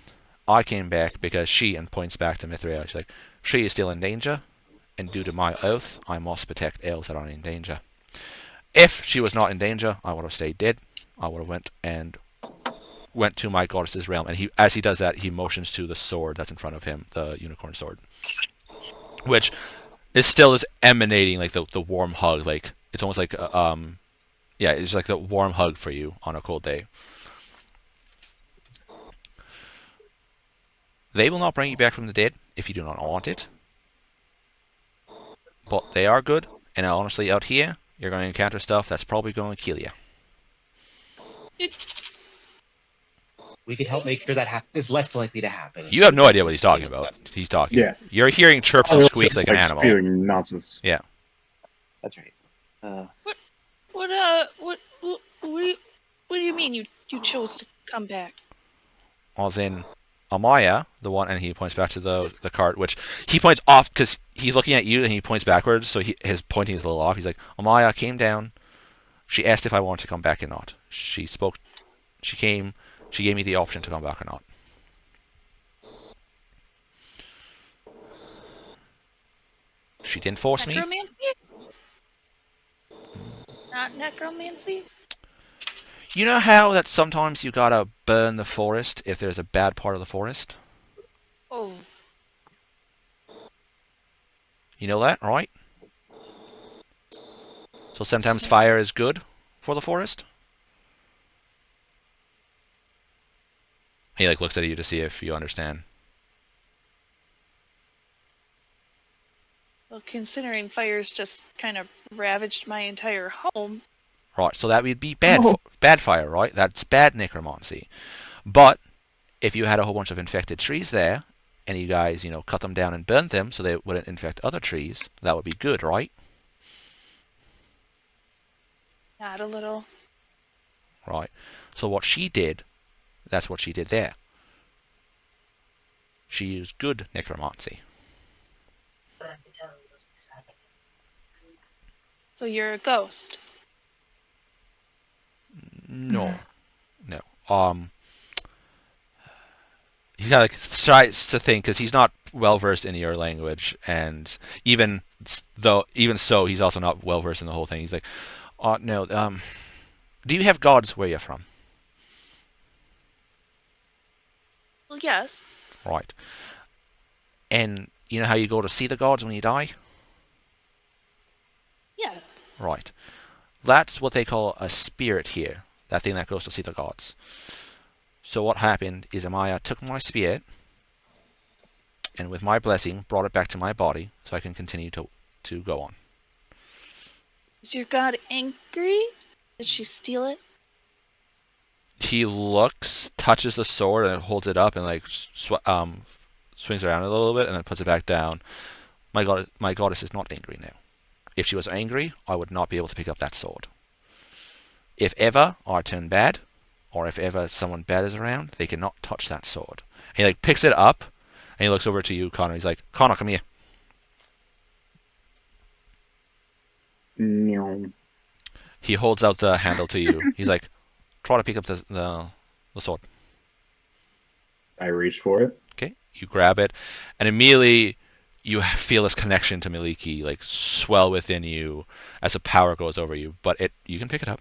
I came back because she, and points back to Mithrael, she's like, she is still in danger, and due to my oath, I must protect elves that are in danger. If she was not in danger, I would have stayed dead. I would have went to my goddess's realm, and as he does that, he motions to the sword that's in front of him, the unicorn sword, which is still emanating like the warm hug, like it's almost like it's like the warm hug for you on a cold day. They will not bring you back from the dead if you do not want it, but they are good, and honestly, out here, you're going to encounter stuff that's probably going to kill you. We could help make sure that is less likely to happen. You have no idea what he's talking about. He's talking. Yeah. You're hearing chirps and squeaks like an animal. Spewing nonsense. Yeah. That's right. What do you mean you chose to come back? As in, Amaya, the one, and he points back to the cart, which he points off because he's looking at you and he points backwards, so his pointing is a little off. He's like, Amaya came down. She asked if I wanted to come back or not. She spoke. She came. She gave me the option to come back or not. She didn't force me. Necromancy? Not necromancy? You know how that sometimes you gotta burn the forest if there's a bad part of the forest? Oh. You know that, right? So sometimes fire is good for the forest? He like looks at you to see if you understand. Well, considering fire's just kind of ravaged my entire home. Right, so that would be bad fire, right? That's bad necromancy. But if you had a whole bunch of infected trees there, and you guys, cut them down and burn them so they wouldn't infect other trees, that would be good, right? Not a little. Right. So what she did, that's what she did there. She used good necromancy. So you're a ghost? No. He kind of tries to think because he's not well versed in your language, and even so, he's also not well versed in the whole thing. He's like, no. Do you have gods where you're from? Well, yes. Right. And you know how you go to see the gods when you die? Yeah. Right. That's what they call a spirit here. That thing that goes to see the gods. So what happened is Amaya took my spirit and with my blessing brought it back to my body so I can continue to go on. Is your god angry? Did she steal it? He looks, touches the sword and holds it up and like swings around a little bit and then puts it back down. My goddess is not angry now. If she was angry, I would not be able to pick up that sword. If ever I turn bad, or if ever someone bad is around, they cannot touch that sword. And he like picks it up, and he looks over to you, Connor. He's like, Connor, come here. No. He holds out the handle to you. He's like, try to pick up the sword. I reach for it. Okay, you grab it, and immediately you feel this connection to Miliki like swell within you as the power goes over you. But you can pick it up.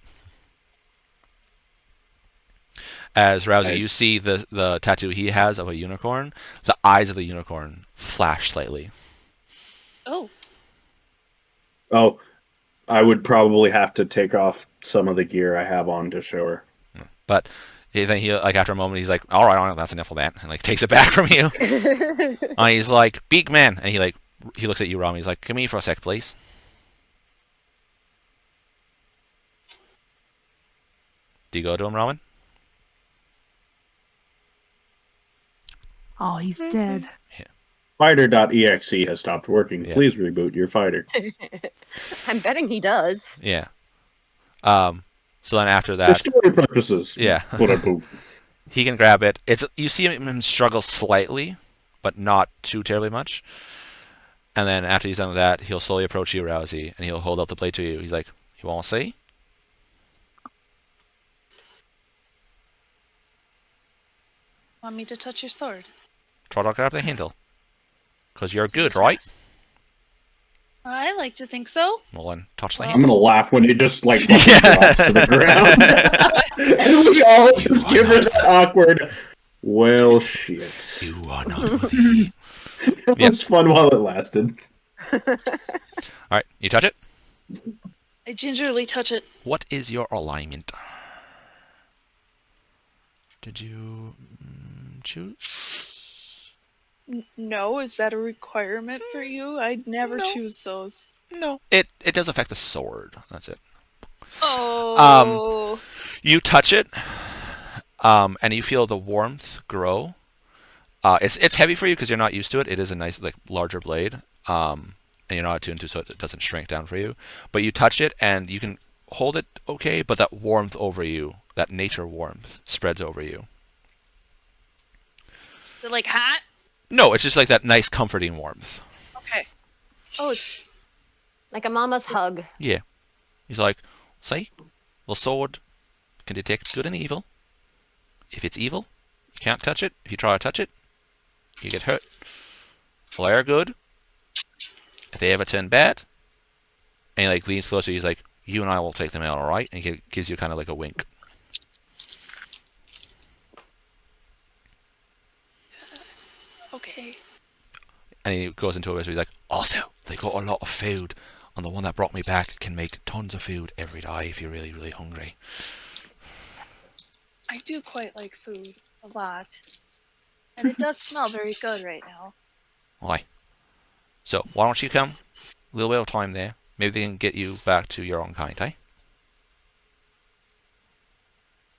As Rousey, you see the tattoo he has of a unicorn. The eyes of the unicorn flash slightly. Oh. Oh, I would probably have to take off some of the gear I have on to show her. But then he, like after a moment, he's like, "All right, that's enough of that," and like takes it back from you. And he's like, "Big man," and he looks at you, Rami. He's like, "Come here for a sec, please." Do you go to him, Roman? Oh, he's dead. Yeah. Fighter.exe has stopped working. Yeah. Please reboot your fighter. I'm betting he does. Yeah. So then after For that, story purposes. yeah, What I poop. he can grab it. You see him struggle slightly, but not too terribly much. And then after he's done with that, he'll slowly approach you, Rousey, and he'll hold out the plate to you. He's like, "You want to see?" Want me to touch your sword? Try to grab the handle, because you're This is good, a right? test. I like to think so. Well, then touch the Well- I'm handle. gonna laugh when he just like fucking drops to the ground. And we all just give her that awkward. Well, shit. You are not worthy. It was fun while it lasted. All right, you touch it. I gingerly touch it. What is your alignment? Did you choose? No, is that a requirement for you? I'd never No. choose those. No. It does affect the sword. That's it. Oh. You touch it, and you feel the warmth grow. It's heavy for you because you're not used to it. It is a nice, like, larger blade, and you're not attuned to, so it doesn't shrink down for you. But you touch it, and you can hold it okay, but that warmth over you, that nature warmth, spreads over you. Is it like hot? No, it's just like that nice, comforting warmth. Okay. Oh, it's Like a mama's hug. Yeah. He's like, see, the sword can detect good and evil. If it's evil, you can't touch it. If you try to touch it, you get hurt. Well, they're good. If they ever turn bad, and he like leans closer, he's like, you and I will take them out, alright? And he gives you kind of like a wink. okay. And he goes into a whisper, he's like, also, they got a lot of food. And the one that brought me back can make tons of food every day if you're really, really hungry. I do quite like food a lot. And it does smell very good right now. Why? So, why don't you come? A little bit of time there. Maybe they can get you back to your own kind, eh?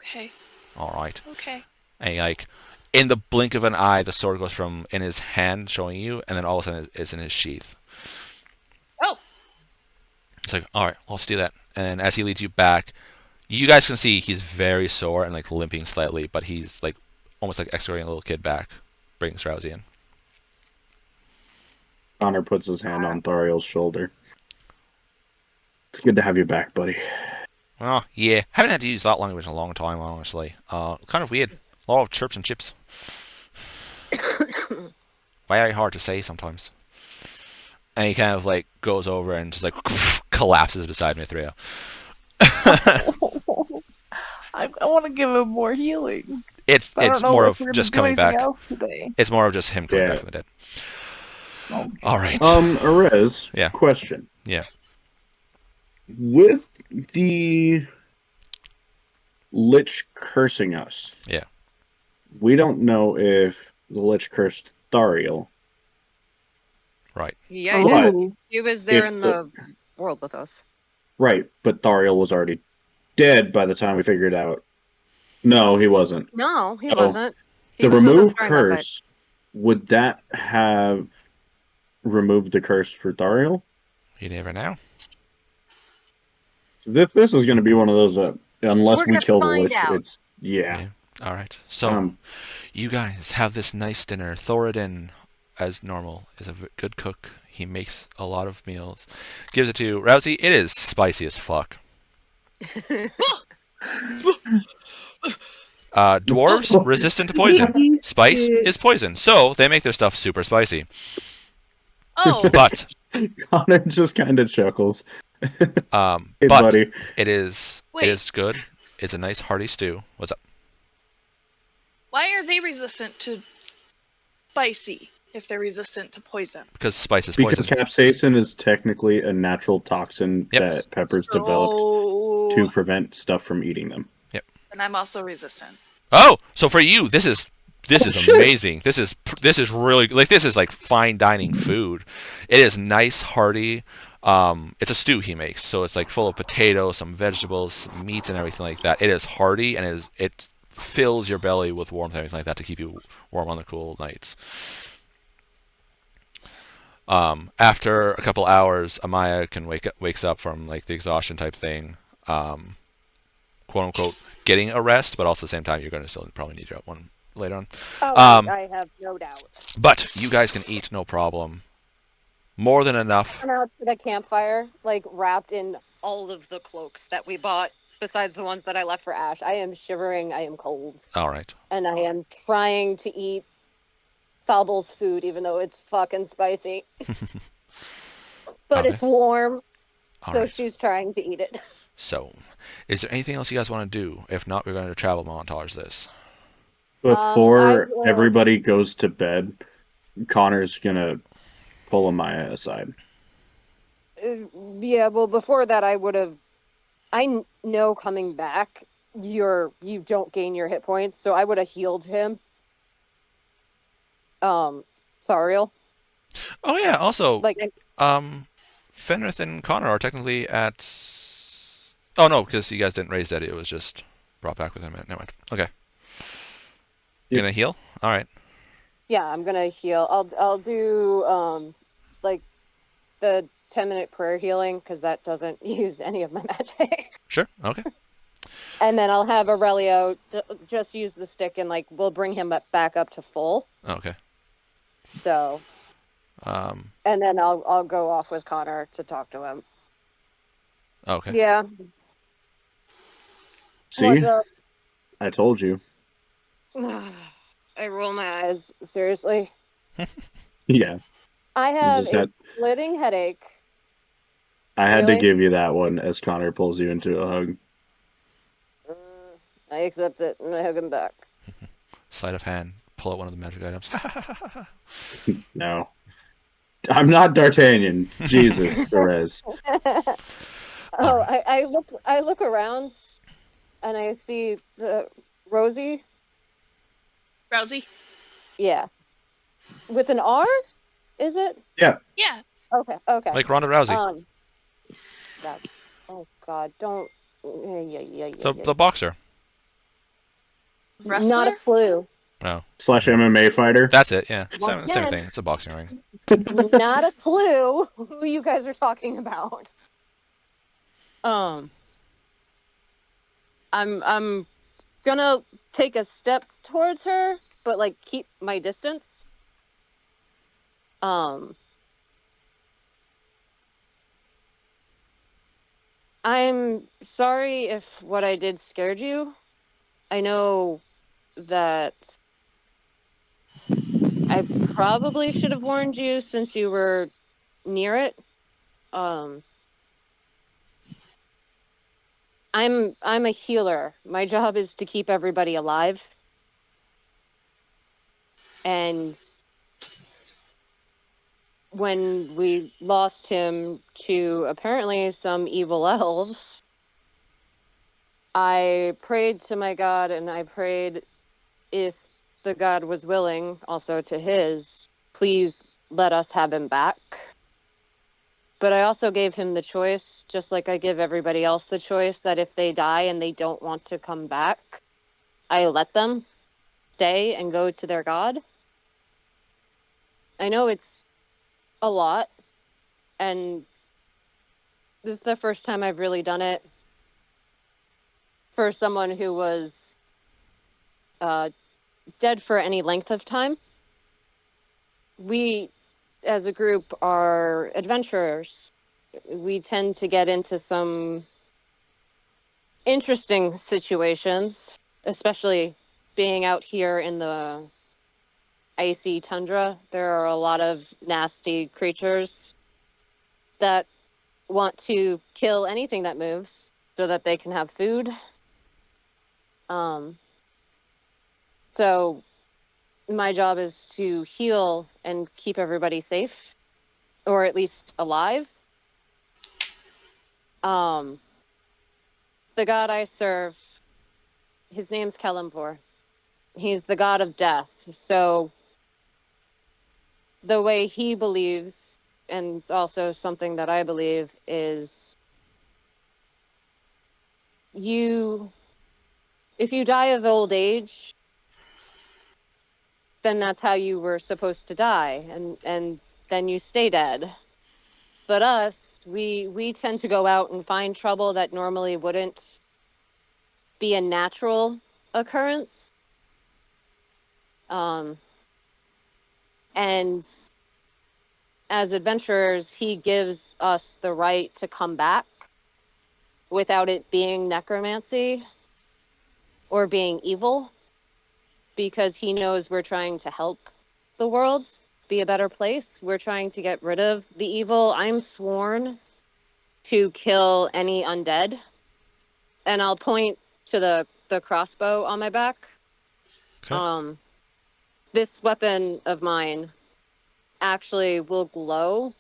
Okay. Alright. Okay. And like, in the blink of an eye, the sword goes from in his hand showing you, and then all of a sudden it's in his sheath. Oh! It's like, alright, let's do that. And as he leads you back, you guys can see he's very sore and like limping slightly, but he's like almost like escorting a little kid back, bringing Rousey in. Connor puts his hand on Thariel's shoulder. It's good to have you back, buddy. Oh, yeah. Haven't had to use that language in a long time, honestly. Kind of weird. A lot of chirps and chips. Very hard to say sometimes. And he kind of like goes over and just like collapses beside Mithria. I want to give him more healing. It's I don't know more if of we're gonna just do coming anything back. else today. It's more of just him coming Yeah. back from the dead. Okay. All right. Arez, Yeah. question. Yeah. With the Lich cursing us. Yeah. We don't know if the Lich cursed Thariel. Right. Yeah, Oh. yeah. But He was there if in the- the world with us. Right, but Thariel was already dead by the time we figured out. No, he wasn't. No, he Oh, wasn't. He The was with us remove during that fight. curse, would that have removed the curse for Thariel? You never know. So this is going to be one of those unless We're we gonna kill the find Lich, out. it's yeah. All right. So you guys have this nice dinner. Thoradin, as normal, is a good cook. He makes a lot of meals. Gives it to Rousey. It is spicy as fuck. Dwarves resistant to poison. Spice is poison, so they make their stuff super spicy. Oh! But Connor just kind of chuckles. Hey, but buddy. it is Wait. good. It's a nice hearty stew. What's up? Why are they resistant to spicy if they're resistant to poison? Because spice is Because poison. capsaicin is technically a natural toxin Yep. that peppers developed So... to prevent stuff from eating them. And I'm also resistant. Oh, so for you, this is shit. amazing. This is really like this is like fine dining food. It is nice, hearty. It's a stew he makes, so it's like full of potatoes, some vegetables, some meats, and everything like that. It is hearty and it fills your belly with warmth and everything like that to keep you warm on the cool nights. After a couple hours, Amaya wakes up from like the exhaustion type thing. quote unquote getting a rest, but also at the same time you're going to still probably need your one later on. Oh, I have no doubt. But you guys can eat, no problem. More than enough. I'm out to the campfire, like wrapped in all of the cloaks that we bought, besides the ones that I left for Ash. I am shivering. I am cold. All right. And I am trying to eat Falble's food, even though it's fucking spicy. But Okay. it's warm, All so right. she's trying to eat it. So, is there anything else you guys want to do? If not, we're going to travel montage this. Before will- everybody goes to bed, Connor's gonna pull Amaya aside. Yeah, well, before that, I know coming back, you don't gain your hit points, so I would have healed him. Thariel. Oh yeah. Also, Like, Fenrith and Connor are technically at. Oh no, because you guys didn't raise Daddy. It was just brought back with him. Never mind. Okay. You're gonna heal. All right. yeah, I'm gonna heal. I'll do like the 10-minute prayer healing because that doesn't use any of my magic. Sure. Okay. And then I'll have Aurelio just use the stick and like we'll bring him back up to full. Okay. So. And then I'll go off with Connor to talk to him. Okay. Yeah. See, What's up? I told you. I roll my eyes. Seriously. Yeah, I have just a had- splitting headache. I had Really? to give you that one as Connor pulls you into a hug. I accept it and I hug him back. Sleight of hand. Pull out one of the magic items. No, I'm not D'Artagnan. Jesus, Perez. I look around and I see the Rosie. Rousey? Yeah. With an R? Is it? Yeah. Yeah. Okay. Like Ronda Rousey. That. Oh God! Don't. Yeah. The boxer. Wrestler? Not a clue. Oh. / MMA fighter. That's it. Yeah. Once Same again. thing. It's a boxing ring. Not a clue who you guys are talking about. I'm gonna take a step towards her, but like keep my distance. I'm sorry if what I did scared you. I know that I probably should have warned you since you were near it. I'm a healer. My job is to keep everybody alive. And when we lost him to apparently some evil elves, I prayed to my god and I prayed if the god was willing, also to his, please let us have him back. But I also gave him the choice, just like I give everybody else the choice, that if they die and they don't want to come back, I let them stay and go to their god. I know it's a lot, and this is the first time I've really done it for someone who was dead for any length of time. We, as a group, are adventurers. We tend to get into some interesting situations, especially being out here in the icy tundra. There are a lot of nasty creatures that want to kill anything that moves so that they can have food. So my job is to heal and keep everybody safe, or at least alive. The god I serve, his name's Kelimvor. He's the god of death. So the way he believes, and it's also something that I believe, is if you die of old age, then that's how you were supposed to die, and then you stay dead. But us, we tend to go out and find trouble that normally wouldn't be a natural occurrence. And as adventurers, he gives us the right to come back without it being necromancy or being evil, because he knows we're trying to help the world be a better place. We're trying to get rid of the evil. I'm sworn to kill any undead. And I'll point to the crossbow on my back. Okay. This weapon of mine actually will glow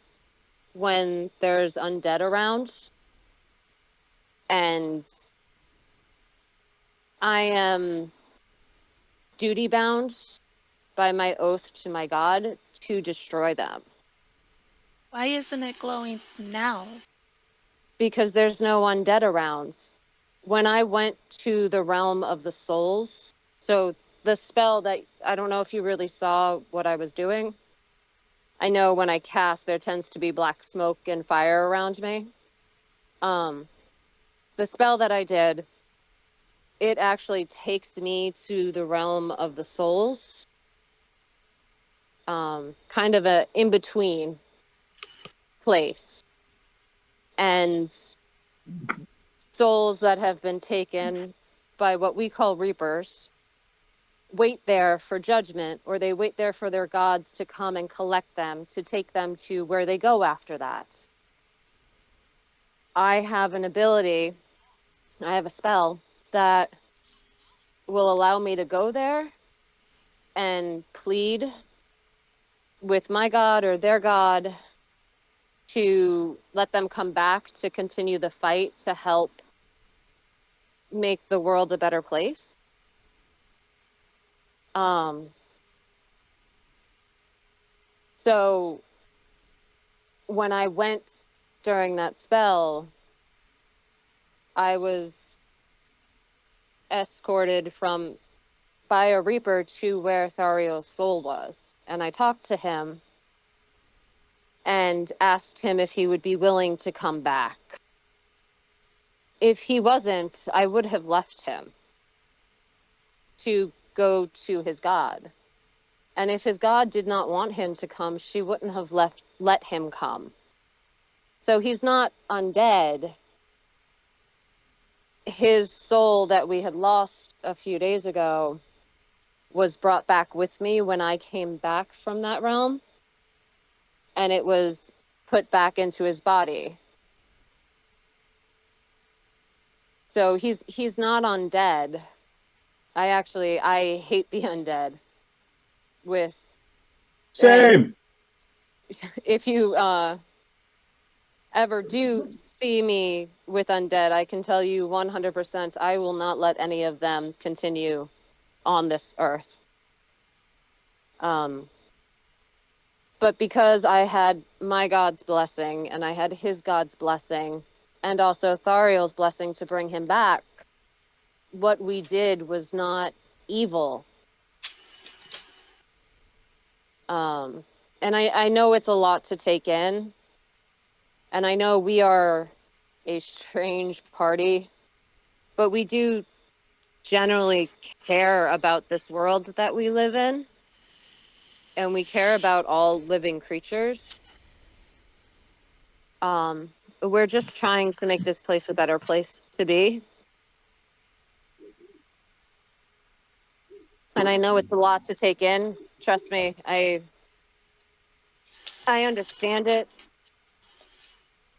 when there's undead around. And I am duty bound by my oath to my god to destroy them. Why isn't it glowing now? Because there's no undead around. When I went to the realm of the souls, so the spell that, I don't know if you really saw what I was doing. I know when I cast, there tends to be black smoke and fire around me. The spell that I did, it actually takes me to the realm of the souls. Kind of a in-between place. And souls that have been taken by what we call reapers wait there for judgment, or they wait there for their gods to come and collect them, to take them to where they go after that. I have an ability, I have a spell that will allow me to go there and plead with my god or their god to let them come back to continue the fight to help make the world a better place. So when I went during that spell, I was escorted by a reaper to where Thario's soul was. And I talked to him and asked him if he would be willing to come back. If he wasn't, I would have left him to go to his god. And if his god did not want him to come, she wouldn't have let him come. So he's not undead. His soul that we had lost a few days ago was brought back with me when I came back from that realm. And it was put back into his body. So he's not undead. I hate the undead. Same. If you ever do see me with undead, I can tell you 100% I will not let any of them continue on this earth. But because I had my god's blessing and I had his god's blessing and also Thariel's blessing to bring him back, what we did was not evil. And I know it's a lot to take in. And I know we are a strange party, but we do generally care about this world that we live in. And we care about all living creatures. We're just trying to make this place a better place to be. And I know it's a lot to take in. Trust me, I understand it.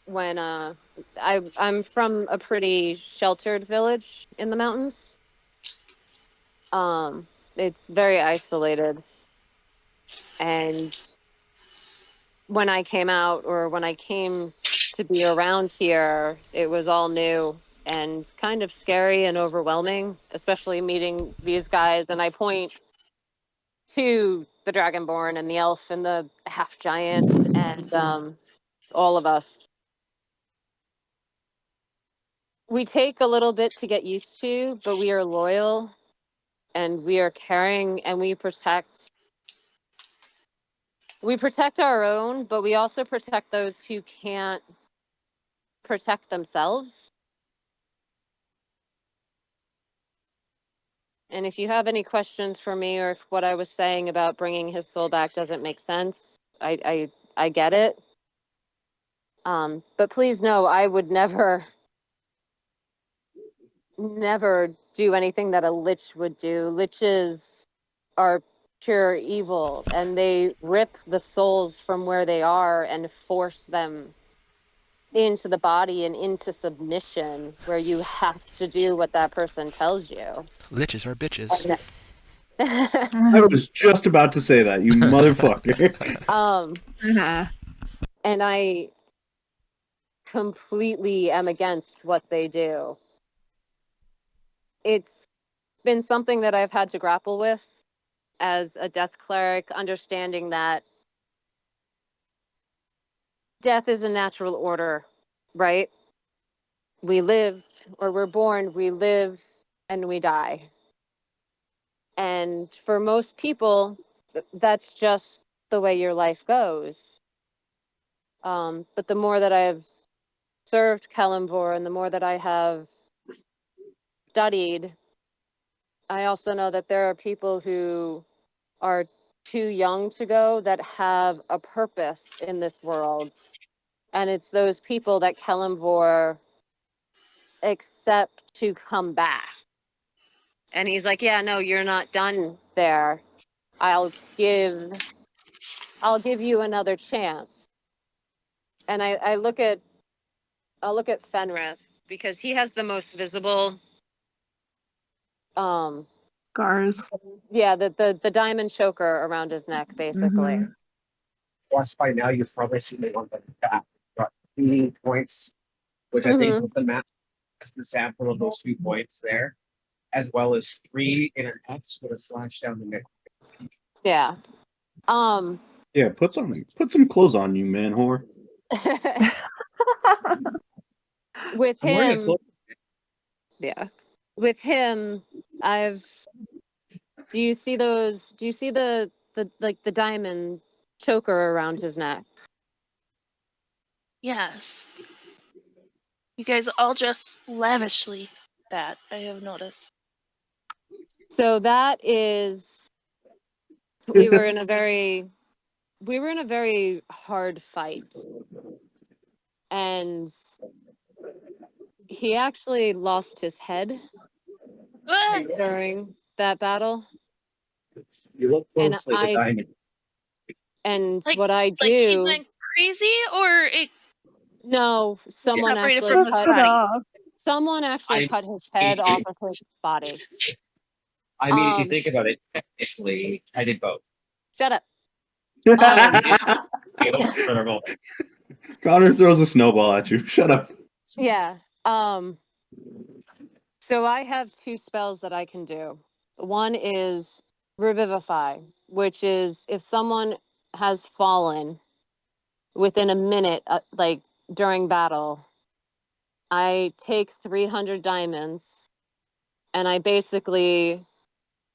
When I'm from a pretty sheltered village in the mountains. It's very isolated. And when I came out, or when I came to be around here, it was all new and kind of scary and overwhelming, especially meeting these guys. And I point to the Dragonborn and the elf and the half giant and all of us. We take a little bit to get used to, but we are loyal and we are caring and we protect our own, but we also protect those who can't protect themselves. And if you have any questions for me, or if what I was saying about bringing his soul back doesn't make sense, I get it. But please know, I would never do anything that a lich would do. Liches are pure evil, and they rip the souls from where they are and force them into the body and into submission, where you have to do what that person tells you. Liches are bitches. I was just about to say that, you motherfucker. And I completely am against what they do. It's been something that I've had to grapple with as a death cleric, understanding that death is a natural order, right? We live, or we're born, we live, and we die. And for most people, that's just the way your life goes. But the more that I've served Kalimvor and the more that I have studied, I also know that there are people who are too young to go that have a purpose in this world. And it's those people that Kalimvor accept to come back. And he's like, yeah, no, you're not done there. I'll give you another chance. And I'll look at Fenris, because he has the most visible Scars. yeah, the diamond choker around his neck, basically. Mhm. Plus, by now you've probably seen the one that got 3 points, which I think was the map, the sample of those 2 points there, as well as 3 in an X with a slash down the middle. Yeah. Yeah, put some clothes on, you man whore. With I'm wearing a him, cloak. yeah. With him, do you see the like the diamond choker around his neck? Yes. You guys all dress lavishly. That I have noticed. So that is, we were in a very hard fight, and he actually lost his head What? during that battle. You look And close like a diamond. Like, what I like he do, went crazy, or it no, someone separated actually from his Just cut it body? off. I his head off of his body. I mean, if you Um, think about it, technically, I did both. shut up. Um, You know, for the moment. Connor throws a snowball at you. Shut up. yeah. So I have 2 spells that I can do. One is Revivify, which is if someone has fallen within a minute, like during battle, I take 300 diamonds and I basically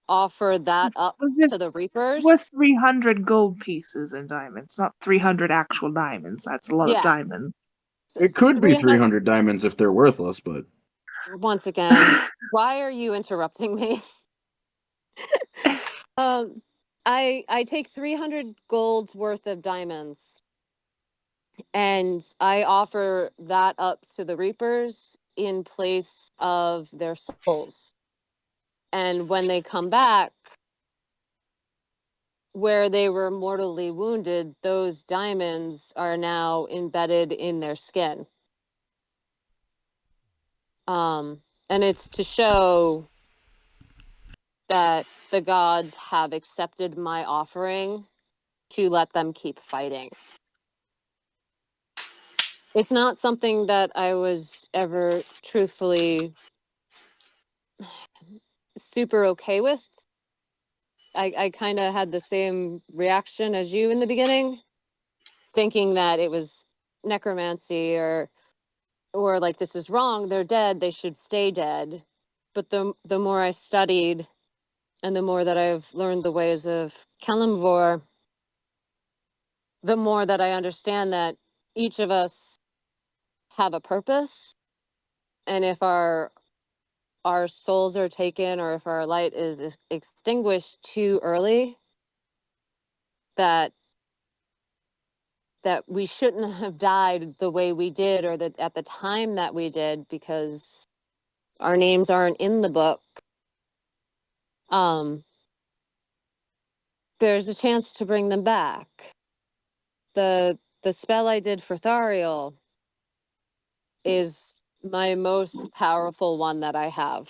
offer that up to the Reapers. With 300 gold pieces and diamonds, not 300 actual diamonds. That's a lot of Yeah. diamonds. It could be 300 300 diamonds if they're worthless, but Once again, why are you interrupting me? I take 300 gold worth of diamonds and I offer that up to the Reapers in place of their souls. And when they come back, where they were mortally wounded, those diamonds are now embedded in their skin. And it's to show that the gods have accepted my offering to let them keep fighting. It's not something that I was ever truthfully super okay with. I kind of had the same reaction as you in the beginning, thinking that it was necromancy or like, this is wrong, they're dead, they should stay dead. But the more I studied and the more that I've learned the ways of Kalimvor, the more that I understand that each of us have a purpose. And if our our souls are taken or if our light is extinguished too early, that we shouldn't have died the way we did or that at the time that we did because our names aren't in the book. There's a chance to bring them back. The spell I did for Thariel is my most powerful one that I have.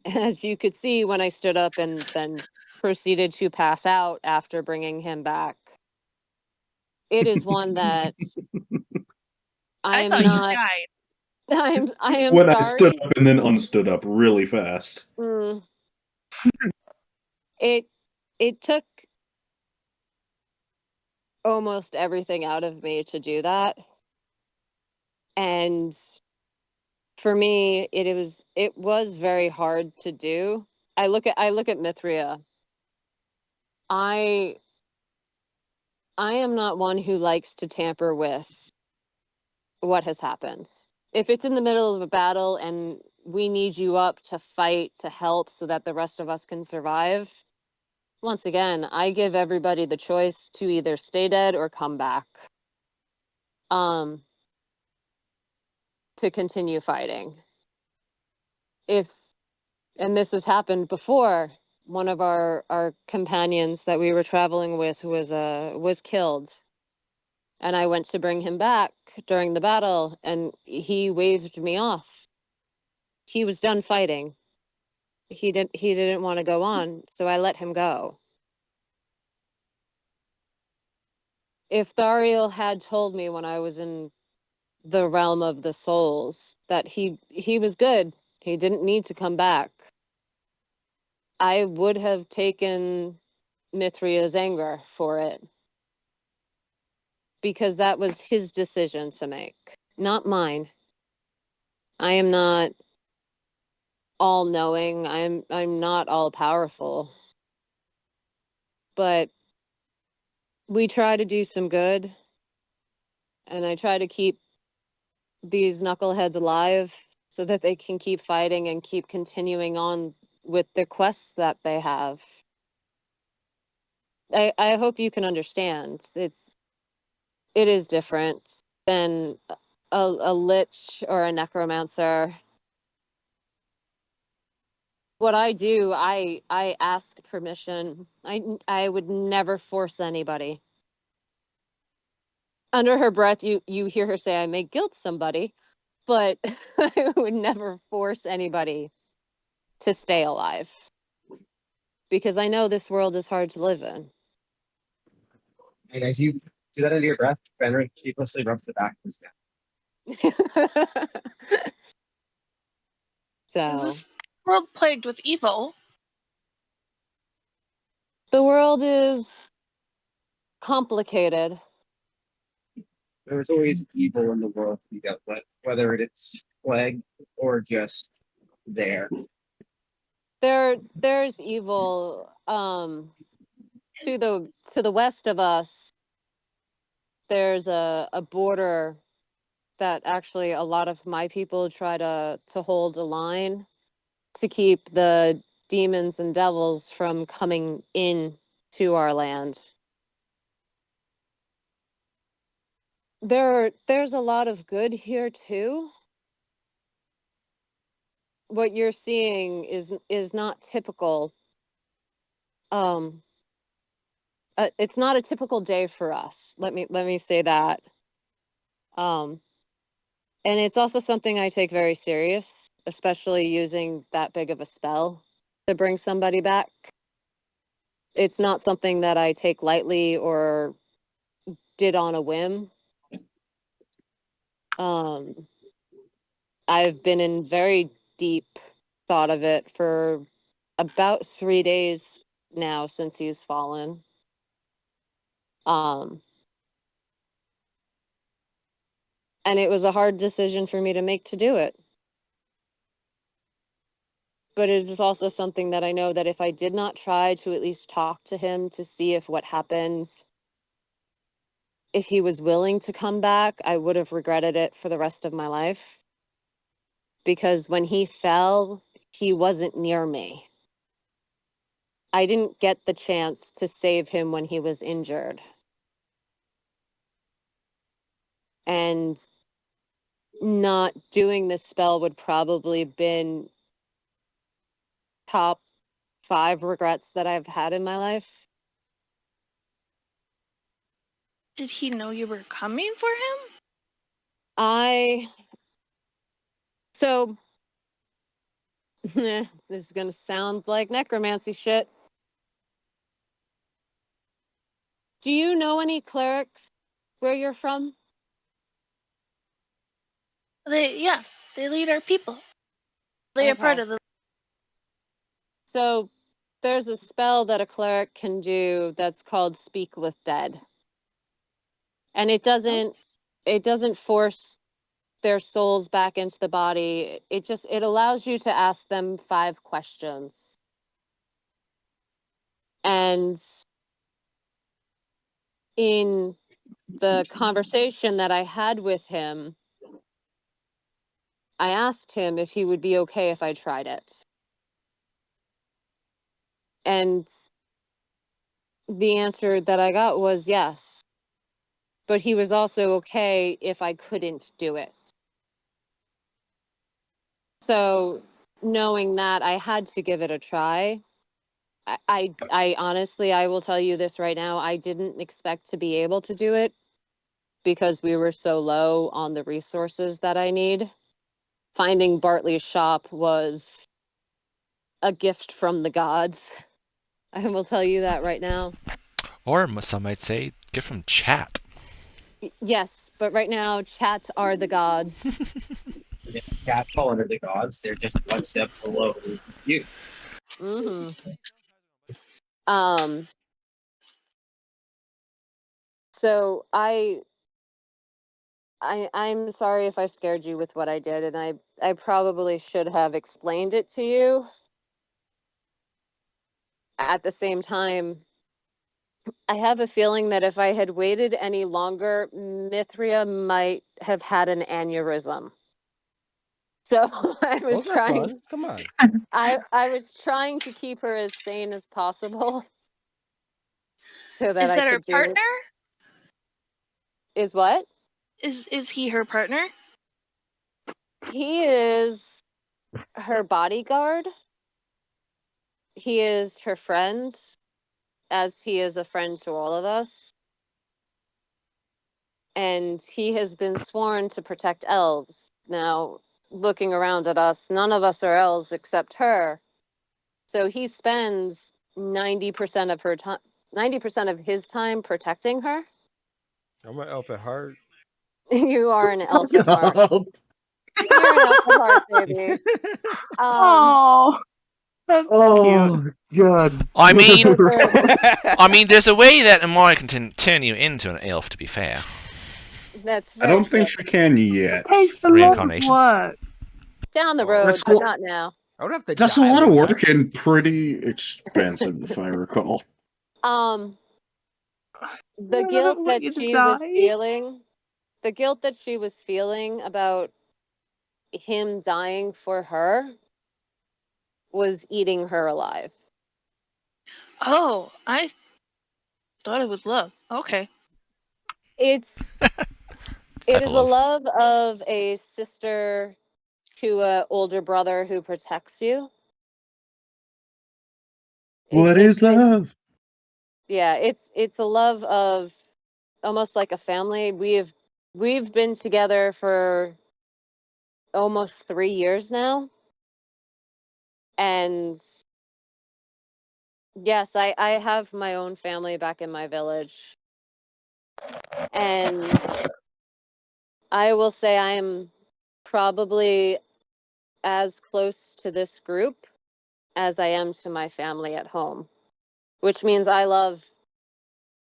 As you could see when I stood up and then proceeded to pass out after bringing him back. It is one that I I am thought you not. died. I am When I stood sorry. up and then unstood up really fast. Mm. It took almost everything out of me to do that. And for me, it was very hard to do. I look at Mithria. I am not one who likes to tamper with what has happened. If it's in the middle of a battle and we need you up to fight, to help so that the rest of us can survive, once again, I give everybody the choice to either stay dead or come back. To continue fighting. And this has happened before, one of our companions that we were traveling with was killed. And I went to bring him back during the battle and he waved me off. He was done fighting. He didn't want to go on, so I let him go. If Thariel had told me when I was in the realm of the souls that he was good, he didn't need to come back, I would have taken Mithria's anger for it. Because that was his decision to make, not mine. I am not all knowing. I'm not all powerful. But we try to do some good. And I try to keep these knuckleheads alive so that they can keep fighting and keep continuing on with the quests that they have. I hope you can understand. It is different than a lich or a necromancer. What I do, I ask permission. I would never force anybody. Under her breath, you hear her say, "I may guilt somebody," but I would never force anybody to stay alive because I know this world is hard to live in. And as you do that under your breath, Fenrir sheepishly rubs the back of his neck. Is So this world plagued with evil? the world is complicated. There's always evil in the world to be dealt with, whether it's plague or just there. There's evil to the west of us. There's a border that actually a lot of my people try to hold a line to keep the demons and devils from coming in to our land. There's a lot of good here too. What you're seeing is not typical. It's not a typical day for us. Let me say that. And it's also something I take very serious, especially using that big of a spell to bring somebody back. It's not something that I take lightly or did on a whim. I've been in very deep thought of it for about 3 days now since he's fallen. And it was a hard decision for me to make to do it. But it is also something that I know that if I did not try to at least talk to him to see if what happens, if he was willing to come back, I would have regretted it for the rest of my life. because when he fell, he wasn't near me. I didn't get the chance to save him when he was injured. And not doing this spell would probably been top 5 regrets that I've had in my life. Did he know you were coming for him? So this is gonna sound like necromancy shit. Do you know any clerics where you're from? They lead our people. They are part Okay. of the. So there's a spell that a cleric can do that's called Speak with Dead. And it doesn't force their souls back into the body. It allows you to ask them 5 questions. And in the conversation that I had with him, I asked him if he would be okay if I tried it. And the answer that I got was yes. But he was also okay if I couldn't do it. So knowing that, I had to give it a try. I honestly, I will tell you this right now, I didn't expect to be able to do it because we were so low on the resources that I need. Finding Bartley's shop was a gift from the gods. I will tell you that right now. Or some might say, get from chat. Yes, but right now, chat are the gods. Yeah, cats fall under the gods. They're just one step below you. Mm-hmm. So I'm sorry if I scared you with what I did, and I probably should have explained it to you. At the same time, I have a feeling that if I had waited any longer, Mithria might have had an aneurysm. So I was Those are trying. fun. Come on. I was trying to keep her as sane as possible, so that Is I that her could do it. partner? Is what? Is he her partner? He is her bodyguard. He is her friend, as he is a friend to all of us. And he has been sworn to protect elves. Now, looking around at us, none of us are elves except her. So he spends 90% of her time, 90% of his time protecting her. I'm an elf at heart. You are an elf at heart. You're an elf at heart, baby. Oh, that's cute. God. I mean, So there's a way that Amora can turn you into an elf, to be fair. that's I very don't think true. she can yet. Takes the Reincarnation. what? Down the Oh. road, That's but cool. not now. I would have to That's a die lot of with work that. and pretty expensive, if I recall. The I guilt don't want that you to she was die. feeling, the guilt that she was feeling about him dying for her was eating her alive. Oh, I thought it was love. Okay. It Type is of a love. love of a sister to an older brother who protects you. What is love? Yeah, it's a love of almost like a family. We've been together for almost 3 years now. And yes, I have my own family back in my village. And I will say I am probably as close to this group as I am to my family at home, which means I love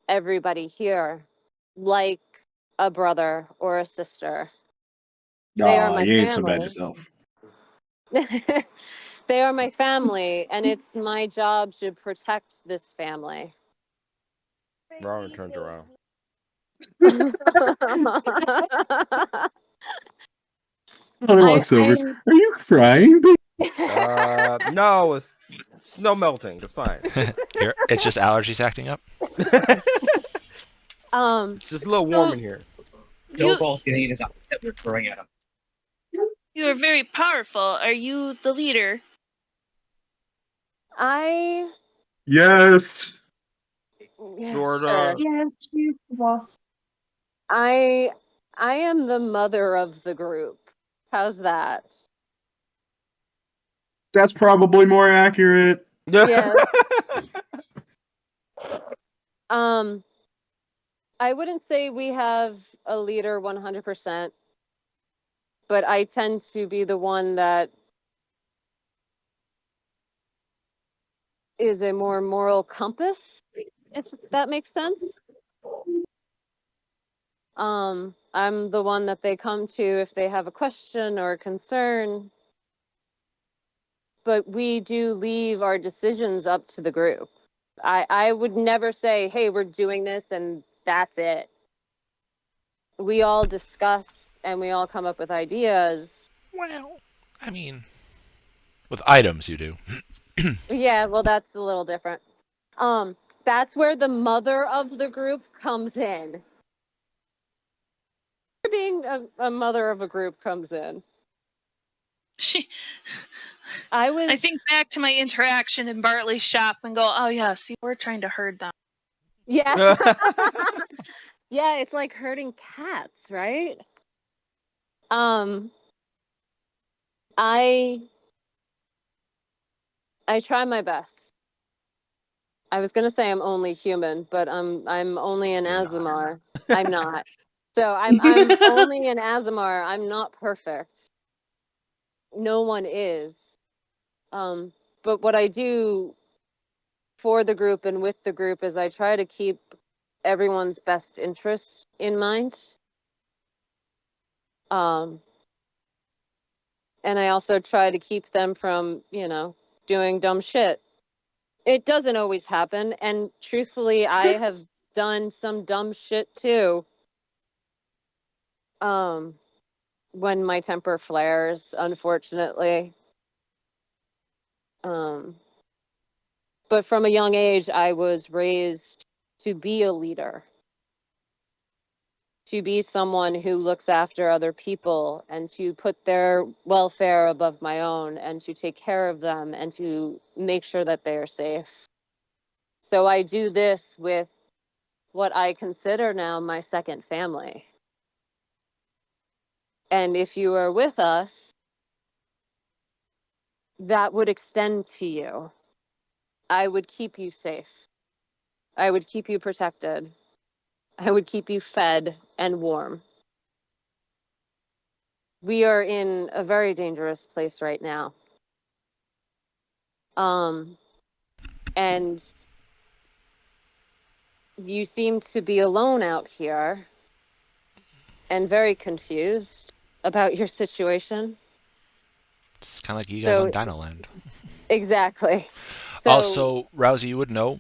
everybody here like a brother or a sister. They are Aw, my you ain't so bad family. yourself. They are my family, and it's my job to protect this family. Rowan turns around. He walks over. I'm Are you crying? No, it's snow melting. It's fine. Here, it's just allergies acting up. Just a little So- warm in here. Snowball's gonna eat his eye that we're throwing at him. You are very powerful. Are you the leader? I Yes. Jordan. Yes, she's the boss. I am the mother of the group. How's that? That's probably more accurate. Yes. I wouldn't say we have a leader 100%, but I tend to be the one that is a more moral compass, if that makes sense. I'm the one that they come to if they have a question or a concern, but we do leave our decisions up to the group. I would never say, hey, we're doing this and that's it. We all discuss and we all come up with ideas. Well, I mean, with items you do. Yeah, well, that's a little different. That's where the mother of the group comes in. Being a mother of a group comes in. I think back to my interaction in Bartley's shop and go, oh yes, you were trying to herd them. Yeah. Yeah, it's like herding cats, right? I try my best. I was gonna say I'm only human, but I'm only an You're not. Azamar. I'm not. So I'm only an Azamar. I'm not perfect. No one is. But what I do for the group and with the group is I try to keep everyone's best interest in mind. And I also try to keep them from, doing dumb shit. It doesn't always happen, and truthfully, I have done some dumb shit too. When my temper flares, unfortunately. But from a young age, I was raised to be a leader, to be someone who looks after other people and to put their welfare above my own and to take care of them and to make sure that they are safe. So I do this with what I consider now my second family. And if you are with us, that would extend to you. I would keep you safe. I would keep you protected. I would keep you fed and warm. We are in a very dangerous place right now. And you seem to be alone out here and very confused about your situation. It's kind of like you guys So- on Dino Land. Exactly. So, Also, Rousey, you would know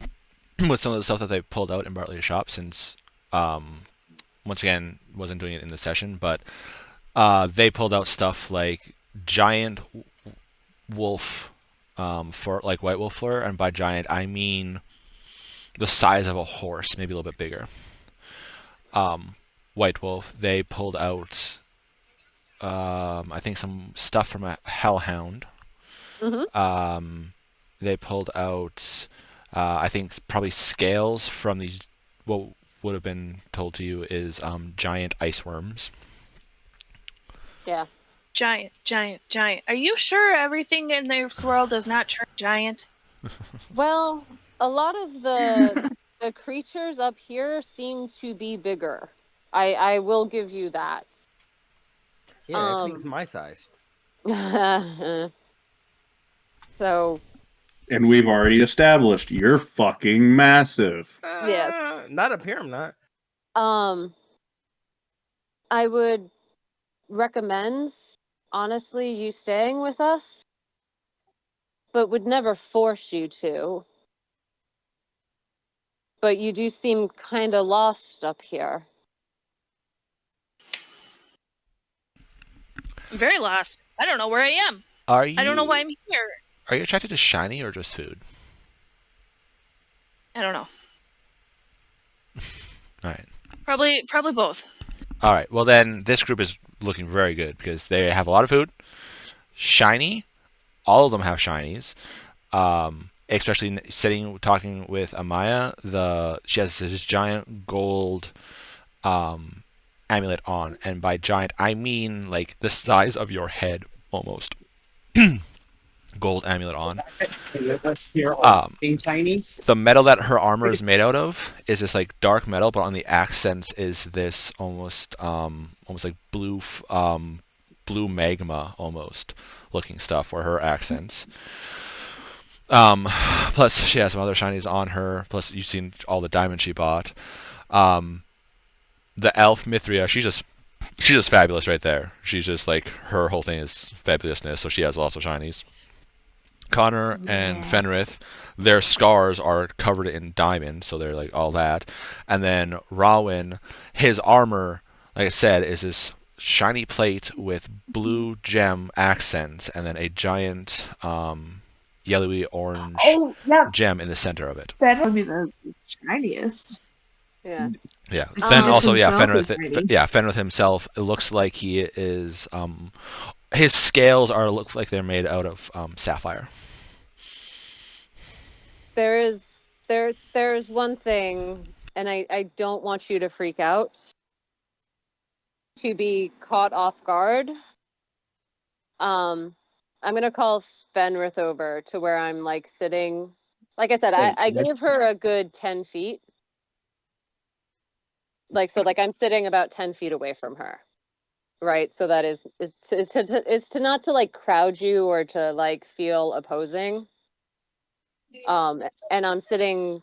with some of the stuff that they pulled out in Bartley's shop, since once again wasn't doing it in the session, but they pulled out stuff like giant wolf for like white wolf fur, and by giant I mean the size of a horse, maybe a little bit bigger. White wolf. They pulled out I think some stuff from a hellhound. mhm. They pulled out I think probably scales from these, what would have been told to you is giant ice worms. Yeah. Giant, giant, giant. Are you sure everything in this world does not turn giant? Well, a lot of the creatures up here seem to be bigger. I will give you that. Yeah, everything's my size. So, And we've already established you're fucking massive. Yes. Not up here, I'm not. I would recommend, honestly, you staying with us, but would never force you to. But you do seem kind of lost up here. I'm very lost. I don't know where I am. Are you? I don't know why I'm here. Are you attracted to shiny or just food? I don't know. All right. Probably both. All right. Well, then this group is looking very good because they have a lot of food. Shiny. All of them have shinies. Especially sitting talking with Amaya, she has this giant gold amulet on, and by giant I mean like the size of your head almost. Gold amulet on. The metal that her armor is made out of is this like dark metal, but on the accents is this almost like blue magma almost looking stuff for her accents. Plus she has some other shinies on her. Plus you've seen all the diamonds she bought. The elf Mithria, she's just fabulous right there. She's just like, her whole thing is fabulousness, so she has lots of shinies. Connor and Fenrith, their scars are covered in diamond, so they're like all that. And then Rowan, his armor, like I said, is this shiny plate with blue gem accents, and then a giant yellowy orange gem in the center of it. That would be the shiniest. Yeah. Yeah. Then also, Fenrith himself. It looks like he is. His scales look like they're made out of sapphire. There's one thing, and I don't want you to freak out. To be caught off guard. I'm gonna call Fenrith over to where I'm like sitting. Like I said, I gave her a good 10 feet. Like, so like I'm sitting about 10 feet away from her. Right. So that is to not to like crowd you or to like feel opposing. And I'm sitting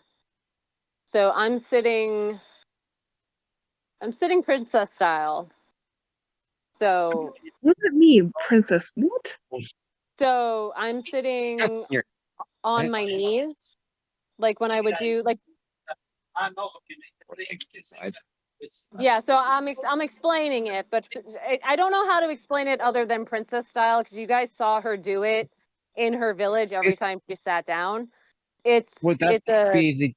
princess style. So what does it mean, princess? What? So I'm sitting on my knees, like when I would do like. Yeah, so I'm explaining it, but I don't know how to explain it other than princess style, because you guys saw her do it in her village every time she sat down. Would that be the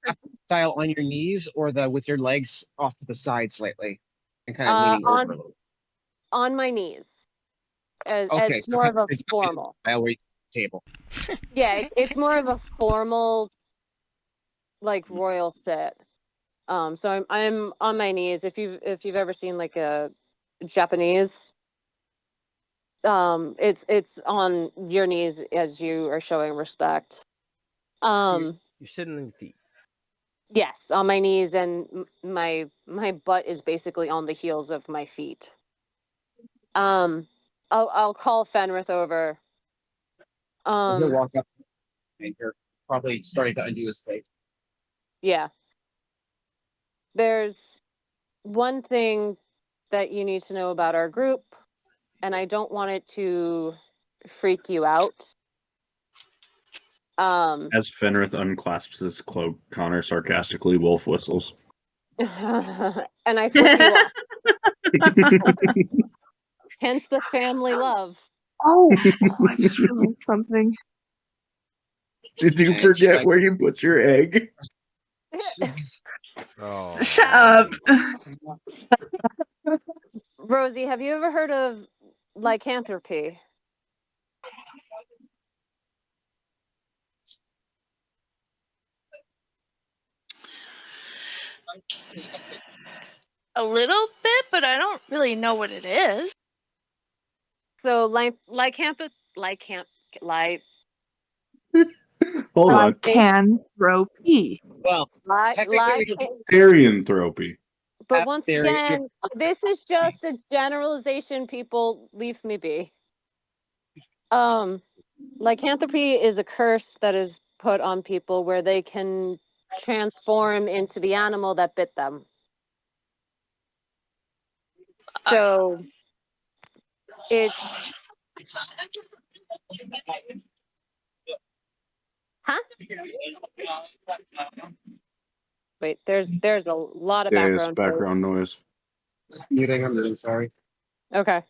style on your knees, or the with your legs off to the side slightly and kind of leaning over a little? On my knees. As so more of a formal. Table. Yeah, it's more of a formal, like royal sit. So I'm on my knees. If you've ever seen like a Japanese, it's on your knees as you are showing respect. You're sitting on your feet. Yes, on my knees, and my butt is basically on the heels of my feet. I'll call Fenrith over. He'll walk up and you're probably starting to undo his plate. Yeah. There's one thing that you need to know about our group, and I don't want it to freak you out. As Fenrith unclasps his cloak, Connor sarcastically wolf whistles. And I flip you off. Hence the family love. Oh, I just realized something. Did you forget where you put your egg? Oh. Shut up. Rosie, have you ever heard of lycanthropy? A little bit, but I don't really know what it is. So Hold on. Lycanthropy. Well, Therianthropy. But once again, this is just a generalization, people. Leave me be. Lycanthropy is a curse that is put on people where they can transform into the animal that bit them. So it's Wait, there's a lot of background noise. noise. I'm muting. I'm really sorry. Okay.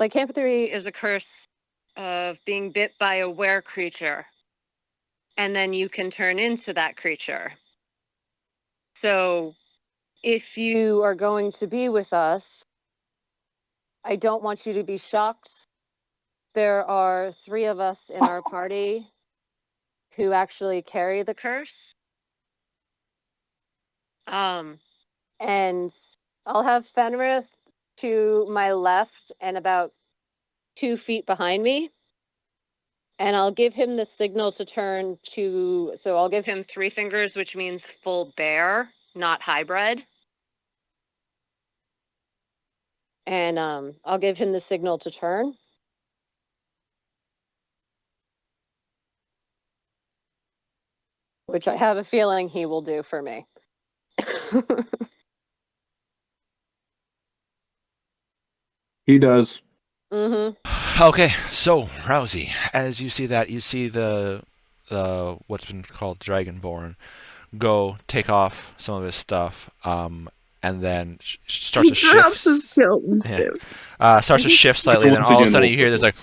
Lycanthropy is a curse of being bit by a were creature, and then you can turn into that creature. So if you are going to be with us, I don't want you to be shocked. There are 3 of us in our party who actually carry the curse. And I'll have Fenrith to my left and about 2 feet behind me. And I'll give him the signal to turn to, so I'll give him 3 fingers, which means full bear, not hybrid. And I'll give him the signal to turn. Which I have a feeling he will do for me. He does. Mm-hmm. Okay, so Rousey, as you see that, you see the what's been called Dragonborn go take off some of his stuff, and then starts to drops his shift. kilt and Yeah. stuff. Starts to shift slightly, and then Once all of a again, sudden wolf you hear there's like,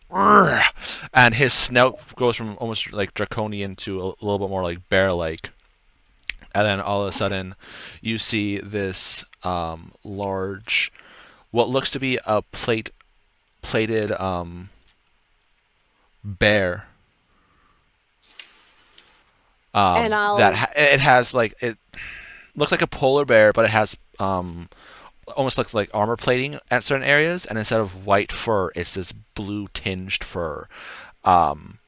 whistles. and his snout goes from almost like draconian to a little bit more like bear-like. And then all of a sudden, you see this large, what looks to be a plated bear. And It has like, it looks like a polar bear, but it has almost looks like armor plating at certain areas, and instead of white fur, it's this blue tinged fur,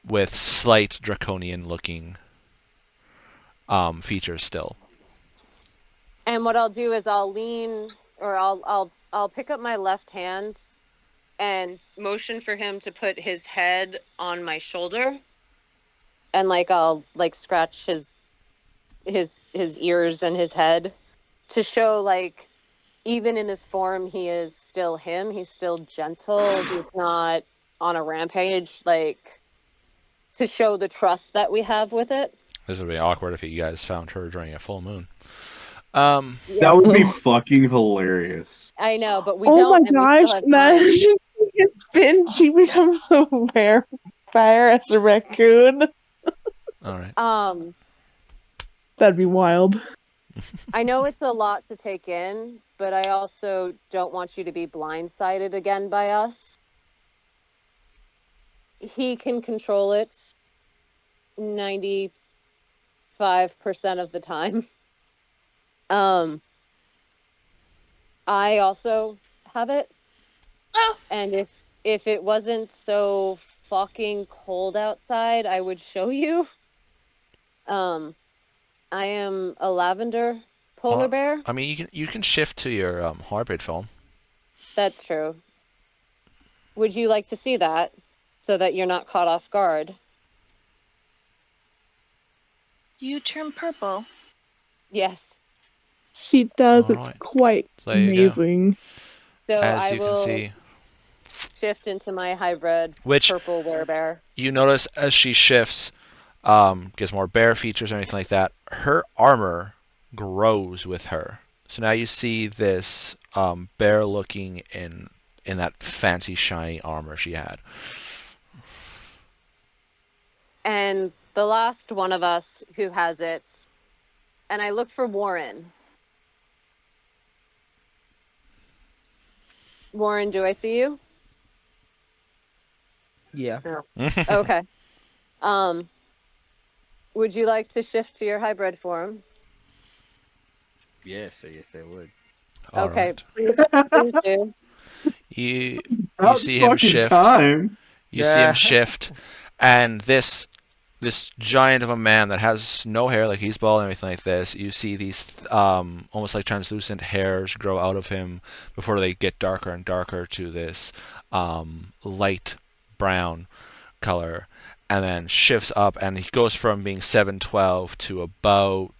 with slight draconian looking features still. And what I'll do is I'll lean, or I'll pick up my left hand and motion for him to put his head on my shoulder, and like I'll like scratch his ears and his head to show like even in this form he is still him. He's still gentle. He's not on a rampage. Like to show the trust that we have with it. This would be awkward if you guys found her during a full moon. That would be fucking hilarious. I know, but we Oh don't. my and we gosh, still have time. imagine she gets bitten, she becomes a vampire as a raccoon. All right. That'd be wild. I know it's a lot to take in, but I also don't want you to be blindsided again by us. He can control it 95% of the time. I also have it. Oh. And if it wasn't so fucking cold outside, I would show you. I am a lavender polar bear. I mean, you can shift to your hybrid form. That's true. Would you like to see that so that you're not caught off guard? You turn purple. Yes. She does. All It's right. quite There you go. amazing. So As I you will can see, shift into my hybrid which purple werebear. you notice as she shifts, gets more bear features or anything like that, her armor grows with her. So now you see this bear looking in that fancy shiny armor she had. And the last one of us who has it, and I look for Warren. Warren, do I see you? Yeah. Okay. Would you like to shift to your hybrid form? Yes, I would. All Okay, right. please do. You About see him fucking shift. time. You see him shift, and this giant of a man that has no hair, like he's bald and everything like this. You see these almost like translucent hairs grow out of him before they get darker and darker to this light brown color, and then shifts up, and he goes from being 7'12" to about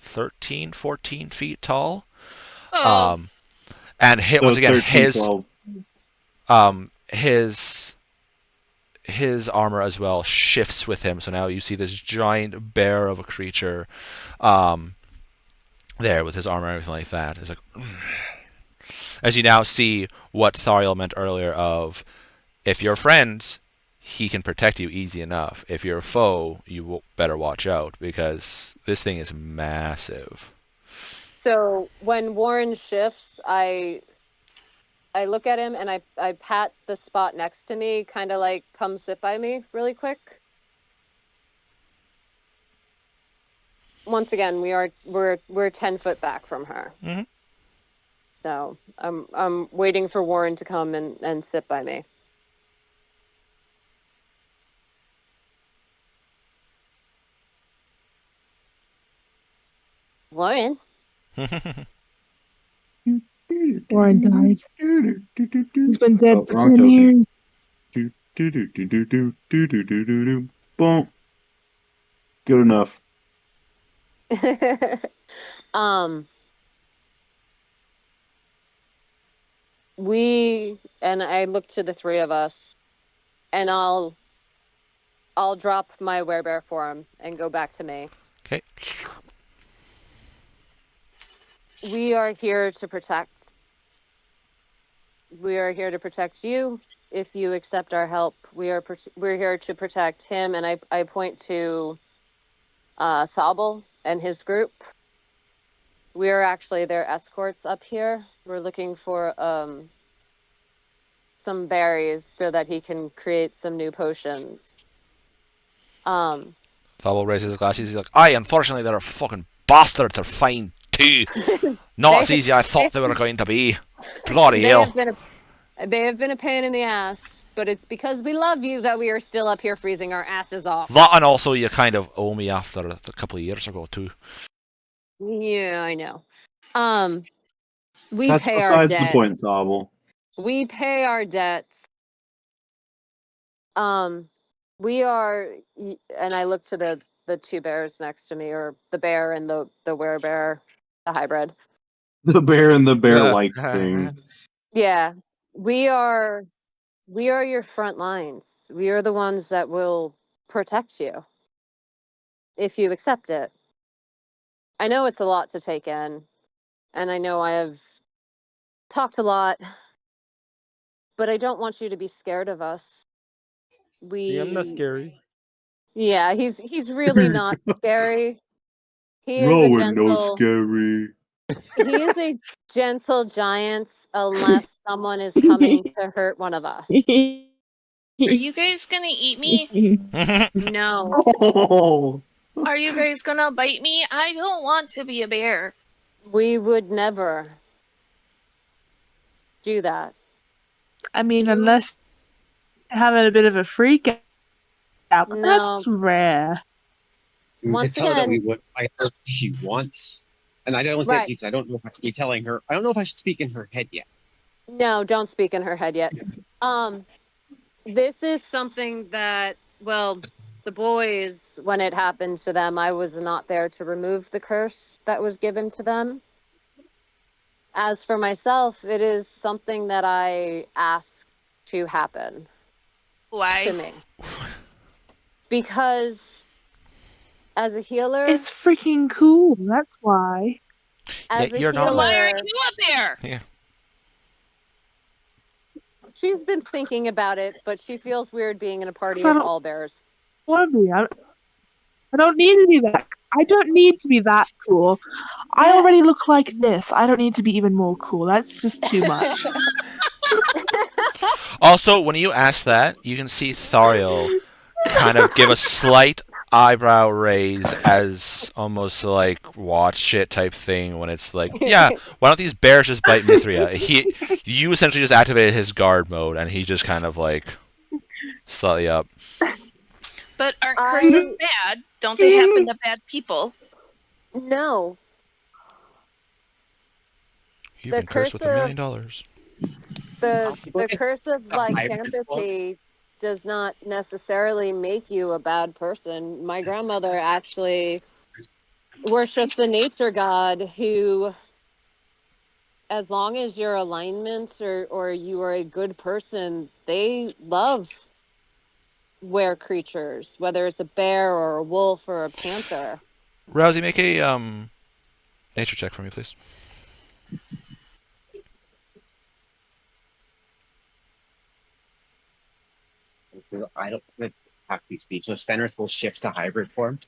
13, 14 feet tall. Oh. And once again, 13, 12. his armor as well shifts with him. So now you see this giant bear of a creature there with his armor and everything like that. It's like, As you now see what Thariel meant earlier of, if you're friends, he can protect you easy enough. If you're a foe, you better watch out, because this thing is massive. So when Warren shifts, I look at him and I pat the spot next to me, kind of like, come sit by me really quick. Once again, we're 10 foot back from her. Mhm. So I'm waiting for Warren to come and sit by me. Warren. Warren died. He's been dead Oh, for wrong 10 token. years. Boom. Good enough. And I look to the three of us, and I'll drop my werebear for him and go back to me. Okay. We are here to protect. We are here to protect you. If you accept our help, we're here to protect him. And I point to Thobel and his group. We are actually their escorts up here. We're looking for some berries so that he can create some new potions. Thobel raises his glasses. He's like, "Aye, unfortunately, they're fucking bastards to find too. Not as easy as I thought they were going to be. Bloody hell." They have been a pain in the ass, but it's because we love you that we are still up here freezing our asses off. That, and also you kind of owe me after a couple of years ago too. Yeah, I know. We That's pay our besides debt. the point, Thobel. We pay our debts. We are, and I look to the two bears next to me, or the bear and the werebear, the hybrid. The bear and the bear-like thing. Yeah, we are your front lines. We are the ones that will protect you if you accept it. I know it's a lot to take in, and I know I have talked a lot, but I don't want you to be scared of us. See, I'm not scary. Yeah, he's really not scary. He is a Rowan no gentle. scary. He is a gentle giant, unless someone is coming to hurt one of us. Are you guys gonna eat me? No. Oh. Are you guys gonna bite me? I don't want to be a bear. We would never do that. I mean, unless you're having a bit of a freak out, but No. that's rare. We Once could tell her that again- we would fight her if she wants. And I don't say Right. because I don't know if I should be telling her. I don't know if I should speak in her head yet. No, don't speak in her head yet. This is something that, well, the boys, when it happened to them, I was not there to remove the curse that was given to them. As for myself, it is something that I asked to happen to Why? me. Because as a healer, It's freaking cool. That's why. as Yeah, a you're not- Then why healer, aren't you a bear? Yeah. she's been thinking about it, but she feels weird being in a party So I of don't- all bears. Want to be? I don't need to be that. I don't need to be that cool. I Yeah. already look like this. I don't need to be even more cool. That's just too much. Also, when you ask that, you can see Thariel kind of give a slight eyebrow raise as almost like watch shit type thing when it's like, yeah, why don't these bears just bite Mithria? You essentially just activated his guard mode, and he just kind of like slightly up. But aren't curses bad? Don't they happen to bad people? No. You've The been cursed with curse $1 of- million. The curse of The hybrid lycanthropy does not necessarily make you a bad person. My grandmother actually worships a nature god who, as long as your alignment or you are a good person, they love were creatures, whether it's a bear or a wolf or a panther. Rousey, make a nature check for me, please. I don't have to be speechless. Fenris will shift to hybrid form.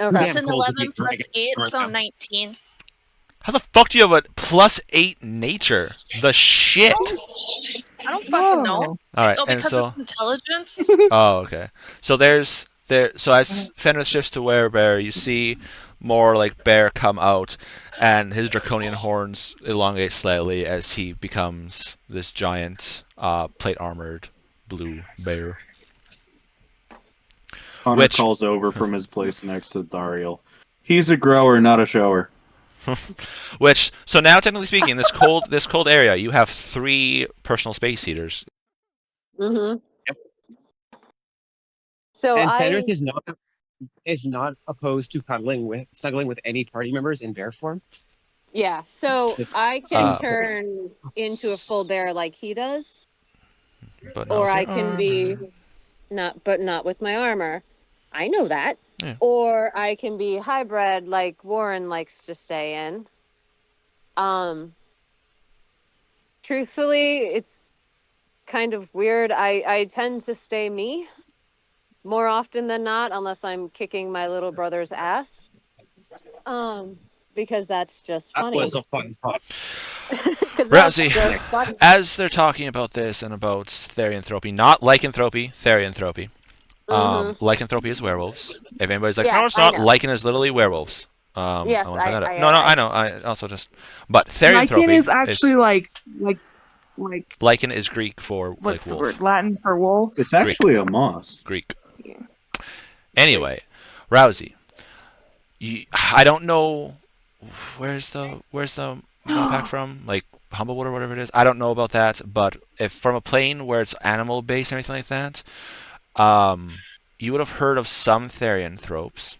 Okay. Damn It's an cold to 11 be plus dragon 8, right so now. 19. How the fuck do you have a +8 nature? The shit. I don't fucking know. Whoa. All right, Oh, and because so it's intelligence? oh, okay. So so as Fenris shifts to werebear, you see more like bear come out, and his draconian horns elongate slightly as he becomes this giant, plate armored blue bear. Connor Which- calls over from his place next to Dariel. He's a grower, not a shower. Which, so now technically speaking, this cold area, you have 3 personal space heaters. Mm-hmm. So And I Fenris is not opposed to snuggling with any party members in bear form. yeah. So I can Uh, turn into a full bear like he does, but not or with I your can be not with my armor. I know that. Yeah. Or I can be hybrid like Warren likes to stay in. Truthfully, it's kind of weird. I tend to stay me more often than not, unless I'm kicking my little brother's ass. Because that's just That funny. was a fun part. 'Cause that's Rousey, just funny. as they're talking about this and about therianthropy, not lycanthropy, therianthropy. Lycanthropy is werewolves. If anybody's like, Yes, no, it's I not. know. Lycan is literally werewolves. Yes, I want to find that out. I- No, I- I know. I also just, but therianthropy Lycan is actually like Lycan is Greek for what's like the wolf. word? Latin for wolf. It's actually a moss. Greek. Yeah. Anyway, Rousey, I don't know where's the mod pack from, like Humblewood or whatever it is. I don't know about that, but if from a plane where it's animal based or anything like that, you would have heard of some therianthropes.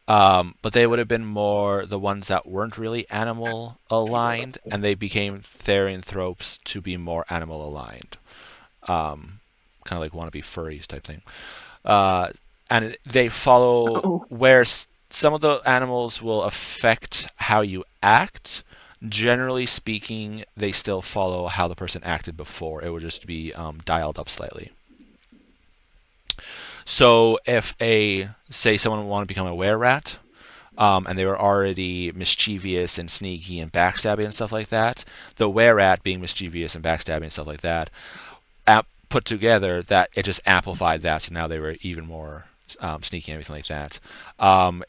But they would have been more the ones that weren't really animal aligned, and they became therianthropes to be more animal aligned. Kind of like wannabe furries type thing. And they follow where some of the animals will affect how you act. Generally speaking, they still follow how the person acted before. It would just be dialed up slightly. So if say someone wanted to become a were-rat, and they were already mischievous and sneaky and backstabby and stuff like that, the were-rat being mischievous and backstabby and stuff like that, put together, that it just amplified that, so now they were even more sneaky and everything like that.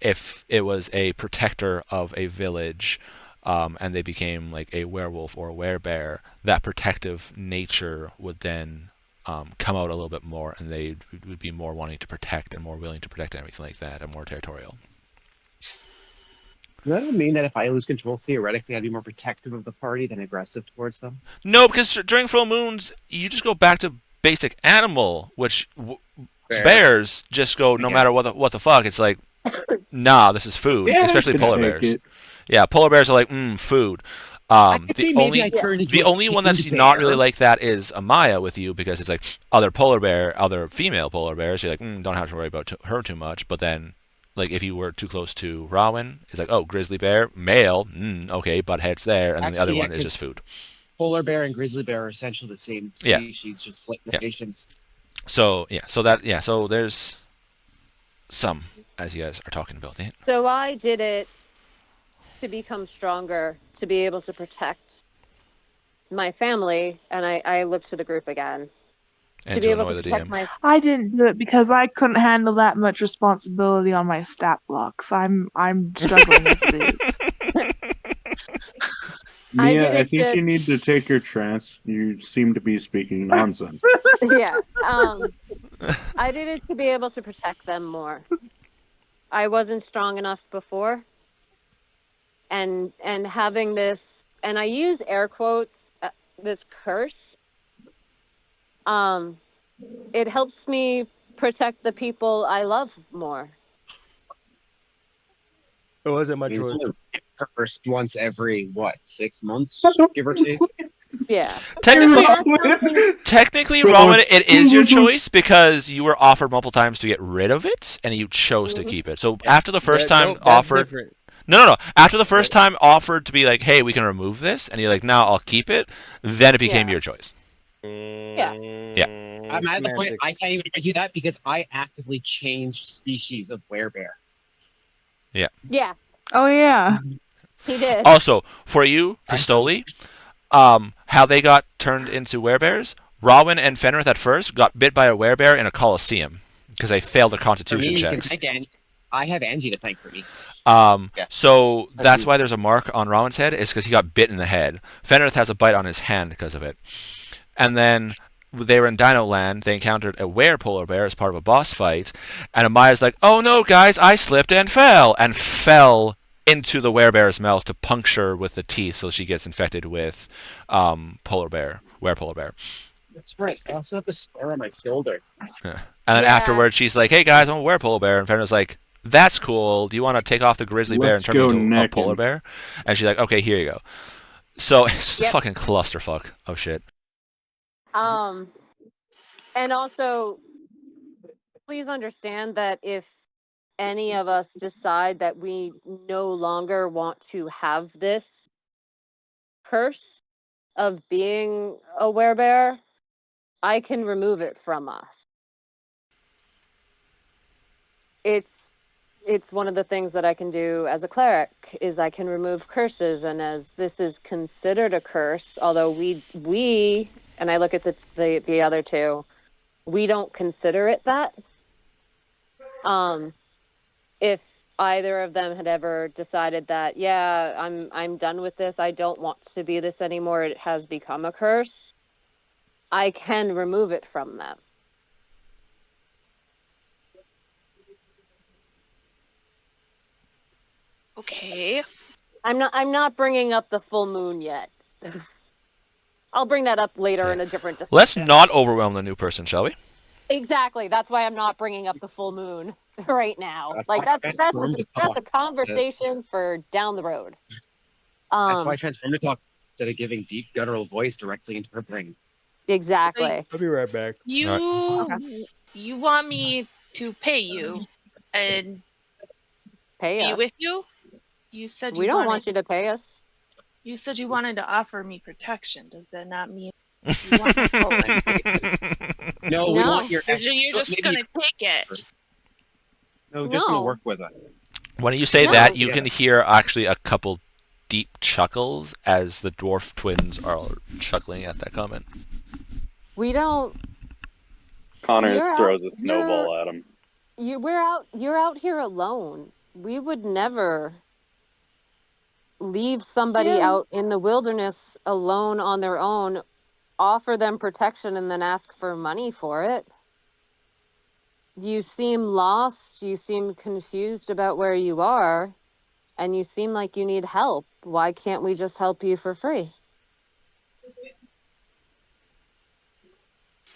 If it was a protector of a village, and they became like a werewolf or a werebear, that protective nature would then come out a little bit more, and they would be more wanting to protect and more willing to protect and everything like that, and more territorial. Does that mean that if I lose control, theoretically, I'd be more protective of the party than aggressive towards them? No, because during full moons, you just go back to basic animal, which bears just go no matter what the fuck. It's like, nah, this is food, especially polar bears. Yeah, polar bears are like, food. The only one that's not really like that is Amaya with you, because it's like other female polar bears. You're like, don't have to worry about her too much. But then, like, if you were too close to Rowan, it's like, oh, grizzly bear, male, okay, butt heads there, and then the other one is just food. Polar bear and grizzly bear are essentially the same species, just slight locations. So there's some, as you guys are talking about that. So I did it to become stronger, to be able to protect my family, and I looked to the group again. And to be able annoy to the protect DM. my I didn't do it because I couldn't handle that much responsibility on my stat blocks. I'm struggling as it is. Mia, I think you need to take your trance. You seem to be speaking nonsense. Yeah. I did it to be able to protect them more. I wasn't strong enough before. And having this, and I use air quotes, this curse, it helps me protect the people I love more. It wasn't my choice. First once every 6 months, give or take. Yeah. Technically, Rowan, it is your choice because you were offered multiple times to get rid of it, and you chose to keep it. So after the first time offered, after the first time offered to be like, hey, we can remove this, and you're like, no, I'll keep it. Then it became your choice. Yeah. Yeah. I'm at the point semantics. I can't even argue that because I actively changed species of werebear. Yeah, Oh yeah. he did. Also, for you, I know. Pistoli, how they got turned into werebears, Rowan and Fenrith at first got bit by a werebear in a coliseum because they failed their For constitution me, you can checks. thank Angie. I have Angie to thank for me. Yeah. So that's Mhm. why there's a mark on Rowan's head, is because he got bit in the head. Fenrith has a bite on his hand because of it. And then they were in Dino Land. They encountered a were-polar bear as part of a boss fight. And Amaya's like, oh no, guys, I slipped and fell into the werebear's mouth to puncture with the teeth so she gets infected with polar bear, were-polar bear. That's right. I also have a scar on my shoulder. Yeah. And then Yeah. afterwards, she's like, hey guys, I'm a were-polar bear. And Fenrith's like, that's cool. Do you want to take off the grizzly bear and Let's turn me go into a necking. polar bear? And she's like, okay, here you go. So it's a Yep. fucking clusterfuck of shit. And also, please understand that if any of us decide that we no longer want to have this curse of being a werebear, I can remove it from us. It's one of the things that I can do as a cleric is I can remove curses, and as this is considered a curse, although we and I look at the other two, we don't consider it that. If either of them had ever decided that, yeah, I'm done with this, I don't want to be this anymore, it has become a curse, I can remove it from them. Okay. I'm not bringing up the full moon yet. I'll bring that up later Yeah. in a different discussion. Let's not overwhelm the new person, shall we? Exactly. That's why I'm not bringing up the full moon right now. That's Like why I that's transformed to that's talk. a conversation for down the road. That's why I transformed to talk instead of giving deep guttural voice directly into her brain. Exactly. I'll be right back. You want me to pay you and Pay be us. with you? You said We you don't wanted. want you to pay us. You said you wanted to offer me protection. Does that not mean you want me to No, we No. want your. You're just maybe- gonna take it? No, just gonna No. work with us. When you say No. that, you Yeah. can hear actually a couple deep chuckles as the dwarf twins are chuckling at that comment. We don't. Connor You're throws out- a snowball at him. You're out here alone. We would never leave somebody Yeah. out in the wilderness alone on their own, offer them protection, and then ask for money for it. You seem lost. You seem confused about where you are, and you seem like you need help. Why can't we just help you for free?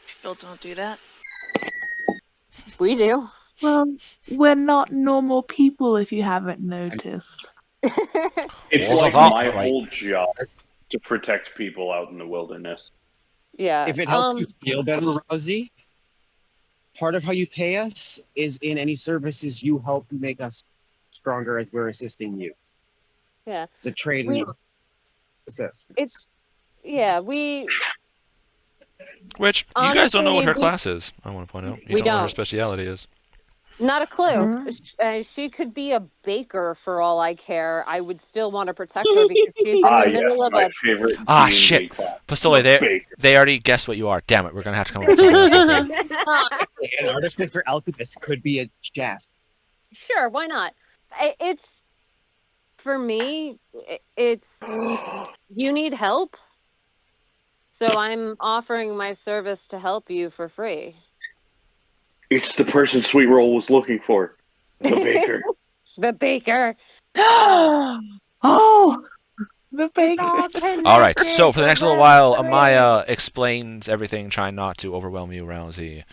People don't do that. We do. Well, we're not normal people if you haven't noticed. It's Walls like of my upright. whole job to protect people out in the wilderness. Yeah. If it helps you feel better, Rosie, part of how you pay us is in any services you help make us stronger as we're assisting you. Yeah. It's a trade We- and assist. Which, you guys don't know what her Honestly, class is, I want to point out. You We don't know what her don't. speciality is. Not a clue. Mhm. She could be a baker for all I care. I would still want to protect her because she's in the Ah, middle yes, of my a. favorite Ah, D&D shit. class. Pistole, Baker. they already guessed what you are. Damn it, we're going to have to come up with something else. An artificer alchemist could be a chef. Sure, why not? It's for me. It's you need help, so I'm offering my service to help you for free. It's the person Sweet Roll was looking for. The baker. The baker. Oh, the It's baker. all All right, connected. so for the next little We're while, three. Amaya explains everything, trying not to overwhelm you, Rousey.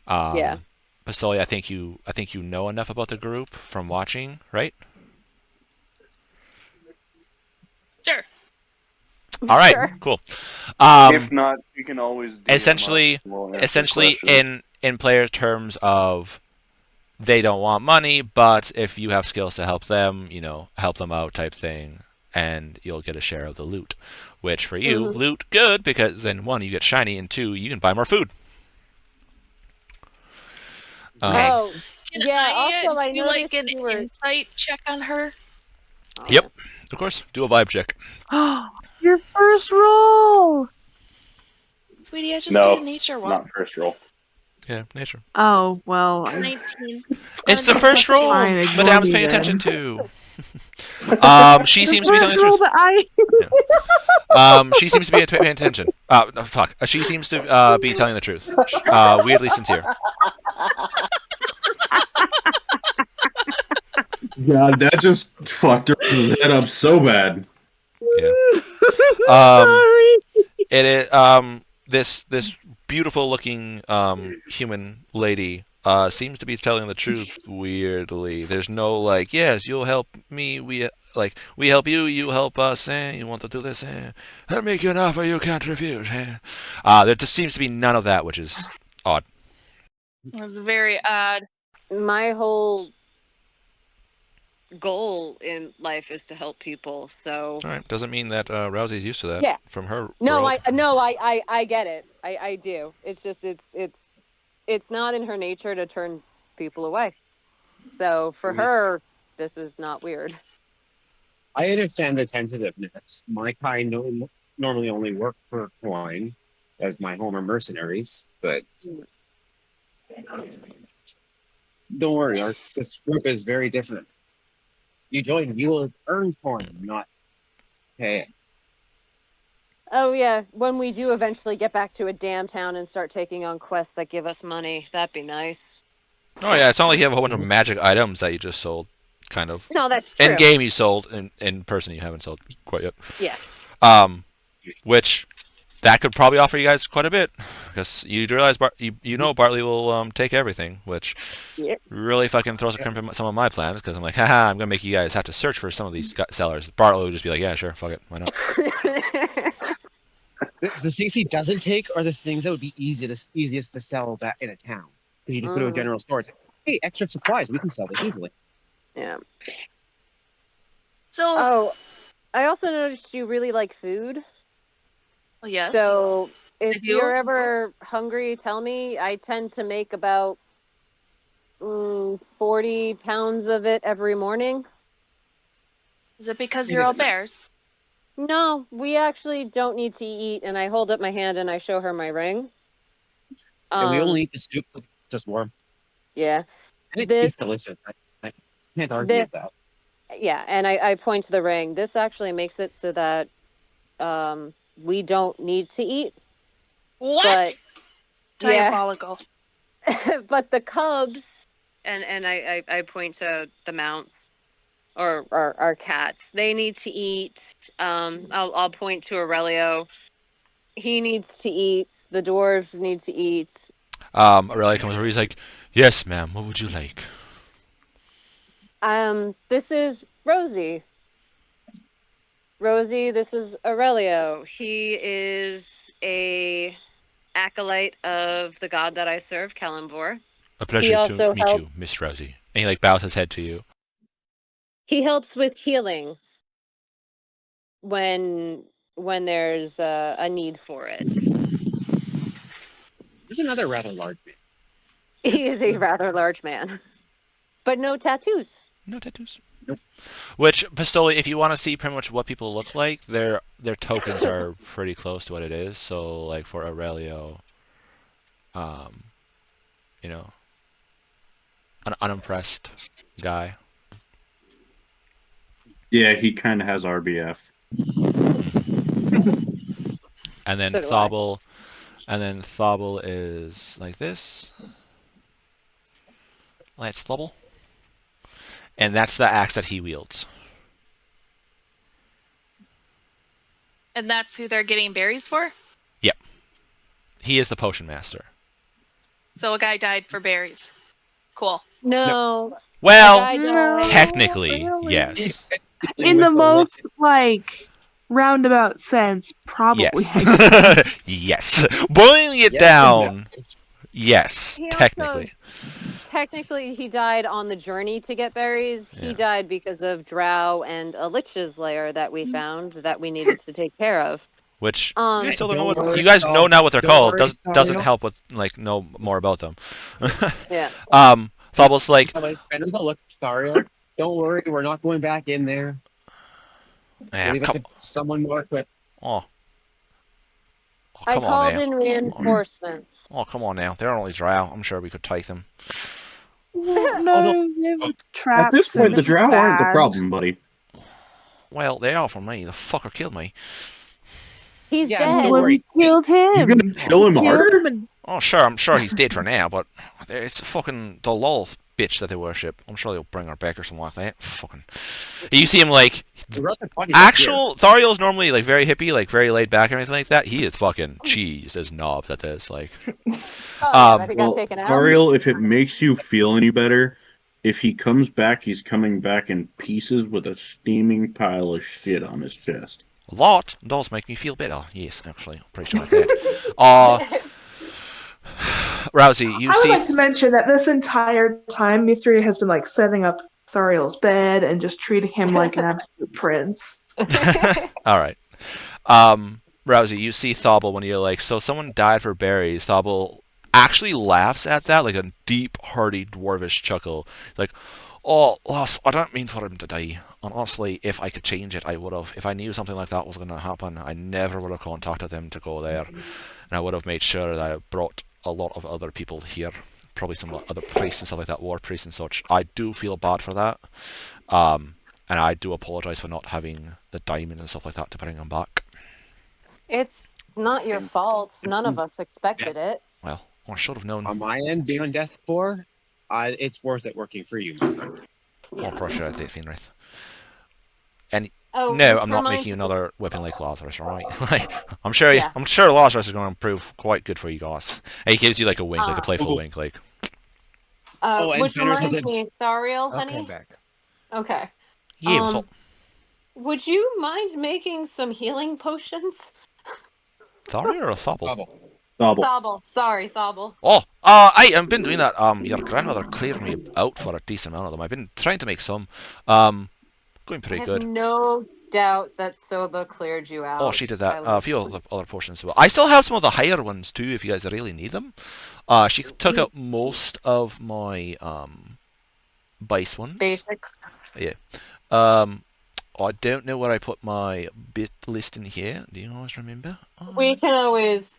Yeah. Pistole, I think you know enough about the group from watching, right? Sure. All right, Sure. cool. If not, you can always DM us essentially, and we'll answer essentially questions. in player terms of they don't want money, but if you have skills to help them, help them out type thing, and you'll get a share of the loot. Which for you, Mhm. loot good, because then one, you get shiny, and two, you can buy more food. Oh, Can yeah. I Also, I do like noticed an you were. insight check on her? Oh, Yep, of course. Do a vibe check. Your first roll. Sweetie, I just did a nature one. not first roll. Yeah, nature. Oh well, 19. It's the That's first roll. fine, ignore Madame's me paying then. attention to. She the seems to be telling first the roll truth. that I. She seems to be paying attention. No, fuck. She seems to be telling the truth. Weirdly sincere. God, that just fucked her head up so bad. Yeah. Sorry. It is this beautiful looking human lady seems to be telling the truth weirdly. There's no like, yes, you'll help me, we help you, you help us, you want to do this, I'll make you an offer you can't refuse, there just seems to be none of that, which is odd. That's very odd. My whole goal in life is to help people. So. All right, doesn't mean that Rousey's used to that. Yeah. From her No, world. I get it. I do. It's just it's not in her nature to turn people away. So for her, this is not weird. I understand the tentativeness. My kind normally only work for coin as my Homer mercenaries, but don't worry, this group is very different. You join, you will earn coin, not pay it. Oh yeah, when we do eventually get back to a damn town and start taking on quests that give us money, that'd be nice. Oh yeah, it's not like you have a whole bunch of magic items that you just sold, kind of. No, that's true. In game you sold, in person you haven't sold quite yet. Yeah. Which that could probably offer you guys quite a bit, because you realize you know Bartley will take everything, which really fucking throws a crimp in some of my plans, because I'm like, haha, I'm gonna make you guys have to search for some of these sellers. Bartley will just be like, yeah, sure, fuck it, why not? The things he doesn't take are the things that would be easiest to sell that in a town. You just go to a general store and say, hey, extra supplies, we can sell this easily. Yeah. So. I also noticed you really like food. Oh, yes. So if you're ever hungry, tell me. I tend to make about 40 pounds of it every morning. Is it because you're all bears? No, we actually don't need to eat, and I hold up my hand and I show her my ring. Yeah, we only eat the soup, just warm. Yeah. And it's delicious. I can't argue with that. Yeah, and I point to the ring. This actually makes it so that we don't need to eat. What? But, diabolical. Yeah. But the cubs, and I point to the mounts, or our cats, they need to eat. I'll point to Aurelio. He needs to eat. The dwarves need to eat. Aurelio comes over, he's like, yes, ma'am, what would you like? This is Rosie. Rosie, this is Aurelio. He is a acolyte of the god that I serve, Kalimvor. A pleasure to meet you, Miss Rosie. And he bows his head to you. He helps with healing when there's a need for it. He's another rather large man. He is a rather large man, but no tattoos. No tattoos. Nope. Which, Pistoli, if you want to see pretty much what people look like, their tokens are pretty close to what it is. So, like for Aurelio, an unimpressed guy. Yeah, he kind of has RBF. And then Thobble, is like this. That's Thobble. And that's the axe that he wields. And that's who they're getting berries for? Yep. He is the potion master. So a guy died for berries. Cool. No. Well, technically, yes. In the most, roundabout sense, probably. Yes. Yes. Boiling it down, yes, technically. Technically, he died on the journey to get berries. He died because of Drow and a lich's lair that we found that we needed to take care of. Which you guys still don't know Don't what worry, you guys know now what they're don't called. worry, Doesn't Dario. help with like know more about them. Yeah. Thoughtful's like, Look, Dario, don't worry, we're not going back in there. Leave it come, to someone more equipped. oh, I come on called now. in reinforcements. Oh, come on now. They're only Drow. I'm sure we could take them. Well, Although no, they have At this traps point, and the it's drow aren't the bad. problem, buddy. Well, they are for me. The fucker killed me. He's Yeah, dead. don't Well, worry. we killed You're gonna him. kill him Killed harder? him and Oh, sure. I'm sure he's dead for now, but it's fucking the lol bitch that they worship. I'm sure they'll bring her back or something like that. Fucking. You see him like We wrote the body back here. actual Thariel's normally like very hippie, like very laid back and everything like that. He is fucking cheesed as knobs at this. Like, Oh, that he got Well, taken out. Ariel, if it makes you feel any better, if he comes back, he's coming back in pieces with a steaming pile of shit on his chest. a lot does make me feel better. Yes, actually, appreciate that. Rousey, you I would see. like to mention that this entire time, Mithria has been like setting up Thariel's bed and just treating him like an absolute prince. All right. Rousey, you see Thobble when you're like, so someone died for berries. Thobble actually laughs at that, like a deep, hearty, dwarvish chuckle. Like, oh, lass, I don't mean for him to die. And honestly, if I could change it, I would have. If I knew something like that was going to happen, I never would have contacted them to go there. And I would have made sure that I brought a lot of other people here. Probably some other priests and stuff like that, war priests and such. I do feel bad for that. And I do apologise for not having the diamond and stuff like that to bring him back. It's not your fault. None of us expected it. Well, I should have known. On my end, being on death floor, it's worth it working for you, my friend. More pressure at Finrith. And Oh, no, which I'm not reminds making you me- another weapon like Lazarus, alright? Like, I'm sure Yeah. Lazarus is going to prove quite good for you guys. And he gives you like a wink, like a playful wink, like. and which Fenrir reminds has a- me, Thariel, Okay, honey. I'm back. Okay. Yeah, what's up? Would you mind making some healing potions? Thari or a Thobble? Double. Thobble. Sorry, Thobble. Oh, I've been doing that. Your grandmother cleared me out for a decent amount of them. I've been trying to make some. Going I pretty have good. no doubt that Soba cleared you out. Oh, she did that. I A love few other portions as well. I still have some of the higher ones too, if you guys really need them. She took out most of my base ones. basics. Yeah. I don't know where I put my bit list in here. Do you always remember? We can always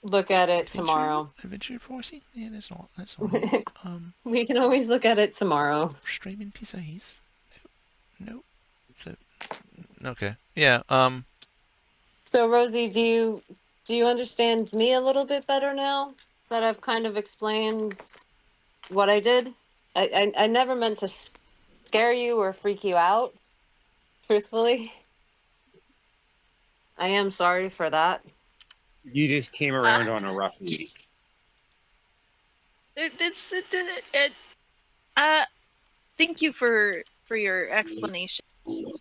look at it Adventure- tomorrow. Adventure pricing? Yeah, that's not. We can always look at it tomorrow. Streaming PCs? No. So, okay. Yeah. So, Rosie, do you understand me a little bit better now that I've kind of explained what I did? I never meant to scare you or freak you out. Truthfully, I am sorry for that. You just came around on a rough week. Thank you for your explanation.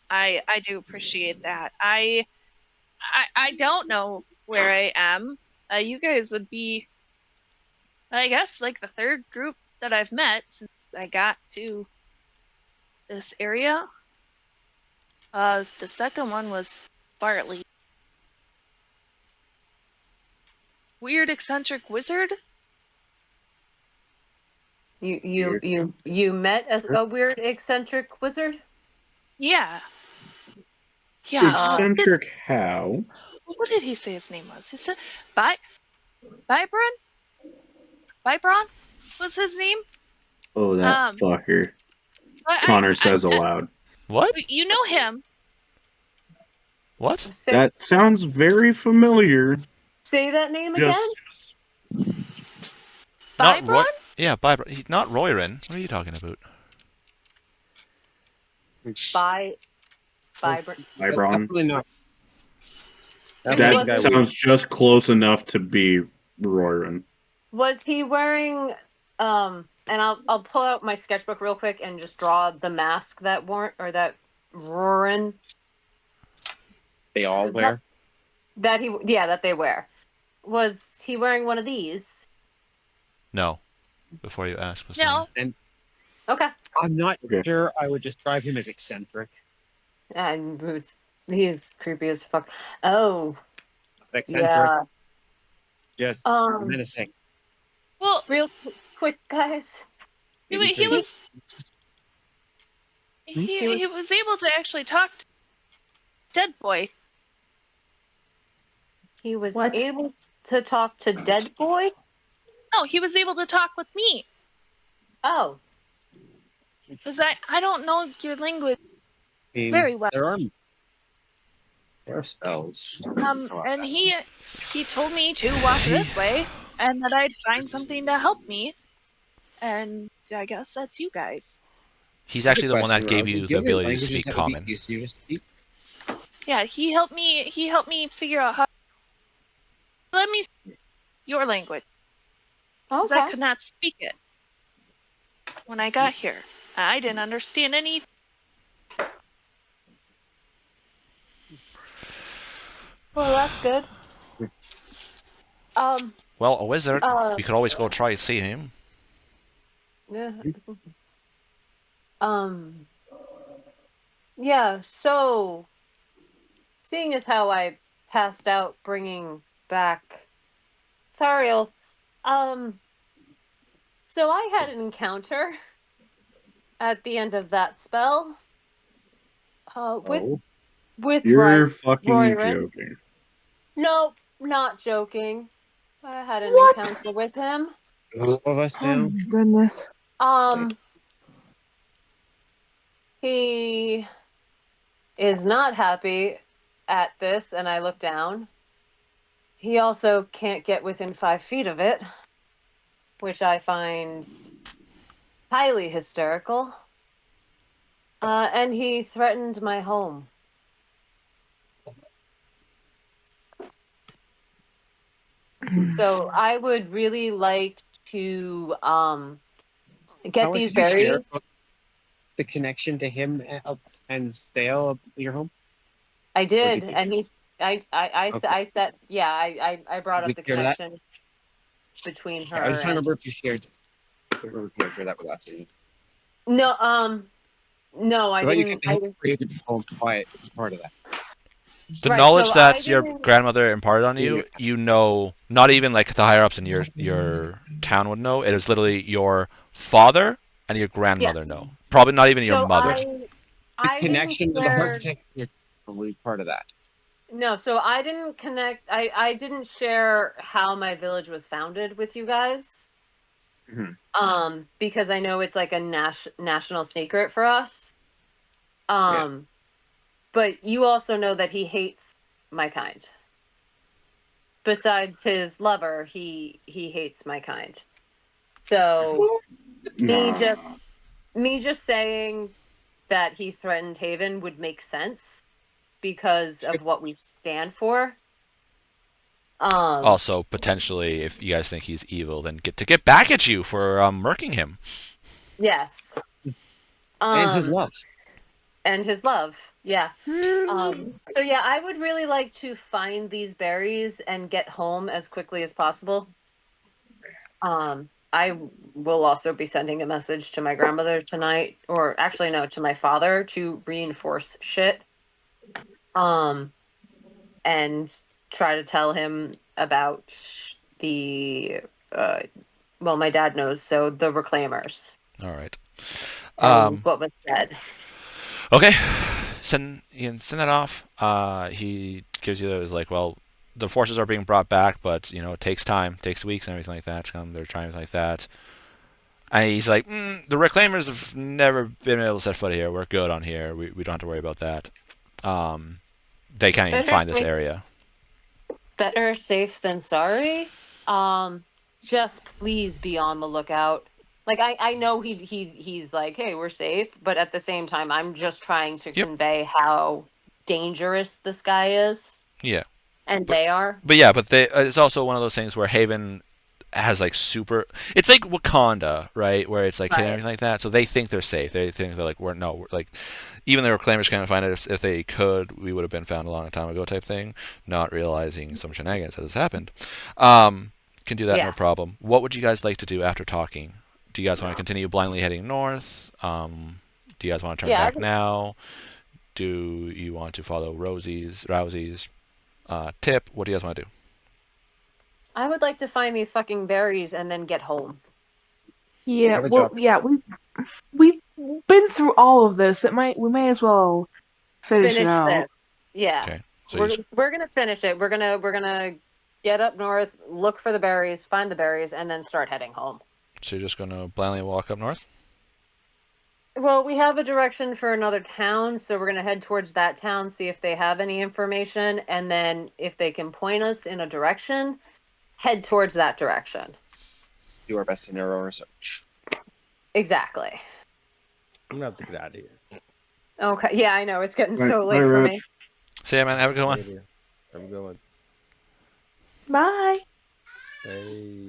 I do appreciate that. I don't know where I am. You guys would be, I guess, like the third group that I've met since I got to this area. The second one was Bartley. Weird eccentric wizard? You met a weird eccentric wizard? Yeah. Yeah. Eccentric how? What did he say his name was? He said Vibron? Vibron was his name? Oh, that fucker. But Connor says aloud. What? You know him. What? That sounds very familiar. Say that name Just- again? Not Roy. Vibron? Yeah, Vibron. He's not Royrin. What are you talking about? Vibrant. Vibron. Definitely not. That sounds just close enough to be Royrin. Was he wearing and I'll pull out my sketchbook real quick and just draw the mask that Rorin They all wear. that they wear. Was he wearing one of these? No. Before you ask. No. And Okay. I'm not sure I would describe him as eccentric. And he's creepy as fuck. Oh. eccentric, just Um, menacing. Well, real quick, guys. he Maybe was He was he was able to actually talk to Dead Boy. he was What? able to talk to Dead Boy. No, he was able to talk with me. Oh, Because I don't know your language I mean, very well. there are spells. And he told me to walk this way, and that I'd find something to help me. And I guess that's you guys. He's actually the one that Question, gave Rosie. you Do the you have any ability to languages speak that would be common. easier to speak? Yeah, he helped me. He helped me figure out how. Let me speak your language, because I okay. could not speak it when I got here. I didn't understand any. Well, that's good. Well, a wizard. Uh, We could always go try and see him. yeah. Um, yeah. So, seeing as how I passed out, bringing back Thariel, so I had an encounter at the end of that spell, with Oh, with you're fucking Royrin. joking. Nope, not joking. I had an What? encounter with him. All of us Oh now. my goodness. He is not happy at this, and I look down. He also can't get within 5 feet of it, which I find highly hysterical. And he threatened my home. So I would really like to get How much these did you share berries. about the connection to him and Sale of your home? I Or do you did, think? and Okay. I said, yeah, I brought Did up we the share that? connection between I her just want to and remember if you shared this. I can't remember if you shared that with us. no, no, I I thought you didn't. kept the him creative home quiet as part of that. The Right, knowledge so I that your didn't. grandmother imparted on Yeah. you know, not even like the higher ups in your town would know. It is literally your father and your grandmother Yes. know. Probably not even your So mother. The I didn't connection, the heart share. connection, you're probably part of that. No, so I didn't connect. I didn't share how my village was founded with you guys. Because I know it's like a national secret for us. But you also know that he hates my kind. Besides his lover, he hates my kind. So me Nah. just me just saying that he threatened Haven would make sense because of what we stand for. Also, potentially, if you guys think he's evil, then get back at you for murking him. Yes. And his love. And his love. Yeah. So yeah, I would really like to find these berries and get home as quickly as possible. I will also be sending a message to my grandmother tonight, or actually no, to my father to reinforce shit. And try to tell him about the well, my dad knows, so the reclaimers All right. and what was said. Okay. You can send that off. He gives you those like, well, the forces are being brought back, but you know it takes time, takes weeks and everything like that to come. They're trying like that. And he's like, the reclaimers have never been able to set foot here. We're good on here. We don't have to worry about that. They can't even find this area. Better safe than sorry. Just please be on the lookout. Like I know he's like, hey, we're safe, but at the same time, I'm just trying to convey how dangerous this guy is. Yeah. And they are. But yeah, but it's also one of those things where Haven has like super. It's like Wakanda, right? Where it's like hidden everything like that. So they think they're safe. They think they're like we're like. Even the reclaimers can't find us. If they could, we would have been found a long time ago, type thing. Not realizing some shenanigans has happened. Can do that, no problem. What would you guys like to do after talking? Do you guys want to continue blindly heading north? Do you guys want to turn back now? Do you want to follow Rousey's? Tip, what do you guys want to do? I would like to find these fucking berries and then get home. Yeah, Have a well, job. yeah, we've been through all of this. We may as well finish it out. this. Yeah. Okay. So We're gonna finish it. We're gonna get up north, look for the berries, find the berries, and then start heading home. you're just gonna blindly walk up north? Well, we have a direction for another town, so we're gonna head towards that town, see if they have any information, and then if they can point us in a direction, head towards that direction. Do our best scenario research. Exactly. I'm gonna have to get out of here. Okay. Yeah, I know it's getting Right, so late bye, for Rich. me. See ya, man. Have a good one. Later. I'm going. Bye. Hey.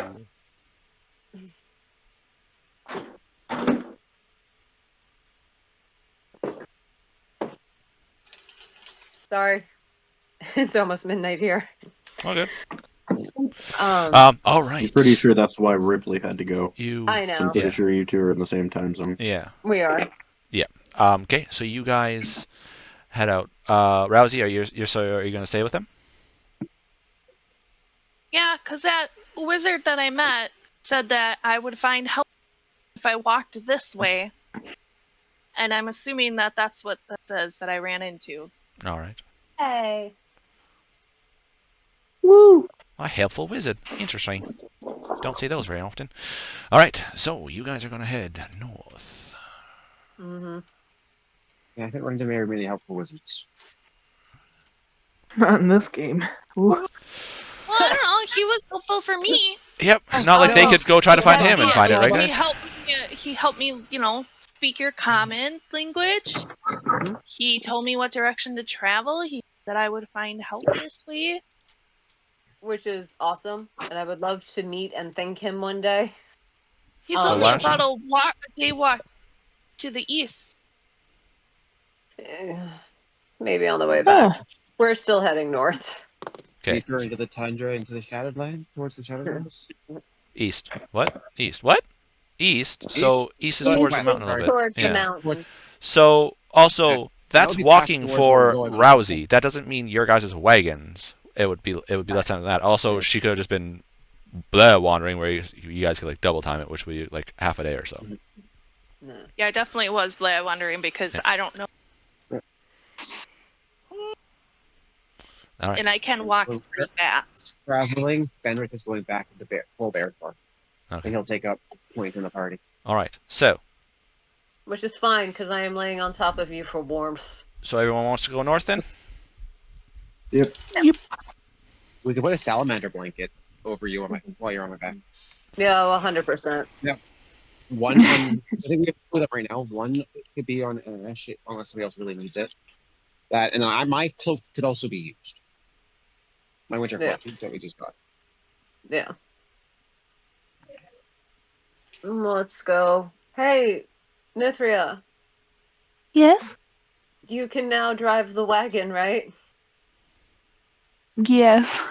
Sorry. It's almost midnight here. All good. Um, All I'm right. pretty sure that's why Ripley had to go. You. I So I'm know. pretty Yeah. sure you two are in the same time zone. Yeah. We are. Okay. So you guys head out. Rousey, are you gonna stay with them? Yeah, because that wizard that I met said that I would find help if I walked this way. And I'm assuming that that's what that says that I ran into. All right. Hey. Woo! A helpful wizard. Interesting. Don't see those very often. All right. So you guys are gonna head north. Mm-hmm. Yeah, I think we're into very many helpful wizards. Not in this game. Ooh. Well, I don't know. He was helpful for me. Yep. Not like they could go try to find Yeah, him and yeah, find it, yeah, right, but guys? He helped me, speak your common language. He told me what direction to travel. He said I would find help this way. Which is awesome, and I would love to meet and thank him one day. He's So only why don't about a day walk to the east. Maybe on the way back. Huh. We're still heading north. Okay. Deeper into the tundra, into the Shadowed Land, towards the Shadowed Lands. East. What? East. What? East. So east is East. towards the West, mountain a sorry. little bit. Towards the Yeah. mountain. So also that's would be back walking towards where for we're going. Rousey. That doesn't mean your guys' wagons. It would be less time than that. Also, she could have just been wandering where you guys could like double time it, which would be like half a day or so. No. Yeah, I definitely was wondering because I don't know. All right. And I can walk pretty fast. Traveling, Fenric is going back into full bear form. Okay. And he'll take up point in the party. All right. So Which is fine, because I am laying on top of you for warmth. everyone wants to go north then? Yep. We could put a salamander blanket over you while you're on my back. Yeah, 100%. One, I think we have two of them right now. One could be on Ash, unless somebody else really needs it. That and my cloak could also be used. My winter Yeah. cloak that we just got. Yeah. Let's go. Hey, Nithria, Yes? you can now drive the wagon, right? Yes.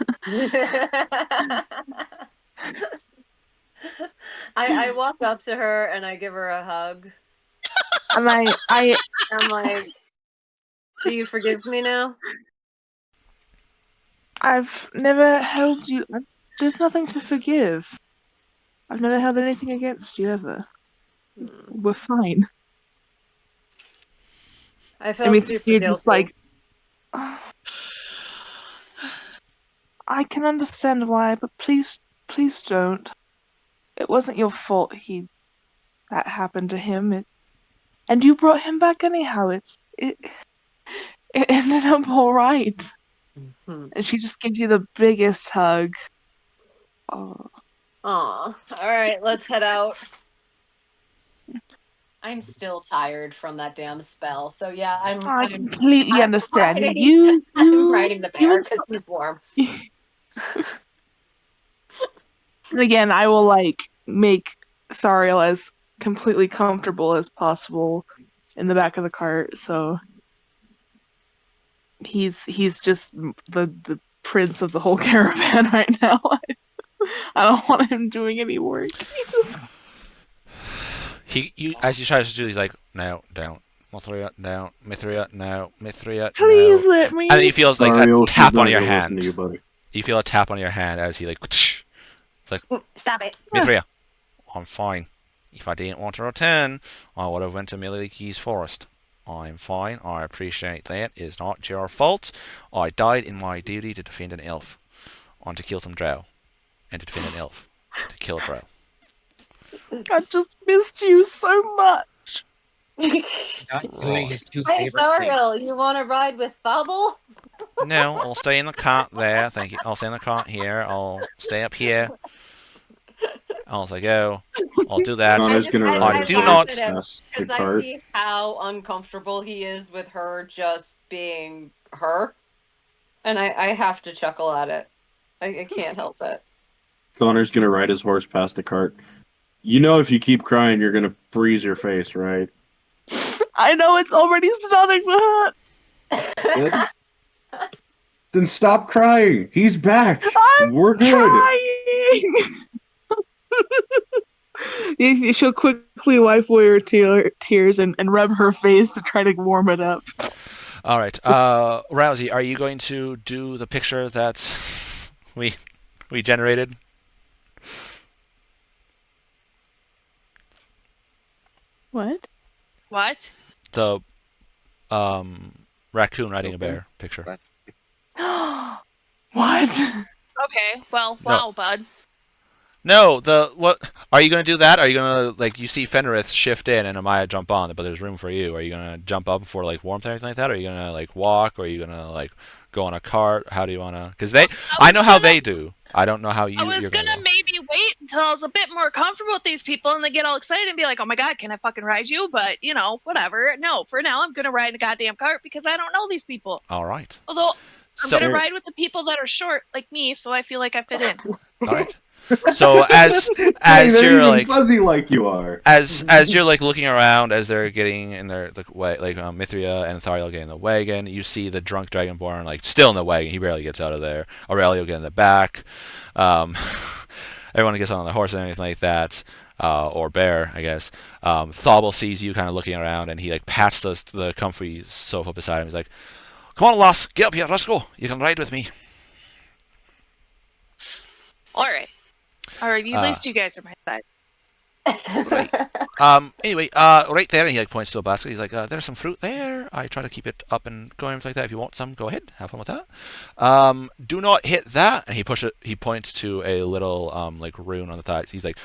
I walk up to her and I give her a hug. And I'm like, do you forgive me now? I've never held you. There's nothing to forgive. I've never held anything against you ever. We're fine. I felt I mean, super you're guilty. just like. I can understand why, but please don't. It wasn't your fault. That happened to him. And you brought him back anyhow. It ended up all right. Hmm. And she just gives you the biggest hug. Oh. Aw. All right, let's head out. I'm still tired from that damn spell, so yeah, I completely understand. I'm riding the bear because he's warm. And again, I will make Thariel as completely comfortable as possible in the back of the cart. So he's just the prince of the whole caravan right now. I don't want him doing any work. You as you try to do, he's like, no, don't. Mithria, no. Mithria, no. Mithria, Please no. let me. And then he feels like Ariel, a she's tap not on your gonna listen to hand. you, buddy. You feel a tap on your hand as he like, it's like, Stop it. Mithria, I'm fine. If I didn't want to return, I would have went to Milliki's forest. I'm fine. I appreciate that. It's not your fault. I died in my duty to defend an elf. On to kill some drow. And to defend an elf. To kill a drow. I just missed you so much. Not doing his two Hey, favorite things. Thoriel, you want to ride with Thobble? No, I'll stay in the cart there. Thank you. I'll stay in the cart here. I'll stay up here. As I go, I'll do that. Connor's gonna ride I his do horse not. past the Because I cart. see how uncomfortable he is with her just being her. And I have to chuckle at it. I can't help it. Connor's gonna ride his horse past the cart. You know, if you keep crying, you're gonna freeze your face, right? I know it's already starting to hurt. Good. Then stop crying. He's back. We're good. Trying. She'll quickly wipe away her tears and rub her face to try to warm it up. All right, Rousey, are you going to do the picture that we generated? What? What? The raccoon riding a bear picture. What? Okay, well, No. wow, bud. No, what are you going to do that? Are you going to like you see Fenrith shift in and Amaya jump on, but there's room for you? Are you going to jump up for like warmth and everything like that? Or are you going to like walk? Or are you going to like go on a cart? How do you want to? Because I know how they do. I don't know how you. I was you're gonna maybe wait until I was a bit more comfortable with these people and they get all excited and be like, oh my god, can I fucking ride you? But, you know, whatever. No, for now, I'm gonna ride in a goddamn cart because I don't know these people. All right. Although, I'm So- gonna ride with the people that are short, like me, so I feel like I fit in. All right. So as Hey, they're you're even like fuzzy like you are. as you're like looking around as they're getting in their like way like Mithria and Thariel get in the wagon, you see the drunk dragonborn like still in the wagon. He barely gets out of there. Aurelio get in the back. Everyone gets on the horse and anything like that. Or bear, I guess. Thobble sees you kind of looking around, and he like pats the comfy sofa beside him. He's like, "Come on, lass, get up here. Let's go. You can ride with me." Alright. Alright, at least you guys are my side. Right. Anyway, right there, and he like points to a basket. He's like, "There's some fruit there. I try to keep it up and going like that. If you want some, go ahead, have fun with that. Do not hit that." And he points to a little like rune on the thighs. He's like,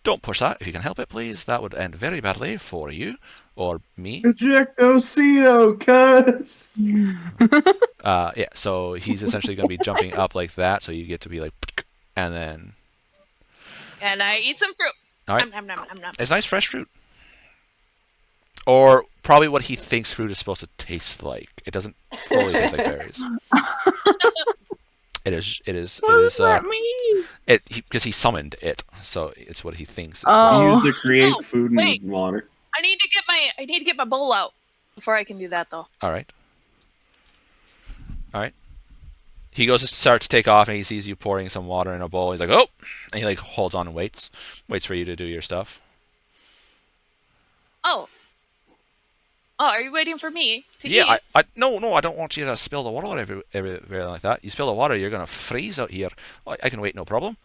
"Don't push that. If you can help it, please. That would end very badly for you or me." Ejectocito, cuz. Yeah. So he's essentially going to be jumping up like that. So you get to be like, and then. And I eat some fruit. All right. Nom, nom, nom, nom. It's nice fresh fruit. Or probably what he thinks fruit is supposed to taste like. It doesn't fully taste like berries. It is. What does that mean? Because he summoned it, so it's what he thinks. It's Oh. Use to create Oh, food wait. and water. I need to get my bowl out before I can do that though. All right. He goes to start to take off, and he sees you pouring some water in a bowl. He's like, "Oh!" And he like holds on and waits for you to do your stuff. Oh. Oh, are you waiting for me to Yeah, eat? no, I don't want you to spill the water everywhere like that. You spill the water, you're gonna freeze out here. I can wait, no problem.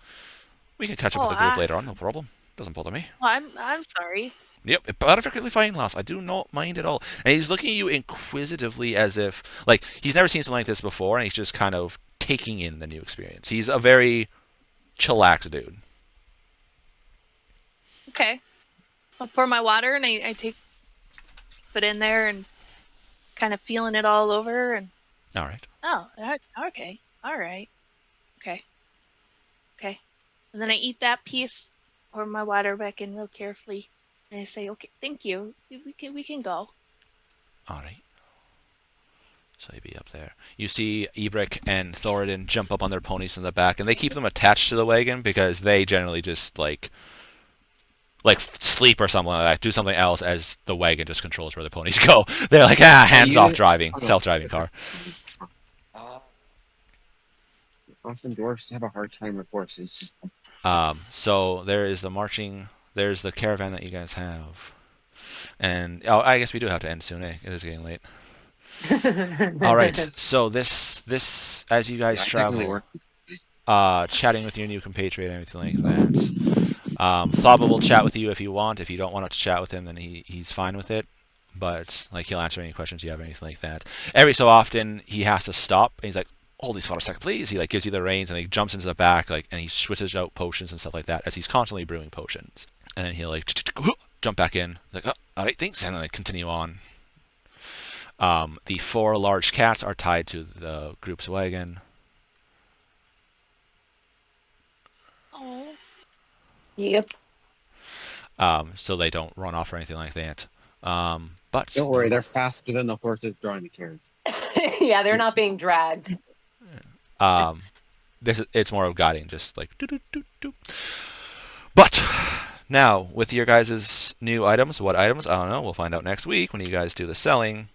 We can catch up with the group later on, no problem. Doesn't bother me. Oh, I'm sorry. Yep, perfectly fine, lass. I do not mind at all. And he's looking at you inquisitively as if, like, he's never seen something like this before, and he's just kind of taking in the new experience. He's a very chillax dude. Okay. I'll pour my water and I put in there and kind of feeling it all over and All right. oh, okay. All right. Okay. And then I eat that piece, pour my water back in real carefully, and I say, "Okay, thank you. We can go." All right. So he'd be up there. You see Ebrick and Thoradin jump up on their ponies in the back, and they keep them attached to the wagon because they generally just like sleep or something like that, do something else as the wagon just controls where the ponies go. They're like, hands off driving, self-driving car. Often dwarfs have a hard time with horses. So there is the marching. There's the caravan that you guys have. And I guess we do have to end soon. Eh? It is getting late. All right. So this as you guys travel, chatting with your new compatriot and everything like that. Thaba will chat with you if you want. If you don't want to chat with him, then he's fine with it. But like he'll answer any questions you have, or anything like that. Every so often he has to stop, and he's like, "Hold these for a second, please." He like gives you the reins, and he jumps into the back, like, and he switches out potions and stuff like that, as he's constantly brewing potions. And then he'll like jump back in, like, "Oh, all right, thanks," and then like continue on. The 4 large cats are tied to the group's wagon. Oh. Yep. So they don't run off or anything like that. But Don't worry, they're faster than the horses drawing the carriage. Yeah, they're not being dragged. it's more of guiding, just like doo, doo, doo, doo. But now with your guys' new items, what items? I don't know. We'll find out next week when you guys do the selling.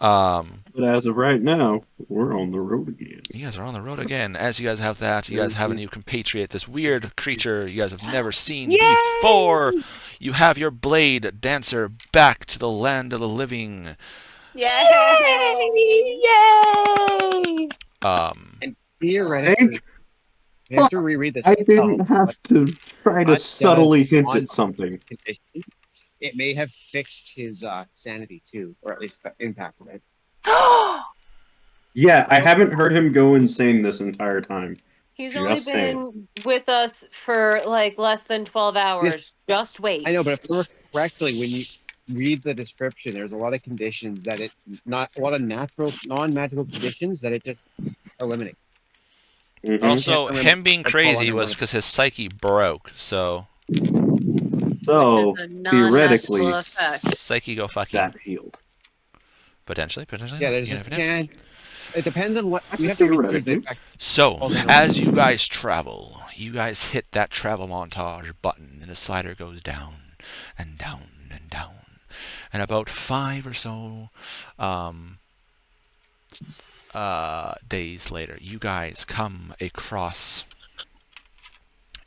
But as of right now, we're on the road again. You guys are on the road again. As you guys have that, you guys have a new compatriot, this weird creature you guys have never seen before. You have your blade dancer back to the land of the living. Yay! Yay! And theoretically, you have to reread this. I didn't have to try to subtly hint at something. It may have fixed his sanity too, or at least impacted it. Yeah, I haven't heard him go insane this entire time. He's Just only saying. been with us for like less than 12 hours. Yes. Just wait. I know, but if I remember correctly, when you read the description, there's a lot of conditions that it not a lot of natural, non-magical conditions that it just eliminates. Mhm. Also, him being crazy was because his psyche broke, so So Which is a non-natural theoretically, effect. psyche go fuck you. that healed. Potentially. Yeah, not. there's You just never know. it depends on what That's you have to read through theoretically. the fact. So, Also- as you guys travel, you guys hit that travel montage button, and the slider goes down and down and down. And about 5 or so days later, you guys come across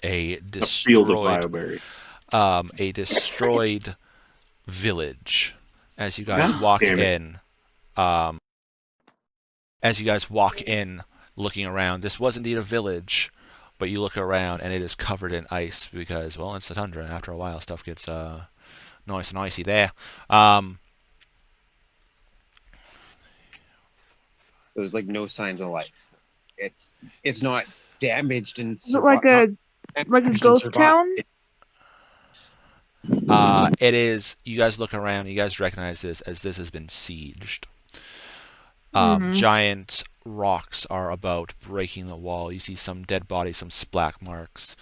a A field of destroyed, bioberry. a destroyed village. As you guys God walk damn it. in, looking around, this was indeed a village, but you look around and it is covered in ice because, well, it's the tundra, and after a while, stuff gets nice and icy there. There's like no signs of life. It's not damaged and Is it like a ghost town? It is. You guys look around. You guys recognize this as this has been sieged. Giant rocks are about breaking the wall. You see some dead bodies, some splack marks.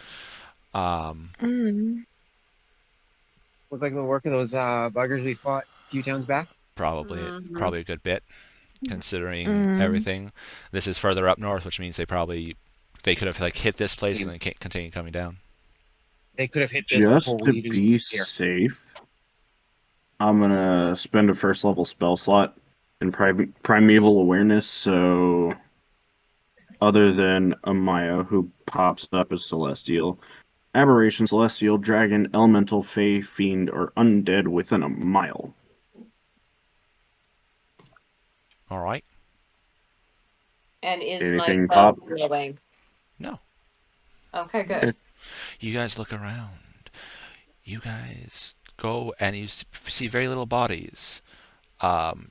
Look like the work of those buggers we fought a few towns back. Probably a good bit, considering everything. This is further up north, which means they could have like hit this place and then continue coming down. They could have hit this Just before to we even be here. safe, I'm gonna spend a first level spell slot in primeval awareness. So, other than Amaya, who pops up as celestial, aberration, celestial, dragon, elemental, fey, fiend, or undead within a mile. All right. And is Anything my pop? bow glowing? No. Okay, good. You guys look around. You guys go and you see very little bodies.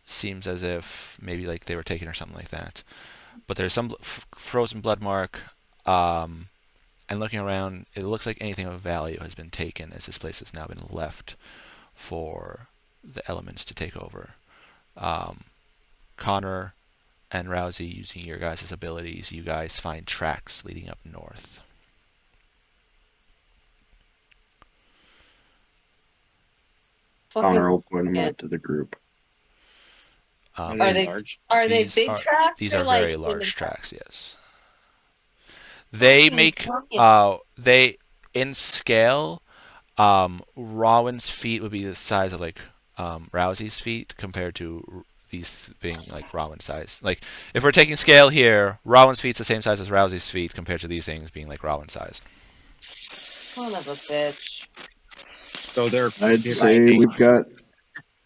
Seems as if maybe like they were taken or something like that. But there's some frozen blood mark. And looking around, it looks like anything of value has been taken, as this place has now been left for the elements to take over. Connor and Rousey, using your guys' abilities, you guys find tracks leading up north. Connor will point them out to the group. Are they large? Are they These big are- tracks? These or are like very human large tracks, yes. They make giants? they in scale, Rowan's feet would be the size of like Rousey's feet compared to these being like Rowan's size. Like if we're taking scale here, Rowan's feet's the same size as Rousey's feet compared to these things being like Rowan's size. Son of a bitch. So they're I'd they're say big we've got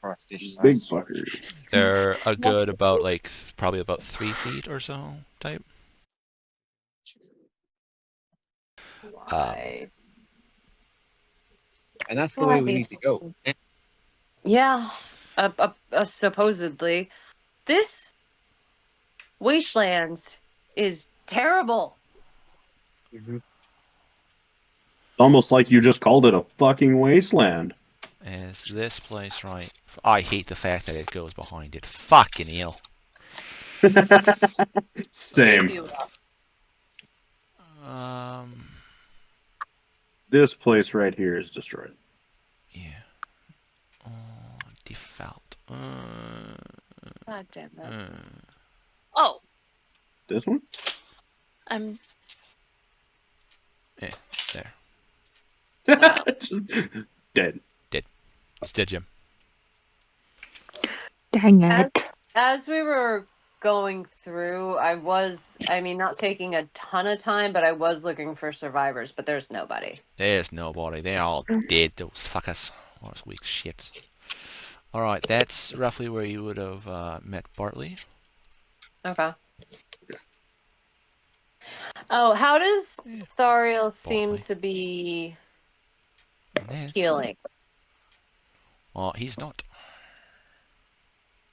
cross dish big size. fuckers. They're a good about like probably about 3 feet or so type. Why? And that's the way we need to go. Yeah, supposedly. This wasteland is terrible. Mhm. It's almost like you just called it a fucking wasteland. Is this place right? I hate the fact that it goes behind it. Fucking hell. Same. Um. This place right here is destroyed. Yeah. Oh, default. God damn it. Oh, This one? I'm There. Wow. Just dead. It's dead, Jim. Dang As, it. as we were going through, I mean, not taking a ton of time, but I was looking for survivors, but there's nobody. There's nobody. They're all dead, those fuckers. Those weak shits. Alright, that's roughly where you would have met Bartley. Okay. Oh, how does Yeah. Thariel seem Bartley. to be That's... healing? he's not.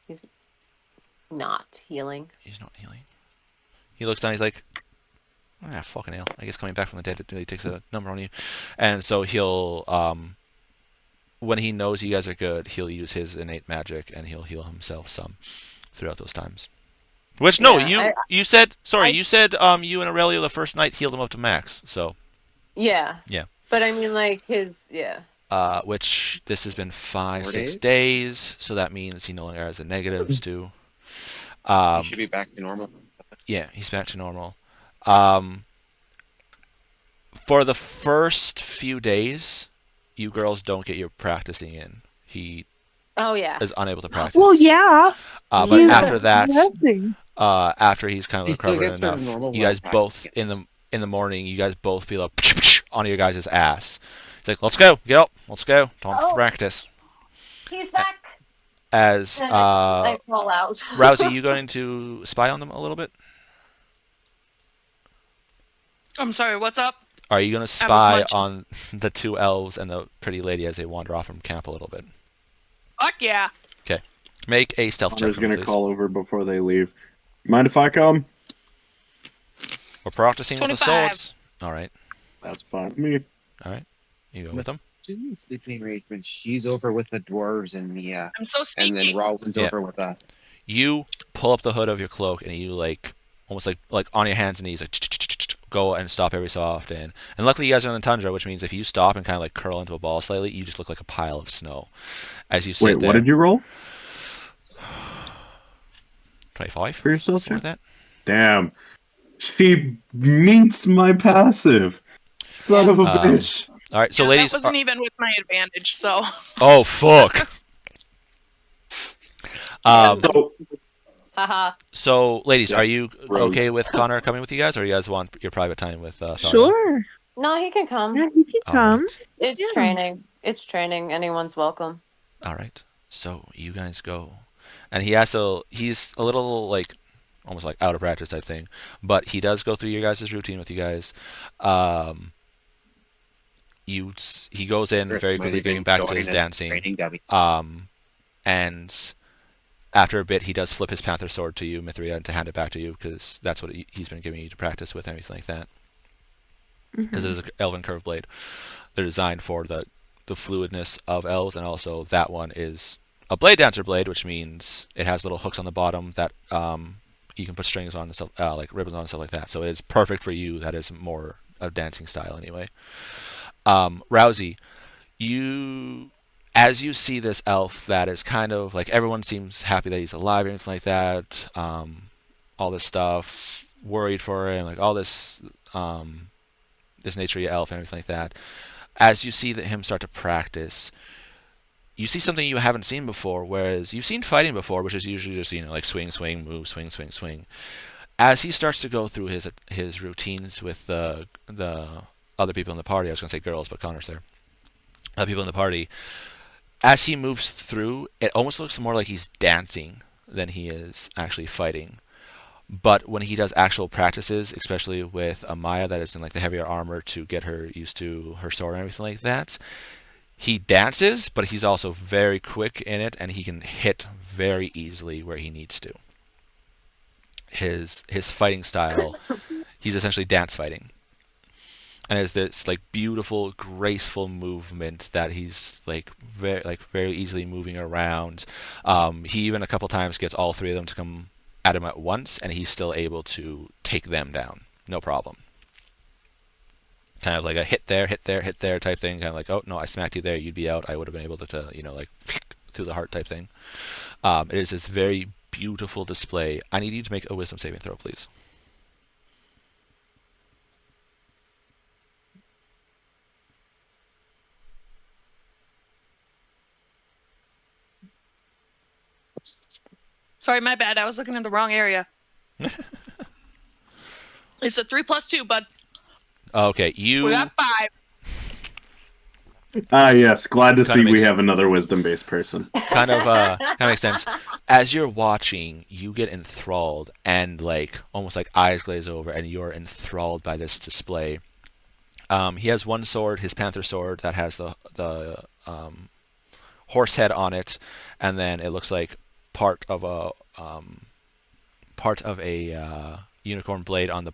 He's not healing. He's not healing. He looks down, he's like, ah, fucking hell. I guess coming back from the dead, it really takes a number on you. And so he'll, when he knows you guys are good, he'll use his innate magic and he'll heal himself some throughout those times. Which, no, Yeah, you said, sorry, you said you and Aurelio the first night healed him up to max, so. Yeah. Yeah. But I mean, like, yeah. Which, this has been 5, 4 6 days? days, so that means he no longer has the negatives too. He should be back to normal. Yeah, he's back to normal. For the first few days, you girls don't get your practicing in. He Oh, yeah. is unable to practice. Well, yeah. But he's after that, resting. after he's kind of He still recovered gets sort of enough, normal you guys life both practice. in the morning, you guys both feel a on your guys' ass. It's like, let's go, get up, let's go, time for practice. He's back. As And I fall out. Rousey, you going to spy on them a little bit? I'm sorry, what's up? Are you going to spy on the two elves and the pretty lady as they wander off from camp a little bit? Fuck yeah. Okay. Make a stealth check Connor's for me, gonna please. call over before they leave. Mind if I come? We're practicing with the 25. swords. Alright. That's fine with me. Alright. You go with them? Sleeping arrangements. She's over with the dwarves and the I'm so and then sneaky. Robin's Yeah. over with the You pull up the hood of your cloak and you like almost like on your hands and knees like go and stop every so often. And luckily you guys are in the tundra, which means if you stop and kind of like curl into a ball slightly, you just look like a pile of snow as you sit Wait, there. what did you roll 25 for yourself? something like that. Damn. She meets my passive. Son of a bitch. All right, so Yeah, ladies. that wasn't even with my advantage, so. Oh fuck. So, Haha. So ladies, Yeah, are you Rose. okay with Connor coming with you guys, or you guys want your private time with? Thariel? Sure. No, he can come. Yeah, he can All come. right. It's Yeah. training. It's training. Anyone's welcome. All right. So you guys go, and he's a little like almost like out of practice type thing, but he does go through your guys' routine with you guys. He goes in very quickly, getting back to his dancing. training dummy. And after a bit, he does flip his panther sword to you, Mithria, to hand it back to you because that's what he's been giving you to practice with and everything like that. Because it's an elven curved blade. They're designed for the fluidness of elves, and also that one is a blade dancer blade, which means it has little hooks on the bottom that you can put strings on and stuff, like ribbons on and stuff like that. So it is perfect for you. That is more a dancing style anyway. Rousey, as you see this elf that is kind of like everyone seems happy that he's alive and anything like that, all this stuff, worried for him, like all this this nature elf and everything like that. As you see him start to practice, you see something you haven't seen before, whereas you've seen fighting before, which is usually just like swing, swing, move, swing, swing, swing. As he starts to go through his routines with the other people in the party, I was going to say girls, but Connor's there. people in the party. As he moves through, it almost looks more like he's dancing than he is actually fighting. But when he does actual practices, especially with Amaya that is in like the heavier armor to get her used to her sword and everything like that, he dances, but he's also very quick in it, and he can hit very easily where he needs to. His fighting style, he's essentially dance fighting, and it's this like beautiful, graceful movement that he's like very easily moving around. He even a couple times gets all three of them to come at him at once, and he's still able to take them down, no problem. Kind of like a hit there, hit there, hit there type thing. Kind of like, oh no, I smacked you there, you'd be out. I would have been able to like through the heart type thing. It is this very beautiful display. I need you to make a wisdom saving throw, please. Sorry, my bad. I was looking in the wrong area. It's a 3 + 2, bud. Okay, We got 5. Yes. Glad to see Kinda we makes- have another wisdom-based person. kind of makes sense. As you're watching, you get enthralled and like almost like eyes glaze over, and you're enthralled by this display. He has one sword, his panther sword, that has the horse head on it, and then it looks like part of a unicorn blade on the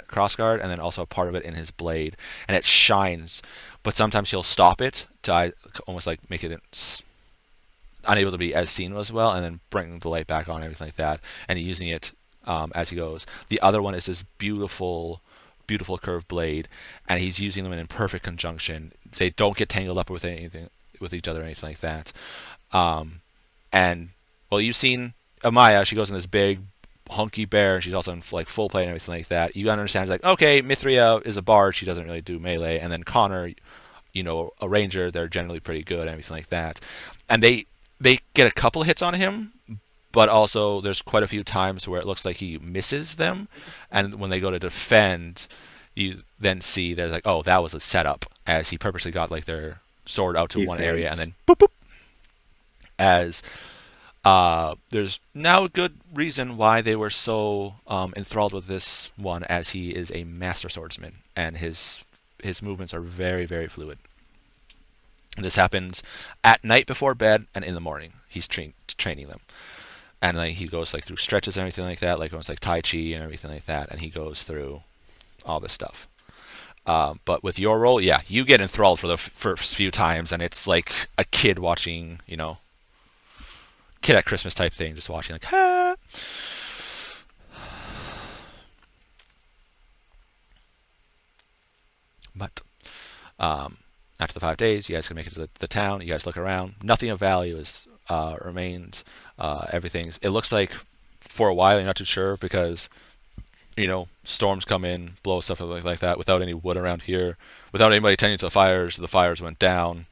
crossguard, and then also part of it in his blade, and it shines. But sometimes he'll stop it to almost like make it unable to be as seen as well, and then bring the light back on and everything like that, and he's using it as he goes. The other one is this beautiful curved blade, and he's using them in perfect conjunction. They don't get tangled up with anything with each other or anything like that. And well, you've seen Amaya. She goes in this big hunky bear, and she's also in like full play and everything like that. You understand, it's like, okay, Mithria is a bard, she doesn't really do melee, and then Connor, a ranger, they're generally pretty good and everything like that. And they get a couple hits on him, but also there's quite a few times where it looks like he misses them, and when they go to defend, you then see there's like, oh, that was a setup, as he purposely got like their sword out to one area and then boop boop, as there's now a good reason why they were so enthralled with this one, as he is a master swordsman, and his movements are very, very fluid. And this happens at night before bed and in the morning. He's training them, and like he goes like through stretches and everything like that, like almost like Tai Chi and everything like that, and he goes through all this stuff. But with your role, yeah, you get enthralled for the first few times, and it's like a kid watching, kid at Christmas type thing, just watching like, ah. But after the 5 days, you guys can make it to the town. You guys look around. Nothing of value is remained. It looks like for a while you're not too sure, because storms come in, blow stuff like that, without any wood around here, without anybody tending to the fires went down,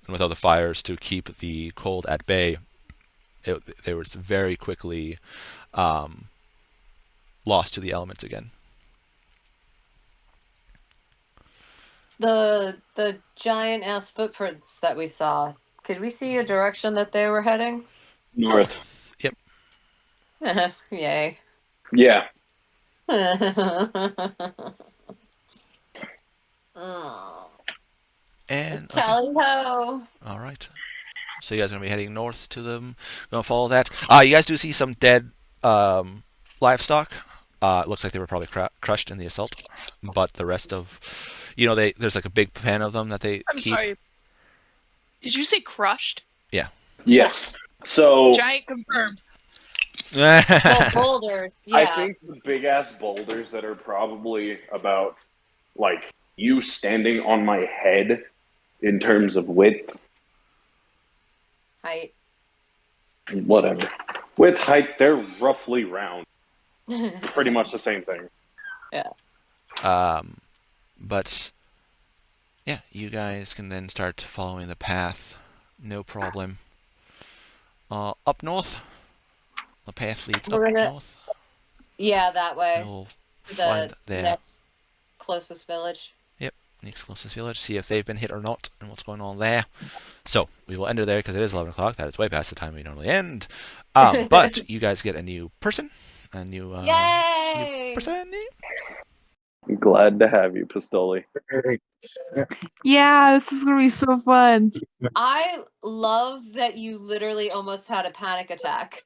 and without the fires to keep the cold at bay, they were very quickly lost to the elements again. The giant ass footprints that we saw, could we see a direction that they were heading? North. Yep. Yay. Yeah. Oh. And Tally ho. all right. So you guys are gonna be heading north to them. Gonna follow that. You guys do see some dead livestock. It looks like they were probably crushed in the assault, but the rest of, there's like a big pen of them that they I'm keep. sorry. Did you say crushed? Yeah. Yes. So Giant confirmed. Well, boulders. Yeah. I think the big ass boulders that are probably about like you standing on my head in terms of width. Height. Whatever. With height, they're roughly round. Pretty much the same thing. Yeah. But yeah, you guys can then start following the path, no problem. Up north. The path leads up north. Yeah, that way. You'll The find there. next closest village. Yep. the explosives village, see if they've been hit or not, and what's going on there. So we will end it there because it is 11 o'clock. That is way past the time we normally end. But you guys get a new person, a new Yay! person. I'm glad to have you, Pistoli. Yeah, this is gonna be so fun. I love that you literally almost had a panic attack.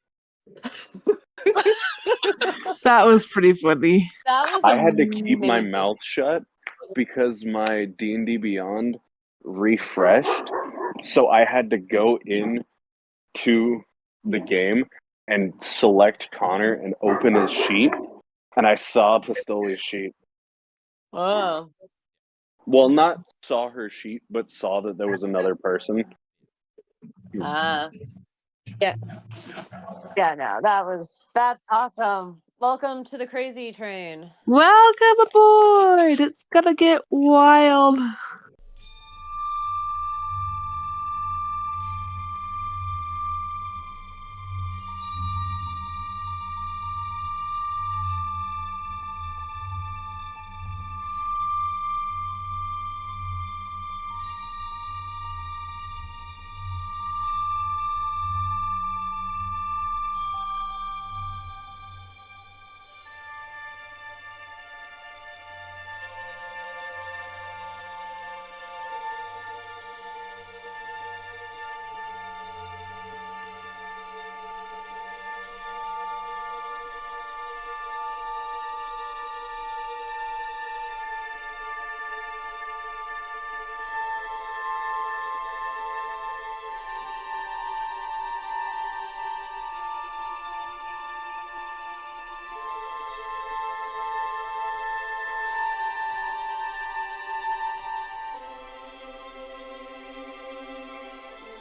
That was pretty funny. That was I had to keep my amazing. mouth shut because my D&D Beyond refreshed, so I had to go in to the game and select Connor and open his sheet, and I saw Pistoli's sheet. Oh. Well, not saw her sheet, but saw that there was another person. Yeah. Yeah, no, that's awesome. Welcome to the crazy train. Welcome aboard. It's gonna get wild.